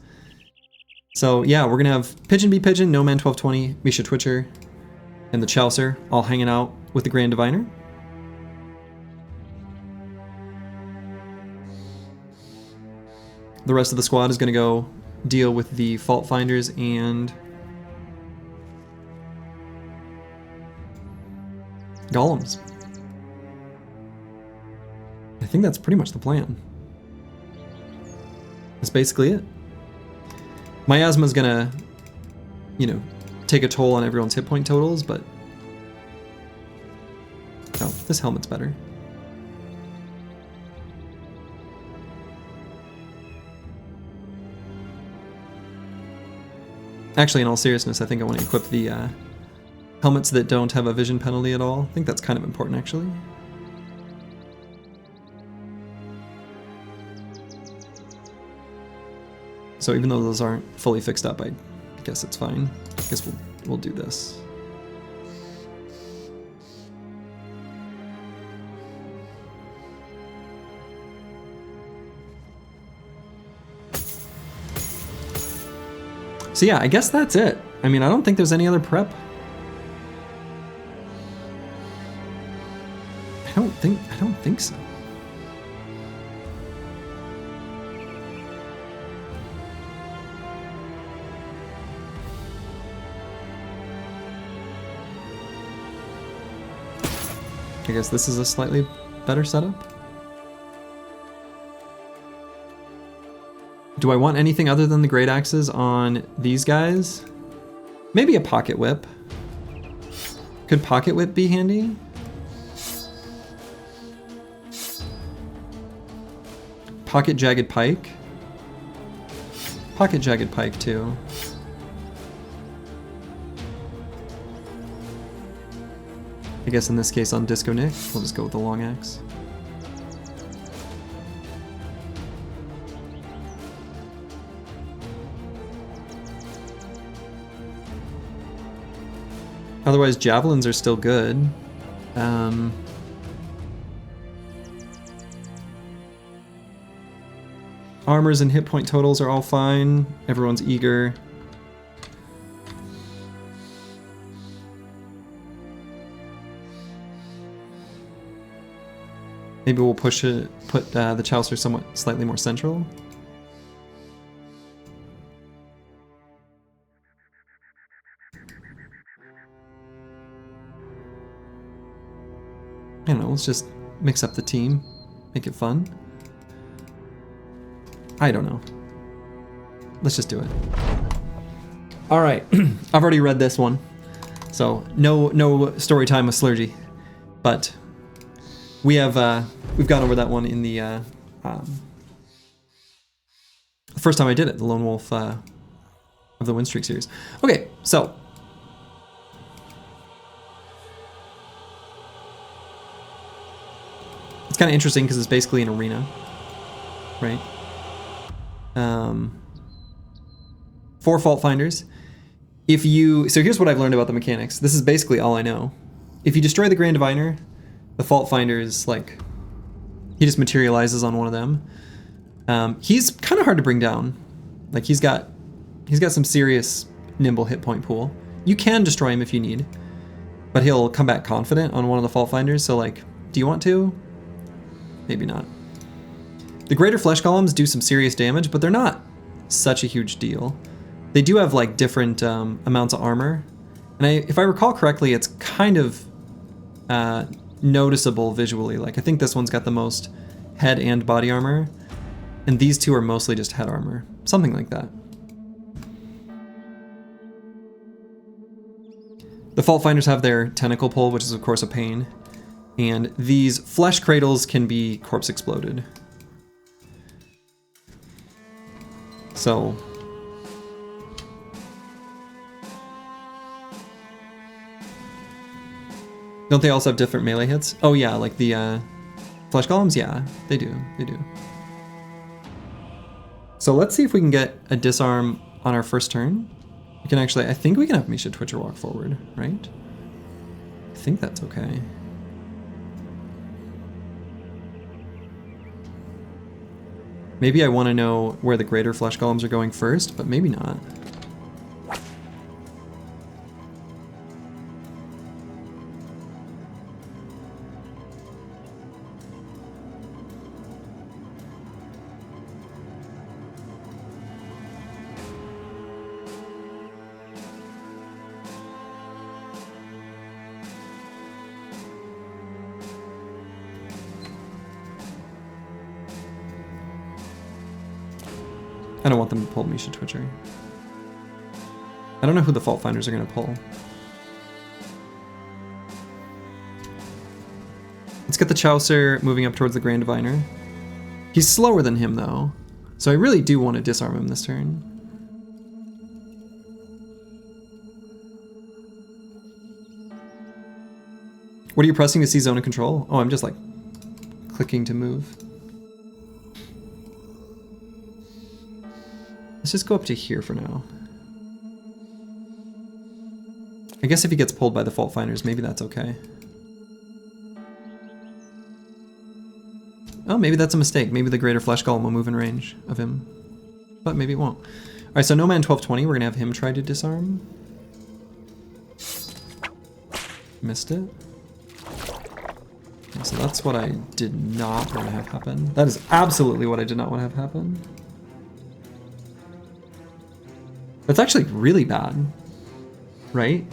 So yeah, we're gonna have Pigeon Be Pigeon, No Man 1220, Misha Twitcher, and the Chaucer all hanging out with the Grand Diviner. The rest of the squad is gonna go deal with the Fault Finders and Golems. I think that's pretty much the plan. That's basically it. Miasma's gonna, you know, take a toll on everyone's hit point totals, but... Oh, this helmet's better. Actually, in all seriousness, I think I want to equip the helmets that don't have a vision penalty at all. I think that's kind of important, actually. So even though those aren't fully fixed up, I guess it's fine. I guess we'll do this. So yeah, I guess that's it. I mean, I don't think there's any other prep don't think so. I guess this is a slightly better setup. Do I want anything other than the great axes on these guys? Maybe a pocket whip. Could pocket whip be handy? Pocket jagged pike. Pocket jagged pike too. I guess in this case on Disco Nick, we'll just go with the long axe. Otherwise, javelins are still good. Armors and hit point totals are all fine. Everyone's eager. Maybe we'll put the Chaucer somewhat slightly more central. I don't know, let's just mix up the team, make it fun. I don't know. Let's just do it. All right, I've already read this one, so no story time with Slurgy, but we've gone over that one in the first time I did it, the Lone Wolf of the Winstreak series. Okay, so it's kind of interesting because it's basically an arena, right? 4 fault finders. So here's what I've learned about the mechanics. This is basically all I know. If you destroy the Grand Diviner, the fault finder is like, he just materializes on one of them. He's kind of hard to bring down. Like he's got some serious nimble hit point pool. You can destroy him if you need, but he'll come back confident on one of the fault finders. So like, do you want to? Maybe not. The greater flesh golems do some serious damage, but they're not such a huge deal. They do have like different amounts of armor, and if I recall correctly, it's kind of noticeable visually. Like I think this one's got the most head and body armor, and these two are mostly just head armor, something like that. The fault finders have their tentacle pull, which is of course a pain, and these flesh cradles can be corpse exploded. So don't they also have different melee hits? Oh yeah, like the flesh golems? Yeah, they do. So let's see if we can get a disarm on our first turn. We can actually, I think we can have Misha Twitcher walk forward, right? I think that's okay. Maybe I want to know where the greater flesh golems are going first, but maybe not. I don't want them to pull Misha Twitcher. I don't know who the fault finders are going to pull. Let's get the Chaucer moving up towards the Grand Diviner. He's slower than him though, so I really do want to disarm him this turn. What are you pressing to see zone of control? Oh, I'm just like clicking to move. Let's just go up to here for now. I guess if he gets pulled by the fault finders, maybe that's okay. Oh, maybe that's a mistake. Maybe the greater flesh golem will move in range of him, but maybe it won't. All right, so No Man 1220, we're gonna have him try to disarm. Missed it. Okay, so that's what I did not want to have happen. That is absolutely what I did not want to have happen. That's actually really bad, right?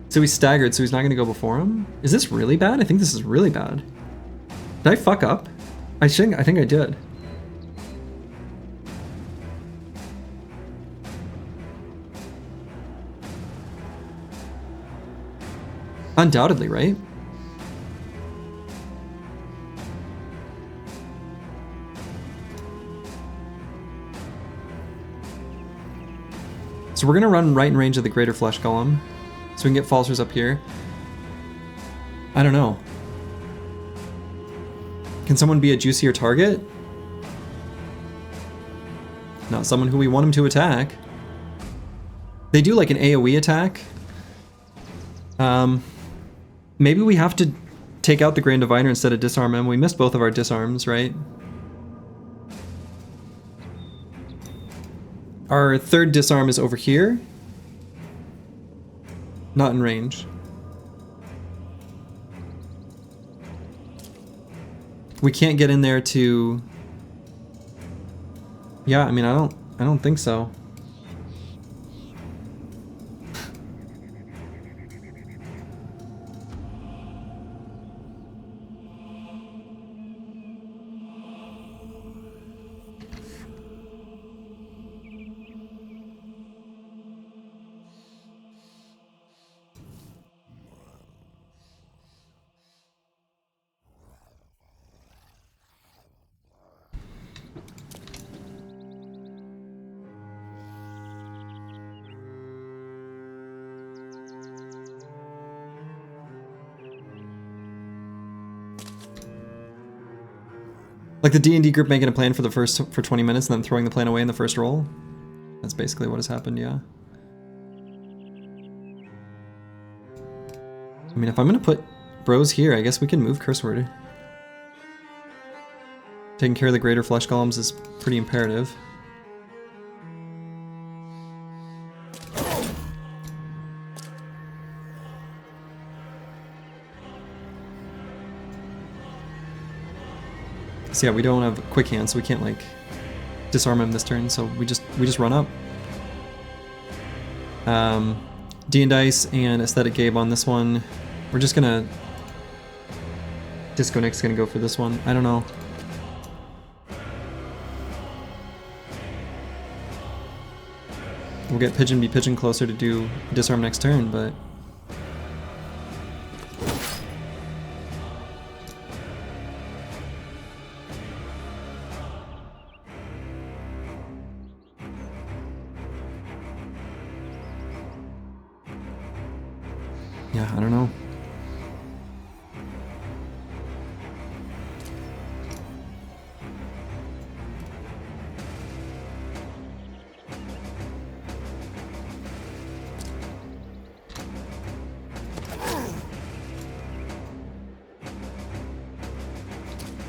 So he's staggered, so he's not going to go before him? Is this really bad? I think this is really bad. Did I fuck up? I think I did. Undoubtedly, right? So we're gonna run right in range of the greater flesh golem, so we can get falsers up here. I don't know. Can someone be a juicier target? Not someone who we want him to attack. They do like an AoE attack. Maybe we have to take out the Grand Diviner instead of disarm him. We missed both of our disarms, right? Our third disarm is over here. Not in range. We can't get in there to... Yeah, I mean, I don't think so. Like the D&D group making a plan for 20 minutes and then throwing the plan away in the first roll? That's basically what has happened, yeah. I mean, if I'm gonna put bros here, I guess we can move Curse Word. Taking care of the greater flesh golems is pretty imperative. So yeah, we don't have quick hands, so we can't like disarm him this turn. So we just run up. D and Dice and Aesthetic Gabe on this one. We're just gonna. Disco Nick's gonna go for this one. I don't know. We'll get Pigeon be Pigeon closer to do disarm next turn, but. Yeah, I don't know.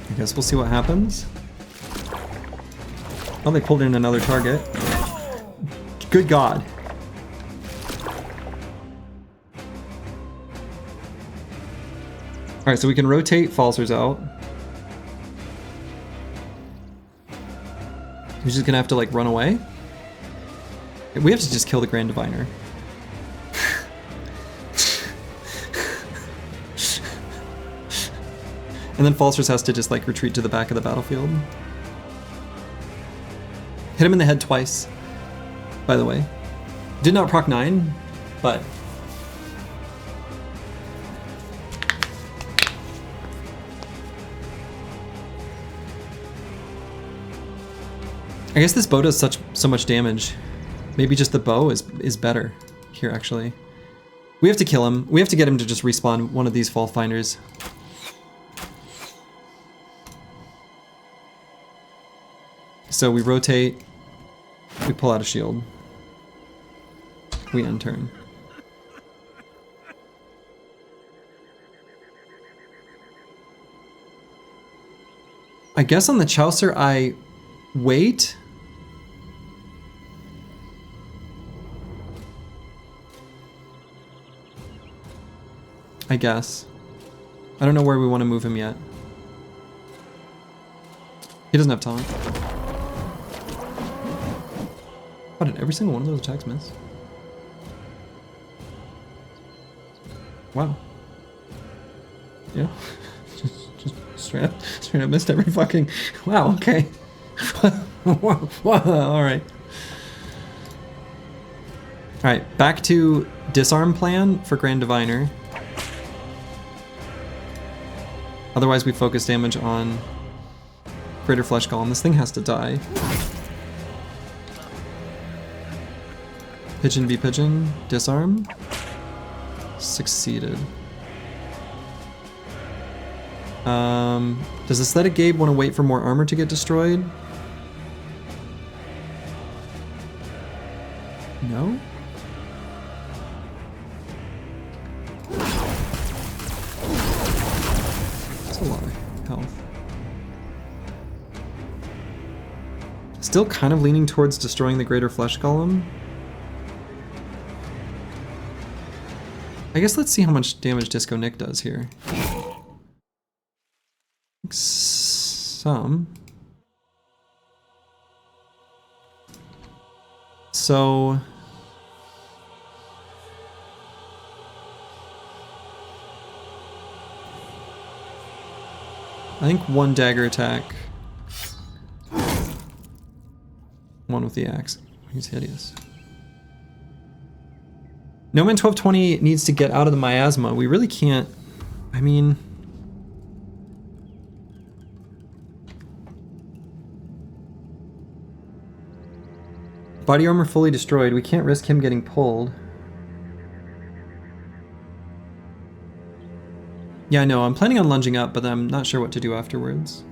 I guess we'll see what happens. Oh, they pulled in another target. Good God. Alright, so we can rotate Falsers out. We're just gonna have to like run away. We have to just kill the Grand Diviner. And then Falsers has to just like retreat to the back of the battlefield. Hit him in the head twice, by the way. Did not proc 9, but... I guess this bow does so much damage. Maybe just the bow is better here, actually. We have to kill him. We have to get him to just respawn one of these Fall Finders. So we rotate, we pull out a shield, we end turn. I guess on the Chaucer I wait. I guess. I don't know where we want to move him yet. He doesn't have taunt. How did every single one of those attacks miss? Wow. Yeah. just straight up missed every fucking... Wow, okay. Wow, alright. Alright, back to disarm plan for Grand Diviner. Otherwise we focus damage on Greater Flesh Golem. This thing has to die. Pigeon v Pigeon, disarm. Succeeded. Does Aesthetic Gabe want to wait for more armor to get destroyed? No? That's a lot of health. Still kind of leaning towards destroying the Greater Flesh Golem. I guess let's see how much damage Disco Nick does here. Some. So... I think one dagger attack. One with the axe. He's hideous. No Man 1220 needs to get out of the miasma. We really can't... I mean... Body armor fully destroyed. We can't risk him getting pulled. Yeah, I know. I'm planning on lunging up, but I'm not sure what to do afterwards.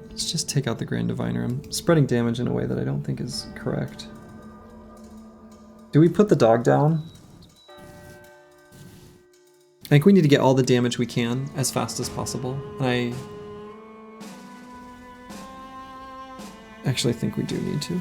Let's just take out the Grand Diviner. I'm spreading damage in a way that I don't think is correct. Do we put the dog down? I think we need to get all the damage we can as fast as possible. And I actually think we do need to.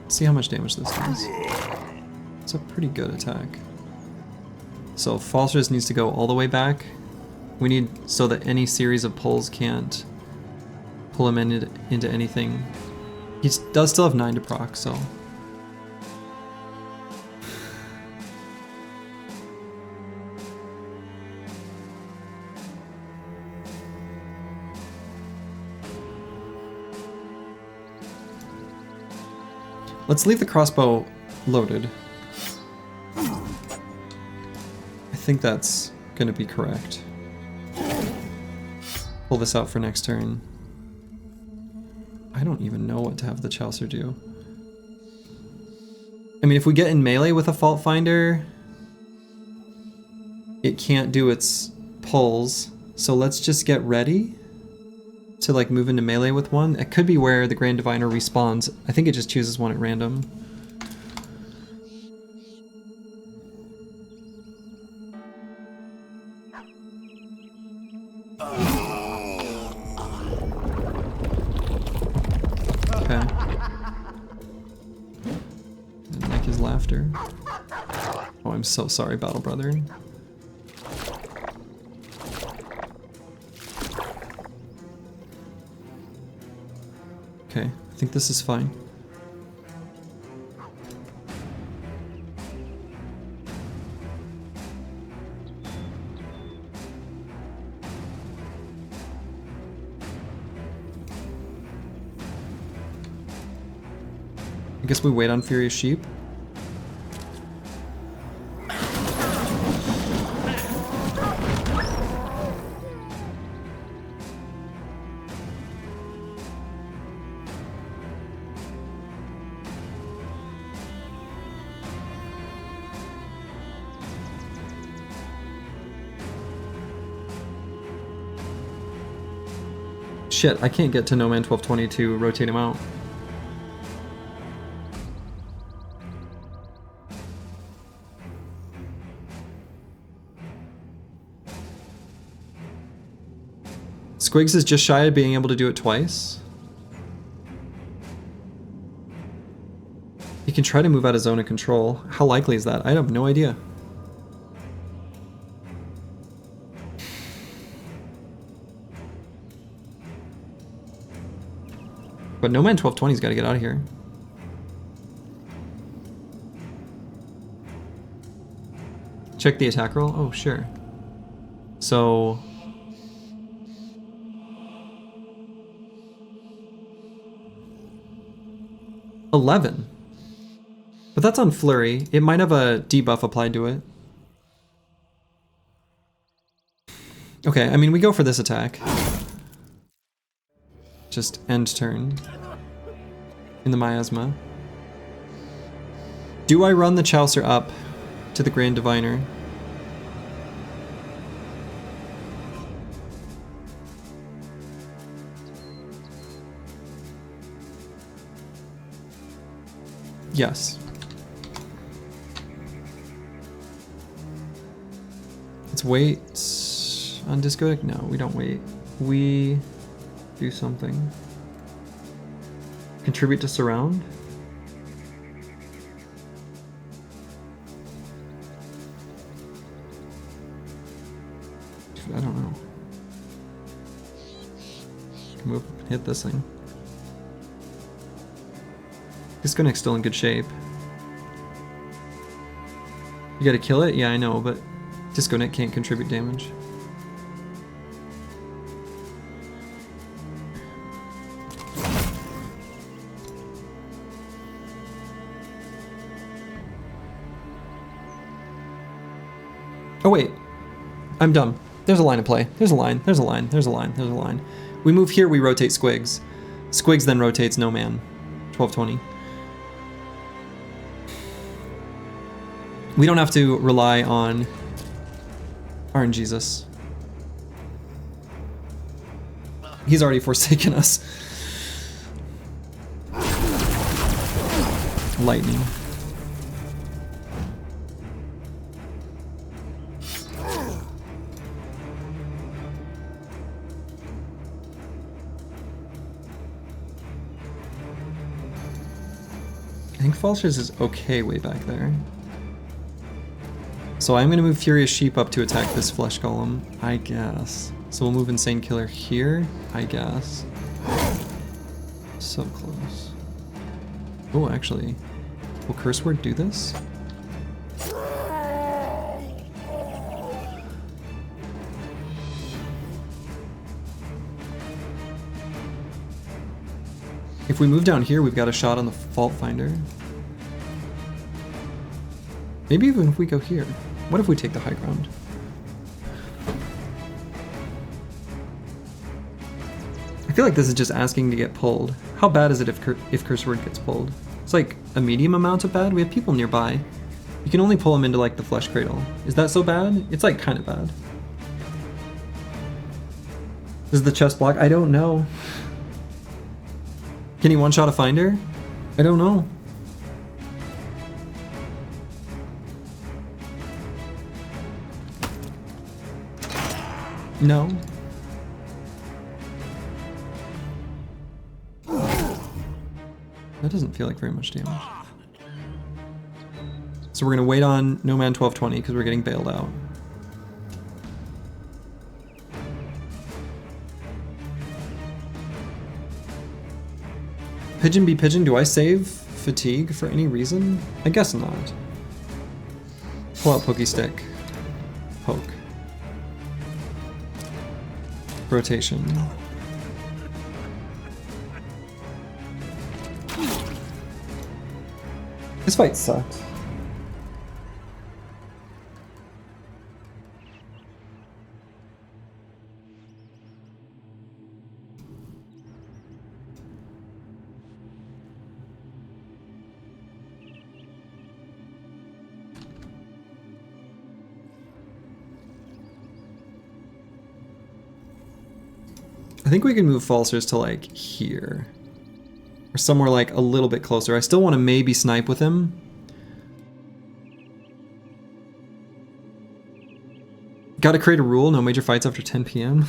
See how much damage this does. It's a pretty good attack. So Falstress needs to go all the way back. We need so that any series of pulls can't pull him into anything. He does still have 9 to proc, so... Let's leave the crossbow loaded. I think that's gonna be correct. Pull this out for next turn. I don't even know what to have the Chaucer do. I mean, if we get in melee with a Fault Finder, it can't do its pulls, so let's just get ready to like move into melee with one. It could be where the Grand Diviner respawns. I think it just chooses one at random. Okay. Didn't like his laughter. Oh, I'm so sorry, Battle Brother. Okay, I think this is fine. I guess we wait on Furious Sheep. Shit, I can't get to No Man 1220 to rotate him out. Squigs is just shy of being able to do it twice. He can try to move out of zone of control. How likely is that? I have no idea. But No Man 1220's got to get out of here. Check the attack roll? Oh, sure. So... $11. But that's on Flurry. It might have a debuff applied to it. Okay, I mean, we go for this attack. Just end turn. In the miasma. Do I run the Chaucer up to the Grand Diviner? Yes. Let's wait on Disco Deck? No, we don't wait. We do something. Contribute to surround? I don't know. Move, hit this thing. Disco Neck's still in good shape. You gotta kill it? Yeah, I know, but Disco Neck can't contribute damage. Oh wait, I'm dumb. There's a line of play. There's a line, there's a line, there's a line, there's a line. We move here, we rotate Squigs. Squigs then rotates No Man. 1220. We don't have to rely on RNGesus. He's already forsaken us. Lightning. I think Falsh's is okay way back there. So I'm gonna move Furious Sheep up to attack this Flesh Golem, I guess. So we'll move Insane Killer here, I guess. So close. Oh, actually, will Curse Word do this? If we move down here, we've got a shot on the Fault Finder. Maybe even if we go here. What if we take the high ground? I feel like this is just asking to get pulled. How bad is it if Curse Word gets pulled? It's like a medium amount of bad. We have people nearby. You can only pull them into like the Flesh Cradle. Is that so bad? It's like kind of bad. Is the chest block? I don't know. Can he one-shot a Finder? I don't know. No. That doesn't feel like very much damage. So we're gonna wait on No Man 1220 because we're getting bailed out. Pigeon be pigeon, do I save fatigue for any reason? I guess not. Pull out Pokey Stick. Poke. Rotation. This fight sucked. I think we can move Falsers to like here. Or somewhere like a little bit closer. I still want to maybe snipe with him. Gotta create a rule, no major fights after 10 p.m.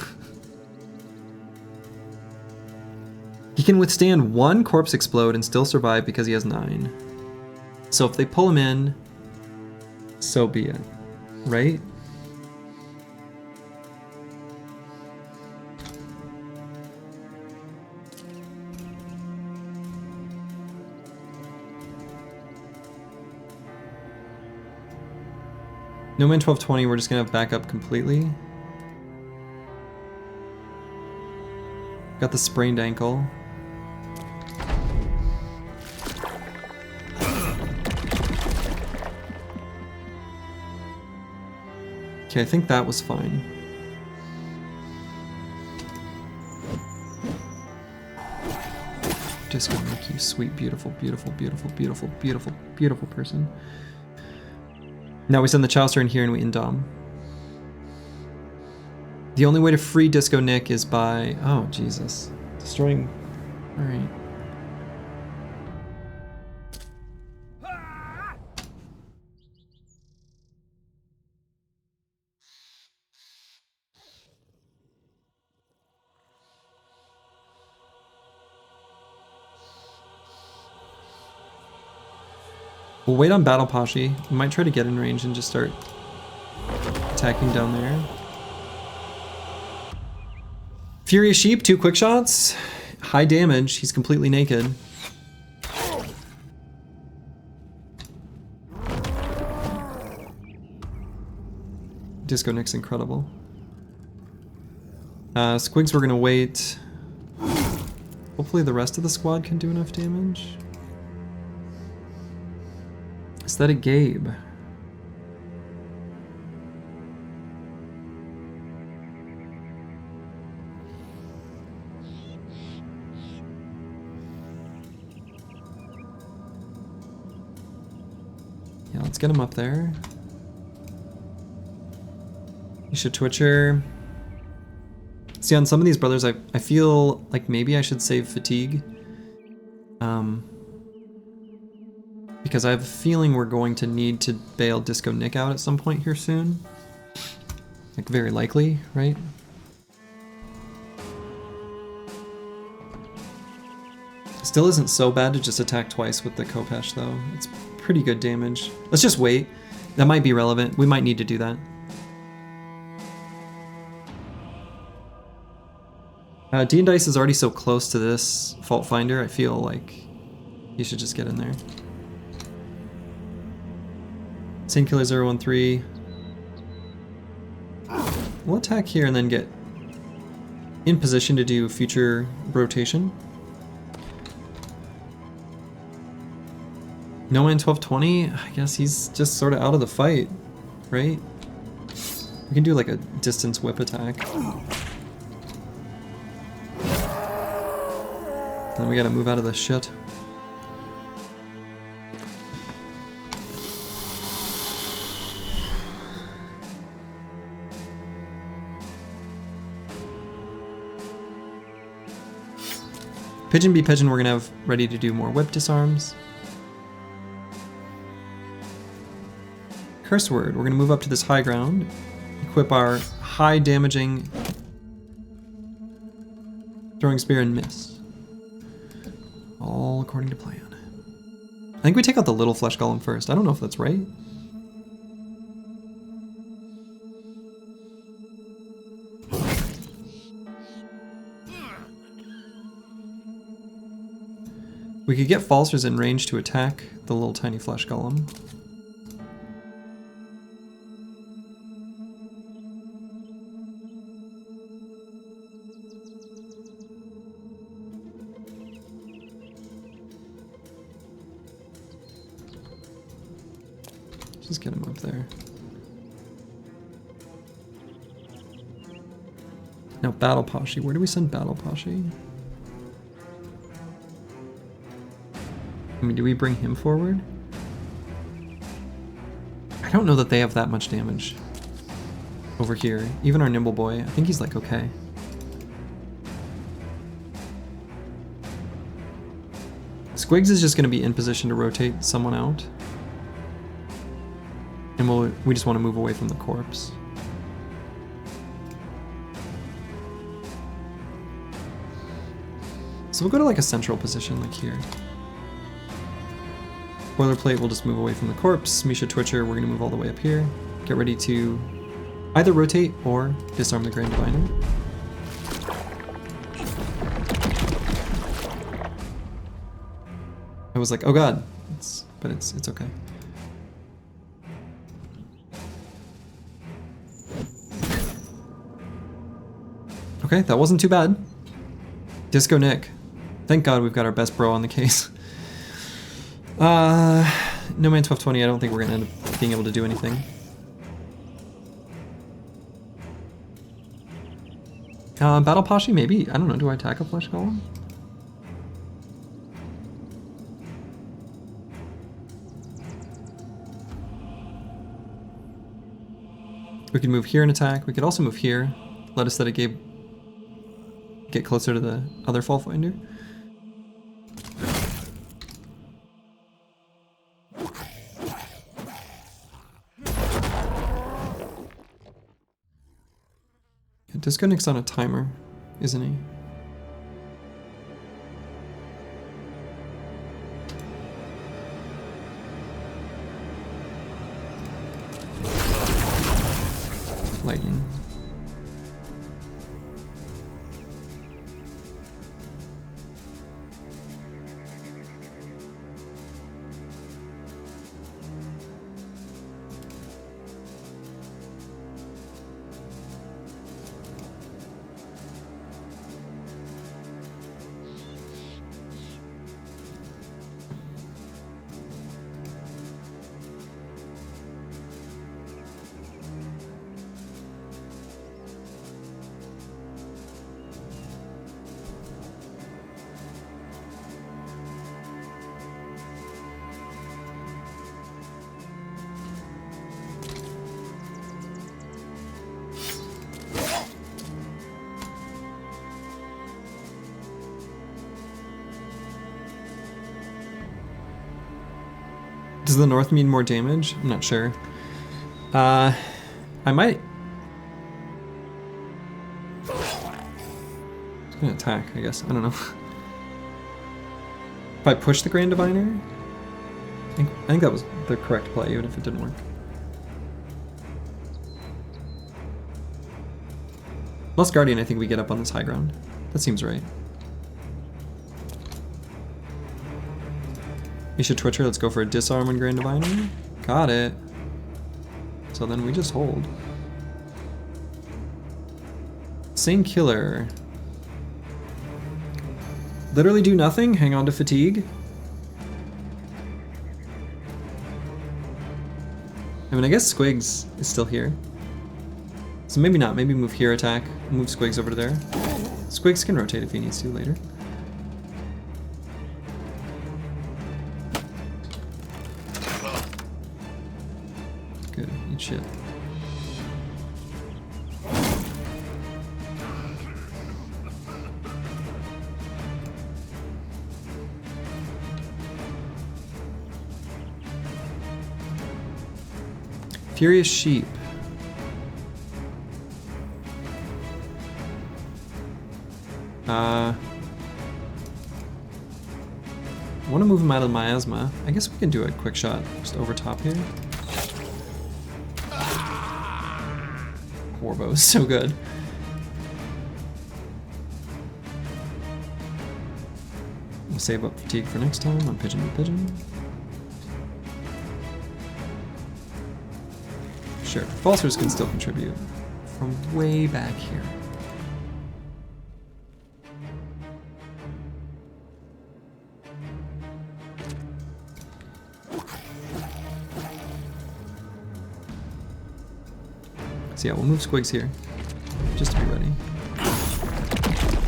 He can withstand 1 corpse explode and still survive because he has 9. So if they pull him in, so be it, right? No man 1220, we're just gonna have backup completely. Got the sprained ankle. Okay, I think that was fine. Just gonna make you sweet, beautiful, beautiful, beautiful, beautiful, beautiful, beautiful person. Now we send the Chaucer in here and we Undone. The only way to free Disco Nick is by... Oh, Jesus. Destroying... Alright. We'll wait on Battle Pashi. We might try to get in range and just start attacking down there. Furious Sheep, 2 quick shots. High damage, he's completely naked. Disco Nick's incredible. Squigs, we're gonna wait. Hopefully the rest of the squad can do enough damage. Is that a Gabe? Yeah, let's get him up there. You should Twitcher. See, on some of these brothers, I feel like maybe I should save fatigue. Because I have a feeling we're going to need to bail Disco Nick out at some point here soon. Like, very likely, right? Still isn't so bad to just attack twice with the Khopesh, though. It's pretty good damage. Let's just wait. That might be relevant. We might need to do that. D and Dice is already so close to this Fault Finder, I feel like he should just get in there. Sainkiller 013. We'll attack here and then get in position to do future rotation. No man 1220, I guess he's just sort of out of the fight, right? We can do like a distance whip attack. Then we gotta move out of this shit. Pigeon be Pigeon, we're gonna have ready to do more whip disarms. Curse Word, we're gonna move up to this high ground, equip our high damaging Throwing Spear and miss. All according to plan. I think we take out the little flesh golem first. I don't know if that's right. We could get Falsers in range to attack the little tiny flesh golem. Just get him up there. Now Battle Pashi. Where do we send Battle Pashi? I mean, do we bring him forward? I don't know that they have that much damage over here. Even our Nimble Boy, I think he's like okay. Squigs is just going to be in position to rotate someone out. And we just want to move away from the corpse. So we'll go to like a central position, like here. Boilerplate, we'll just move away from the corpse. Misha Twitcher, we're going to move all the way up here. Get ready to either rotate or disarm the Grand Diviner. I was like, oh god, but it's okay. Okay, that wasn't too bad. Disco Nick. Thank god we've got our best bro on the case. No Man 1220, I don't think we're gonna end up being able to do anything. Battle Pashi, maybe? I don't know, do I attack a Flesh Golem? We could move here and attack. We could also move here. Let us that it get closer to the other Fall Finder. Disco Nick's on a timer, isn't he? Lightning. Does the north mean more damage? I'm not sure. I might... It's gonna attack, I guess. I don't know. If I push the Grand Diviner? I think that was the correct play, even if it didn't work. Lost Guardian, I think we get up on this high ground. That seems right. Misha Twitcher, let's go for a disarm on Grand Diviner. Got it. So then we just hold. Same killer. Literally do nothing, hang on to fatigue. I mean, I guess Squigs is still here. So maybe not, maybe move here, attack, move Squigs over to there. Squigs can rotate if he needs to later. Good, eat shit. Furious Sheep. I want to move him out of miasma. I guess we can do a quick shot just over top here. Warbow is so good. We'll save up fatigue for next time on Pigeon to Pigeon. Sure, Falsers can still contribute from way back here. So yeah, we'll move Squigs here, just to be ready.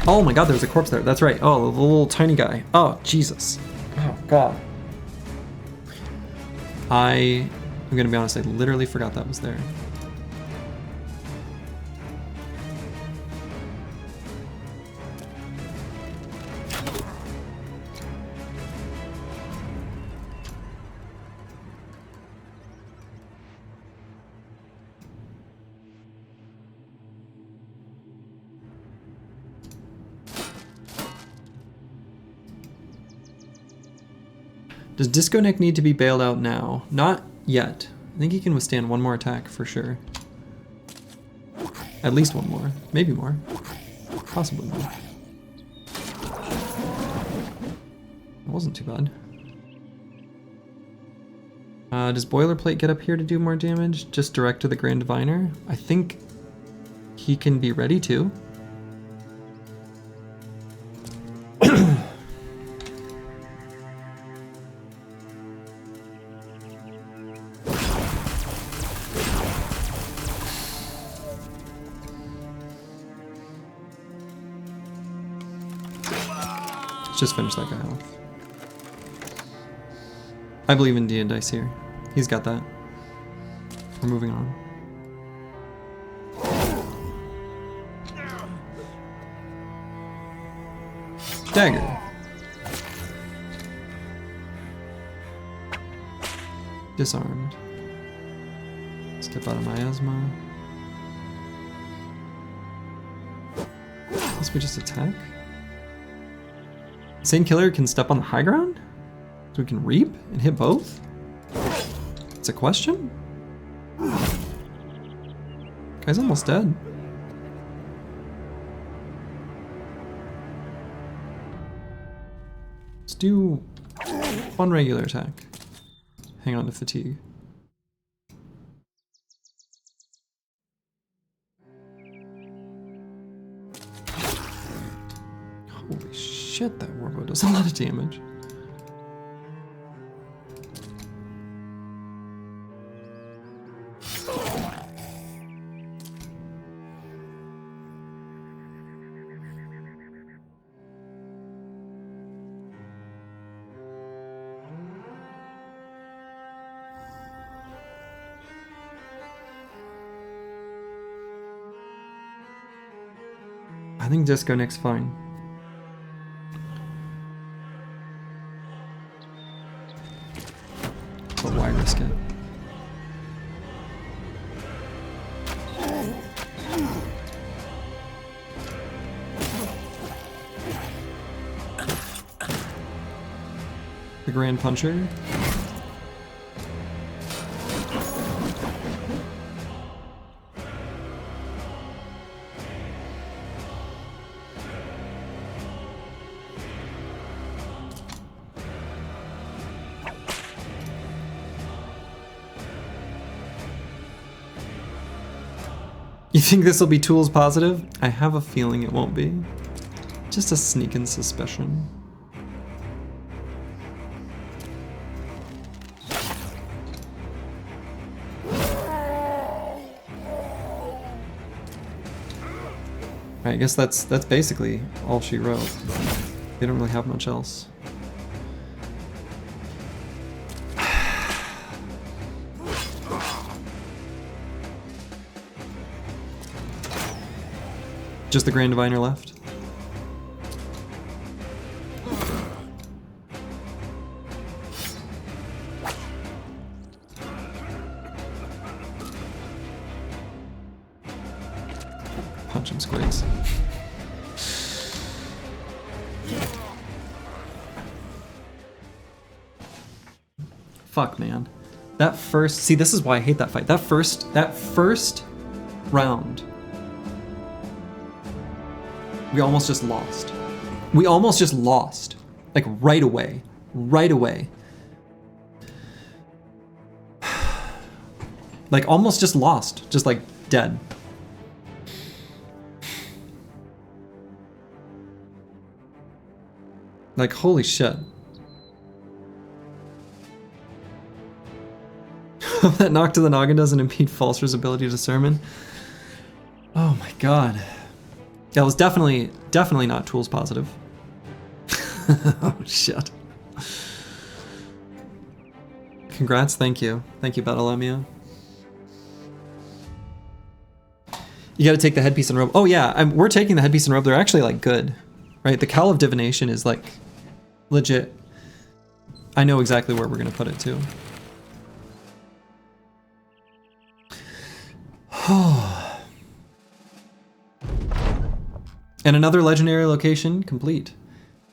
Oh my god, there's a corpse there. That's right. Oh, the little tiny guy. Oh, Jesus. Oh, God. I'm gonna be honest, I literally forgot that was there. Does Disco Nick need to be bailed out now? Not yet. I think he can withstand one more attack for sure. At least one more. Maybe more. Possibly more. It wasn't too bad. Does Boilerplate get up here to do more damage? Just direct to the Grand Diviner? I think he can be ready to. Let's just finish that guy off. I believe in D and Dice here. He's got that. We're moving on. Dagger. Disarmed. Step out of miasma. Guess we just attack? Insane Killer can step on the high ground? So we can reap and hit both? It's a question? Guy's almost dead. Let's do one regular attack. Hang on to fatigue. Holy shit, that Warbo does a lot of damage. I think Disco Nick's fine. But why risk it? The Grand Puncher. You think this will be tools positive? I have a feeling it won't be. Just a sneaking suspicion. I guess that's basically all she wrote. They don't really have much else. Just the Grand Diviner left. Punch him squigs. Fuck, man. That first, see, this is why I hate that fight. That first round. We almost just lost. We almost just lost. Like right away. Right away. Like almost just lost. Just like dead. Like holy shit. That knock to the noggin doesn't impede Falser's ability to summon. Oh my god. Yeah, it was definitely not tools positive. Oh shit. Congrats, thank you. Thank you, Battlemia. You gotta take the headpiece and robe. Oh yeah, we're taking the headpiece and robe. They're actually like good, right? The Cowl of Divination is like legit. I know exactly where we're gonna put it too. And another legendary location complete.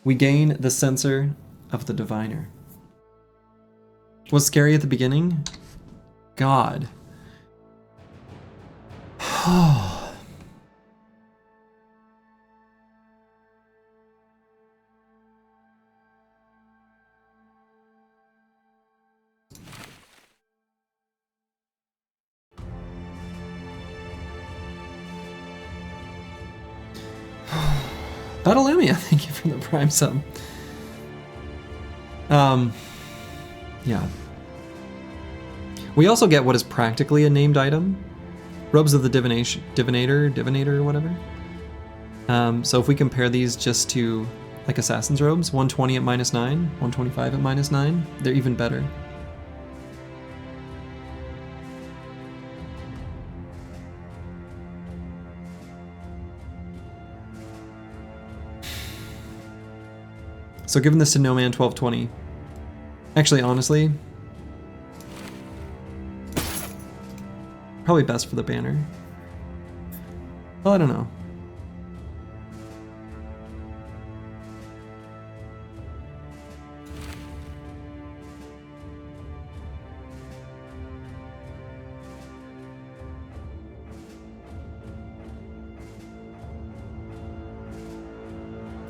We gain the Censer of the Diviner. Was scary at the beginning? God. Battle Lamia, thank you for the Prime sub. Yeah. We also get what is practically a named item. Robes of the Divinator, or whatever. So if we compare these just to like Assassin's Robes, 120 at -9, 125 at -9, they're even better. So giving this to No Man 1220. Actually, honestly, probably best for the banner. Well, I don't know.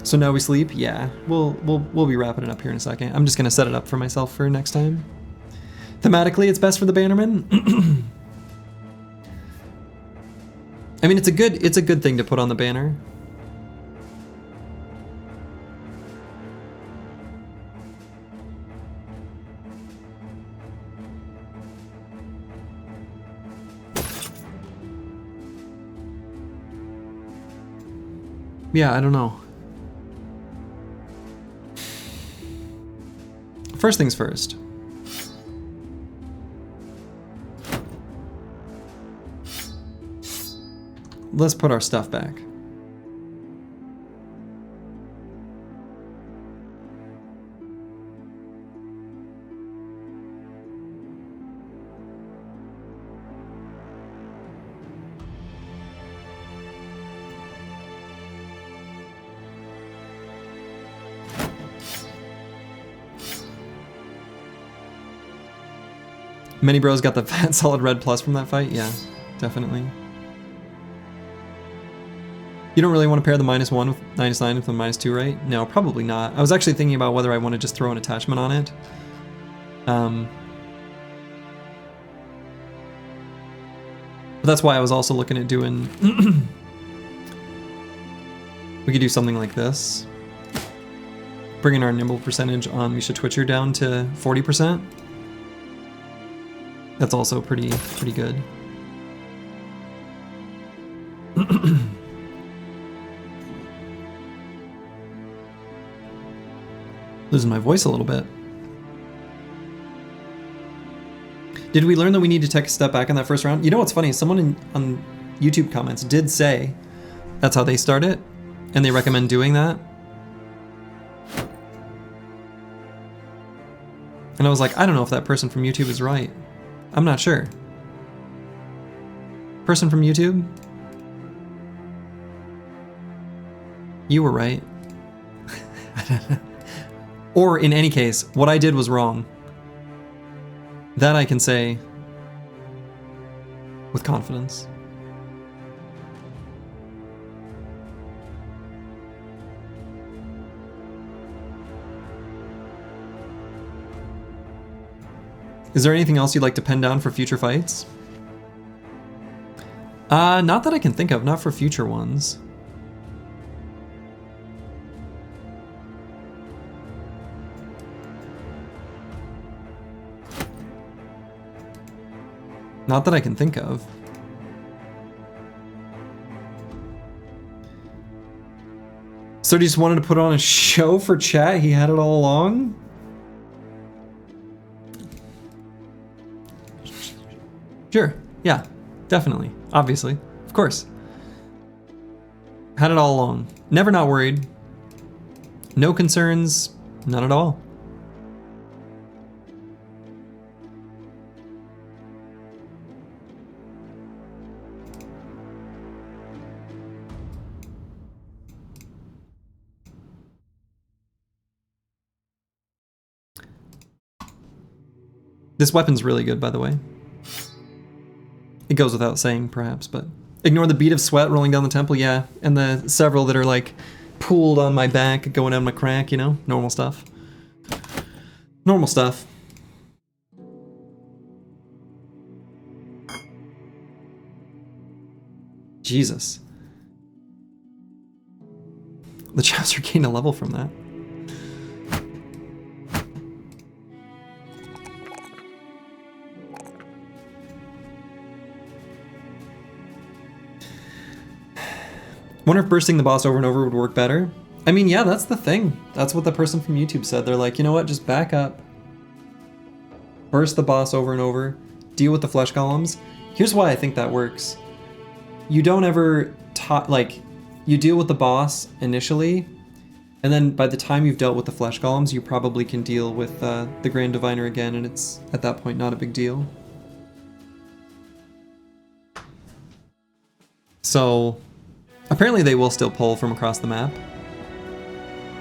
So now we sleep? Yeah, we'll be wrapping it up here in a second. I'm just gonna set it up for myself for next time. Thematically, it's best for the bannerman. I mean, it's a good thing to put on the banner. Yeah, I don't know. First things first. Let's put our stuff back. Many bros got the fat solid red plus from that fight? Yeah, definitely. You don't really want to pair the -1 with -9 with the -2, right? No, probably not. I was actually thinking about whether I want to just throw an attachment on it. But that's why I was also looking at doing... We could do something like this. Bringing our nimble percentage on Misha Twitcher down to 40%. That's also pretty good. Losing my voice a little bit. Did we learn that we need to take a step back in that first round? You know what's funny? Someone on YouTube comments did say that's how they start it, and they recommend doing that. And I was like, I don't know if that person from YouTube is right. I'm not sure. Person from YouTube? You were right. Or in any case, what I did was wrong. That I can say with confidence. Is there anything else you'd like to pen down for future fights? Not that I can think of, not for future ones. Not that I can think of. So he just wanted to put on a show for chat? He had it all along? Sure, yeah, definitely, obviously, of course. Had it all along. Never not worried. No concerns, none at all. This weapon's really good, by the way. It goes without saying, perhaps, but ignore the bead of sweat rolling down the temple, yeah, and the several that are like pooled on my back, going down my crack, you know, normal stuff. Normal stuff. Jesus. The chapter gained a level from that. Wonder if bursting the boss over and over would work better. I mean, yeah, that's the thing. That's what the person from YouTube said. They're like, you know what, just back up. Burst the boss over and over. Deal with the flesh golems. Here's why I think that works. You don't ever, you deal with the boss initially, and then by the time you've dealt with the flesh golems, you probably can deal with the Grand Diviner again, and it's, at that point, not a big deal. So, apparently they will still pull from across the map.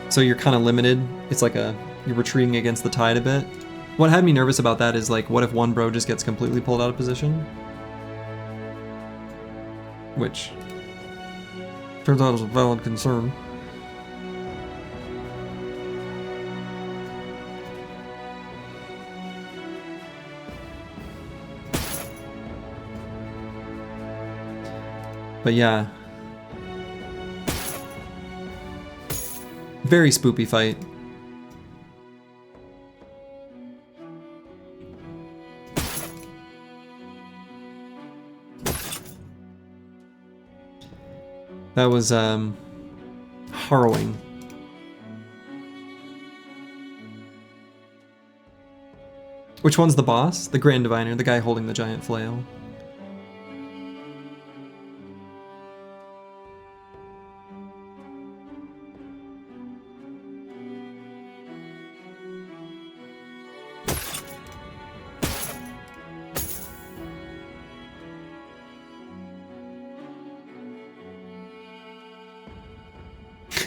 So you're kind of limited. It's like you're retreating against the tide a bit. What had me nervous about that is like, what if one bro just gets completely pulled out of position? Which turns out is a valid concern. But yeah. Very spoopy fight. That was harrowing. Which one's the boss? The Grand Diviner, the guy holding the giant flail.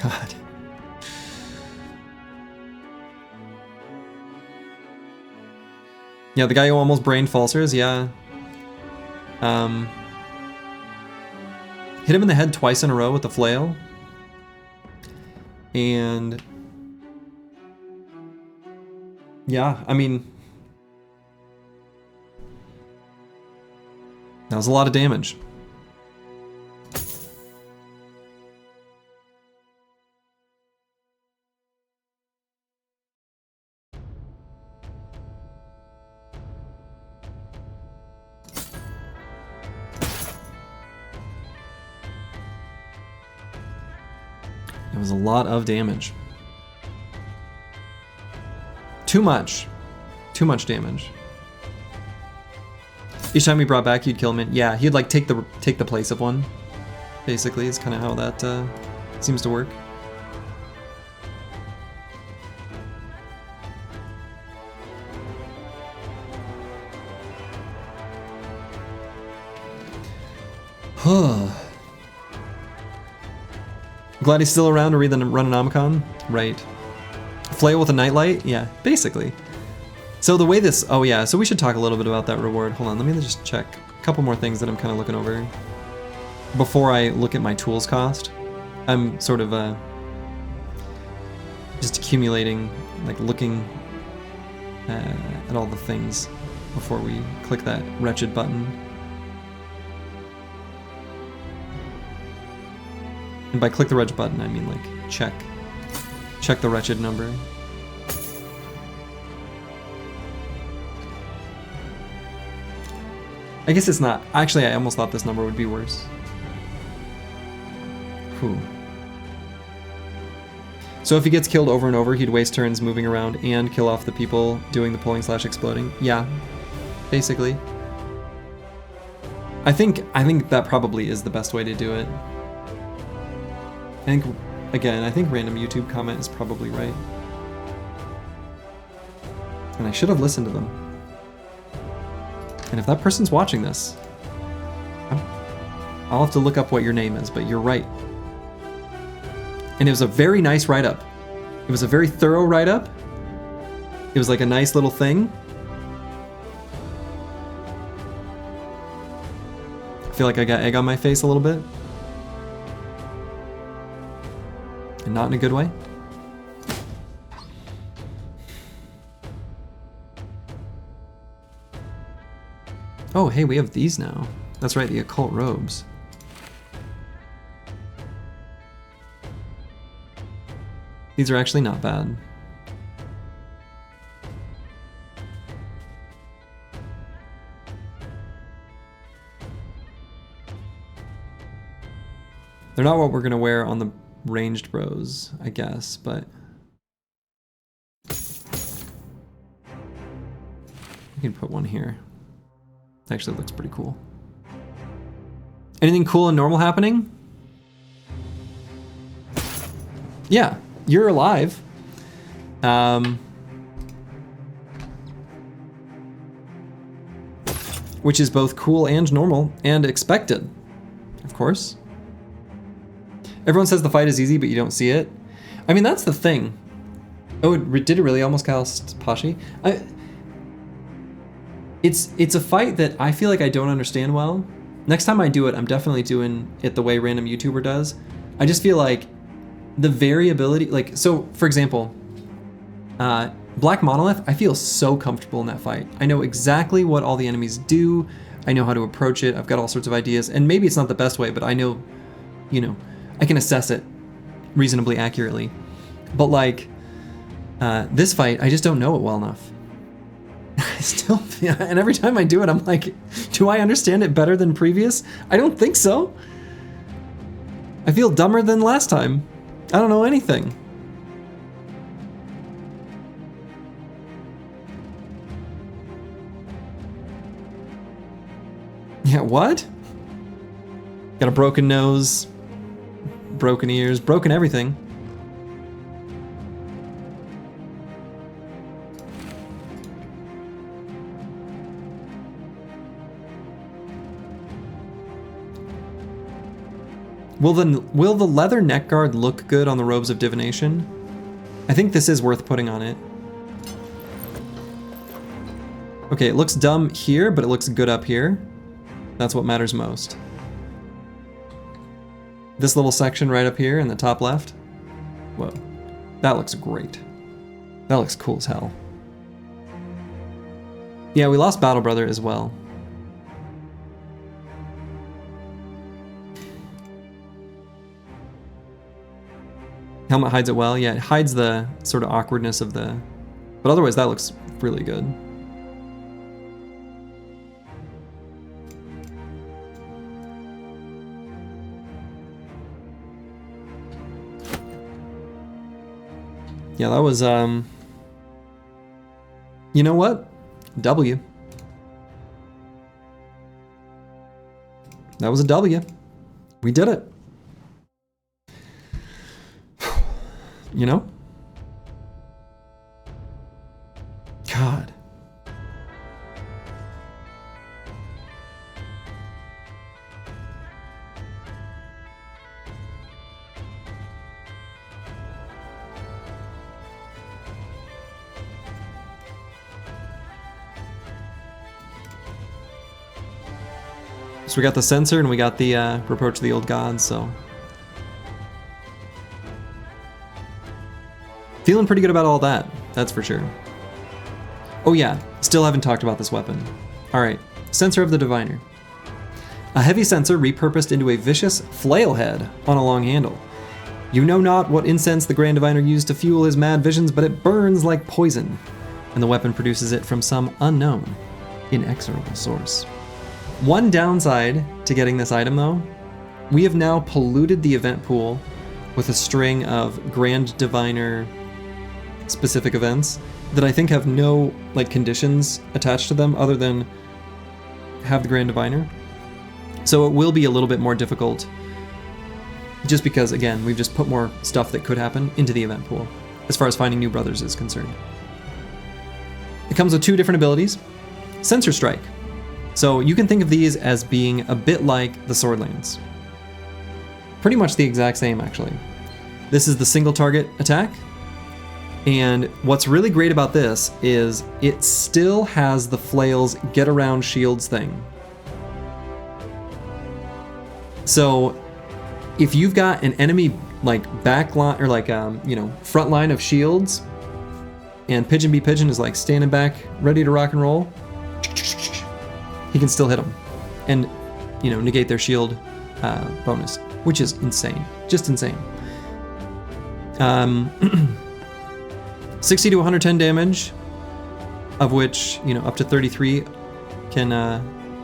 God. Yeah, the guy who almost brain falsers, yeah. Hit him in the head twice in a row with the flail. And yeah, I mean, that was a lot of damage. It was a lot of damage. Too much. Too much damage. Each time we brought back, you'd kill him. Yeah, he'd like take the place of one. Basically, is kind of how that seems to work. Glad he's still around to read the Run1. Right. Flail with a nightlight? Yeah, basically. So the way this... Oh yeah, so we should talk a little bit about that reward. Hold on, let me just check a couple more things that I'm kind of looking over. Before I look at my tools cost. I'm sort of just accumulating, like looking at all the things before we click that wretched button. And by click the wretched button, I mean like check the wretched number. I guess it's not. Actually, I almost thought this number would be worse. Whew. So if he gets killed over and over, he'd waste turns moving around and kill off the people doing the pulling / exploding. Yeah, basically. I think that probably is the best way to do it. I think random YouTube comment is probably right. And I should have listened to them. And if that person's watching this, I'll have to look up what your name is, but you're right. And it was a very nice write-up. It was a very thorough write-up. It was like a nice little thing. feel like I got egg on my face a little bit. And not in a good way. Oh, hey, we have these now. That's right, the occult robes. These are actually not bad. They're not what we're gonna wear on the ranged bros, I guess, but we can put one here. Actually looks pretty cool. Anything cool and normal happening? Yeah, you're alive. Which is both cool and normal and expected, of course. Everyone says the fight is easy, but you don't see it. I mean, that's the thing. Oh, did it really almost cast Pashi? It's a fight that I feel like I don't understand well. Next time I do it, I'm definitely doing it the way random YouTuber does. I just feel like the variability, like, so for example, Black Monolith, I feel so comfortable in that fight. I know exactly what all the enemies do. I know how to approach it. I've got all sorts of ideas, and maybe it's not the best way, but I know, you know, I can assess it reasonably accurately. But like, this fight, I just don't know it well enough. I still, and every time I do it, I'm like, do I understand it better than previous? I don't think so. I feel dumber than last time. I don't know anything. Yeah, what? Got a broken nose, broken ears, broken everything. Will the leather neck guard look good on the robes of divination? I think this is worth putting on it. Okay, it looks dumb here, but it looks good up here. That's what matters most. This little section right up here in the top left. Whoa, that looks great. That looks cool as hell. Yeah, we lost Battle Brother as well. Helmet hides it well. Yeah, it hides the sort of awkwardness of the... But otherwise, that looks really good. Yeah, that was, you know what? W. That was a W. We did it. You know? God. So we got the sensor and we got the Reproach of the Old Gods, so. Feeling pretty good about all that, that's for sure. Oh yeah, still haven't talked about this weapon. Alright, Censer of the Diviner. A heavy censer repurposed into a vicious flail head on a long handle. You know not what incense the Grand Diviner used to fuel his mad visions, but it burns like poison, and the weapon produces it from some unknown, inexorable source. One downside to getting this item though, we have now polluted the event pool with a string of Grand Diviner specific events that I think have no like conditions attached to them other than have the Grand Diviner. So it will be a little bit more difficult just because, again, we've just put more stuff that could happen into the event pool as far as finding new brothers is concerned. It comes with two different abilities. Sensor Strike. So you can think of these as being a bit like the Sword Lance. Pretty much the exact same, actually. This is the single target attack. And what's really great about this is it still has the flail's get around shields thing. So if you've got an enemy like back line or like you know, front line of shields, and Pigeon B Pigeon is like standing back ready to rock and roll, he can still hit them and, you know, negate their shield bonus, which is insane, just insane. 60 to 110 damage, of which, you know, up to 33 can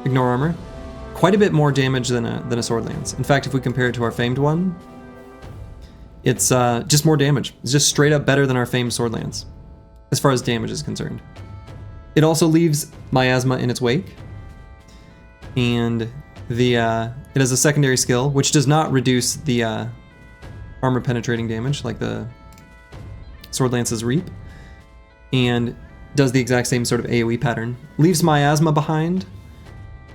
ignore armor. Quite a bit more damage than a sword lance. In fact, if we compare it to our famed one, it's just more damage. It's just straight up better than our famed sword lance, as far as damage is concerned. It also leaves miasma in its wake, and the it has a secondary skill which does not reduce the armor penetrating damage like the sword lance's reap, and does the exact same sort of AoE pattern. Leaves miasma behind,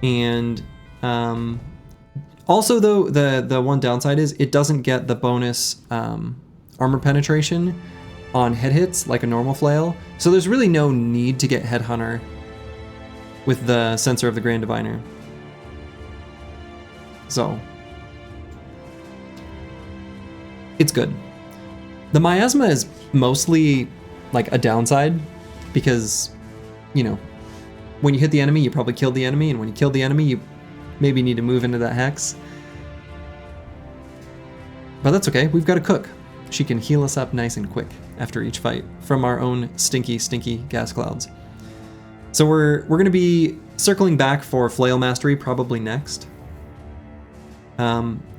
and also though the one downside is it doesn't get the bonus armor penetration on head hits like a normal flail, so there's really no need to get Headhunter with the Sensor of the Grand Diviner. So it's good. The miasma is mostly like a downside because, you know, when you hit the enemy, you probably killed the enemy, and when you kill the enemy, you maybe need to move into that hex. But that's okay, we've got a cook. She can heal us up nice and quick after each fight from our own stinky gas clouds. So we're gonna be circling back for Flail Mastery probably next.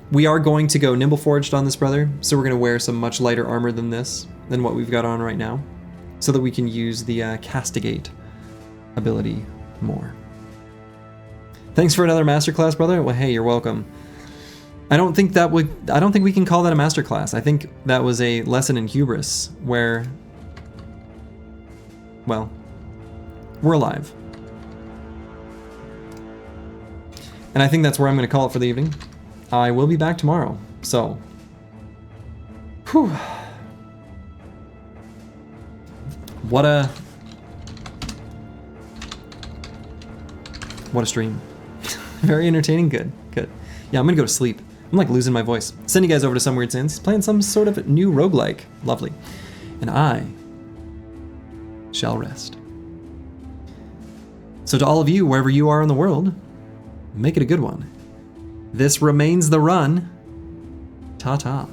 We are going to go Nimble Forged on this brother, so we're gonna wear some much lighter armor than what we've got on right now, so that we can use the Castigate ability more. Thanks for another masterclass, brother. Well, hey, you're welcome. I don't think we can call that a masterclass. I think that was a lesson in hubris where, well, we're alive. And I think that's where I'm going to call it for the evening. I will be back tomorrow, so, whew. What a stream. Very entertaining, good. Yeah, I'm gonna go to sleep. I'm like losing my voice. Send you guys over to Some Weird Sins. He's playing some sort of new roguelike. Lovely. And I shall rest. So to all of you, wherever you are in the world, make it a good one. This remains the run. Ta-ta.